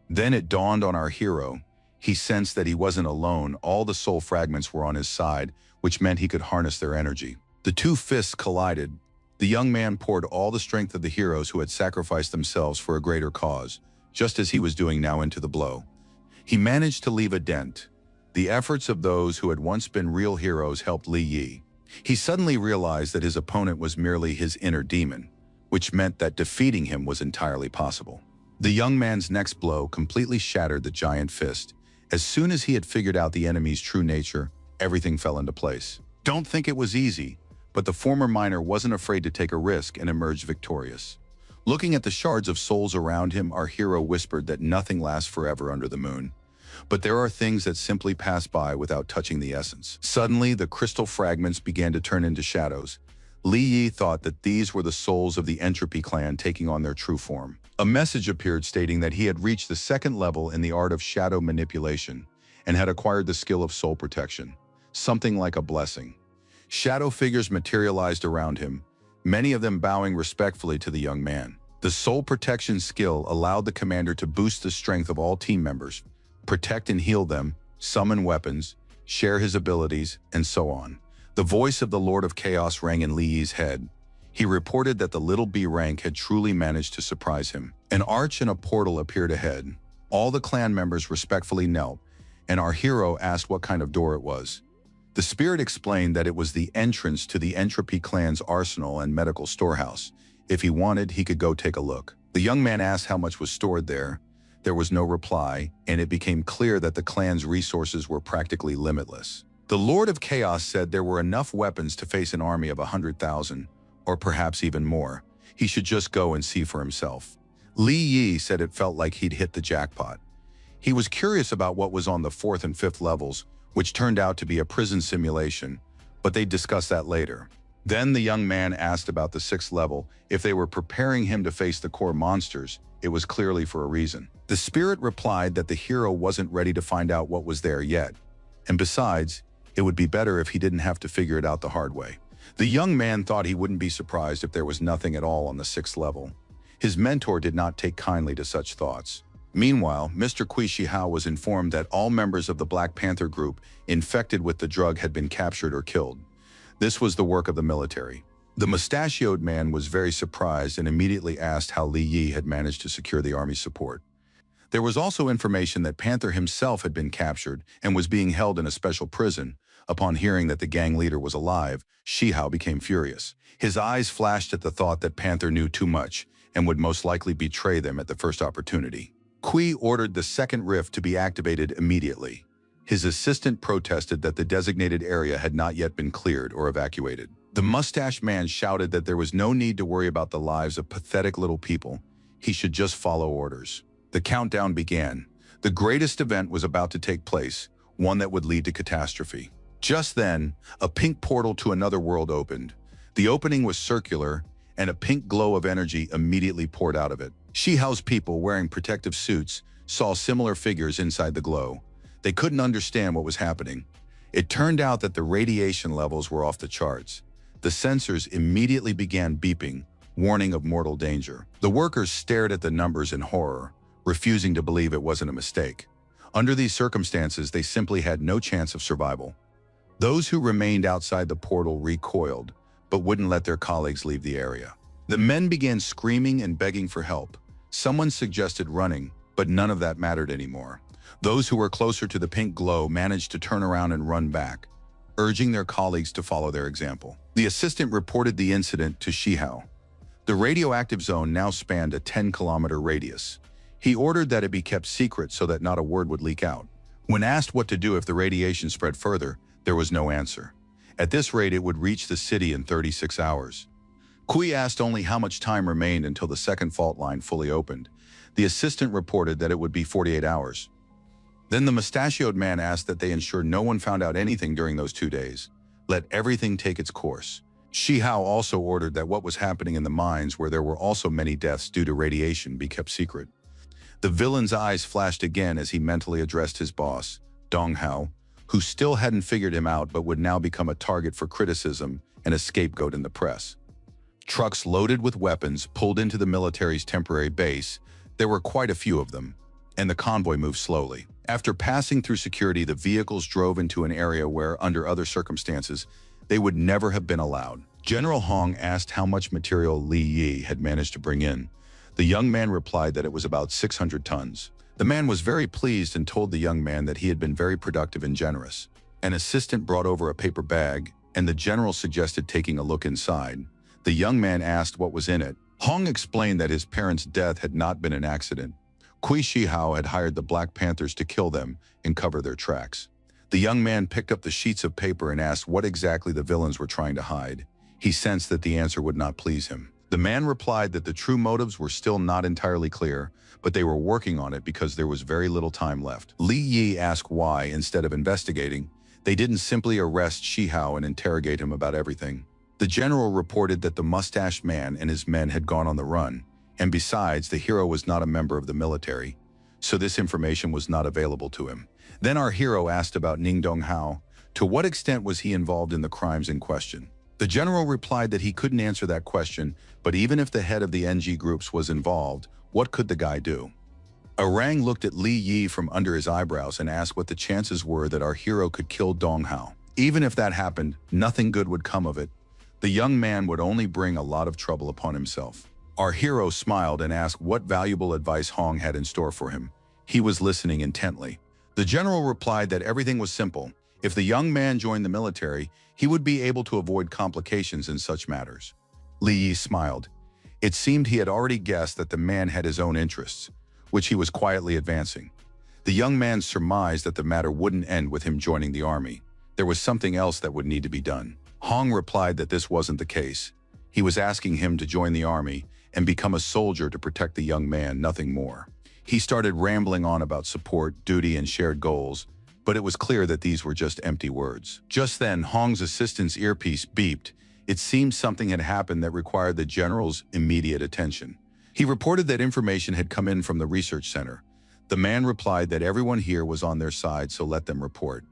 Then it dawned on our hero. He sensed that he wasn't alone. All the soul fragments were on his side, which meant he could harness their energy. The two fists collided. The young man poured all the strength of the heroes who had sacrificed themselves for a greater cause, just as he was doing now into the blow. He managed to leave a dent. The efforts of those who had once been real heroes helped Li Yi. He suddenly realized that his opponent was merely his inner demon, which meant that defeating him was entirely possible. The young man's next blow completely shattered the giant fist. As soon as he had figured out the enemy's true nature, everything fell into place. Don't think it was easy, but the former miner wasn't afraid to take a risk and emerge victorious. Looking at the shards of souls around him, our hero whispered that nothing lasts forever under the moon. But there are things that simply pass by without touching the essence. Suddenly, the crystal fragments began to turn into shadows. Li Yi thought that these were the souls of the Entropy clan taking on their true form. A message appeared stating that he had reached the second level in the art of shadow manipulation and had acquired the skill of soul protection, something like a blessing. Shadow figures materialized around him, many of them bowing respectfully to the young man. The soul protection skill allowed the commander to boost the strength of all team members, protect and heal them, summon weapons, share his abilities, and so on. The voice of the Lord of Chaos rang in Li Yi's head. He reported that the little B rank had truly managed to surprise him. An arch and a portal appeared ahead. All the clan members respectfully knelt, and our hero asked what kind of door it was. The spirit explained that it was the entrance to the Entropy clan's arsenal and medical storehouse. If he wanted, he could go take a look. The young man asked how much was stored there. There was no reply, and it became clear that the clan's resources were practically limitless. The Lord of Chaos said there were enough weapons to face an army of 100,000, or perhaps even more. He should just go and see for himself. Li Yi said it felt like he'd hit the jackpot. He was curious about what was on the 4th and 5th levels, which turned out to be a prison simulation, but they'd discuss that later. Then the young man asked about the 6th level. If they were preparing him to face the core monsters, it was clearly for a reason. The spirit replied that the hero wasn't ready to find out what was there yet, and besides, it would be better if he didn't have to figure it out the hard way. The young man thought he wouldn't be surprised if there was nothing at all on the 6th level. His mentor did not take kindly to such thoughts. Meanwhile, Mr. Qishihao was informed that all members of the Black Panther group infected with the drug had been captured or killed. This was the work of the military. The mustachioed man was very surprised and immediately asked how Li Yi had managed to secure the army's support. There was also information that Panther himself had been captured and was being held in a special prison. Upon hearing that the gang leader was alive, Shihao became furious. His eyes flashed at the thought that Panther knew too much and would most likely betray them at the first opportunity. Kui ordered the second rift to be activated immediately. His assistant protested that the designated area had not yet been cleared or evacuated. The mustache man shouted that there was no need to worry about the lives of pathetic little people. He should just follow orders. The countdown began. The greatest event was about to take place, one that would lead to catastrophe. Just then, a pink portal to another world opened. The opening was circular, and a pink glow of energy immediately poured out of it. Shihao's people, wearing protective suits, saw similar figures inside the glow. They couldn't understand what was happening. It turned out that the radiation levels were off the charts. The sensors immediately began beeping, warning of mortal danger. The workers stared at the numbers in horror, refusing to believe it wasn't a mistake. Under these circumstances, they simply had no chance of survival. Those who remained outside the portal recoiled, but wouldn't let their colleagues leave the area. The men began screaming and begging for help. Someone suggested running, but none of that mattered anymore. Those who were closer to the pink glow managed to turn around and run back, urging their colleagues to follow their example. The assistant reported the incident to Shihao. The radioactive zone now spanned a 10-kilometer radius. He ordered that it be kept secret so that not a word would leak out. When asked what to do if the radiation spread further, there was no answer. At this rate, it would reach the city in 36 hours. Kui asked only how much time remained until the second fault line fully opened. The assistant reported that it would be 48 hours. Then the mustachioed man asked that they ensure no one found out anything during those 2 days. Let everything take its course. Shihao also ordered that what was happening in the mines, where there were also many deaths due to radiation, be kept secret. The villain's eyes flashed again as he mentally addressed his boss, Dong Hao, who still hadn't figured him out but would now become a target for criticism and a scapegoat in the press. Trucks loaded with weapons pulled into the military's temporary base. There were quite a few of them, and the convoy moved slowly. After passing through security, the vehicles drove into an area where, under other circumstances, they would never have been allowed. General Hong asked how much material Li Yi had managed to bring in. The young man replied that it was about 600 tons. The man was very pleased and told the young man that he had been very productive and generous. An assistant brought over a paper bag, and the general suggested taking a look inside. The young man asked what was in it. Hong explained that his parents' death had not been an accident. Kui Shihao had hired the Black Panthers to kill them and cover their tracks. The young man picked up the sheets of paper and asked what exactly the villains were trying to hide. He sensed that the answer would not please him. The man replied that the true motives were still not entirely clear, but they were working on it because there was very little time left. Li Yi asked why, instead of investigating, they didn't simply arrest Shihao and interrogate him about everything. The general reported that the mustached man and his men had gone on the run, and besides, the hero was not a member of the military, so this information was not available to him. Then our hero asked about Ning Donghao. To what extent was he involved in the crimes in question? The general replied that he couldn't answer that question, but even if the head of the NG groups was involved, what could the guy do? Orang looked at Li Yi from under his eyebrows and asked what the chances were that our hero could kill Dong Hao. Even if that happened, nothing good would come of it. The young man would only bring a lot of trouble upon himself. Our hero smiled and asked what valuable advice Hong had in store for him. He was listening intently. The general replied that everything was simple. If the young man joined the military, he would be able to avoid complications in such matters. Li Yi smiled. It seemed he had already guessed that the man had his own interests, which he was quietly advancing. The young man surmised that the matter wouldn't end with him joining the army. There was something else that would need to be done. Hong replied that this wasn't the case. He was asking him to join the army and become a soldier to protect the young man, nothing more. He started rambling on about support, duty, and shared goals, but it was clear that these were just empty words. Just then, Hong's assistant's earpiece beeped, It seemed something had happened that required the general's immediate attention. He reported that information had come in from the research center. The man replied that everyone here was on their side, so let them report.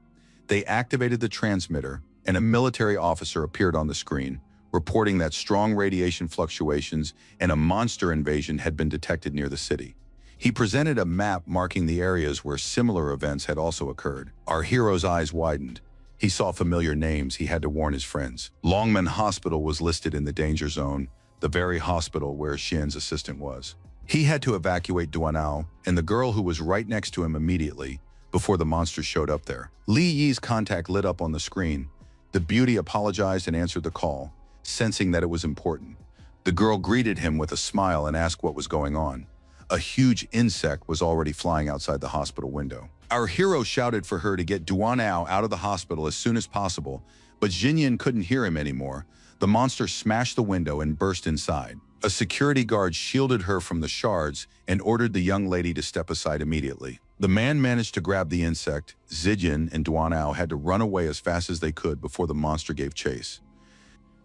They activated the transmitter, and a military officer appeared on the screen, reporting that strong radiation fluctuations and a monster invasion had been detected near the city. He presented a map marking the areas where similar events had also occurred. Our hero's eyes widened. He saw familiar names. He had to warn his friends. Longman Hospital was listed in the danger zone, the very hospital where Xian's assistant was. He had to evacuate Duanao and the girl who was right next to him immediately before the monster showed up there. Li Yi's contact lit up on the screen. The beauty apologized and answered the call, sensing that it was important. The girl greeted him with a smile and asked what was going on. A huge insect was already flying outside the hospital window. Our hero shouted for her to get Duanao out of the hospital as soon as possible, but Jinyan couldn't hear him anymore. The monster smashed the window and burst inside. A security guard shielded her from the shards and ordered the young lady to step aside immediately. The man managed to grab the insect. Zijin and Duanao had to run away as fast as they could before the monster gave chase.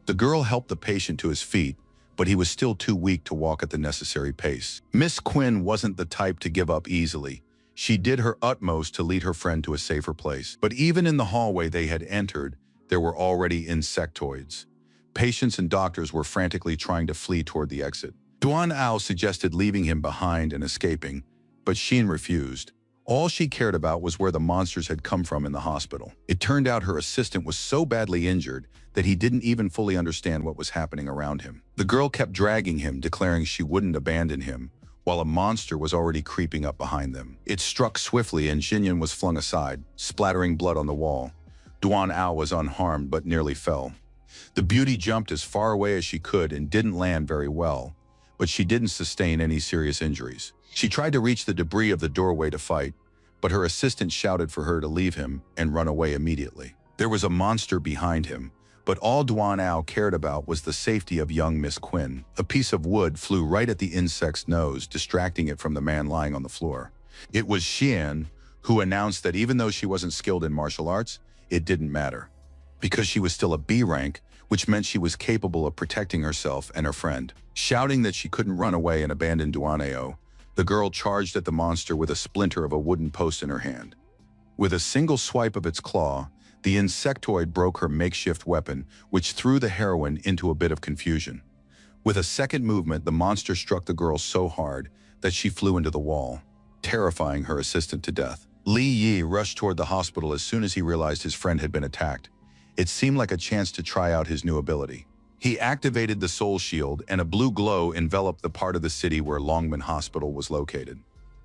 The girl helped the patient to his feet, but he was still too weak to walk at the necessary pace. Miss Quinn wasn't the type to give up easily. She did her utmost to lead her friend to a safer place. But even in the hallway they had entered, there were already insectoids. Patients and doctors were frantically trying to flee toward the exit. Duanao suggested leaving him behind and escaping, but Xin refused. All she cared about was where the monsters had come from in the hospital. It turned out her assistant was so badly injured that he didn't even fully understand what was happening around him. The girl kept dragging him, declaring she wouldn't abandon him, while a monster was already creeping up behind them. It struck swiftly and Jinyan was flung aside, splattering blood on the wall. Duanao was unharmed but nearly fell. The beauty jumped as far away as she could and didn't land very well, but she didn't sustain any serious injuries. She tried to reach the debris of the doorway to fight, but her assistant shouted for her to leave him and run away immediately. There was a monster behind him, but all Duanao cared about was the safety of young Miss Quinn. A piece of wood flew right at the insect's nose, distracting it from the man lying on the floor. It was Xian, who announced that even though she wasn't skilled in martial arts, it didn't matter, because she was still a B rank, which meant she was capable of protecting herself and her friend. Shouting that she couldn't run away and abandon Duanao, the girl charged at the monster with a splinter of a wooden post in her hand. With a single swipe of its claw, the insectoid broke her makeshift weapon, which threw the heroine into a bit of confusion. With a second movement, the monster struck the girl so hard that she flew into the wall, terrifying her assistant to death. Li Yi rushed toward the hospital as soon as he realized his friend had been attacked. It seemed like a chance to try out his new ability. He activated the soul shield, and a blue glow enveloped the part of the city where Longman Hospital was located.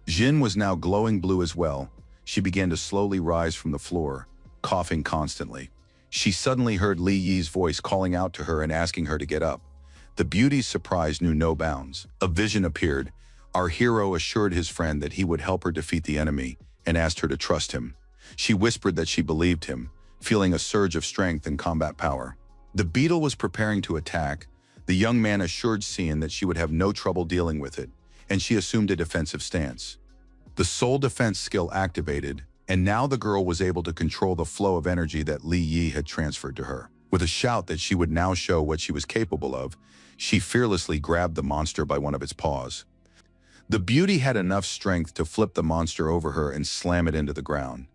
Jin was now glowing blue as well. She began to slowly rise from the floor, coughing constantly. She suddenly heard Li Yi's voice calling out to her and asking her to get up. The beauty's surprise knew no bounds. A vision appeared. Our hero assured his friend that he would help her defeat the enemy and asked her to trust him. She whispered that she believed him, feeling a surge of strength and combat power. The beetle was preparing to attack. The young man assured Xian that she would have no trouble dealing with it, and she assumed a defensive stance. The soul defense skill activated, and now the girl was able to control the flow of energy that Li Yi had transferred to her. With a shout that she would now show what she was capable of, she fearlessly grabbed the monster by one of its paws. The beauty had enough strength to flip the monster over her and slam it into the ground.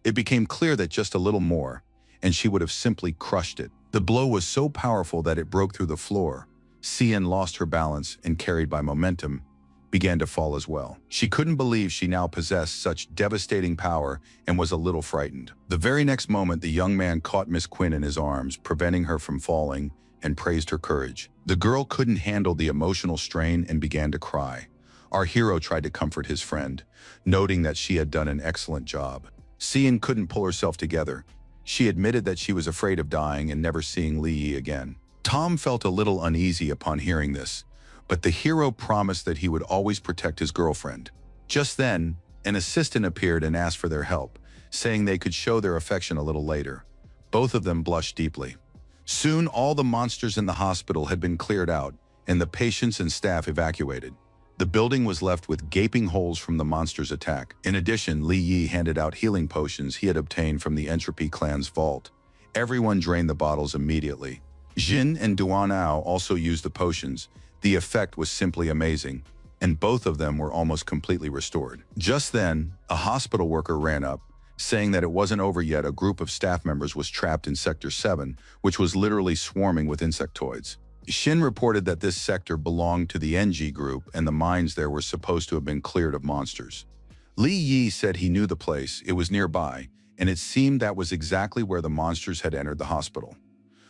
It became clear that just a little more, and she would have simply crushed it. The blow was so powerful that it broke through the floor. Xian lost her balance and, carried by momentum, began to fall as well. She couldn't believe she now possessed such devastating power and was a little frightened. The very next moment, the young man caught Miss Quinn in his arms, preventing her from falling, and praised her courage. The girl couldn't handle the emotional strain and began to cry. Our hero tried to comfort his friend, noting that she had done an excellent job. Xian couldn't pull herself together. She admitted that she was afraid of dying and never seeing Li Yi again. Tom felt a little uneasy upon hearing this, but the hero promised that he would always protect his girlfriend. Just then, an assistant appeared and asked for their help, saying they could show their affection a little later. Both of them blushed deeply. Soon, all the monsters in the hospital had been cleared out, and the patients and staff evacuated. The building was left with gaping holes from the monster's attack. In addition, Li Yi handed out healing potions he had obtained from the Entropy clan's vault. Everyone drained the bottles immediately. Jin and Duanao also used the potions. The effect was simply amazing, and both of them were almost completely restored. Just then, a hospital worker ran up, saying that it wasn't over yet. A group of staff members was trapped in Sector 7, which was literally swarming with insectoids. Shin reported that this sector belonged to the NG group and the mines there were supposed to have been cleared of monsters. Li Yi said he knew the place, it was nearby, and it seemed that was exactly where the monsters had entered the hospital.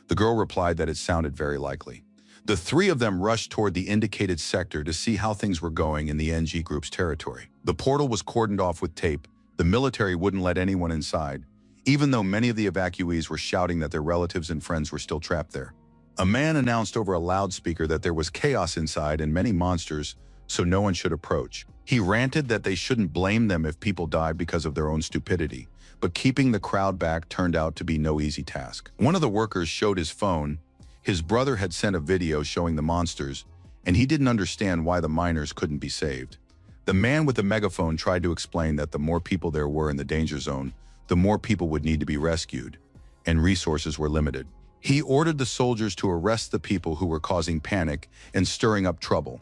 The girl replied that it sounded very likely. The three of them rushed toward the indicated sector to see how things were going in the NG group's territory. The portal was cordoned off with tape. The military wouldn't let anyone inside, even though many of the evacuees were shouting that their relatives and friends were still trapped there. A man announced over a loudspeaker that there was chaos inside and many monsters, so no one should approach. He ranted that they shouldn't blame them if people died because of their own stupidity, but keeping the crowd back turned out to be no easy task. One of the workers showed his phone. His brother had sent a video showing the monsters, and he didn't understand why the miners couldn't be saved. The man with the megaphone tried to explain that the more people there were in the danger zone, the more people would need to be rescued, and resources were limited. He ordered the soldiers to arrest the people who were causing panic and stirring up trouble.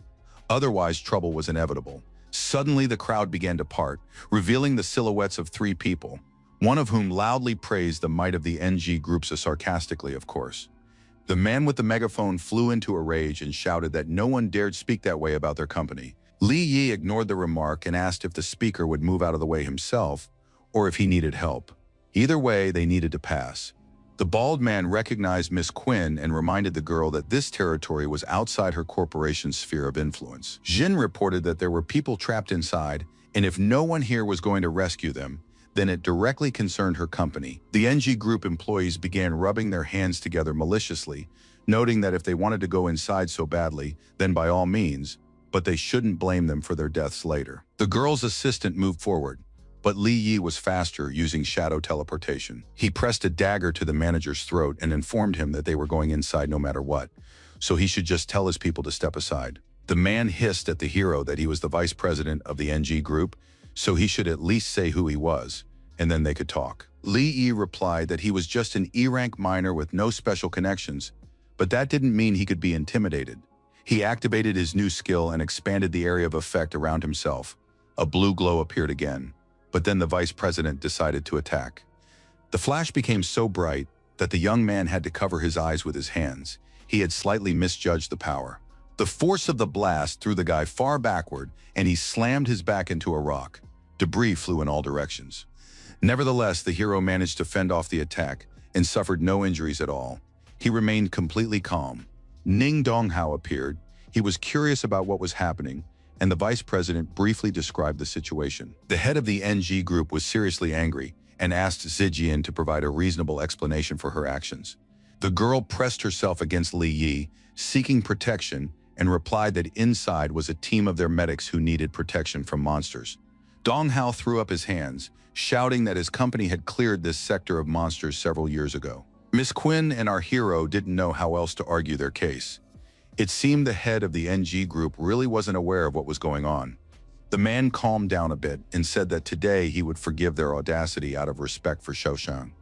Otherwise, trouble was inevitable. Suddenly, the crowd began to part, revealing the silhouettes of three people, one of whom loudly praised the might of the NG groups, sarcastically, of course. The man with the megaphone flew into a rage and shouted that no one dared speak that way about their company. Li Yi ignored the remark and asked if the speaker would move out of the way himself or if he needed help. Either way, they needed to pass. The bald man recognized Miss Quinn and reminded the girl that this territory was outside her corporation's sphere of influence. Jin reported that there were people trapped inside, and if no one here was going to rescue them, then it directly concerned her company. The NG group employees began rubbing their hands together maliciously, noting that if they wanted to go inside so badly, then by all means, but they shouldn't blame them for their deaths later. The girl's assistant moved forward, but Li Yi was faster, using shadow teleportation. He pressed a dagger to the manager's throat and informed him that they were going inside no matter what, so he should just tell his people to step aside. The man hissed at the hero that he was the vice president of the NG group, so he should at least say who he was, and then they could talk. Li Yi replied that he was just an E-rank miner with no special connections, but that didn't mean he could be intimidated. He activated his new skill and expanded the area of effect around himself. A blue glow appeared again, but then the vice president decided to attack. The flash became so bright that the young man had to cover his eyes with his hands. He had slightly misjudged the power. The force of the blast threw the guy far backward, and he slammed his back into a rock. Debris flew in all directions. Nevertheless, the hero managed to fend off the attack and suffered no injuries at all. He remained completely calm. Ning Donghao appeared. He was curious about what was happening, and the vice president briefly described the situation. The head of the NG group was seriously angry and asked Zijian to provide a reasonable explanation for her actions. The girl pressed herself against Li Yi, seeking protection, and replied that inside was a team of their medics who needed protection from monsters. Donghao threw up his hands, shouting that his company had cleared this sector of monsters several years ago. Miss Quinn and our hero didn't know how else to argue their case. It seemed the head of the NG group really wasn't aware of what was going on. The man calmed down a bit and said that today he would forgive their audacity out of respect for Shoushang.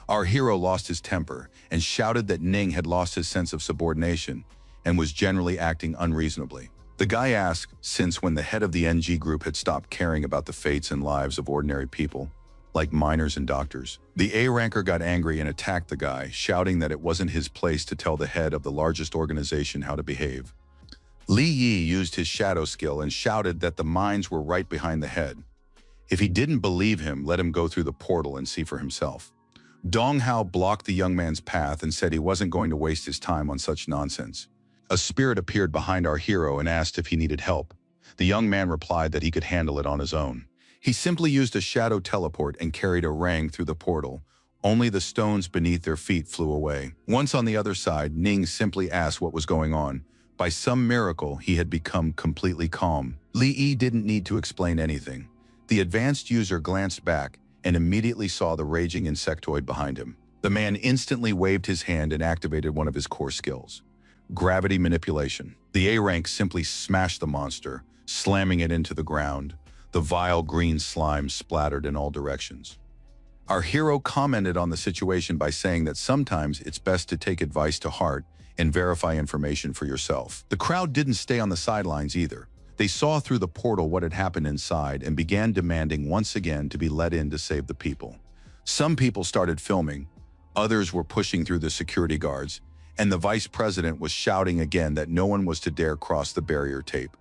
Our hero lost his temper and shouted that Ning had lost his sense of subordination and was generally acting unreasonably. The guy asked, since when the head of the NG group had stopped caring about the fates and lives of ordinary people, like miners and doctors. The A-ranker got angry and attacked the guy, shouting that it wasn't his place to tell the head of the largest organization how to behave. Li Yi used his shadow skill and shouted that the mines were right behind the head. If he didn't believe him, let him go through the portal and see for himself. Donghao blocked the young man's path and said he wasn't going to waste his time on such nonsense. A spirit appeared behind our hero and asked if he needed help. The young man replied that he could handle it on his own. He simply used a shadow teleport and carried a rang through the portal. Only the stones beneath their feet flew away. Once on the other side, Ning simply asked what was going on. By some miracle, he had become completely calm. Li Yi didn't need to explain anything. The advanced user glanced back and immediately saw the raging insectoid behind him. The man instantly waved his hand and activated one of his core skills: gravity manipulation. The A-rank simply smashed the monster, slamming it into the ground. The vile green slime splattered in all directions. Our hero commented on the situation by saying that sometimes it's best to take advice to heart and verify information for yourself. The crowd didn't stay on the sidelines either. They saw through the portal what had happened inside and began demanding once again to be let in to save the people. Some people started filming, others were pushing through the security guards, and the vice president was shouting again that no one was to dare cross the barrier tape.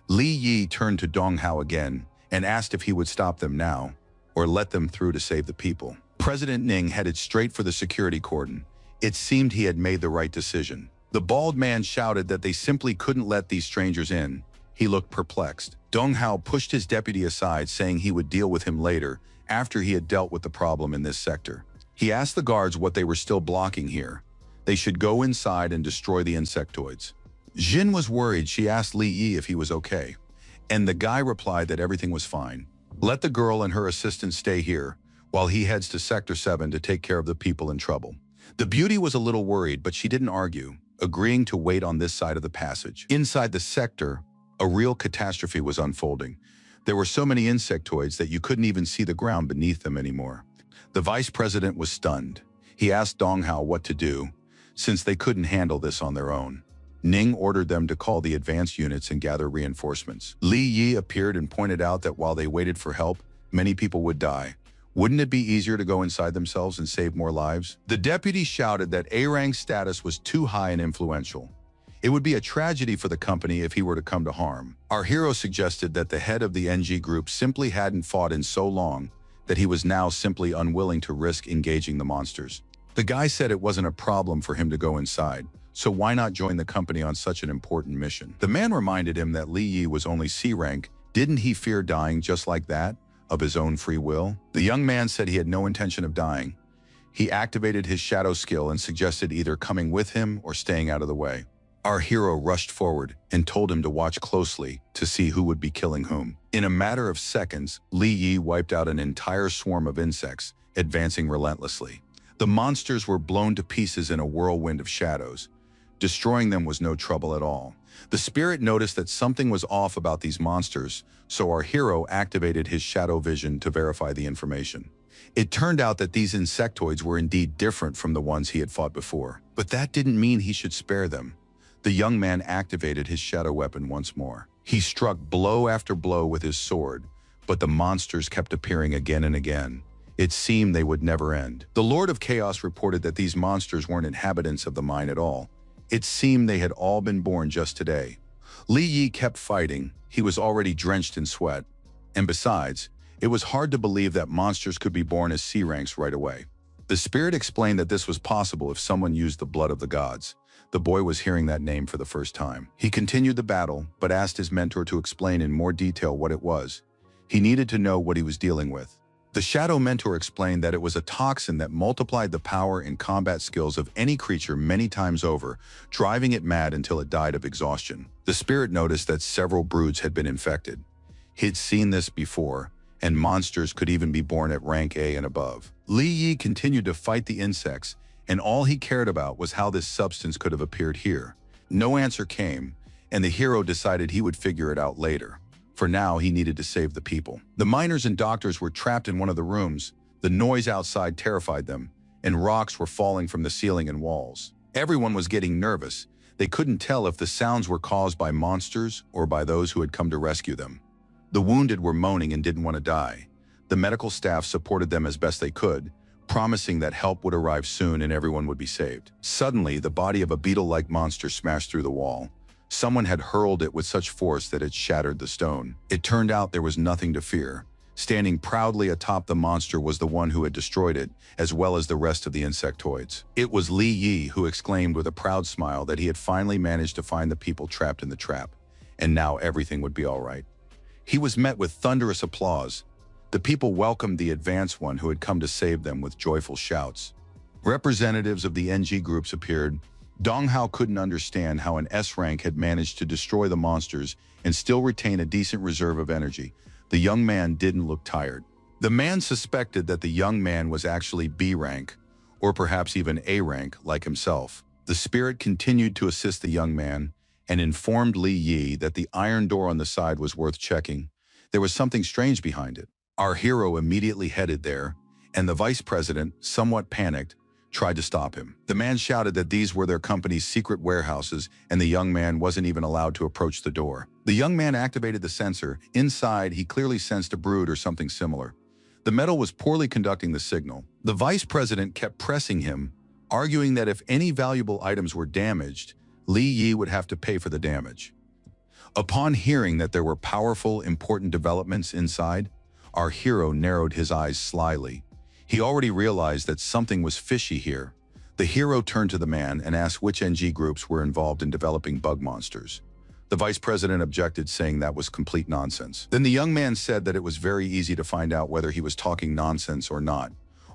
Li Yi turned to Dong Hao again and asked if he would stop them now or let them through to save the people. President Ning headed straight for the security cordon. It seemed he had made the right decision. The bald man shouted that they simply couldn't let these strangers in. He looked perplexed. Dong Hao pushed his deputy aside, saying he would deal with him later after he had dealt with the problem in this sector. He asked the guards what they were still blocking here. They should go inside and destroy the insectoids. Jin was worried. She asked Li Yi if he was okay, and the guy replied that everything was fine. Let the girl and her assistant stay here while he heads to Sector 7 to take care of the people in trouble. The beauty was a little worried, but she didn't argue, agreeing to wait on this side of the passage. Inside the sector, a real catastrophe was unfolding. There were so many insectoids that you couldn't even see the ground beneath them anymore. The vice president was stunned. He asked Dong Hao what to do, since they couldn't handle this on their own. Ning ordered them to call the advanced units and gather reinforcements. Li Yi appeared and pointed out that while they waited for help, many people would die. Wouldn't it be easier to go inside themselves and save more lives? The deputy shouted that A-rank status was too high and influential. It would be a tragedy for the company if he were to come to harm. Our hero suggested that the head of the NG group simply hadn't fought in so long that he was now simply unwilling to risk engaging the monsters. The guy said it wasn't a problem for him to go inside, so why not join the company on such an important mission? The man reminded him that Li Yi was only C rank. Didn't he fear dying just like that, of his own free will? The young man said he had no intention of dying. He activated his shadow skill and suggested either coming with him or staying out of the way. Our hero rushed forward and told him to watch closely to see who would be killing whom. In a matter of seconds, Li Yi wiped out an entire swarm of insects, advancing relentlessly. The monsters were blown to pieces in a whirlwind of shadows. Destroying them was no trouble at all. The spirit noticed that something was off about these monsters, so our hero activated his shadow vision to verify the information. It turned out that these insectoids were indeed different from the ones he had fought before. But that didn't mean he should spare them. The young man activated his shadow weapon once more. He struck blow after blow with his sword, but the monsters kept appearing again and again. It seemed they would never end. The Lord of Chaos reported that these monsters weren't inhabitants of the mine at all. It seemed they had all been born just today. Li Yi kept fighting. He was already drenched in sweat. And besides, it was hard to believe that monsters could be born as C ranks right away. The spirit explained that this was possible if someone used the blood of the gods. The boy was hearing that name for the first time. He continued the battle, but asked his mentor to explain in more detail what it was. He needed to know what he was dealing with. The shadow mentor explained that it was a toxin that multiplied the power and combat skills of any creature many times over, driving it mad until it died of exhaustion. The spirit noticed that several broods had been infected. He'd seen this before, and monsters could even be born at rank A and above. Li Yi continued to fight the insects, and all he cared about was how this substance could have appeared here. No answer came, and the hero decided he would figure it out later. For now, he needed to save the people. The miners and doctors were trapped in one of the rooms. The noise outside terrified them, and rocks were falling from the ceiling and walls. Everyone was getting nervous. They couldn't tell if the sounds were caused by monsters or by those who had come to rescue them. The wounded were moaning and didn't want to die. The medical staff supported them as best they could, promising that help would arrive soon and everyone would be saved. Suddenly, the body of a beetle-like monster smashed through the wall. Someone had hurled it with such force that it shattered the stone. It turned out there was nothing to fear. Standing proudly atop the monster was the one who had destroyed it, as well as the rest of the insectoids. It was Li Yi who exclaimed with a proud smile that he had finally managed to find the people trapped in the trap, and now everything would be all right. He was met with thunderous applause. The people welcomed the advanced one who had come to save them with joyful shouts. Representatives of the NG groups appeared. Dong Hao couldn't understand how an S rank had managed to destroy the monsters and still retain a decent reserve of energy. The young man didn't look tired. The man suspected that the young man was actually B rank, or perhaps even A rank like himself. The spirit continued to assist the young man and informed Li Yi that the iron door on the side was worth checking. There was something strange behind it. Our hero immediately headed there, and the vice president, somewhat panicked, tried to stop him. The man shouted that these were their company's secret warehouses and the young man wasn't even allowed to approach the door. The young man activated the sensor. Inside, he clearly sensed a brood or something similar. The metal was poorly conducting the signal. The vice president kept pressing him, arguing that if any valuable items were damaged, Li Yi would have to pay for the damage. Upon hearing that there were powerful, important developments inside, our hero narrowed his eyes slyly. He already realized that something was fishy here. The hero turned to the man and asked which NG groups were involved in developing bug monsters. The vice president objected, saying that was complete nonsense. Then the young man said that it was very easy to find out whether he was talking nonsense or not.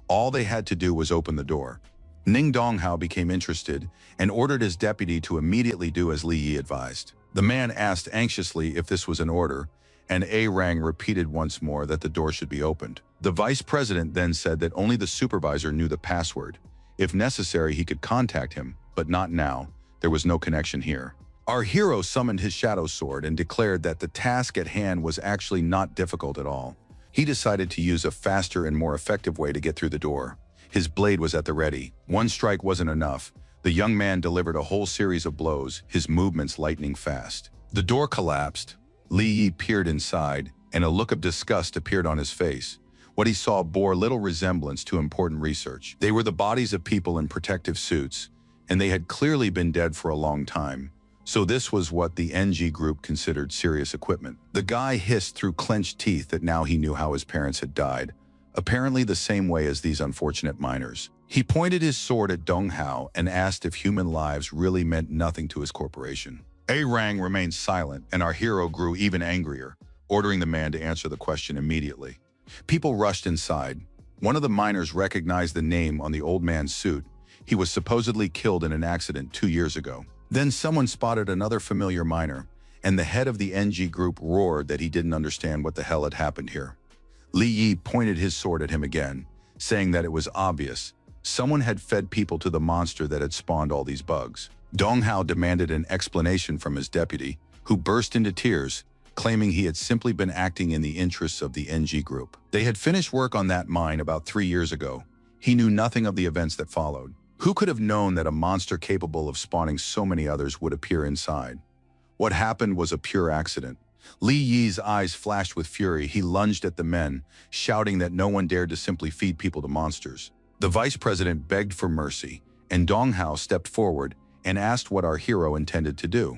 All they had to do was open the door. Ning Donghao became interested and ordered his deputy to immediately do as Li Yi advised. The man asked anxiously if this was an order, and A Rang repeated once more that the door should be opened. The vice president then said that only the supervisor knew the password. If necessary, he could contact him, but not now. There was no connection here. Our hero summoned his shadow sword and declared that the task at hand was actually not difficult at all. He decided to use a faster and more effective way to get through the door. His blade was at the ready. One strike wasn't enough. The young man delivered a whole series of blows, his movements lightning fast. The door collapsed. Li Yi peered inside, and a look of disgust appeared on his face. What he saw bore little resemblance to important research. They were the bodies of people in protective suits, and they had clearly been dead for a long time. So this was what the NG group considered serious equipment. The guy hissed through clenched teeth that now he knew how his parents had died, apparently the same way as these unfortunate miners. He pointed his sword at Donghao and asked if human lives really meant nothing to his corporation. A Rang remained silent, and our hero grew even angrier, ordering the man to answer the question immediately. People rushed inside. One of the miners recognized the name on the old man's suit. He was supposedly killed in an accident 2 years ago. Then someone spotted another familiar miner, and the head of the NG group roared that he didn't understand what the hell had happened here. Li Yi pointed his sword at him again, saying that it was obvious. Someone had fed people to the monster that had spawned all these bugs. Donghao demanded an explanation from his deputy, who burst into tears, claiming he had simply been acting in the interests of the NG group. They had finished work on that mine about 3 years ago. He knew nothing of the events that followed. Who could have known that a monster capable of spawning so many others would appear inside? What happened was a pure accident. Li Yi's eyes flashed with fury. He lunged at the men, shouting that no one dared to simply feed people to monsters. The vice president begged for mercy, and Donghao stepped forward and asked what our hero intended to do.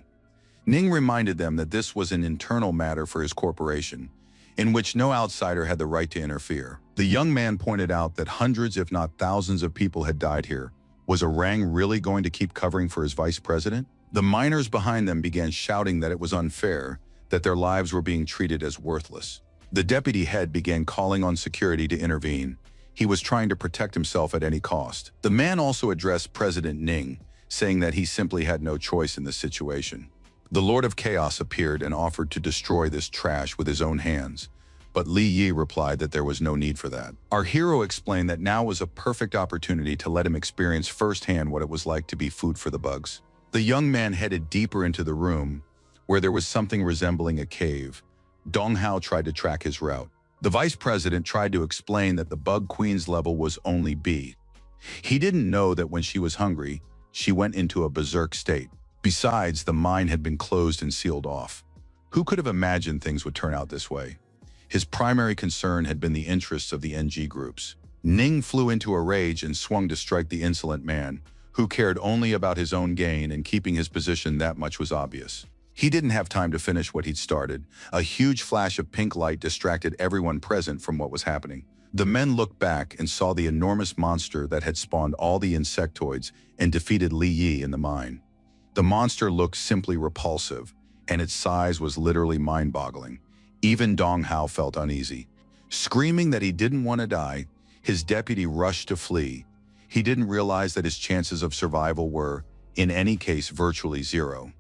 Ning reminded them that this was an internal matter for his corporation, in which no outsider had the right to interfere. The young man pointed out that hundreds, if not thousands, of people had died here. Was A Rang really going to keep covering for his vice president? The miners behind them began shouting that it was unfair, that their lives were being treated as worthless. The deputy head began calling on security to intervene. He was trying to protect himself at any cost. The man also addressed President Ning, saying that he simply had no choice in this situation. The Lord of Chaos appeared and offered to destroy this trash with his own hands, but Li Yi replied that there was no need for that. Our hero explained that now was a perfect opportunity to let him experience firsthand what it was like to be food for the bugs. The young man headed deeper into the room, where there was something resembling a cave. Donghao tried to track his route. The vice president tried to explain that the bug queen's level was only B. He didn't know that when she was hungry, she went into a berserk state. Besides, the mine had been closed and sealed off. Who could have imagined things would turn out this way? His primary concern had been the interests of the NG groups. Ning flew into a rage and swung to strike the insolent man, who cared only about his own gain, and keeping his position that much was obvious. He didn't have time to finish what he'd started. A huge flash of pink light distracted everyone present from what was happening. The men looked back and saw the enormous monster that had spawned all the insectoids and defeated Li Yi in the mine. The monster looked simply repulsive, and its size was literally mind-boggling. Even Donghao felt uneasy. Screaming that he didn't want to die, his deputy rushed to flee. He didn't realize that his chances of survival were, in any case, virtually zero.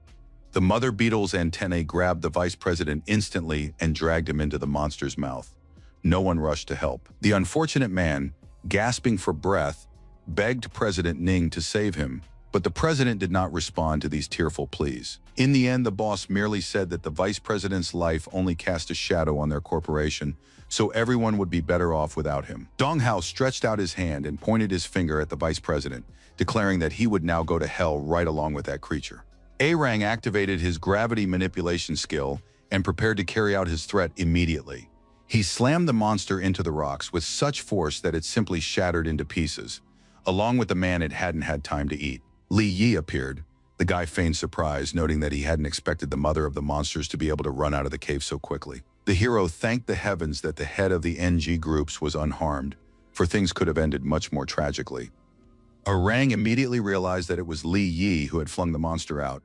The mother beetle's antennae grabbed the vice president instantly and dragged him into the monster's mouth. No one rushed to help. The unfortunate man, gasping for breath, begged President Ning to save him, But the president did not respond to these tearful pleas. In the end, the boss merely said that the vice president's life only cast a shadow on their corporation, so everyone would be better off without him. Dong Hao stretched out his hand and pointed his finger at the vice president, declaring that he would now go to hell right along with that creature. Arang activated his gravity manipulation skill and prepared to carry out his threat immediately. He slammed the monster into the rocks with such force that it simply shattered into pieces, along with the man it hadn't had time to eat. Li Yi appeared. The guy feigned surprise, noting that he hadn't expected the mother of the monsters to be able to run out of the cave so quickly. The hero thanked the heavens that the head of the NG groups was unharmed, for things could have ended much more tragically. Arang immediately realized that it was Li Yi who had flung the monster out.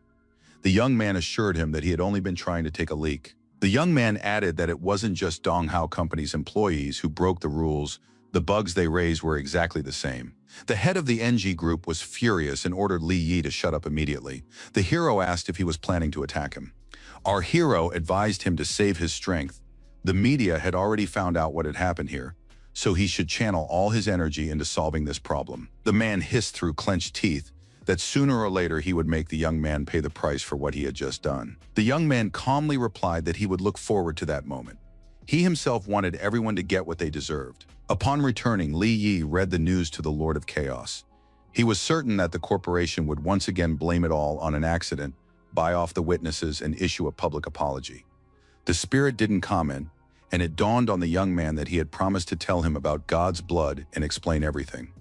The young man assured him that he had only been trying to take a leak. The young man added that it wasn't just Dong Hao Company's employees who broke the rules. The bugs they raised were exactly the same. The head of the NG group was furious and ordered Li Yi to shut up immediately. The hero asked if he was planning to attack him. Our hero advised him to save his strength. The media had already found out what had happened here, so he should channel all his energy into solving this problem. The man hissed through clenched teeth that sooner or later he would make the young man pay the price for what he had just done. The young man calmly replied that he would look forward to that moment. He himself wanted everyone to get what they deserved. Upon returning, Li Yi read the news to the Lord of Chaos. He was certain that the corporation would once again blame it all on an accident, buy off the witnesses, and issue a public apology. The spirit didn't comment, and it dawned on the young man that he had promised to tell him about God's blood and explain everything.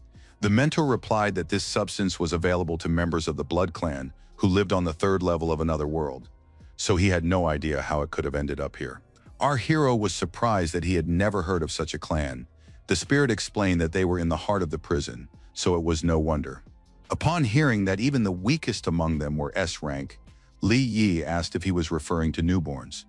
The mentor replied that this substance was available to members of the Blood Clan who lived on the third level of another world, so he had no idea how it could have ended up here. Our hero was surprised that he had never heard of such a clan. The spirit explained that they were in the heart of the prison, so it was no wonder. Upon hearing that even the weakest among them were S rank, Li Yi asked if he was referring to newborns.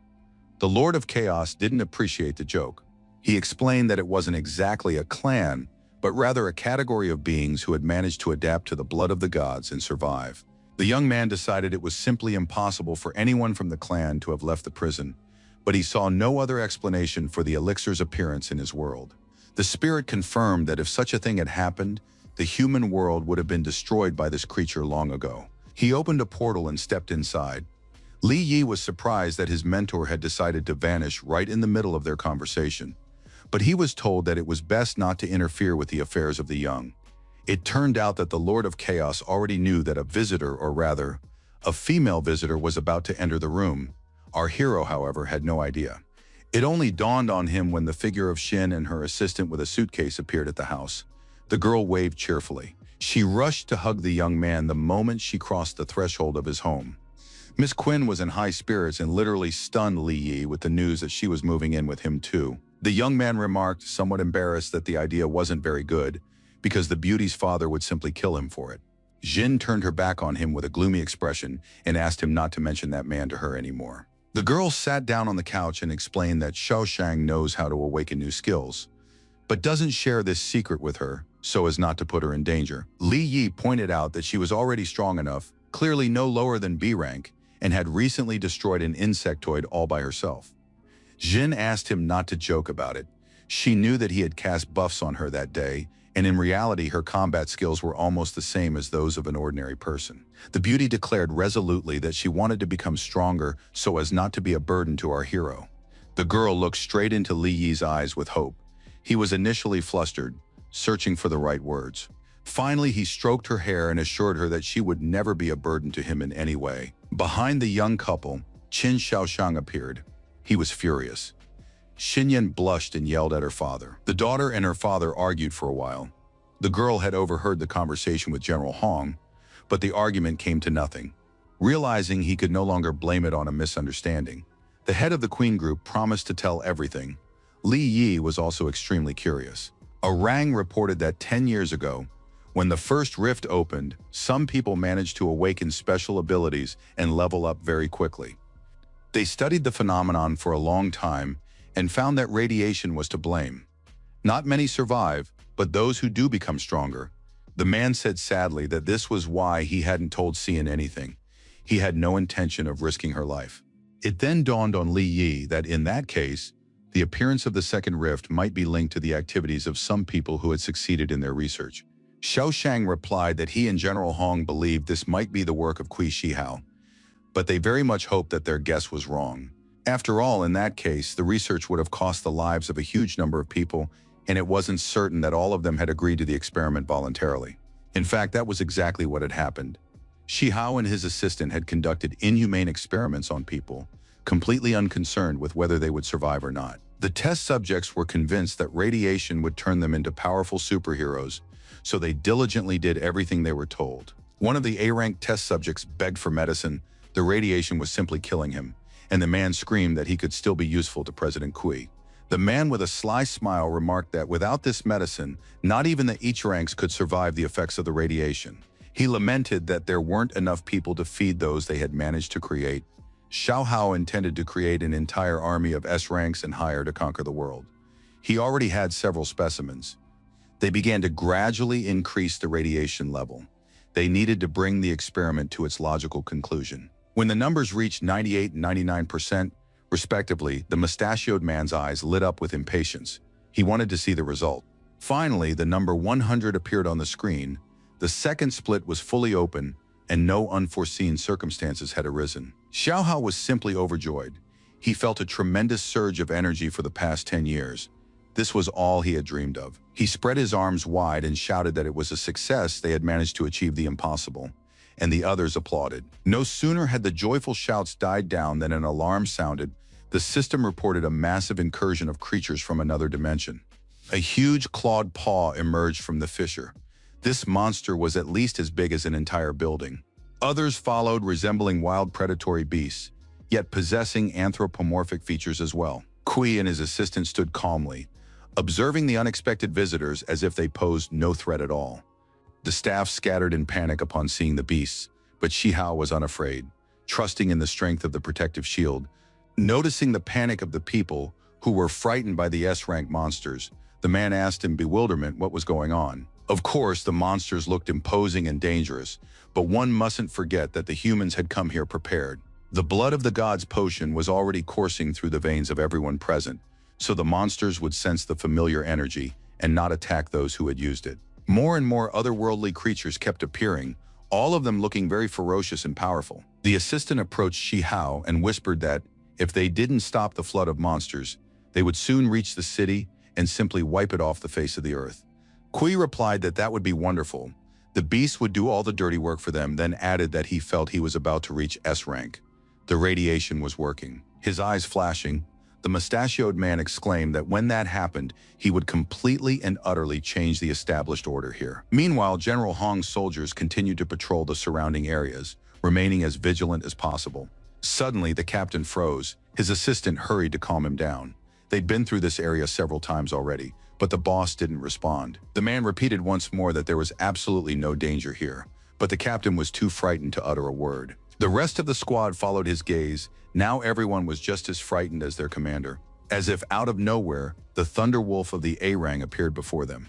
The Lord of Chaos didn't appreciate the joke. He explained that it wasn't exactly a clan, but rather a category of beings who had managed to adapt to the blood of the gods and survive. The young man decided it was simply impossible for anyone from the clan to have left the prison, but he saw no other explanation for the elixir's appearance in his world. The spirit confirmed that if such a thing had happened, the human world would have been destroyed by this creature long ago. He opened a portal and stepped inside. Li Yi was surprised that his mentor had decided to vanish right in the middle of their conversation, but he was told that it was best not to interfere with the affairs of the young. It turned out that the Lord of Chaos already knew that a visitor, or rather, a female visitor, was about to enter the room. Our hero, however, had no idea. It only dawned on him when the figure of Shin and her assistant with a suitcase appeared at the house. The girl waved cheerfully. She rushed to hug the young man the moment she crossed the threshold of his home. Miss Quinn was in high spirits and literally stunned Li Yi with the news that she was moving in with him too. The young man remarked, somewhat embarrassed, that the idea wasn't very good, because the beauty's father would simply kill him for it. Jin turned her back on him with a gloomy expression and asked him not to mention that man to her anymore. The girl sat down on the couch and explained that Xiaoshang knows how to awaken new skills, but doesn't share this secret with her so as not to put her in danger. Li Yi pointed out that she was already strong enough, clearly no lower than B rank, and had recently destroyed an insectoid all by herself. Jin asked him not to joke about it. She knew that he had cast buffs on her that day, and in reality her combat skills were almost the same as those of an ordinary person. The beauty declared resolutely that she wanted to become stronger so as not to be a burden to our hero. The girl looked straight into Li Yi's eyes with hope. He was initially flustered, searching for the right words. Finally, he stroked her hair and assured her that she would never be a burden to him in any way. Behind the young couple, Qin Xiaoshang appeared. He was furious. Xinyan blushed and yelled at her father. The daughter and her father argued for a while. The girl had overheard the conversation with General Hong, but the argument came to nothing. Realizing he could no longer blame it on a misunderstanding, the head of the Queen Group promised to tell everything. Li Yi was also extremely curious. Arang reported that 10 years ago, when the first rift opened, some people managed to awaken special abilities and level up very quickly. They studied the phenomenon for a long time and found that radiation was to blame. Not many survive, but those who do become stronger. The man said sadly that this was why he hadn't told Xian anything. He had no intention of risking her life. It then dawned on Li Yi that in that case, the appearance of the second rift might be linked to the activities of some people who had succeeded in their research. Xiao Shang replied that he and General Hong believed this might be the work of Kui Shihao, but they very much hoped that their guess was wrong. After all, in that case, the research would have cost the lives of a huge number of people, and it wasn't certain that all of them had agreed to the experiment voluntarily. In fact, that was exactly what had happened. Shihao and his assistant had conducted inhumane experiments on people, completely unconcerned with whether they would survive or not. The test subjects were convinced that radiation would turn them into powerful superheroes, so they diligently did everything they were told. One of the A-rank test subjects begged for medicine. The radiation was simply killing him, and the man screamed that he could still be useful to President Kui. The man with a sly smile remarked that without this medicine, not even the H-ranks could survive the effects of the radiation. He lamented that there weren't enough people to feed those they had managed to create. Xiao Hao intended to create an entire army of S-ranks and higher to conquer the world. He already had several specimens. They began to gradually increase the radiation level. They needed to bring the experiment to its logical conclusion. When the numbers reached 98 and 99%, respectively, the mustachioed man's eyes lit up with impatience. He wanted to see the result. Finally, the number 100 appeared on the screen. The second split was fully open, and no unforeseen circumstances had arisen. Xiao Hao was simply overjoyed. He felt a tremendous surge of energy for the past 10 years. This was all he had dreamed of. He spread his arms wide and shouted that it was a success. They had managed to achieve the impossible, and the others applauded. No sooner had the joyful shouts died down than an alarm sounded. The system reported a massive incursion of creatures from another dimension. A huge clawed paw emerged from the fissure. This monster was at least as big as an entire building. Others followed, resembling wild predatory beasts, yet possessing anthropomorphic features as well. Kui and his assistant stood calmly, observing the unexpected visitors as if they posed no threat at all. The staff scattered in panic upon seeing the beasts, but Shihao was unafraid, trusting in the strength of the protective shield. Noticing the panic of the people, who were frightened by the S-rank monsters, the man asked in bewilderment what was going on. Of course, the monsters looked imposing and dangerous, but one mustn't forget that the humans had come here prepared. The blood of the gods potion was already coursing through the veins of everyone present, so the monsters would sense the familiar energy and not attack those who had used it. More and more otherworldly creatures kept appearing, all of them looking very ferocious and powerful. The assistant approached Shihao and whispered that, if they didn't stop the flood of monsters, they would soon reach the city and simply wipe it off the face of the earth. Kui replied that that would be wonderful. The beast would do all the dirty work for them, then added that he felt he was about to reach S-rank. The radiation was working. His eyes flashing, the mustachioed man exclaimed that when that happened, he would completely and utterly change the established order here. Meanwhile, General Hong's soldiers continued to patrol the surrounding areas, remaining as vigilant as possible. Suddenly, the captain froze. His assistant hurried to calm him down. They'd been through this area several times already, but the boss didn't respond. The man repeated once more that there was absolutely no danger here, but the captain was too frightened to utter a word. The rest of the squad followed his gaze. Now everyone was just as frightened as their commander. As if out of nowhere, the thunder wolf of the A-Rang appeared before them.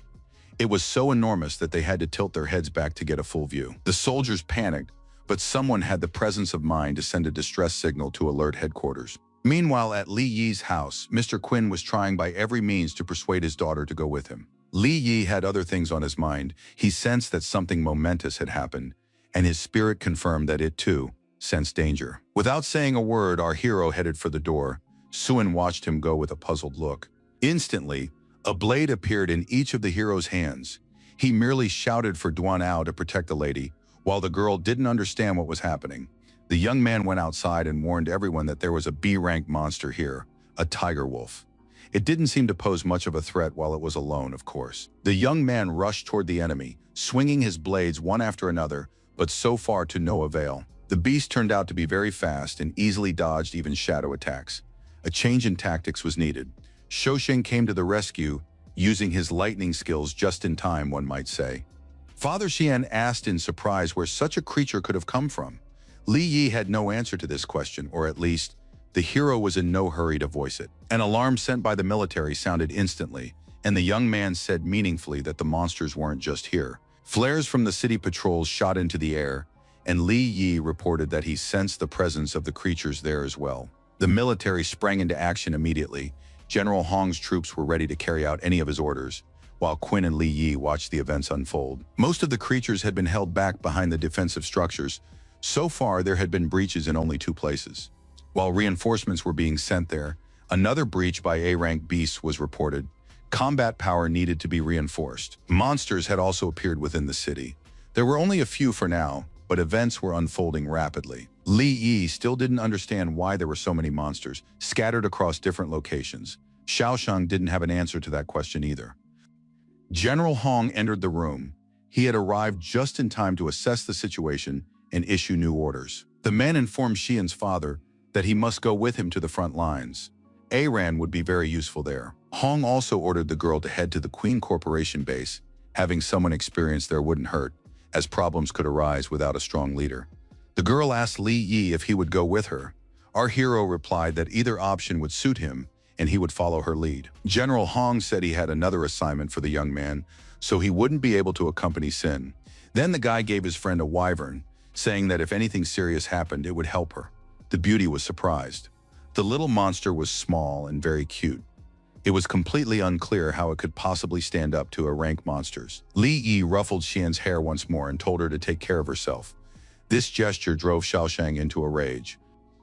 It was so enormous that they had to tilt their heads back to get a full view. The soldiers panicked, but someone had the presence of mind to send a distress signal to alert headquarters. Meanwhile, at Li Yi's house, Mr. Quinn was trying by every means to persuade his daughter to go with him. Li Yi had other things on his mind. He sensed that something momentous had happened, and his spirit confirmed that it, too, sensed danger. Without saying a word, our hero headed for the door. Suen watched him go with a puzzled look. Instantly, a blade appeared in each of the hero's hands. He merely shouted for Duan Ao to protect the lady, while the girl didn't understand what was happening. The young man went outside and warned everyone that there was a B-rank monster here, a tiger wolf. It didn't seem to pose much of a threat while it was alone, of course. The young man rushed toward the enemy, swinging his blades one after another, but so far to no avail. The beast turned out to be very fast and easily dodged even shadow attacks. A change in tactics was needed. Shousheng came to the rescue, using his lightning skills just in time, one might say. Father Xian asked in surprise where such a creature could have come from. Li Yi had no answer to this question, or at least, the hero was in no hurry to voice it. An alarm sent by the military sounded instantly, and the young man said meaningfully that the monsters weren't just here. Flares from the city patrols shot into the air, and Li Yi reported that he sensed the presence of the creatures there as well. The military sprang into action immediately. General Hong's troops were ready to carry out any of his orders, while Quinn and Li Yi watched the events unfold. Most of the creatures had been held back behind the defensive structures. So far, there had been breaches in only 2 places. While reinforcements were being sent there, another breach by A-rank beasts was reported. Combat power needed to be reinforced. Monsters had also appeared within the city. There were only a few for now, but events were unfolding rapidly. Li Yi still didn't understand why there were so many monsters, scattered across different locations. Xiaosheng didn't have an answer to that question either. General Hong entered the room. He had arrived just in time to assess the situation and issue new orders. The man informed Xian's father that he must go with him to the front lines. Aran would be very useful there. Hong also ordered the girl to head to the Queen Corporation base. Having someone experienced there wouldn't hurt, as problems could arise without a strong leader. The girl asked Li Yi if he would go with her. Our hero replied that either option would suit him, and he would follow her lead. General Hong said he had another assignment for the young man, so he wouldn't be able to accompany Sin. Then the guy gave his friend a wyvern, saying that if anything serious happened, it would help her. The beauty was surprised. The little monster was small and very cute. It was completely unclear how it could possibly stand up to rank monsters. Li Yi ruffled Xian's hair once more and told her to take care of herself. This gesture drove Xiaosheng into a rage.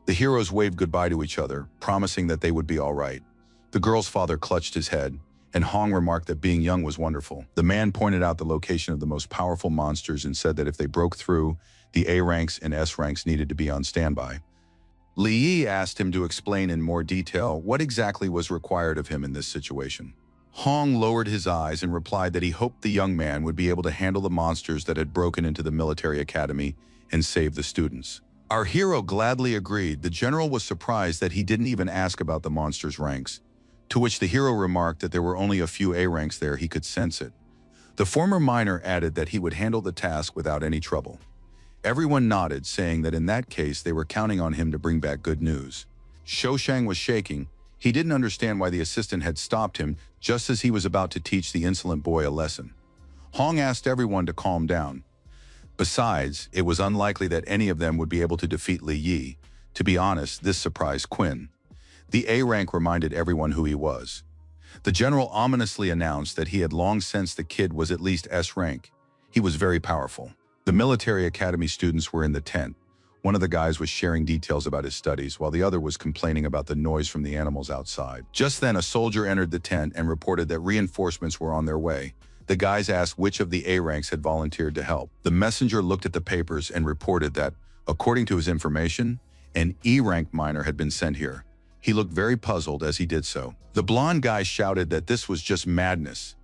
The heroes waved goodbye to each other, promising that they would be all right. The girl's father clutched his head, and Hong remarked that being young was wonderful. The man pointed out the location of the most powerful monsters and said that if they broke through, the A ranks and S ranks needed to be on standby. Li Yi asked him to explain in more detail what exactly was required of him in this situation. Hong lowered his eyes and replied that he hoped the young man would be able to handle the monsters that had broken into the military academy and save the students. Our hero gladly agreed. The general was surprised that he didn't even ask about the monsters' ranks, to which the hero remarked that there were only a few A ranks there. He could sense it. The former miner added that he would handle the task without any trouble. Everyone nodded, saying that in that case they were counting on him to bring back good news. Xiaosheng was shaking. He didn't understand why the assistant had stopped him just as he was about to teach the insolent boy a lesson. Hong asked everyone to calm down. Besides, it was unlikely that any of them would be able to defeat Li Yi. To be honest, this surprised Quinn. The A rank reminded everyone who he was. The general ominously announced that he had long sensed the kid was at least S rank. He was very powerful. The military academy students were in the tent. One of the guys was sharing details about his studies, while the other was complaining about the noise from the animals outside. Just then, a soldier entered the tent and reported that reinforcements were on their way. The guys asked which of the A ranks had volunteered to help. The messenger looked at the papers and reported that, according to his information, an E rank miner had been sent here. He looked very puzzled as he did so. The blonde guy shouted that this was just madness,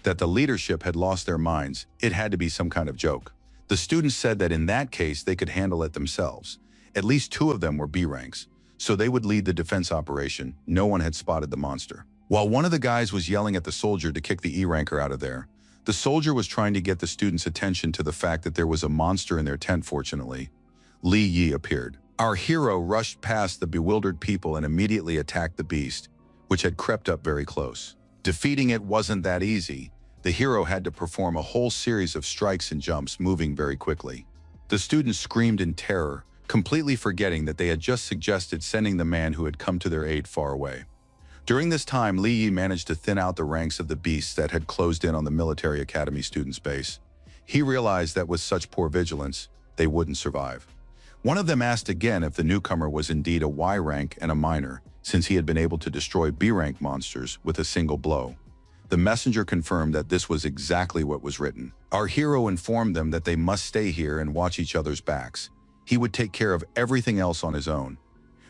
that the leadership had lost their minds. It had to be some kind of joke. The students said that in that case they could handle it themselves. At least 2 of them were B ranks, so they would lead the defense operation. No one had spotted the monster. While one of the guys was yelling at the soldier to kick the E ranker out of there, the soldier was trying to get the students' attention to the fact that there was a monster in their tent. Fortunately, Li Yi appeared. Our hero rushed past the bewildered people and immediately attacked the beast, which had crept up very close. Defeating it wasn't that easy. The hero had to perform a whole series of strikes and jumps, moving very quickly. The students screamed in terror, completely forgetting that they had just suggested sending the man who had come to their aid far away. During this time, Li Yi managed to thin out the ranks of the beasts that had closed in on the military academy students' base. He realized that with such poor vigilance, they wouldn't survive. One of them asked again if the newcomer was indeed a Y rank and a miner, since he had been able to destroy B rank monsters with a single blow. The messenger confirmed that this was exactly what was written. Our hero informed them that they must stay here and watch each other's backs. He would take care of everything else on his own.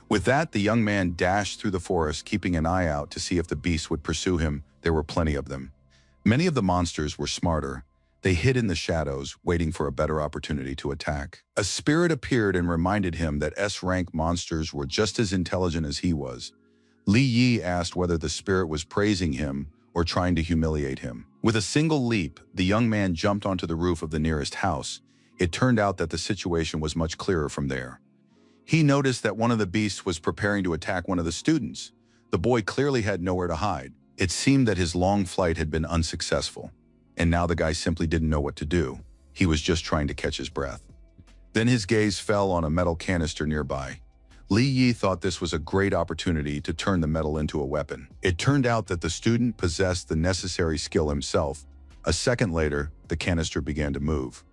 With that, the young man dashed through the forest, keeping an eye out to see if the beasts would pursue him. There were plenty of them. Many of the monsters were smarter. They hid in the shadows, waiting for a better opportunity to attack. A spirit appeared and reminded him that S-rank monsters were just as intelligent as he was. Li Yi asked whether the spirit was praising him or trying to humiliate him. With a single leap, the young man jumped onto the roof of the nearest house. It turned out that the situation was much clearer from there. He noticed that one of the beasts was preparing to attack one of the students. The boy clearly had nowhere to hide. It seemed that his long flight had been unsuccessful, and now the guy simply didn't know what to do. He was just trying to catch his breath. Then his gaze fell on a metal canister nearby. Li Yi thought this was a great opportunity to turn the metal into a weapon. It turned out that the student possessed the necessary skill himself. A second later, the canister began to move.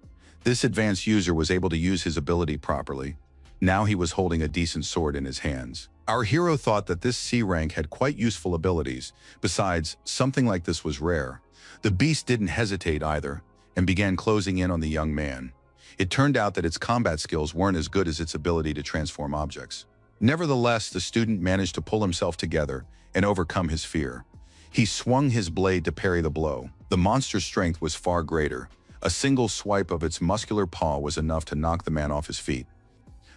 This advanced user was able to use his ability properly. Now he was holding a decent sword in his hands. Our hero thought that this C rank had quite useful abilities. Besides, something like this was rare. The beast didn't hesitate either, and began closing in on the young man. It turned out that its combat skills weren't as good as its ability to transform objects. Nevertheless, the student managed to pull himself together and overcome his fear. He swung his blade to parry the blow. The monster's strength was far greater. A single swipe of its muscular paw was enough to knock the man off his feet.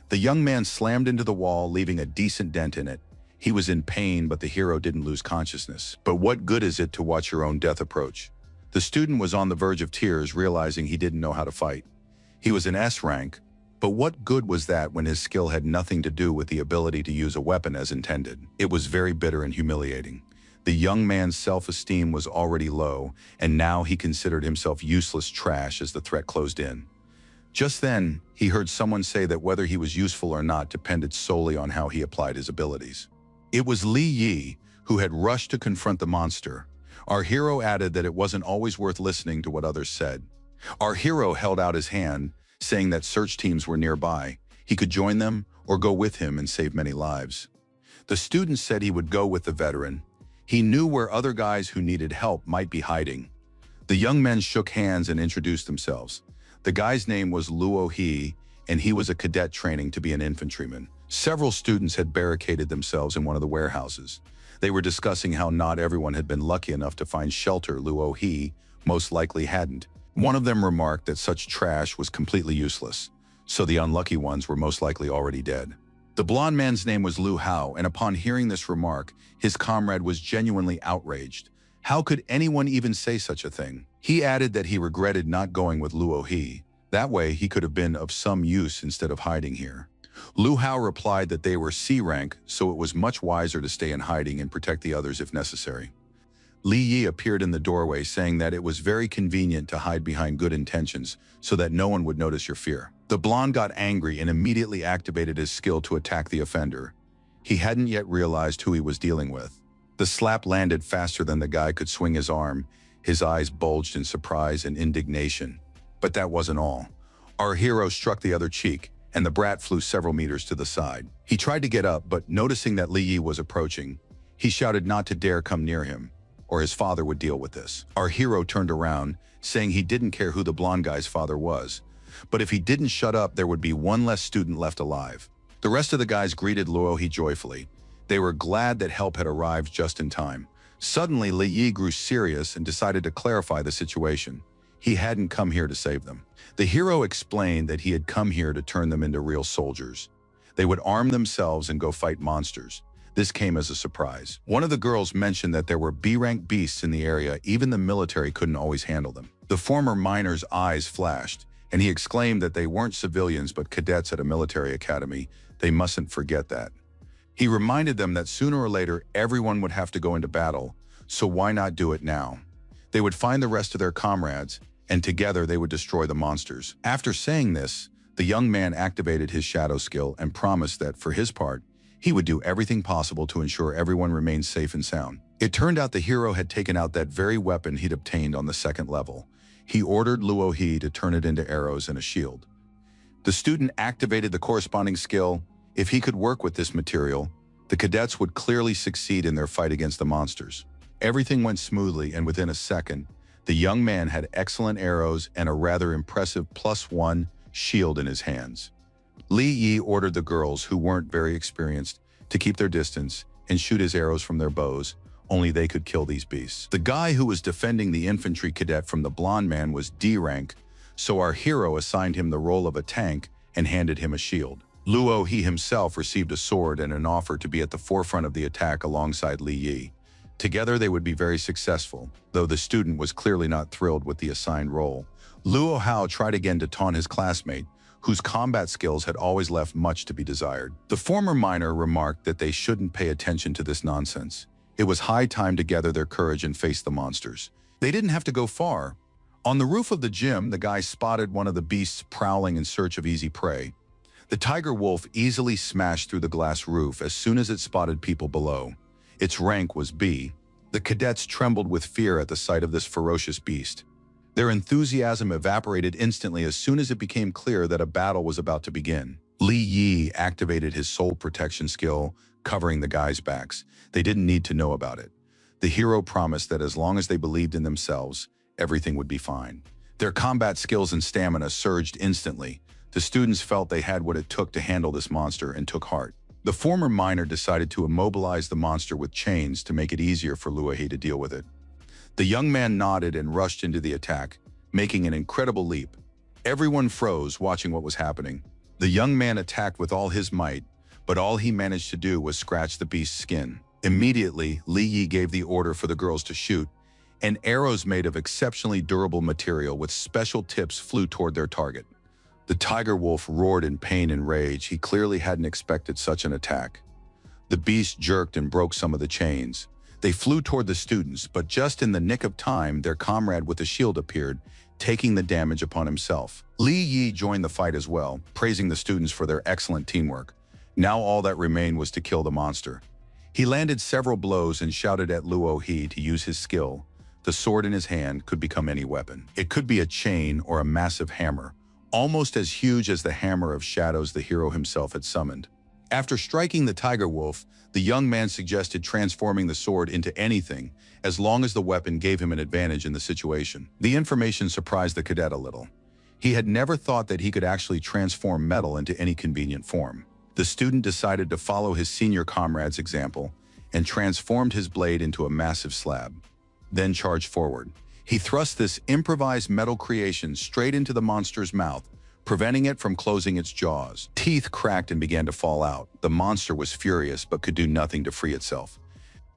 The young man slammed into the wall, leaving a decent dent in it. He was in pain, but the hero didn't lose consciousness. But what good is it to watch your own death approach? The student was on the verge of tears, realizing he didn't know how to fight. He was an S rank, but what good was that when his skill had nothing to do with the ability to use a weapon as intended? It was very bitter and humiliating. The young man's self-esteem was already low, and now he considered himself useless trash as the threat closed in. Just then, he heard someone say that whether he was useful or not depended solely on how he applied his abilities. It was Li Yi, who had rushed to confront the monster. Our hero added that it wasn't always worth listening to what others said. Our hero held out his hand, saying that search teams were nearby. He could join them or go with him and save many lives. The student said he would go with the veteran. He knew where other guys who needed help might be hiding. The young men shook hands and introduced themselves. The guy's name was Luo He, and he was a cadet training to be an infantryman. Several students had barricaded themselves in one of the warehouses. They were discussing how not everyone had been lucky enough to find shelter. Luo He most likely hadn't. One of them remarked that such trash was completely useless, so the unlucky ones were most likely already dead. The blonde man's name was Lu Hao, and upon hearing this remark, his comrade was genuinely outraged. How could anyone even say such a thing? He added that he regretted not going with Luo He. That way, he could have been of some use instead of hiding here. Lu Hao replied that they were C rank, so it was much wiser to stay in hiding and protect the others if necessary. Li Yi appeared in the doorway, saying that it was very convenient to hide behind good intentions so that no one would notice your fear. The blonde got angry and immediately activated his skill to attack the offender. He hadn't yet realized who he was dealing with. The slap landed faster than the guy could swing his arm. His eyes bulged in surprise and indignation. But that wasn't all. Our hero struck the other cheek, and the brat flew several meters to the side. He tried to get up, but noticing that Li Yi was approaching, he shouted not to dare come near him, or his father would deal with this. Our hero turned around, saying he didn't care who the blonde guy's father was, but if he didn't shut up, there would be one less student left alive. The rest of the guys greeted Luo He joyfully. They were glad that help had arrived just in time. Suddenly, Li Yi grew serious and decided to clarify the situation. He hadn't come here to save them. The hero explained that he had come here to turn them into real soldiers. They would arm themselves and go fight monsters. This came as a surprise. One of the girls mentioned that there were B-rank beasts in the area. Even the military couldn't always handle them. The former miner's eyes flashed, and he exclaimed that they weren't civilians but cadets at a military academy. They mustn't forget that. He reminded them that sooner or later everyone would have to go into battle, so why not do it now? They would find the rest of their comrades, and together they would destroy the monsters. After saying this, the young man activated his shadow skill and promised that, for his part, he would do everything possible to ensure everyone remained safe and sound. It turned out the hero had taken out that very weapon he'd obtained on the second level. He ordered Luo He to turn it into arrows and a shield. The student activated the corresponding skill. If he could work with this material, the cadets would clearly succeed in their fight against the monsters. Everything went smoothly, and within a second, the young man had excellent arrows and a rather impressive +1 shield in his hands. Li Yi ordered the girls, who weren't very experienced, to keep their distance and shoot his arrows from their bows. Only they could kill these beasts. The guy who was defending the infantry cadet from the blonde man was D rank, so our hero assigned him the role of a tank and handed him a shield. Luo He himself received a sword and an offer to be at the forefront of the attack alongside Li Yi. Together they would be very successful, though the student was clearly not thrilled with the assigned role. Luo Hao tried again to taunt his classmate, whose combat skills had always left much to be desired. The former miner remarked that they shouldn't pay attention to this nonsense. It was high time to gather their courage and face the monsters. They didn't have to go far. On the roof of the gym, the guy spotted one of the beasts prowling in search of easy prey. The tiger wolf easily smashed through the glass roof as soon as it spotted people below. Its rank was B. The cadets trembled with fear at the sight of this ferocious beast. Their enthusiasm evaporated instantly as soon as it became clear that a battle was about to begin. Li Yi activated his soul protection skill, covering the guys' backs. They didn't need to know about it. The hero promised that as long as they believed in themselves, everything would be fine. Their combat skills and stamina surged instantly. The students felt they had what it took to handle this monster and took heart. The former miner decided to immobilize the monster with chains to make it easier for Luohe to deal with it. The young man nodded and rushed into the attack, making an incredible leap. Everyone froze watching what was happening. The young man attacked with all his might, but all he managed to do was scratch the beast's skin. Immediately, Li Yi gave the order for the girls to shoot, and arrows made of exceptionally durable material with special tips flew toward their target. The tiger wolf roared in pain and rage. He clearly hadn't expected such an attack. The beast jerked and broke some of the chains. They flew toward the students, but just in the nick of time, their comrade with the shield appeared, taking the damage upon himself. Li Yi joined the fight as well, praising the students for their excellent teamwork. Now all that remained was to kill the monster. He landed several blows and shouted at Luohe to use his skill. The sword in his hand could become any weapon. It could be a chain or a massive hammer, almost as huge as the hammer of shadows the hero himself had summoned. After striking the tiger wolf, the young man suggested transforming the sword into anything, as long as the weapon gave him an advantage in the situation. The information surprised the cadet a little. He had never thought that he could actually transform metal into any convenient form. The student decided to follow his senior comrade's example and transformed his blade into a massive slab, then charged forward. He thrust this improvised metal creation straight into the monster's mouth, preventing it from closing its jaws. Teeth cracked and began to fall out. The monster was furious but could do nothing to free itself.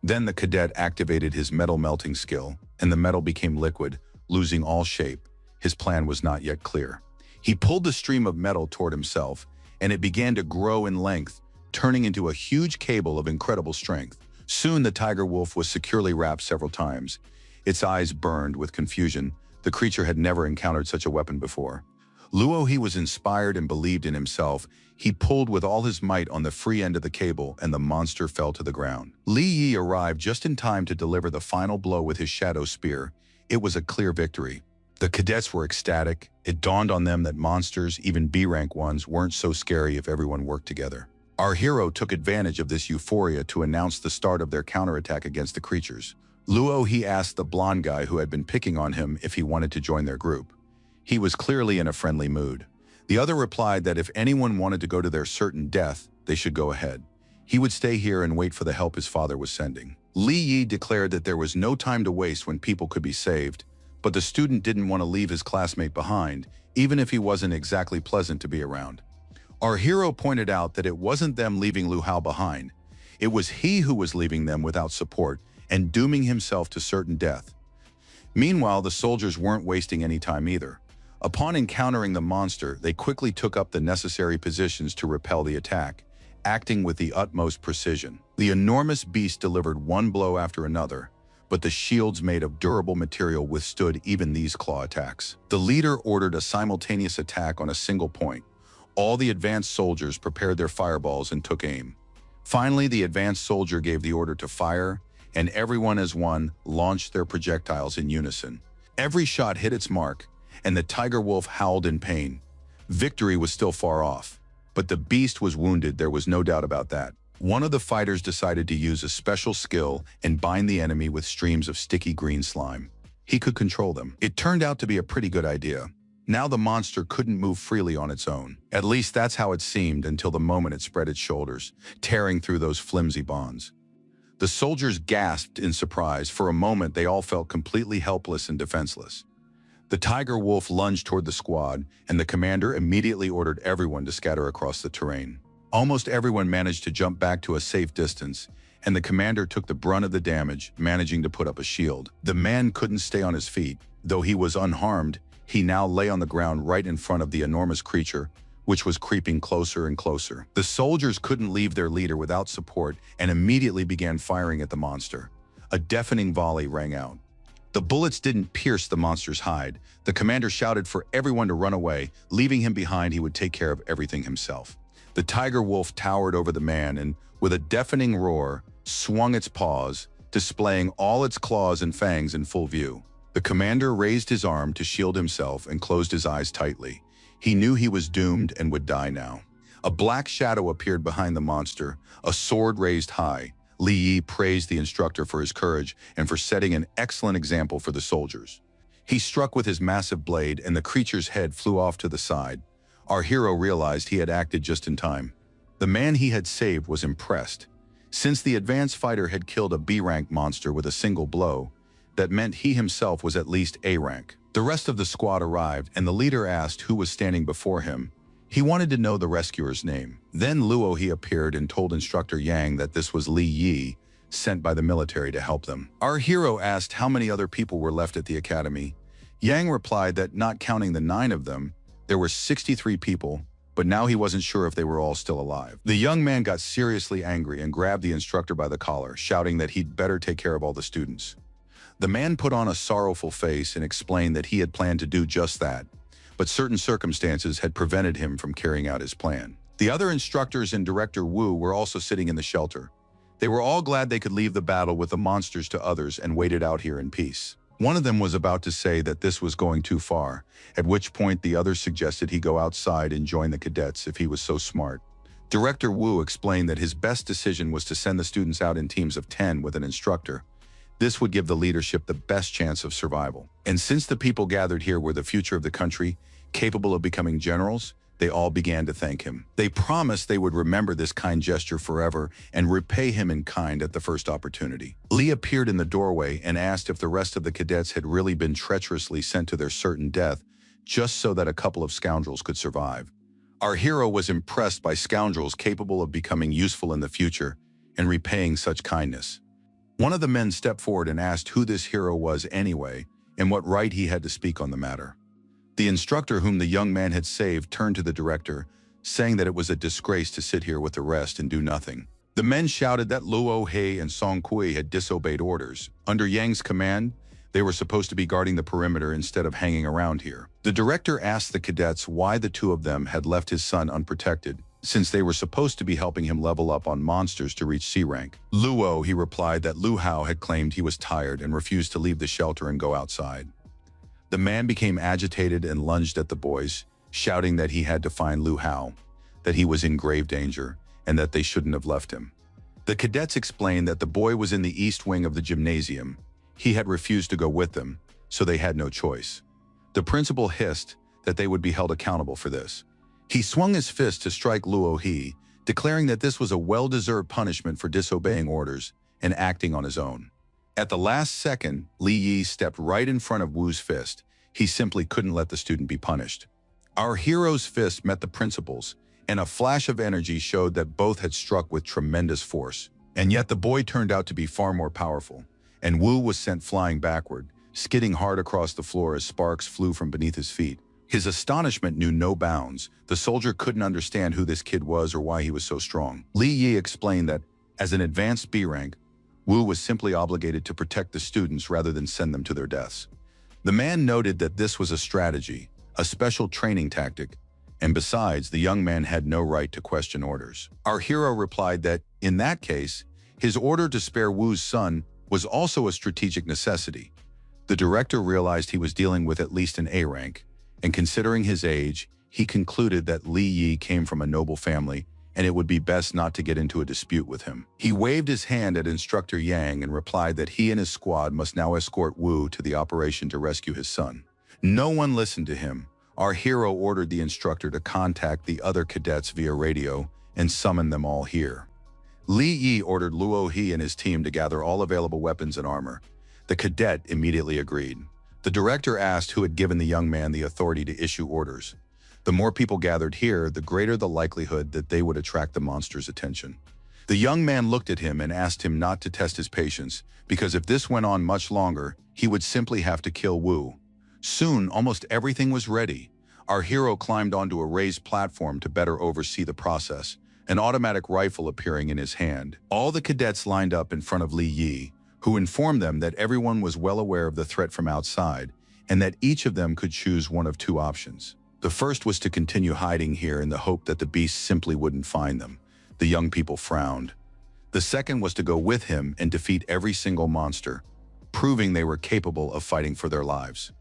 Then the cadet activated his metal melting skill, and the metal became liquid, losing all shape. His plan was not yet clear. He pulled the stream of metal toward himself, and it began to grow in length, turning into a huge cable of incredible strength. Soon the tiger wolf was securely wrapped several times. Its eyes burned with confusion. The creature had never encountered such a weapon before. Luohe was inspired and believed in himself. He pulled with all his might on the free end of the cable, and the monster fell to the ground. Li Yi arrived just in time to deliver the final blow with his shadow spear. It was a clear victory. The cadets were ecstatic. It dawned on them that monsters, even B-rank ones, weren't so scary if everyone worked together. Our hero took advantage of this euphoria to announce the start of their counterattack against the creatures. Luohe asked the blonde guy who had been picking on him if he wanted to join their group. He was clearly in a friendly mood. The other replied that if anyone wanted to go to their certain death, they should go ahead. He would stay here and wait for the help his father was sending. Li Yi declared that there was no time to waste when people could be saved, but the student didn't want to leave his classmate behind, even if he wasn't exactly pleasant to be around. Our hero pointed out that it wasn't them leaving Lu Hao behind. It was he who was leaving them without support and dooming himself to certain death. Meanwhile, the soldiers weren't wasting any time either. Upon encountering the monster, they quickly took up the necessary positions to repel the attack, acting with the utmost precision. The enormous beast delivered one blow after another, but the shields made of durable material withstood even these claw attacks. The leader ordered a simultaneous attack on a single point. All the advanced soldiers prepared their fireballs and took aim. Finally, the advanced soldier gave the order to fire, and everyone as one launched their projectiles in unison. Every shot hit its mark, and the tiger wolf howled in pain. Victory was still far off, but the beast was wounded, there was no doubt about that. One of the fighters decided to use a special skill and bind the enemy with streams of sticky green slime. He could control them. It turned out to be a pretty good idea. Now the monster couldn't move freely on its own. At least that's how it seemed until the moment it spread its shoulders, tearing through those flimsy bonds. The soldiers gasped in surprise. For a moment, they all felt completely helpless and defenseless. The tiger wolf lunged toward the squad, and the commander immediately ordered everyone to scatter across the terrain. Almost everyone managed to jump back to a safe distance, and the commander took the brunt of the damage, managing to put up a shield. The man couldn't stay on his feet. Though he was unharmed, he now lay on the ground right in front of the enormous creature, which was creeping closer and closer. The soldiers couldn't leave their leader without support and immediately began firing at the monster. A deafening volley rang out. The bullets didn't pierce the monster's hide. The commander shouted for everyone to run away. Leaving him behind, he would take care of everything himself. The tiger wolf towered over the man and, with a deafening roar, swung its paws, displaying all its claws and fangs in full view. The commander raised his arm to shield himself and closed his eyes tightly. He knew he was doomed and would die now. A black shadow appeared behind the monster, a sword raised high. Li Yi praised the instructor for his courage and for setting an excellent example for the soldiers. He struck with his massive blade and the creature's head flew off to the side. Our hero realized he had acted just in time. The man he had saved was impressed. Since the advanced fighter had killed a B-rank monster with a single blow, that meant he himself was at least A rank. The rest of the squad arrived and the leader asked who was standing before him. He wanted to know the rescuer's name. Then Luo He appeared and told Instructor Yang that this was Li Yi, sent by the military to help them. Our hero asked how many other people were left at the academy. Yang replied that not counting the 9 of them, there were 63 people, but now he wasn't sure if they were all still alive. The young man got seriously angry and grabbed the instructor by the collar, shouting that he'd better take care of all the students. The man put on a sorrowful face and explained that he had planned to do just that, but certain circumstances had prevented him from carrying out his plan. The other instructors and Director Wu were also sitting in the shelter. They were all glad they could leave the battle with the monsters to others and waited out here in peace. One of them was about to say that this was going too far, at which point the others suggested he go outside and join the cadets if he was so smart. Director Wu explained that his best decision was to send the students out in teams of 10 with an instructor. This would give the leadership the best chance of survival. And since the people gathered here were the future of the country, capable of becoming generals, they all began to thank him. They promised they would remember this kind gesture forever and repay him in kind at the first opportunity. Li appeared in the doorway and asked if the rest of the cadets had really been treacherously sent to their certain death just so that a couple of scoundrels could survive. Our hero was impressed by scoundrels capable of becoming useful in the future and repaying such kindness. One of the men stepped forward and asked who this hero was anyway and what right he had to speak on the matter. The instructor whom the young man had saved turned to the director, saying that it was a disgrace to sit here with the rest and do nothing. The men shouted that Luo He and Song Kui had disobeyed orders. Under Yang's command, they were supposed to be guarding the perimeter instead of hanging around here. The director asked the cadets why the 2 of them had left his son unprotected, since they were supposed to be helping him level up on monsters to reach C rank. Luo, he replied that Lu Hao had claimed he was tired and refused to leave the shelter and go outside. The man became agitated and lunged at the boys, shouting that he had to find Lu Hao, that he was in grave danger, and that they shouldn't have left him. The cadets explained that the boy was in the east wing of the gymnasium. He had refused to go with them, so they had no choice. The principal hissed that they would be held accountable for this. He swung his fist to strike Luo He, declaring that this was a well-deserved punishment for disobeying orders and acting on his own. At the last second, Li Yi stepped right in front of Wu's fist. He simply couldn't let the student be punished. Our hero's fist met the principal's, and a flash of energy showed that both had struck with tremendous force. And yet the boy turned out to be far more powerful, and Wu was sent flying backward, skidding hard across the floor as sparks flew from beneath his feet. His astonishment knew no bounds. The soldier couldn't understand who this kid was or why he was so strong. Li Yi explained that, as an advanced B rank, Wu was simply obligated to protect the students rather than send them to their deaths. The man noted that this was a strategy, a special training tactic, and besides, the young man had no right to question orders. Our hero replied that, in that case, his order to spare Wu's son was also a strategic necessity. The director realized he was dealing with at least an A rank, and considering his age, he concluded that Li Yi came from a noble family and it would be best not to get into a dispute with him. He waved his hand at Instructor Yang and replied that he and his squad must now escort Wu to the operation to rescue his son. No one listened to him. Our hero ordered the instructor to contact the other cadets via radio and summon them all here. Li Yi ordered Luo He and his team to gather all available weapons and armor. The cadet immediately agreed. The director asked who had given the young man the authority to issue orders. The more people gathered here, the greater the likelihood that they would attract the monster's attention. The young man looked at him and asked him not to test his patience, because if this went on much longer, he would simply have to kill Wu. Soon, almost everything was ready. Our hero climbed onto a raised platform to better oversee the process, an automatic rifle appearing in his hand. All the cadets lined up in front of Li Yi, who informed them that everyone was well aware of the threat from outside and that each of them could choose one of two options. The first was to continue hiding here in the hope that the beast simply wouldn't find them. The young people frowned. The second was to go with him and defeat every single monster, proving they were capable of fighting for their lives.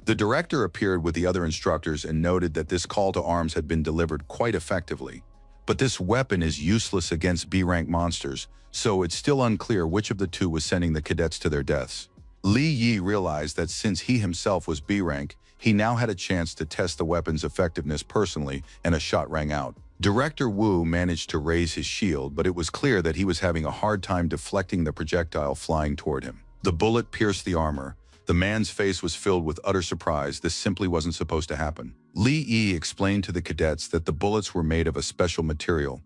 The director appeared with the other instructors and noted that this call to arms had been delivered quite effectively. But this weapon is useless against B-rank monsters, so it's still unclear which of the two was sending the cadets to their deaths. Li Yi realized that since he himself was B-rank, he now had a chance to test the weapon's effectiveness personally, and a shot rang out. Director Wu managed to raise his shield, but it was clear that he was having a hard time deflecting the projectile flying toward him. The bullet pierced the armor. The man's face was filled with utter surprise. This simply wasn't supposed to happen. Li Yi explained to the cadets that the bullets were made of a special material.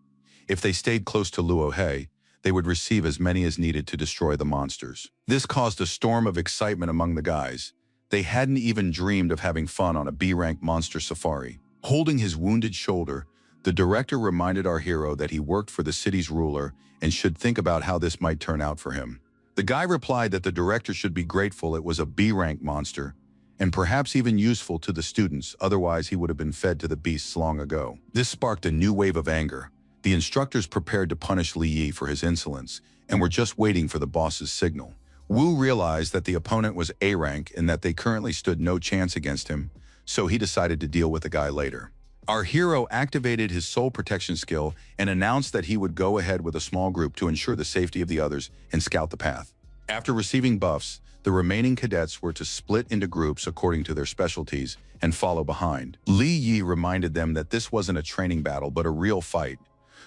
If they stayed close to Luo He, they would receive as many as needed to destroy the monsters. This caused a storm of excitement among the guys. They hadn't even dreamed of having fun on a B-rank monster safari. Holding his wounded shoulder, the director reminded our hero that he worked for the city's ruler and should think about how this might turn out for him. The guy replied that the director should be grateful it was a B-rank monster, and perhaps even useful to the students, otherwise he would have been fed to the beasts long ago. This sparked a new wave of anger. The instructors prepared to punish Li Yi for his insolence, and were just waiting for the boss's signal. Wu realized that the opponent was A-rank and that they currently stood no chance against him, so he decided to deal with the guy later. Our hero activated his soul protection skill and announced that he would go ahead with a small group to ensure the safety of the others and scout the path. After receiving buffs, the remaining cadets were to split into groups according to their specialties and follow behind. Li Yi reminded them that this wasn't a training battle but a real fight,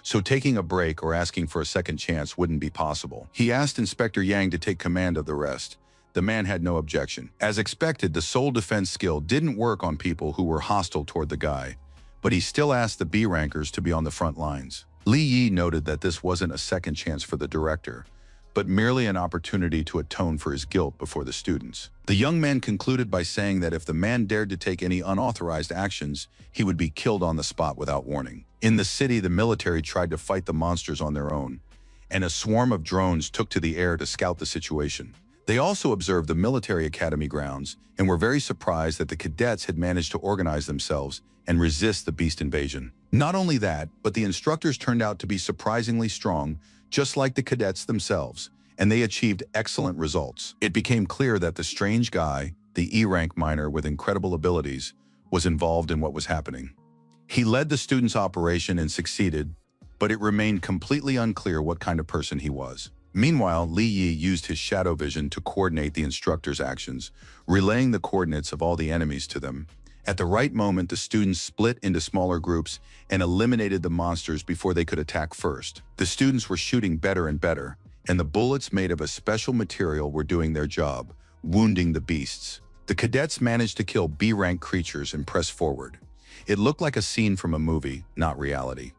so taking a break or asking for a second chance wouldn't be possible. He asked Inspector Yang to take command of the rest. The man had no objection. As expected, the soul defense skill didn't work on people who were hostile toward the guy, but he still asked the B-rankers to be on the front lines. Li Yi noted that this wasn't a second chance for the director, but merely an opportunity to atone for his guilt before the students. The young man concluded by saying that if the man dared to take any unauthorized actions, he would be killed on the spot without warning. In the city, the military tried to fight the monsters on their own, and a swarm of drones took to the air to scout the situation. They also observed the military academy grounds and were very surprised that the cadets had managed to organize themselves and resist the beast invasion. Not only that, but the instructors turned out to be surprisingly strong, just like the cadets themselves, and they achieved excellent results. It became clear that the strange guy, the E-rank miner with incredible abilities, was involved in what was happening. He led the students' operation and succeeded, but it remained completely unclear what kind of person he was. Meanwhile, Li Yi used his shadow vision to coordinate the instructors' actions, relaying the coordinates of all the enemies to them. At the right moment, the students split into smaller groups and eliminated the monsters before they could attack first. The students were shooting better and better, and the bullets made of a special material were doing their job, wounding the beasts. The cadets managed to kill B-rank creatures and press forward. It looked like a scene from a movie, not reality.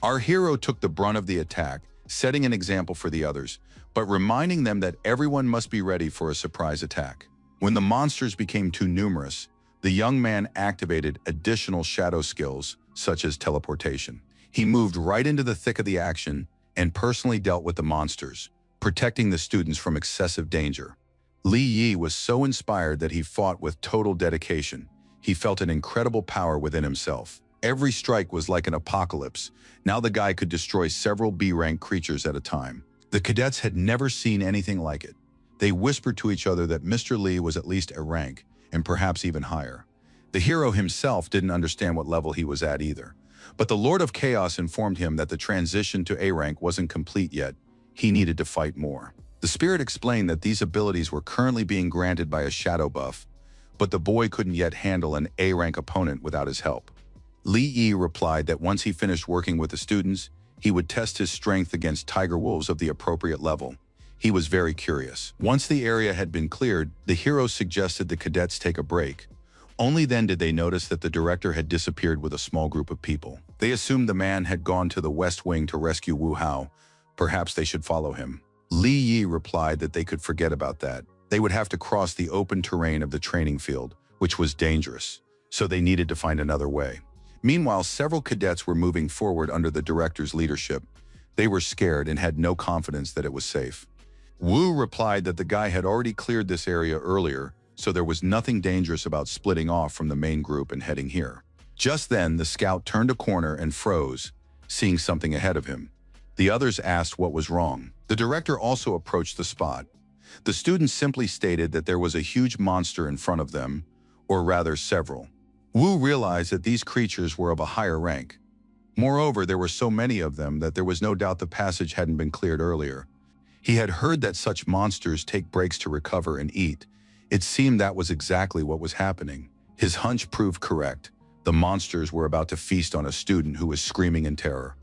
Our hero took the brunt of the attack, setting an example for the others, but reminding them that everyone must be ready for a surprise attack. When the monsters became too numerous, the young man activated additional shadow skills, such as teleportation. He moved right into the thick of the action and personally dealt with the monsters, protecting the students from excessive danger. Li Yi was so inspired that he fought with total dedication. He felt an incredible power within himself. Every strike was like an apocalypse. Now the guy could destroy several B-rank creatures at a time. The cadets had never seen anything like it. They whispered to each other that Mr. Li was at least a rank, and perhaps even higher. The hero himself didn't understand what level he was at either. But the Lord of Chaos informed him that the transition to A rank wasn't complete yet. He needed to fight more. The spirit explained that these abilities were currently being granted by a shadow buff, but the boy couldn't yet handle an A rank opponent without his help. Li Yi replied that once he finished working with the students, he would test his strength against tiger wolves of the appropriate level. He was very curious. Once the area had been cleared, the hero suggested the cadets take a break. Only then did they notice that the director had disappeared with a small group of people. They assumed the man had gone to the West Wing to rescue Wu Hao. Perhaps they should follow him. Li Yi replied that they could forget about that. They would have to cross the open terrain of the training field, which was dangerous, so they needed to find another way. Meanwhile, several cadets were moving forward under the director's leadership. They were scared and had no confidence that it was safe. Wu replied that the guy had already cleared this area earlier, so there was nothing dangerous about splitting off from the main group and heading here. Just then, the scout turned a corner and froze, seeing something ahead of him. The others asked what was wrong. The director also approached the spot. The students simply stated that there was a huge monster in front of them, or rather several. Wu realized that these creatures were of a higher rank. Moreover, there were so many of them that there was no doubt the passage hadn't been cleared earlier. He had heard that such monsters take breaks to recover and eat. It seemed that was exactly what was happening. His hunch proved correct. The monsters were about to feast on a student who was screaming in terror.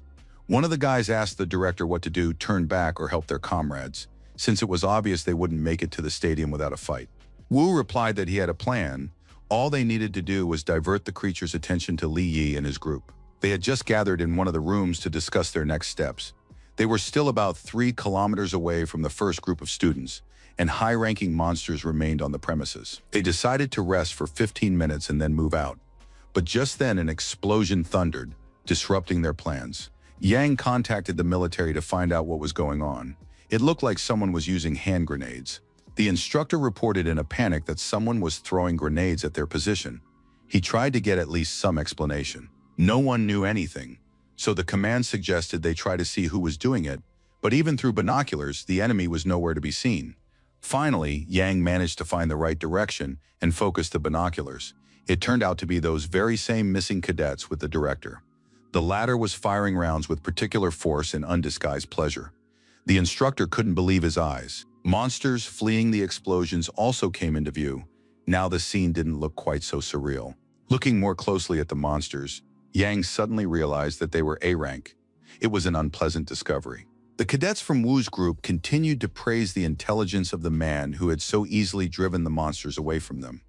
One of the guys asked the director what to do: turn back or help their comrades, since it was obvious they wouldn't make it to the stadium without a fight. Wu replied that he had a plan. All they needed to do was divert the creature's attention to Li Yi and his group. They had just gathered in one of the rooms to discuss their next steps. They were still about 3 kilometers away from the first group of students, and high-ranking monsters remained on the premises. They decided to rest for 15 minutes and then move out. But just then an explosion thundered, disrupting their plans. Yang contacted the military to find out what was going on. It looked like someone was using hand grenades. The instructor reported in a panic that someone was throwing grenades at their position. He tried to get at least some explanation. No one knew anything, so the command suggested they try to see who was doing it, but even through binoculars, the enemy was nowhere to be seen. Finally, Yang managed to find the right direction and focus the binoculars. It turned out to be those very same missing cadets with the director. The latter was firing rounds with particular force and undisguised pleasure. The instructor couldn't believe his eyes. Monsters fleeing the explosions also came into view. Now the scene didn't look quite so surreal. Looking more closely at the monsters, Yang suddenly realized that they were A rank. It was an unpleasant discovery. The cadets from Wu's group continued to praise the intelligence of the man who had so easily driven the monsters away from them.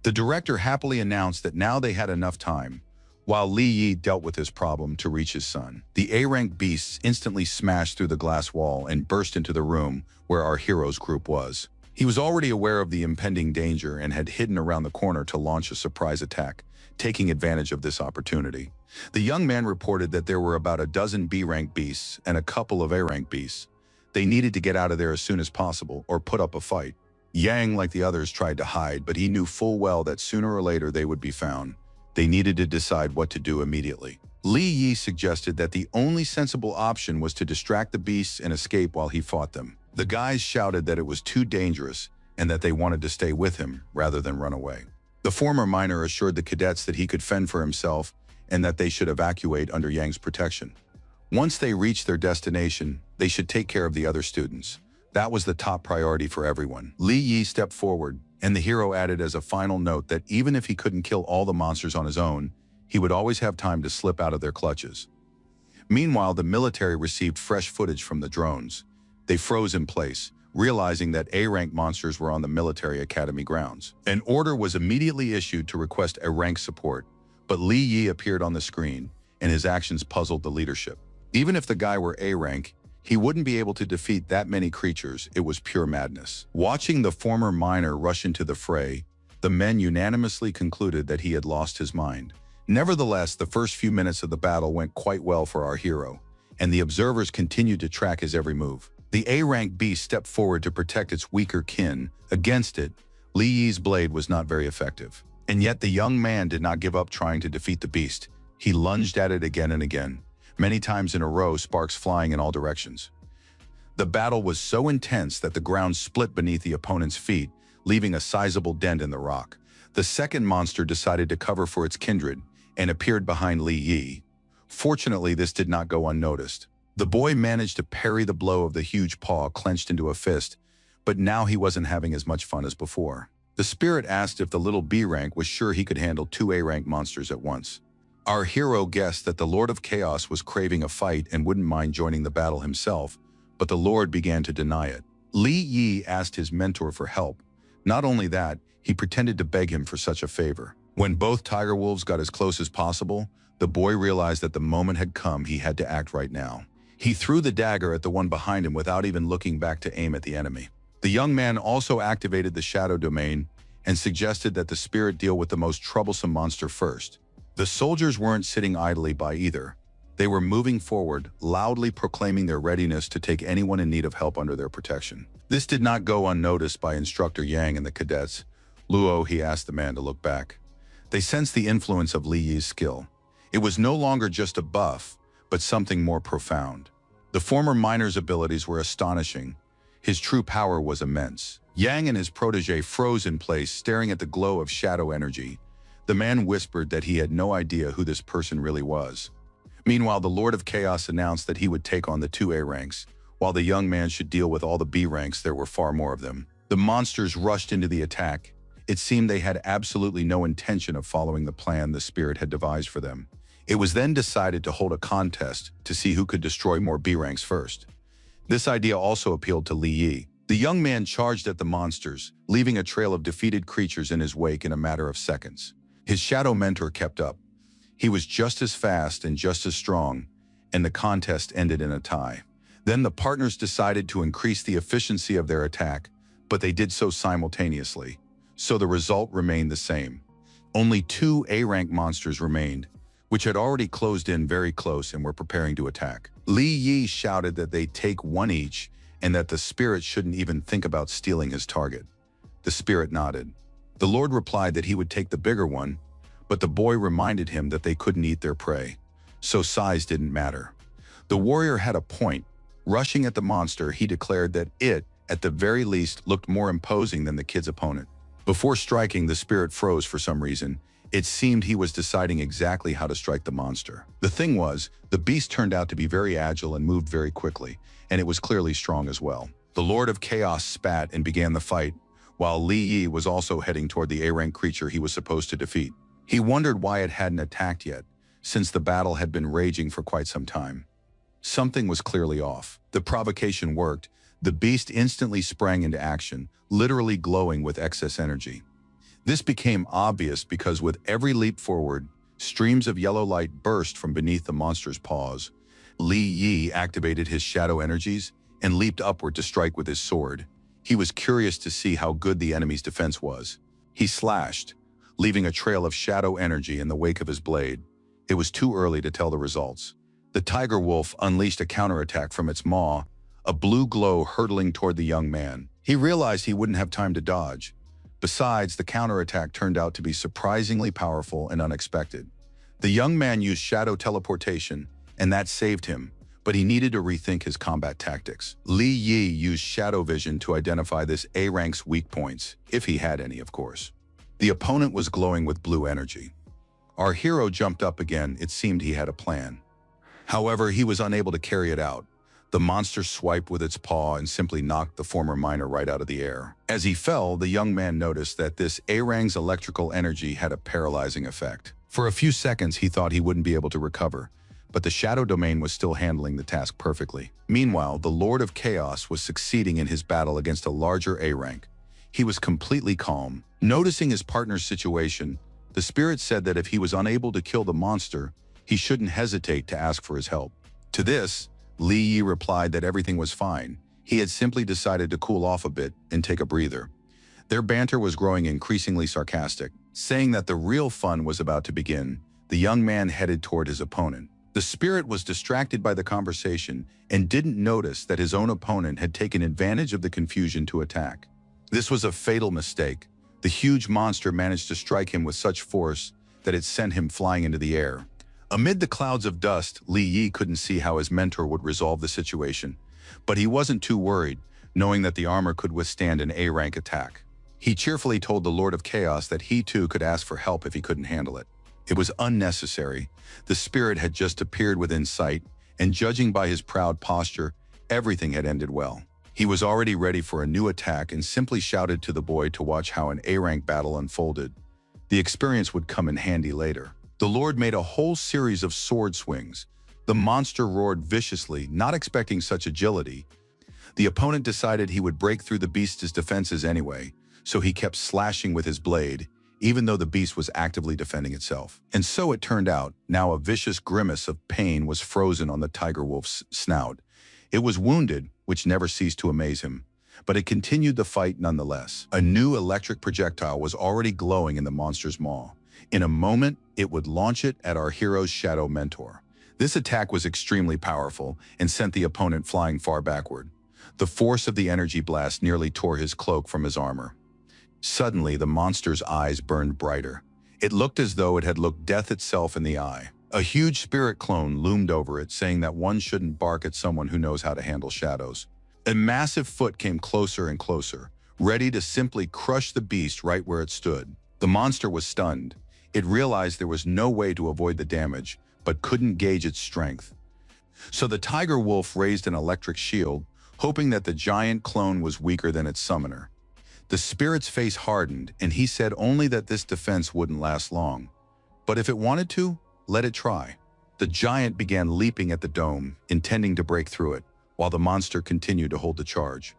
The director happily announced that now they had enough time, while Li Yi dealt with his problem, to reach his son. The A-rank beasts instantly smashed through the glass wall and burst into the room where our hero's group was. He was already aware of the impending danger and had hidden around the corner to launch a surprise attack, taking advantage of this opportunity. The young man reported that there were about a dozen B-rank beasts and a couple of A-rank beasts. They needed to get out of there as soon as possible or put up a fight. Yang, like the others, tried to hide, but he knew full well that sooner or later they would be found. They needed to decide what to do immediately. Li Yi suggested that the only sensible option was to distract the beasts and escape while he fought them. The guys shouted that it was too dangerous and that they wanted to stay with him rather than run away. The former miner assured the cadets that he could fend for himself and that they should evacuate under Yang's protection. Once they reached their destination, they should take care of the other students. That was the top priority for everyone. Li Yi stepped forward, and the hero added as a final note that even if he couldn't kill all the monsters on his own, he would always have time to slip out of their clutches. Meanwhile, the military received fresh footage from the drones. They froze in place, realizing that A-rank monsters were on the military academy grounds. An order was immediately issued to request a rank support, but Li Yi appeared on the screen, and his actions puzzled the leadership. Even if the guy were A-rank, he wouldn't be able to defeat that many creatures. It was pure madness. Watching the former miner rush into the fray, the men unanimously concluded that he had lost his mind. Nevertheless, the first few minutes of the battle went quite well for our hero, and the observers continued to track his every move. The A-rank beast stepped forward to protect its weaker kin. Against it, Li Yi's blade was not very effective. And yet the young man did not give up trying to defeat the beast. He lunged at it again and again, many times in a row, sparks flying in all directions. The battle was so intense that the ground split beneath the opponent's feet, leaving a sizable dent in the rock. The second monster decided to cover for its kindred and appeared behind Li Yi. Fortunately, this did not go unnoticed. The boy managed to parry the blow of the huge paw clenched into a fist, but now he wasn't having as much fun as before. The spirit asked if the little B-rank was sure he could handle 2 A-rank monsters at once. Our hero guessed that the Lord of Chaos was craving a fight and wouldn't mind joining the battle himself, but the Lord began to deny it. Li Yi asked his mentor for help. Not only that, he pretended to beg him for such a favor. When both tiger wolves got as close as possible, the boy realized that the moment had come. He had to act right now. He threw the dagger at the one behind him without even looking back to aim at the enemy. The young man also activated the shadow domain and suggested that the spirit deal with the most troublesome monster first. The soldiers weren't sitting idly by either. They were moving forward, loudly proclaiming their readiness to take anyone in need of help under their protection. This did not go unnoticed by Instructor Yang and the cadets. Luo, he asked the man to look back. They sensed the influence of Li Yi's skill. It was no longer just a buff, but something more profound. The former miner's abilities were astonishing. His true power was immense. Yang and his protege froze in place, staring at the glow of shadow energy. The man whispered that he had no idea who this person really was. Meanwhile, the Lord of Chaos announced that he would take on the 2 A ranks. While the young man should deal with all the B ranks, there were far more of them. The monsters rushed into the attack. It seemed they had absolutely no intention of following the plan the spirit had devised for them. It was then decided to hold a contest to see who could destroy more B ranks first. This idea also appealed to Li Yi. The young man charged at the monsters, leaving a trail of defeated creatures in his wake in a matter of seconds. His shadow mentor kept up. He was just as fast and just as strong, and the contest ended in a tie. Then the partners decided to increase the efficiency of their attack, but they did so simultaneously. So the result remained the same. Only 2 A-rank monsters remained, which had already closed in very close and were preparing to attack. Li Yi shouted that they take 1 each and that the spirit shouldn't even think about stealing his target. The spirit nodded. The Lord replied that he would take the bigger one, but the boy reminded him that they couldn't eat their prey, so size didn't matter. The warrior had a point. Rushing at the monster, he declared that it, at the very least, looked more imposing than the kid's opponent. Before striking, the spirit froze for some reason. It seemed he was deciding exactly how to strike the monster. The thing was, the beast turned out to be very agile and moved very quickly, and it was clearly strong as well. The Lord of Chaos spat and began the fight, while Li Yi was also heading toward the A-rank creature he was supposed to defeat. He wondered why it hadn't attacked yet, since the battle had been raging for quite some time. Something was clearly off. The provocation worked. The beast instantly sprang into action, literally glowing with excess energy. This became obvious because with every leap forward, streams of yellow light burst from beneath the monster's paws. Li Yi activated his shadow energies and leaped upward to strike with his sword. He was curious to see how good the enemy's defense was. He slashed, leaving a trail of shadow energy in the wake of his blade. It was too early to tell the results. The tiger wolf unleashed a counterattack from its maw, a blue glow hurtling toward the young man. He realized he wouldn't have time to dodge. Besides, the counterattack turned out to be surprisingly powerful and unexpected. The young man used shadow teleportation, and that saved him, but he needed to rethink his combat tactics. Li Yi used shadow vision to identify this A-rank's weak points, if he had any, of course. The opponent was glowing with blue energy. Our hero jumped up again. It seemed he had a plan. However, he was unable to carry it out. The monster swiped with its paw and simply knocked the former miner right out of the air. As he fell, the young man noticed that this A-rang's electrical energy had a paralyzing effect. For a few seconds, he thought he wouldn't be able to recover, but the shadow domain was still handling the task perfectly. Meanwhile, the Lord of Chaos was succeeding in his battle against a larger A-rank. He was completely calm. Noticing his partner's situation, the spirit said that if he was unable to kill the monster, he shouldn't hesitate to ask for his help. To this, Li Yi replied that everything was fine. He had simply decided to cool off a bit and take a breather. Their banter was growing increasingly sarcastic. Saying that the real fun was about to begin, the young man headed toward his opponent. The spirit was distracted by the conversation and didn't notice that his own opponent had taken advantage of the confusion to attack. This was a fatal mistake. The huge monster managed to strike him with such force that it sent him flying into the air. Amid the clouds of dust, Li Yi couldn't see how his mentor would resolve the situation, but he wasn't too worried, knowing that the armor could withstand an A-rank attack. He cheerfully told the Lord of Chaos that he too could ask for help if he couldn't handle it. It was unnecessary. The spirit had just appeared within sight, and judging by his proud posture, everything had ended well. He was already ready for a new attack and simply shouted to the boy to watch how an A-rank battle unfolded. The experience would come in handy later. The Lord made a whole series of sword swings. The monster roared viciously, not expecting such agility. The opponent decided he would break through the beast's defenses anyway, so he kept slashing with his blade, even though the beast was actively defending itself. And so it turned out. Now a vicious grimace of pain was frozen on the tiger wolf's snout. It was wounded, which never ceased to amaze him, but it continued the fight nonetheless. A new electric projectile was already glowing in the monster's maw. In a moment, it would launch it at our hero's shadow mentor. This attack was extremely powerful and sent the opponent flying far backward. The force of the energy blast nearly tore his cloak from his armor. Suddenly, the monster's eyes burned brighter. It looked as though it had looked death itself in the eye. A huge spirit clone loomed over it, saying that one shouldn't bark at someone who knows how to handle shadows. A massive foot came closer and closer, ready to simply crush the beast right where it stood. The monster was stunned. It realized there was no way to avoid the damage, but couldn't gauge its strength. So the tiger wolf raised an electric shield, hoping that the giant clone was weaker than its summoner. The spirit's face hardened, and he said only that this defense wouldn't last long. But if it wanted to, let it try. The giant began leaping at the dome, intending to break through it, while the monster continued to hold the charge.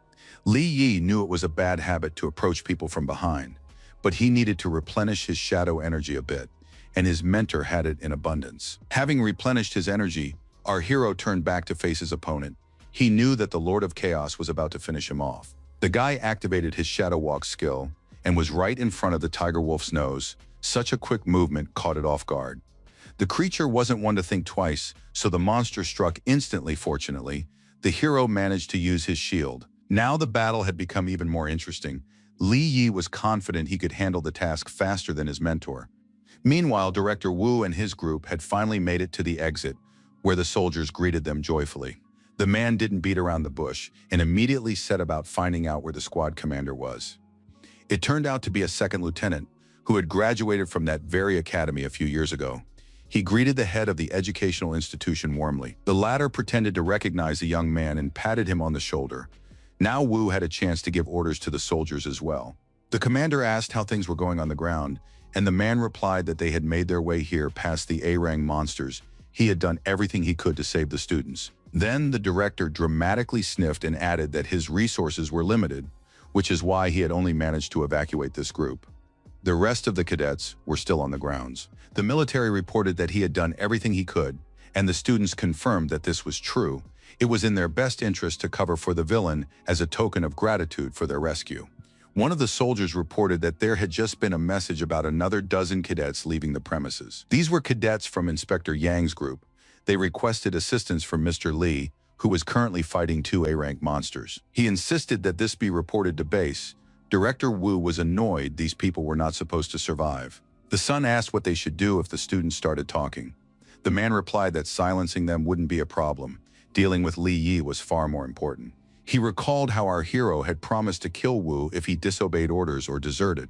Li Yi knew it was a bad habit to approach people from behind, but he needed to replenish his shadow energy a bit, and his mentor had it in abundance. Having replenished his energy, our hero turned back to face his opponent. He knew that the Lord of Chaos was about to finish him off. The guy activated his Shadow Walk skill and was right in front of the tiger wolf's nose. Such a quick movement caught it off guard. The creature wasn't one to think twice, so the monster struck instantly. Fortunately, the hero managed to use his shield. Now the battle had become even more interesting. Li Yi was confident he could handle the task faster than his mentor. Meanwhile, Director Wu and his group had finally made it to the exit, where the soldiers greeted them joyfully. The man didn't beat around the bush and immediately set about finding out where the squad commander was. It turned out to be a second lieutenant who had graduated from that very academy a few years ago. He greeted the head of the educational institution warmly. The latter pretended to recognize the young man and patted him on the shoulder. Now Wu had a chance to give orders to the soldiers as well. The commander asked how things were going on the ground, and the man replied that they had made their way here past the A-Rang monsters. He had done everything he could to save the students. Then the director dramatically sniffed and added that his resources were limited, which is why he had only managed to evacuate this group. The rest of the cadets were still on the grounds. The military reported that he had done everything he could, and the students confirmed that this was true. It was in their best interest to cover for the villain as a token of gratitude for their rescue. One of the soldiers reported that there had just been a message about another dozen cadets leaving the premises. These were cadets from Inspector Yang's group. They requested assistance from Mr. Li, who was currently fighting two A-rank monsters. He insisted that this be reported to base. Director Wu was annoyed these people were not supposed to survive. The son asked what they should do if the students started talking. The man replied that silencing them wouldn't be a problem. Dealing with Li Yi was far more important. He recalled how our hero had promised to kill Wu if he disobeyed orders or deserted.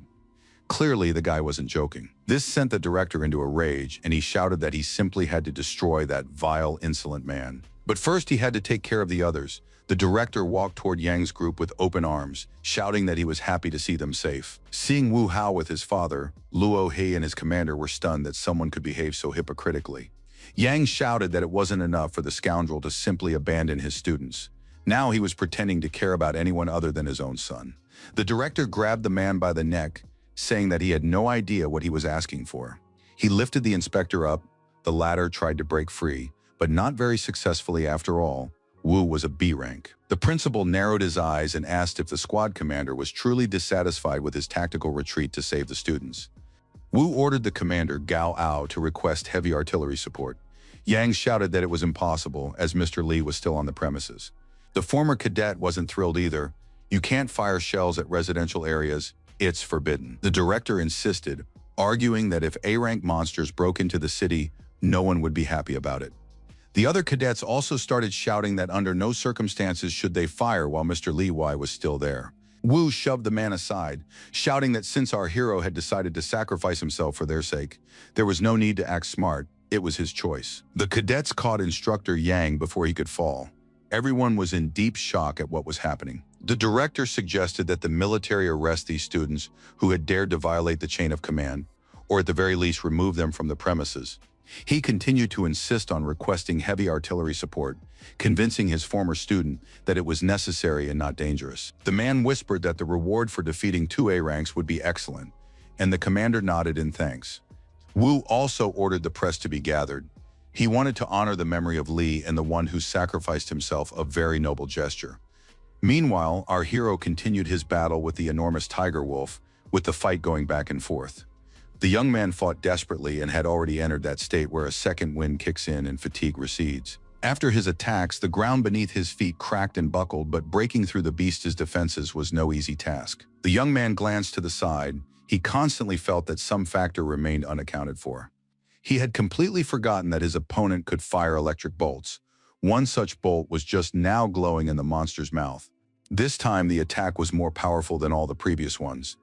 Clearly, the guy wasn't joking. This sent the director into a rage, and he shouted that he simply had to destroy that vile, insolent man. But first, he had to take care of the others. The director walked toward Yang's group with open arms, shouting that he was happy to see them safe. Seeing Wu Hao with his father, Luo He and his commander were stunned that someone could behave so hypocritically. Yang shouted that it wasn't enough for the scoundrel to simply abandon his students. Now he was pretending to care about anyone other than his own son. The director grabbed the man by the neck, saying that he had no idea what he was asking for. He lifted the inspector up. The latter tried to break free, but not very successfully after all. Wu was a B rank. The principal narrowed his eyes and asked if the squad commander was truly dissatisfied with his tactical retreat to save the students. Wu ordered the commander, Gao Ao, to request heavy artillery support. Yang shouted that it was impossible, as Mr. Li was still on the premises. The former cadet wasn't thrilled either. You can't fire shells at residential areas. It's forbidden. The director insisted, arguing that if A-rank monsters broke into the city, no one would be happy about it. The other cadets also started shouting that under no circumstances should they fire while Mr. Li Wai was still there. Wu shoved the man aside, shouting that since our hero had decided to sacrifice himself for their sake, there was no need to act smart. It was his choice. The cadets caught Instructor Yang before he could fall. Everyone was in deep shock at what was happening. The director suggested that the military arrest these students who had dared to violate the chain of command, or at the very least remove them from the premises. He continued to insist on requesting heavy artillery support, convincing his former student that it was necessary and not dangerous. The man whispered that the reward for defeating two A-ranks would be excellent, and the commander nodded in thanks. Wu also ordered the press to be gathered. He wanted to honor the memory of Li and the one who sacrificed himself, a very noble gesture. Meanwhile, our hero continued his battle with the enormous tiger wolf, with the fight going back and forth. The young man fought desperately and had already entered that state where a second wind kicks in and fatigue recedes. After his attacks, the ground beneath his feet cracked and buckled, but breaking through the beast's defenses was no easy task. The young man glanced to the side. He constantly felt that some factor remained unaccounted for. He had completely forgotten that his opponent could fire electric bolts. One such bolt was just now glowing in the monster's mouth. This time, the attack was more powerful than all the previous ones.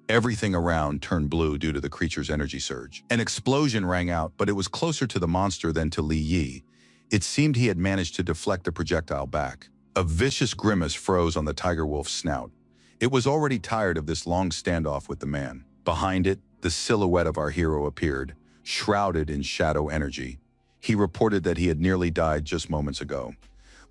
Everything around turned blue due to the creature's energy surge. An explosion rang out, but it was closer to the monster than to Li Yi. It seemed he had managed to deflect the projectile back. A vicious grimace froze on the tiger wolf's snout. It was already tired of this long standoff with the man. Behind it, the silhouette of our hero appeared, shrouded in shadow energy. He reported that he had nearly died just moments ago.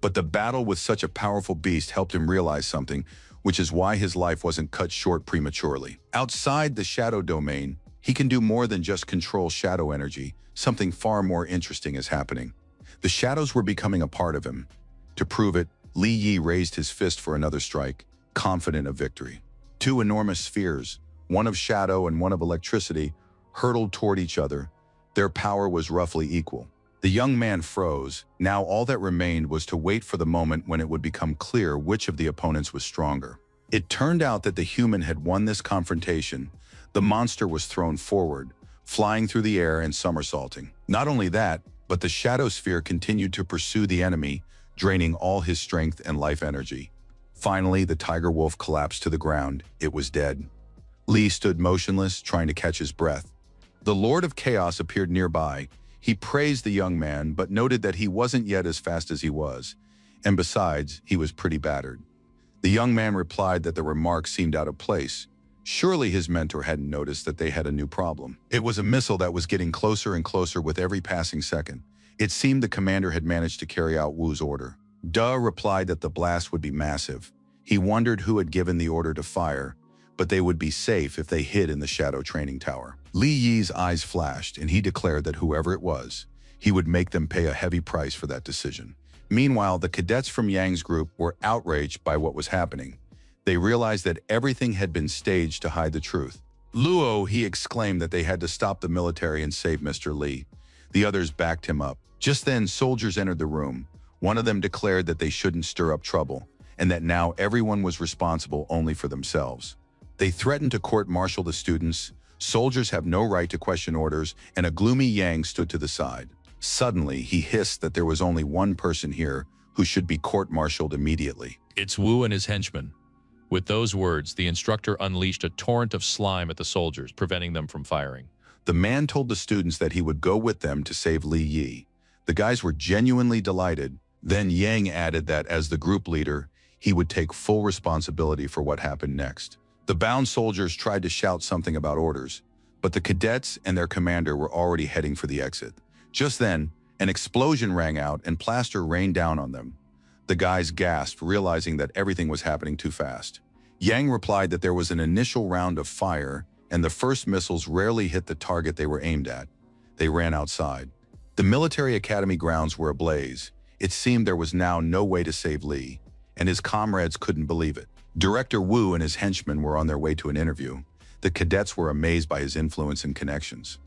But the battle with such a powerful beast helped him realize something, which is why his life wasn't cut short prematurely. Outside the shadow domain, he can do more than just control shadow energy. Something far more interesting is happening. The shadows were becoming a part of him. To prove it, Li Yi raised his fist for another strike, confident of victory. Two enormous spheres, one of shadow and one of electricity, hurtled toward each other. Their power was roughly equal. The young man froze. Now all that remained was to wait for the moment when it would become clear which of the opponents was stronger. It turned out that the human had won this confrontation. The monster was thrown forward, flying through the air and somersaulting. Not only that, but the shadow sphere continued to pursue the enemy, draining all his strength and life energy. Finally, the tiger wolf collapsed to the ground. It was dead. Li stood motionless, trying to catch his breath. The Lord of Chaos appeared nearby. He praised the young man, but noted that he wasn't yet as fast as he was. And besides, he was pretty battered. The young man replied that the remark seemed out of place. Surely his mentor hadn't noticed that they had a new problem. It was a missile that was getting closer and closer with every passing second. It seemed the commander had managed to carry out Wu's order. Da replied that the blast would be massive. He wondered who had given the order to fire, but they would be safe if they hid in the shadow training tower. Li Yi's eyes flashed, and he declared that whoever it was, he would make them pay a heavy price for that decision. Meanwhile, the cadets from Yang's group were outraged by what was happening. They realized that everything had been staged to hide the truth. Luo, he exclaimed that they had to stop the military and save Mr. Li. The others backed him up. Just then, soldiers entered the room. One of them declared that they shouldn't stir up trouble, and that now everyone was responsible only for themselves. They threatened to court-martial the students. Soldiers have no right to question orders, and a gloomy Yang stood to the side. Suddenly, he hissed that there was only one person here who should be court-martialed immediately. It's Wu and his henchmen. With those words, the instructor unleashed a torrent of slime at the soldiers, preventing them from firing. The man told the students that he would go with them to save Li Yi. The guys were genuinely delighted. Then Yang added that as the group leader, he would take full responsibility for what happened next. The bound soldiers tried to shout something about orders, but the cadets and their commander were already heading for the exit. Just then, an explosion rang out and plaster rained down on them. The guys gasped, realizing that everything was happening too fast. Yang replied that there was an initial round of fire, and the first missiles rarely hit the target they were aimed at. They ran outside. The military academy grounds were ablaze. It seemed there was now no way to save Li, and his comrades couldn't believe it. Director Wu and his henchmen were on their way to an interview. The cadets were amazed by his influence and connections.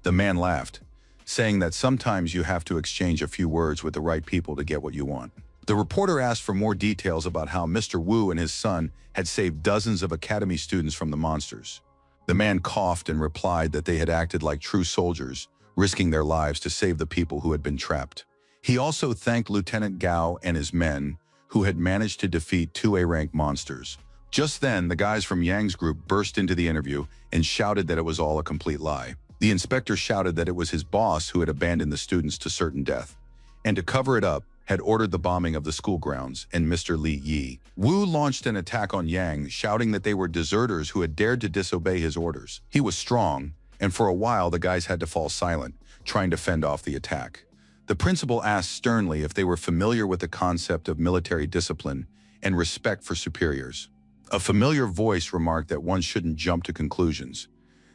The man laughed, saying that sometimes you have to exchange a few words with the right people to get what you want. The reporter asked for more details about how Mr. Wu and his son had saved dozens of academy students from the monsters. The man coughed and replied that they had acted like true soldiers, risking their lives to save the people who had been trapped. He also thanked Lieutenant Gao and his men, who had managed to defeat two A-rank monsters. Just then, the guys from Yang's group burst into the interview and shouted that it was all a complete lie. The inspector shouted that it was his boss who had abandoned the students to certain death, and to cover it up, had ordered the bombing of the school grounds and Mr. Li Yi. Wu launched an attack on Yang, shouting that they were deserters who had dared to disobey his orders. He was strong, and for a while the guys had to fall silent, trying to fend off the attack. The principal asked sternly if they were familiar with the concept of military discipline and respect for superiors. A familiar voice remarked that one shouldn't jump to conclusions.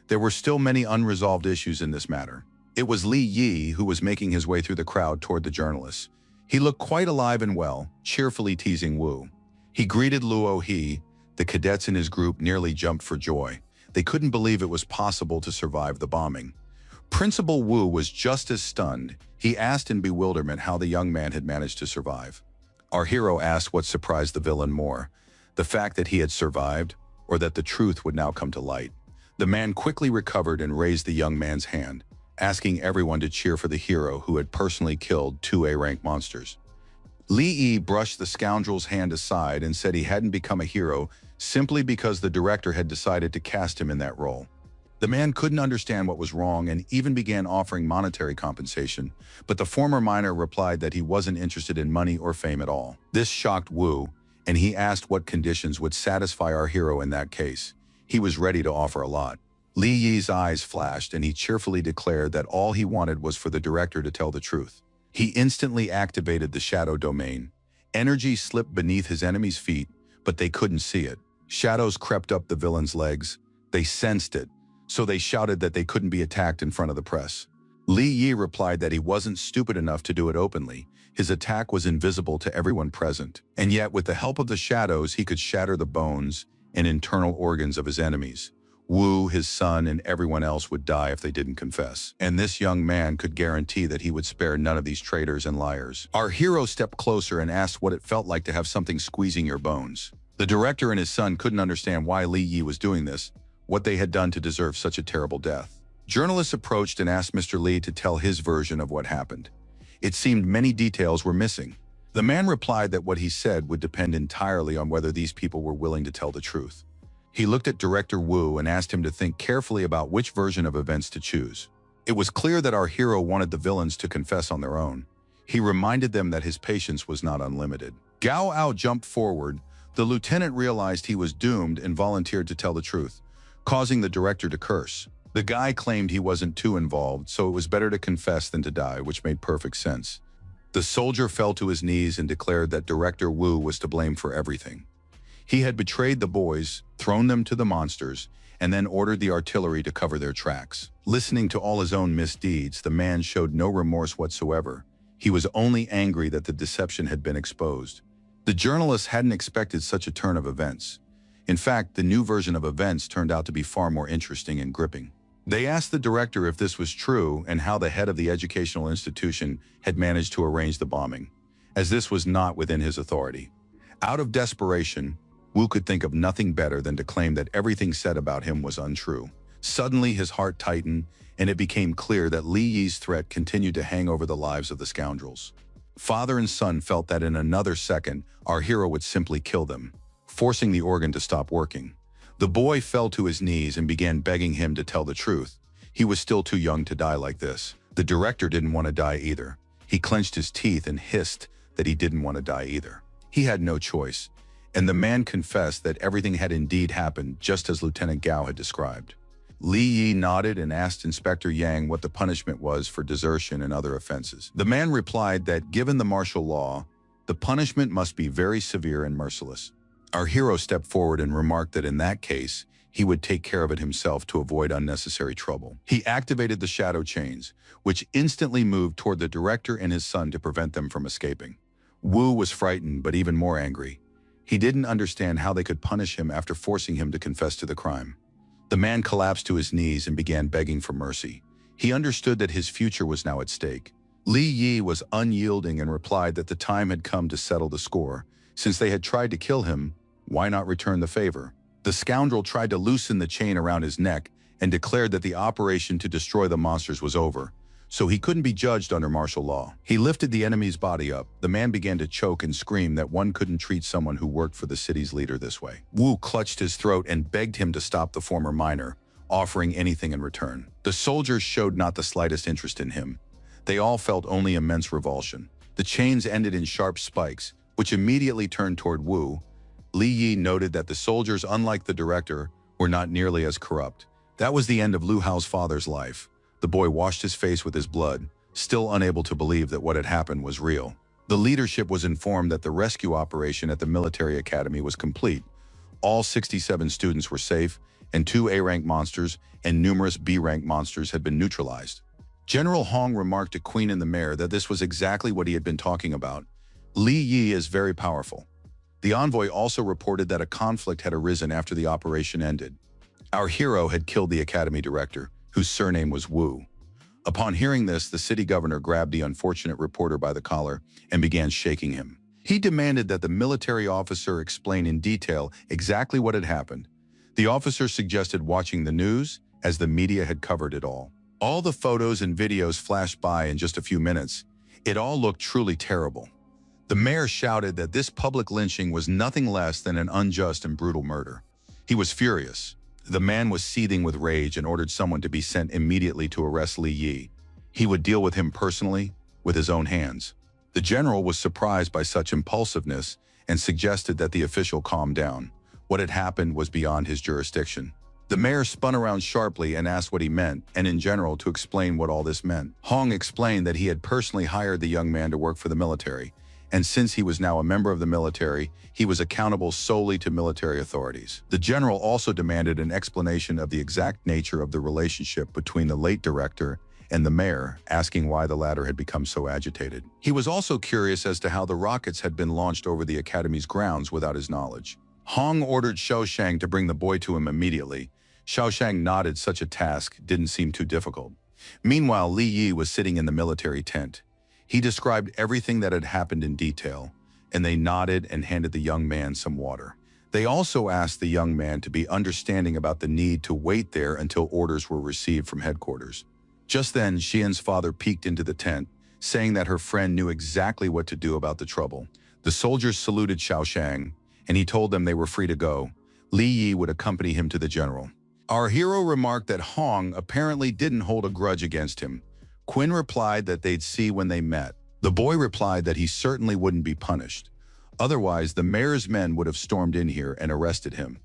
There were still many unresolved issues in this matter. It was Li Yi who was making his way through the crowd toward the journalists. He looked quite alive and well, cheerfully teasing Wu. He greeted Luo He. The cadets in his group nearly jumped for joy. They couldn't believe it was possible to survive the bombing. Principal Wu was just as stunned. He asked in bewilderment how the young man had managed to survive. Our hero asked what surprised the villain more, the fact that he had survived, or that the truth would now come to light. The man quickly recovered and raised the young man's hand, asking everyone to cheer for the hero who had personally killed 2 A-rank monsters. Li Yi brushed the scoundrel's hand aside and said he hadn't become a hero simply because the director had decided to cast him in that role. The man couldn't understand what was wrong and even began offering monetary compensation, but the former miner replied that he wasn't interested in money or fame at all. This shocked Wu, and he asked what conditions would satisfy our hero in that case. He was ready to offer a lot. Li Yi's eyes flashed and he cheerfully declared that all he wanted was for the director to tell the truth. He instantly activated the shadow domain. Energy slipped beneath his enemy's feet, but they couldn't see it. Shadows crept up the villain's legs. They sensed it, so they shouted that they couldn't be attacked in front of the press. Li Yi replied that he wasn't stupid enough to do it openly. His attack was invisible to everyone present, and yet with the help of the shadows he could shatter the bones and internal organs of his enemies. Wu, his son, and everyone else would die if they didn't confess. And this young man could guarantee that he would spare none of these traitors and liars. Our hero stepped closer and asked what it felt like to have something squeezing your bones. The director and his son couldn't understand why Li Yi was doing this, what they had done to deserve such a terrible death. Journalists approached and asked Mr. Li to tell his version of what happened. It seemed many details were missing. The man replied that what he said would depend entirely on whether these people were willing to tell the truth. He looked at Director Wu and asked him to think carefully about which version of events to choose. It was clear that our hero wanted the villains to confess on their own. He reminded them that his patience was not unlimited. Gao Ao jumped forward. The lieutenant realized he was doomed and volunteered to tell the truth, causing the director to curse. The guy claimed he wasn't too involved, so it was better to confess than to die, which made perfect sense. The soldier fell to his knees and declared that Director Wu was to blame for everything. He had betrayed the boys, thrown them to the monsters, and then ordered the artillery to cover their tracks. Listening to all his own misdeeds, the man showed no remorse whatsoever. He was only angry that the deception had been exposed. The journalists hadn't expected such a turn of events. In fact, the new version of events turned out to be far more interesting and gripping. They asked the director if this was true and how the head of the educational institution had managed to arrange the bombing, as this was not within his authority. Out of desperation, Wu could think of nothing better than to claim that everything said about him was untrue. Suddenly, his heart tightened, and it became clear that Li Yi's threat continued to hang over the lives of the scoundrels. Father and son felt that in another second, our hero would simply kill them, forcing the organ to stop working. The boy fell to his knees and began begging him to tell the truth. He was still too young to die like this. The director didn't want to die either. He clenched his teeth and hissed that he didn't want to die either. He had no choice, and the man confessed that everything had indeed happened just as Lieutenant Gao had described. Li Yi nodded and asked Inspector Yang what the punishment was for desertion and other offenses. The man replied that given the martial law, the punishment must be very severe and merciless. Our hero stepped forward and remarked that in that case, he would take care of it himself to avoid unnecessary trouble. He activated the shadow chains, which instantly moved toward the director and his son to prevent them from escaping. Wu was frightened, but even more angry. He didn't understand how they could punish him after forcing him to confess to the crime. The man collapsed to his knees and began begging for mercy. He understood that his future was now at stake. Li Yi was unyielding and replied that the time had come to settle the score. Since they had tried to kill him, why not return the favor? The scoundrel tried to loosen the chain around his neck and declared that the operation to destroy the monsters was over, so he couldn't be judged under martial law. He lifted the enemy's body up. The man began to choke and scream that one couldn't treat someone who worked for the city's leader this way. Wu clutched his throat and begged him to stop the former miner, offering anything in return. The soldiers showed not the slightest interest in him. They all felt only immense revulsion. The chains ended in sharp spikes, which immediately turned toward Wu. Li Yi noted that the soldiers, unlike the director, were not nearly as corrupt. That was the end of Lu Hao's father's life. The boy washed his face with his blood, still unable to believe that what had happened was real. The leadership was informed that the rescue operation at the military academy was complete. All 67 students were safe, and 2 A-rank monsters and numerous B-rank monsters had been neutralized. General Hong remarked to Queen and the mayor that this was exactly what he had been talking about. Li Yi is very powerful. The envoy also reported that a conflict had arisen after the operation ended. Our hero had killed the academy director, whose surname was Wu. Upon hearing this, the city governor grabbed the unfortunate reporter by the collar and began shaking him. He demanded that the military officer explain in detail exactly what had happened. The officer suggested watching the news, as the media had covered it all. All the photos and videos flashed by in just a few minutes. It all looked truly terrible. The mayor shouted that this public lynching was nothing less than an unjust and brutal murder. He was furious. The man was seething with rage and ordered someone to be sent immediately to arrest Li Yi. He would deal with him personally, with his own hands. The general was surprised by such impulsiveness and suggested that the official calm down. What had happened was beyond his jurisdiction. The mayor spun around sharply and asked what he meant, and in general to explain what all this meant. Hong explained that he had personally hired the young man to work for the military, and since he was now a member of the military, he was accountable solely to military authorities. The general also demanded an explanation of the exact nature of the relationship between the late director and the mayor, asking why the latter had become so agitated. He was also curious as to how the rockets had been launched over the academy's grounds without his knowledge. Hong ordered Xiaoshang to bring the boy to him immediately. Xiaoshang nodded. Such a task didn't seem too difficult. Meanwhile, Li Yi was sitting in the military tent. He described everything that had happened in detail, and they nodded and handed the young man some water. They also asked the young man to be understanding about the need to wait there until orders were received from headquarters. Just then, Xian's father peeked into the tent, saying that her friend knew exactly what to do about the trouble. The soldiers saluted Xiaoshang, and he told them they were free to go. Li Yi would accompany him to the general. Our hero remarked that Hong apparently didn't hold a grudge against him. Quinn replied that they'd see when they met. The boy replied that he certainly wouldn't be punished. Otherwise, the mayor's men would have stormed in here and arrested him.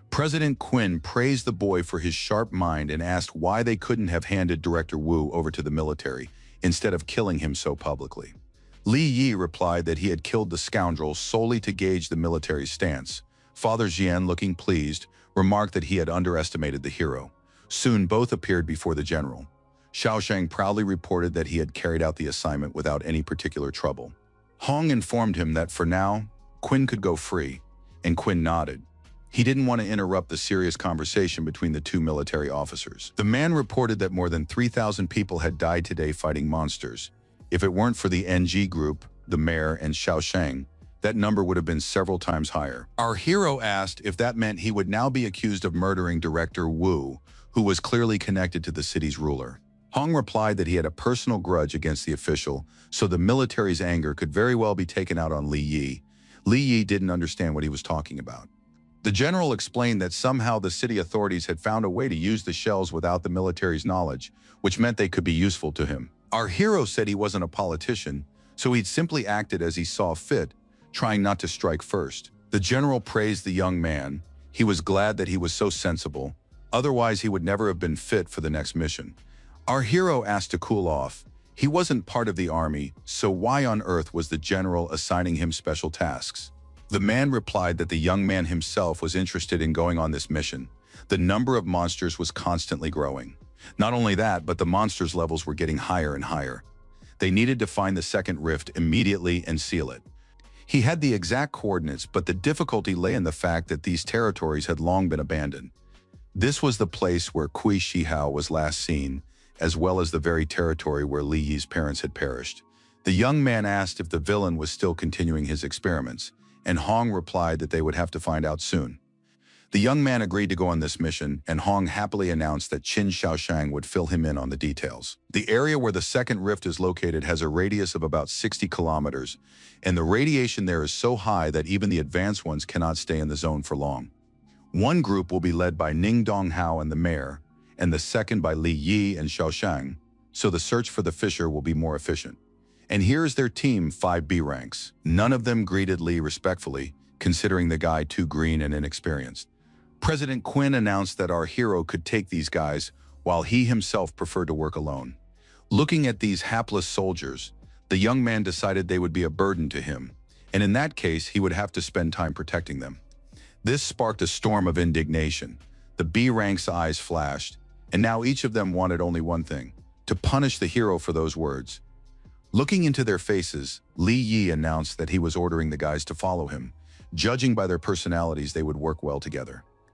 President Quinn praised the boy for his sharp mind and asked why they couldn't have handed Director Wu over to the military instead of killing him so publicly. Li Yi replied that he had killed the scoundrel solely to gauge the military's stance. Father Jian, looking pleased, remarked that he had underestimated the hero. Soon both appeared before the general. Xiaoshang proudly reported that he had carried out the assignment without any particular trouble. Hong informed him that for now, Quinn could go free, and Quinn nodded. He didn't want to interrupt the serious conversation between the two military officers. The man reported that more than 3,000 people had died today fighting monsters. If it weren't for the NG group, the mayor, and Xiaoshang, that number would have been several times higher. Our hero asked if that meant he would now be accused of murdering Director Wu, who was clearly connected to the city's ruler. Hong replied that he had a personal grudge against the official, so the military's anger could very well be taken out on Li Yi. Li Yi didn't understand what he was talking about. The general explained that somehow the city authorities had found a way to use the shells without the military's knowledge, which meant they could be useful to him. Our hero said he wasn't a politician, so he'd simply acted as he saw fit, trying not to strike first. The general praised the young man. He was glad that he was so sensible, otherwise he would never have been fit for the next mission. Our hero asked to cool off. He wasn't part of the army, so why on earth was the general assigning him special tasks? The man replied that the young man himself was interested in going on this mission. The number of monsters was constantly growing. Not only that, but the monsters' levels were getting higher and higher. They needed to find the second rift immediately and seal it. He had the exact coordinates, but the difficulty lay in the fact that these territories had long been abandoned. This was the place where Kui Shihao was last seen, as well as the very territory where Li Yi's parents had perished. The young man asked if the villain was still continuing his experiments, and Hong replied that they would have to find out soon. The young man agreed to go on this mission, and Hong happily announced that Qin Xiaoshang would fill him in on the details. The area where the second rift is located has a radius of about 60 kilometers, and the radiation there is so high that even the advanced ones cannot stay in the zone for long. One group will be led by Ning Donghao and the mayor, and the second by Li Yi and Xiaoshang, so the search for the fisher will be more efficient. And here's their team, 5 B ranks. None of them greeted Li respectfully, considering the guy too green and inexperienced. President Quinn announced that our hero could take these guys, while he himself preferred to work alone. Looking at these hapless soldiers, the young man decided they would be a burden to him, and in that case, he would have to spend time protecting them. This sparked a storm of indignation. The B rank's eyes flashed, and now each of them wanted only one thing: to punish the hero for those words. Looking into their faces, Li Yi announced that he was ordering the guys to follow him. Judging by their personalities, they would work well together.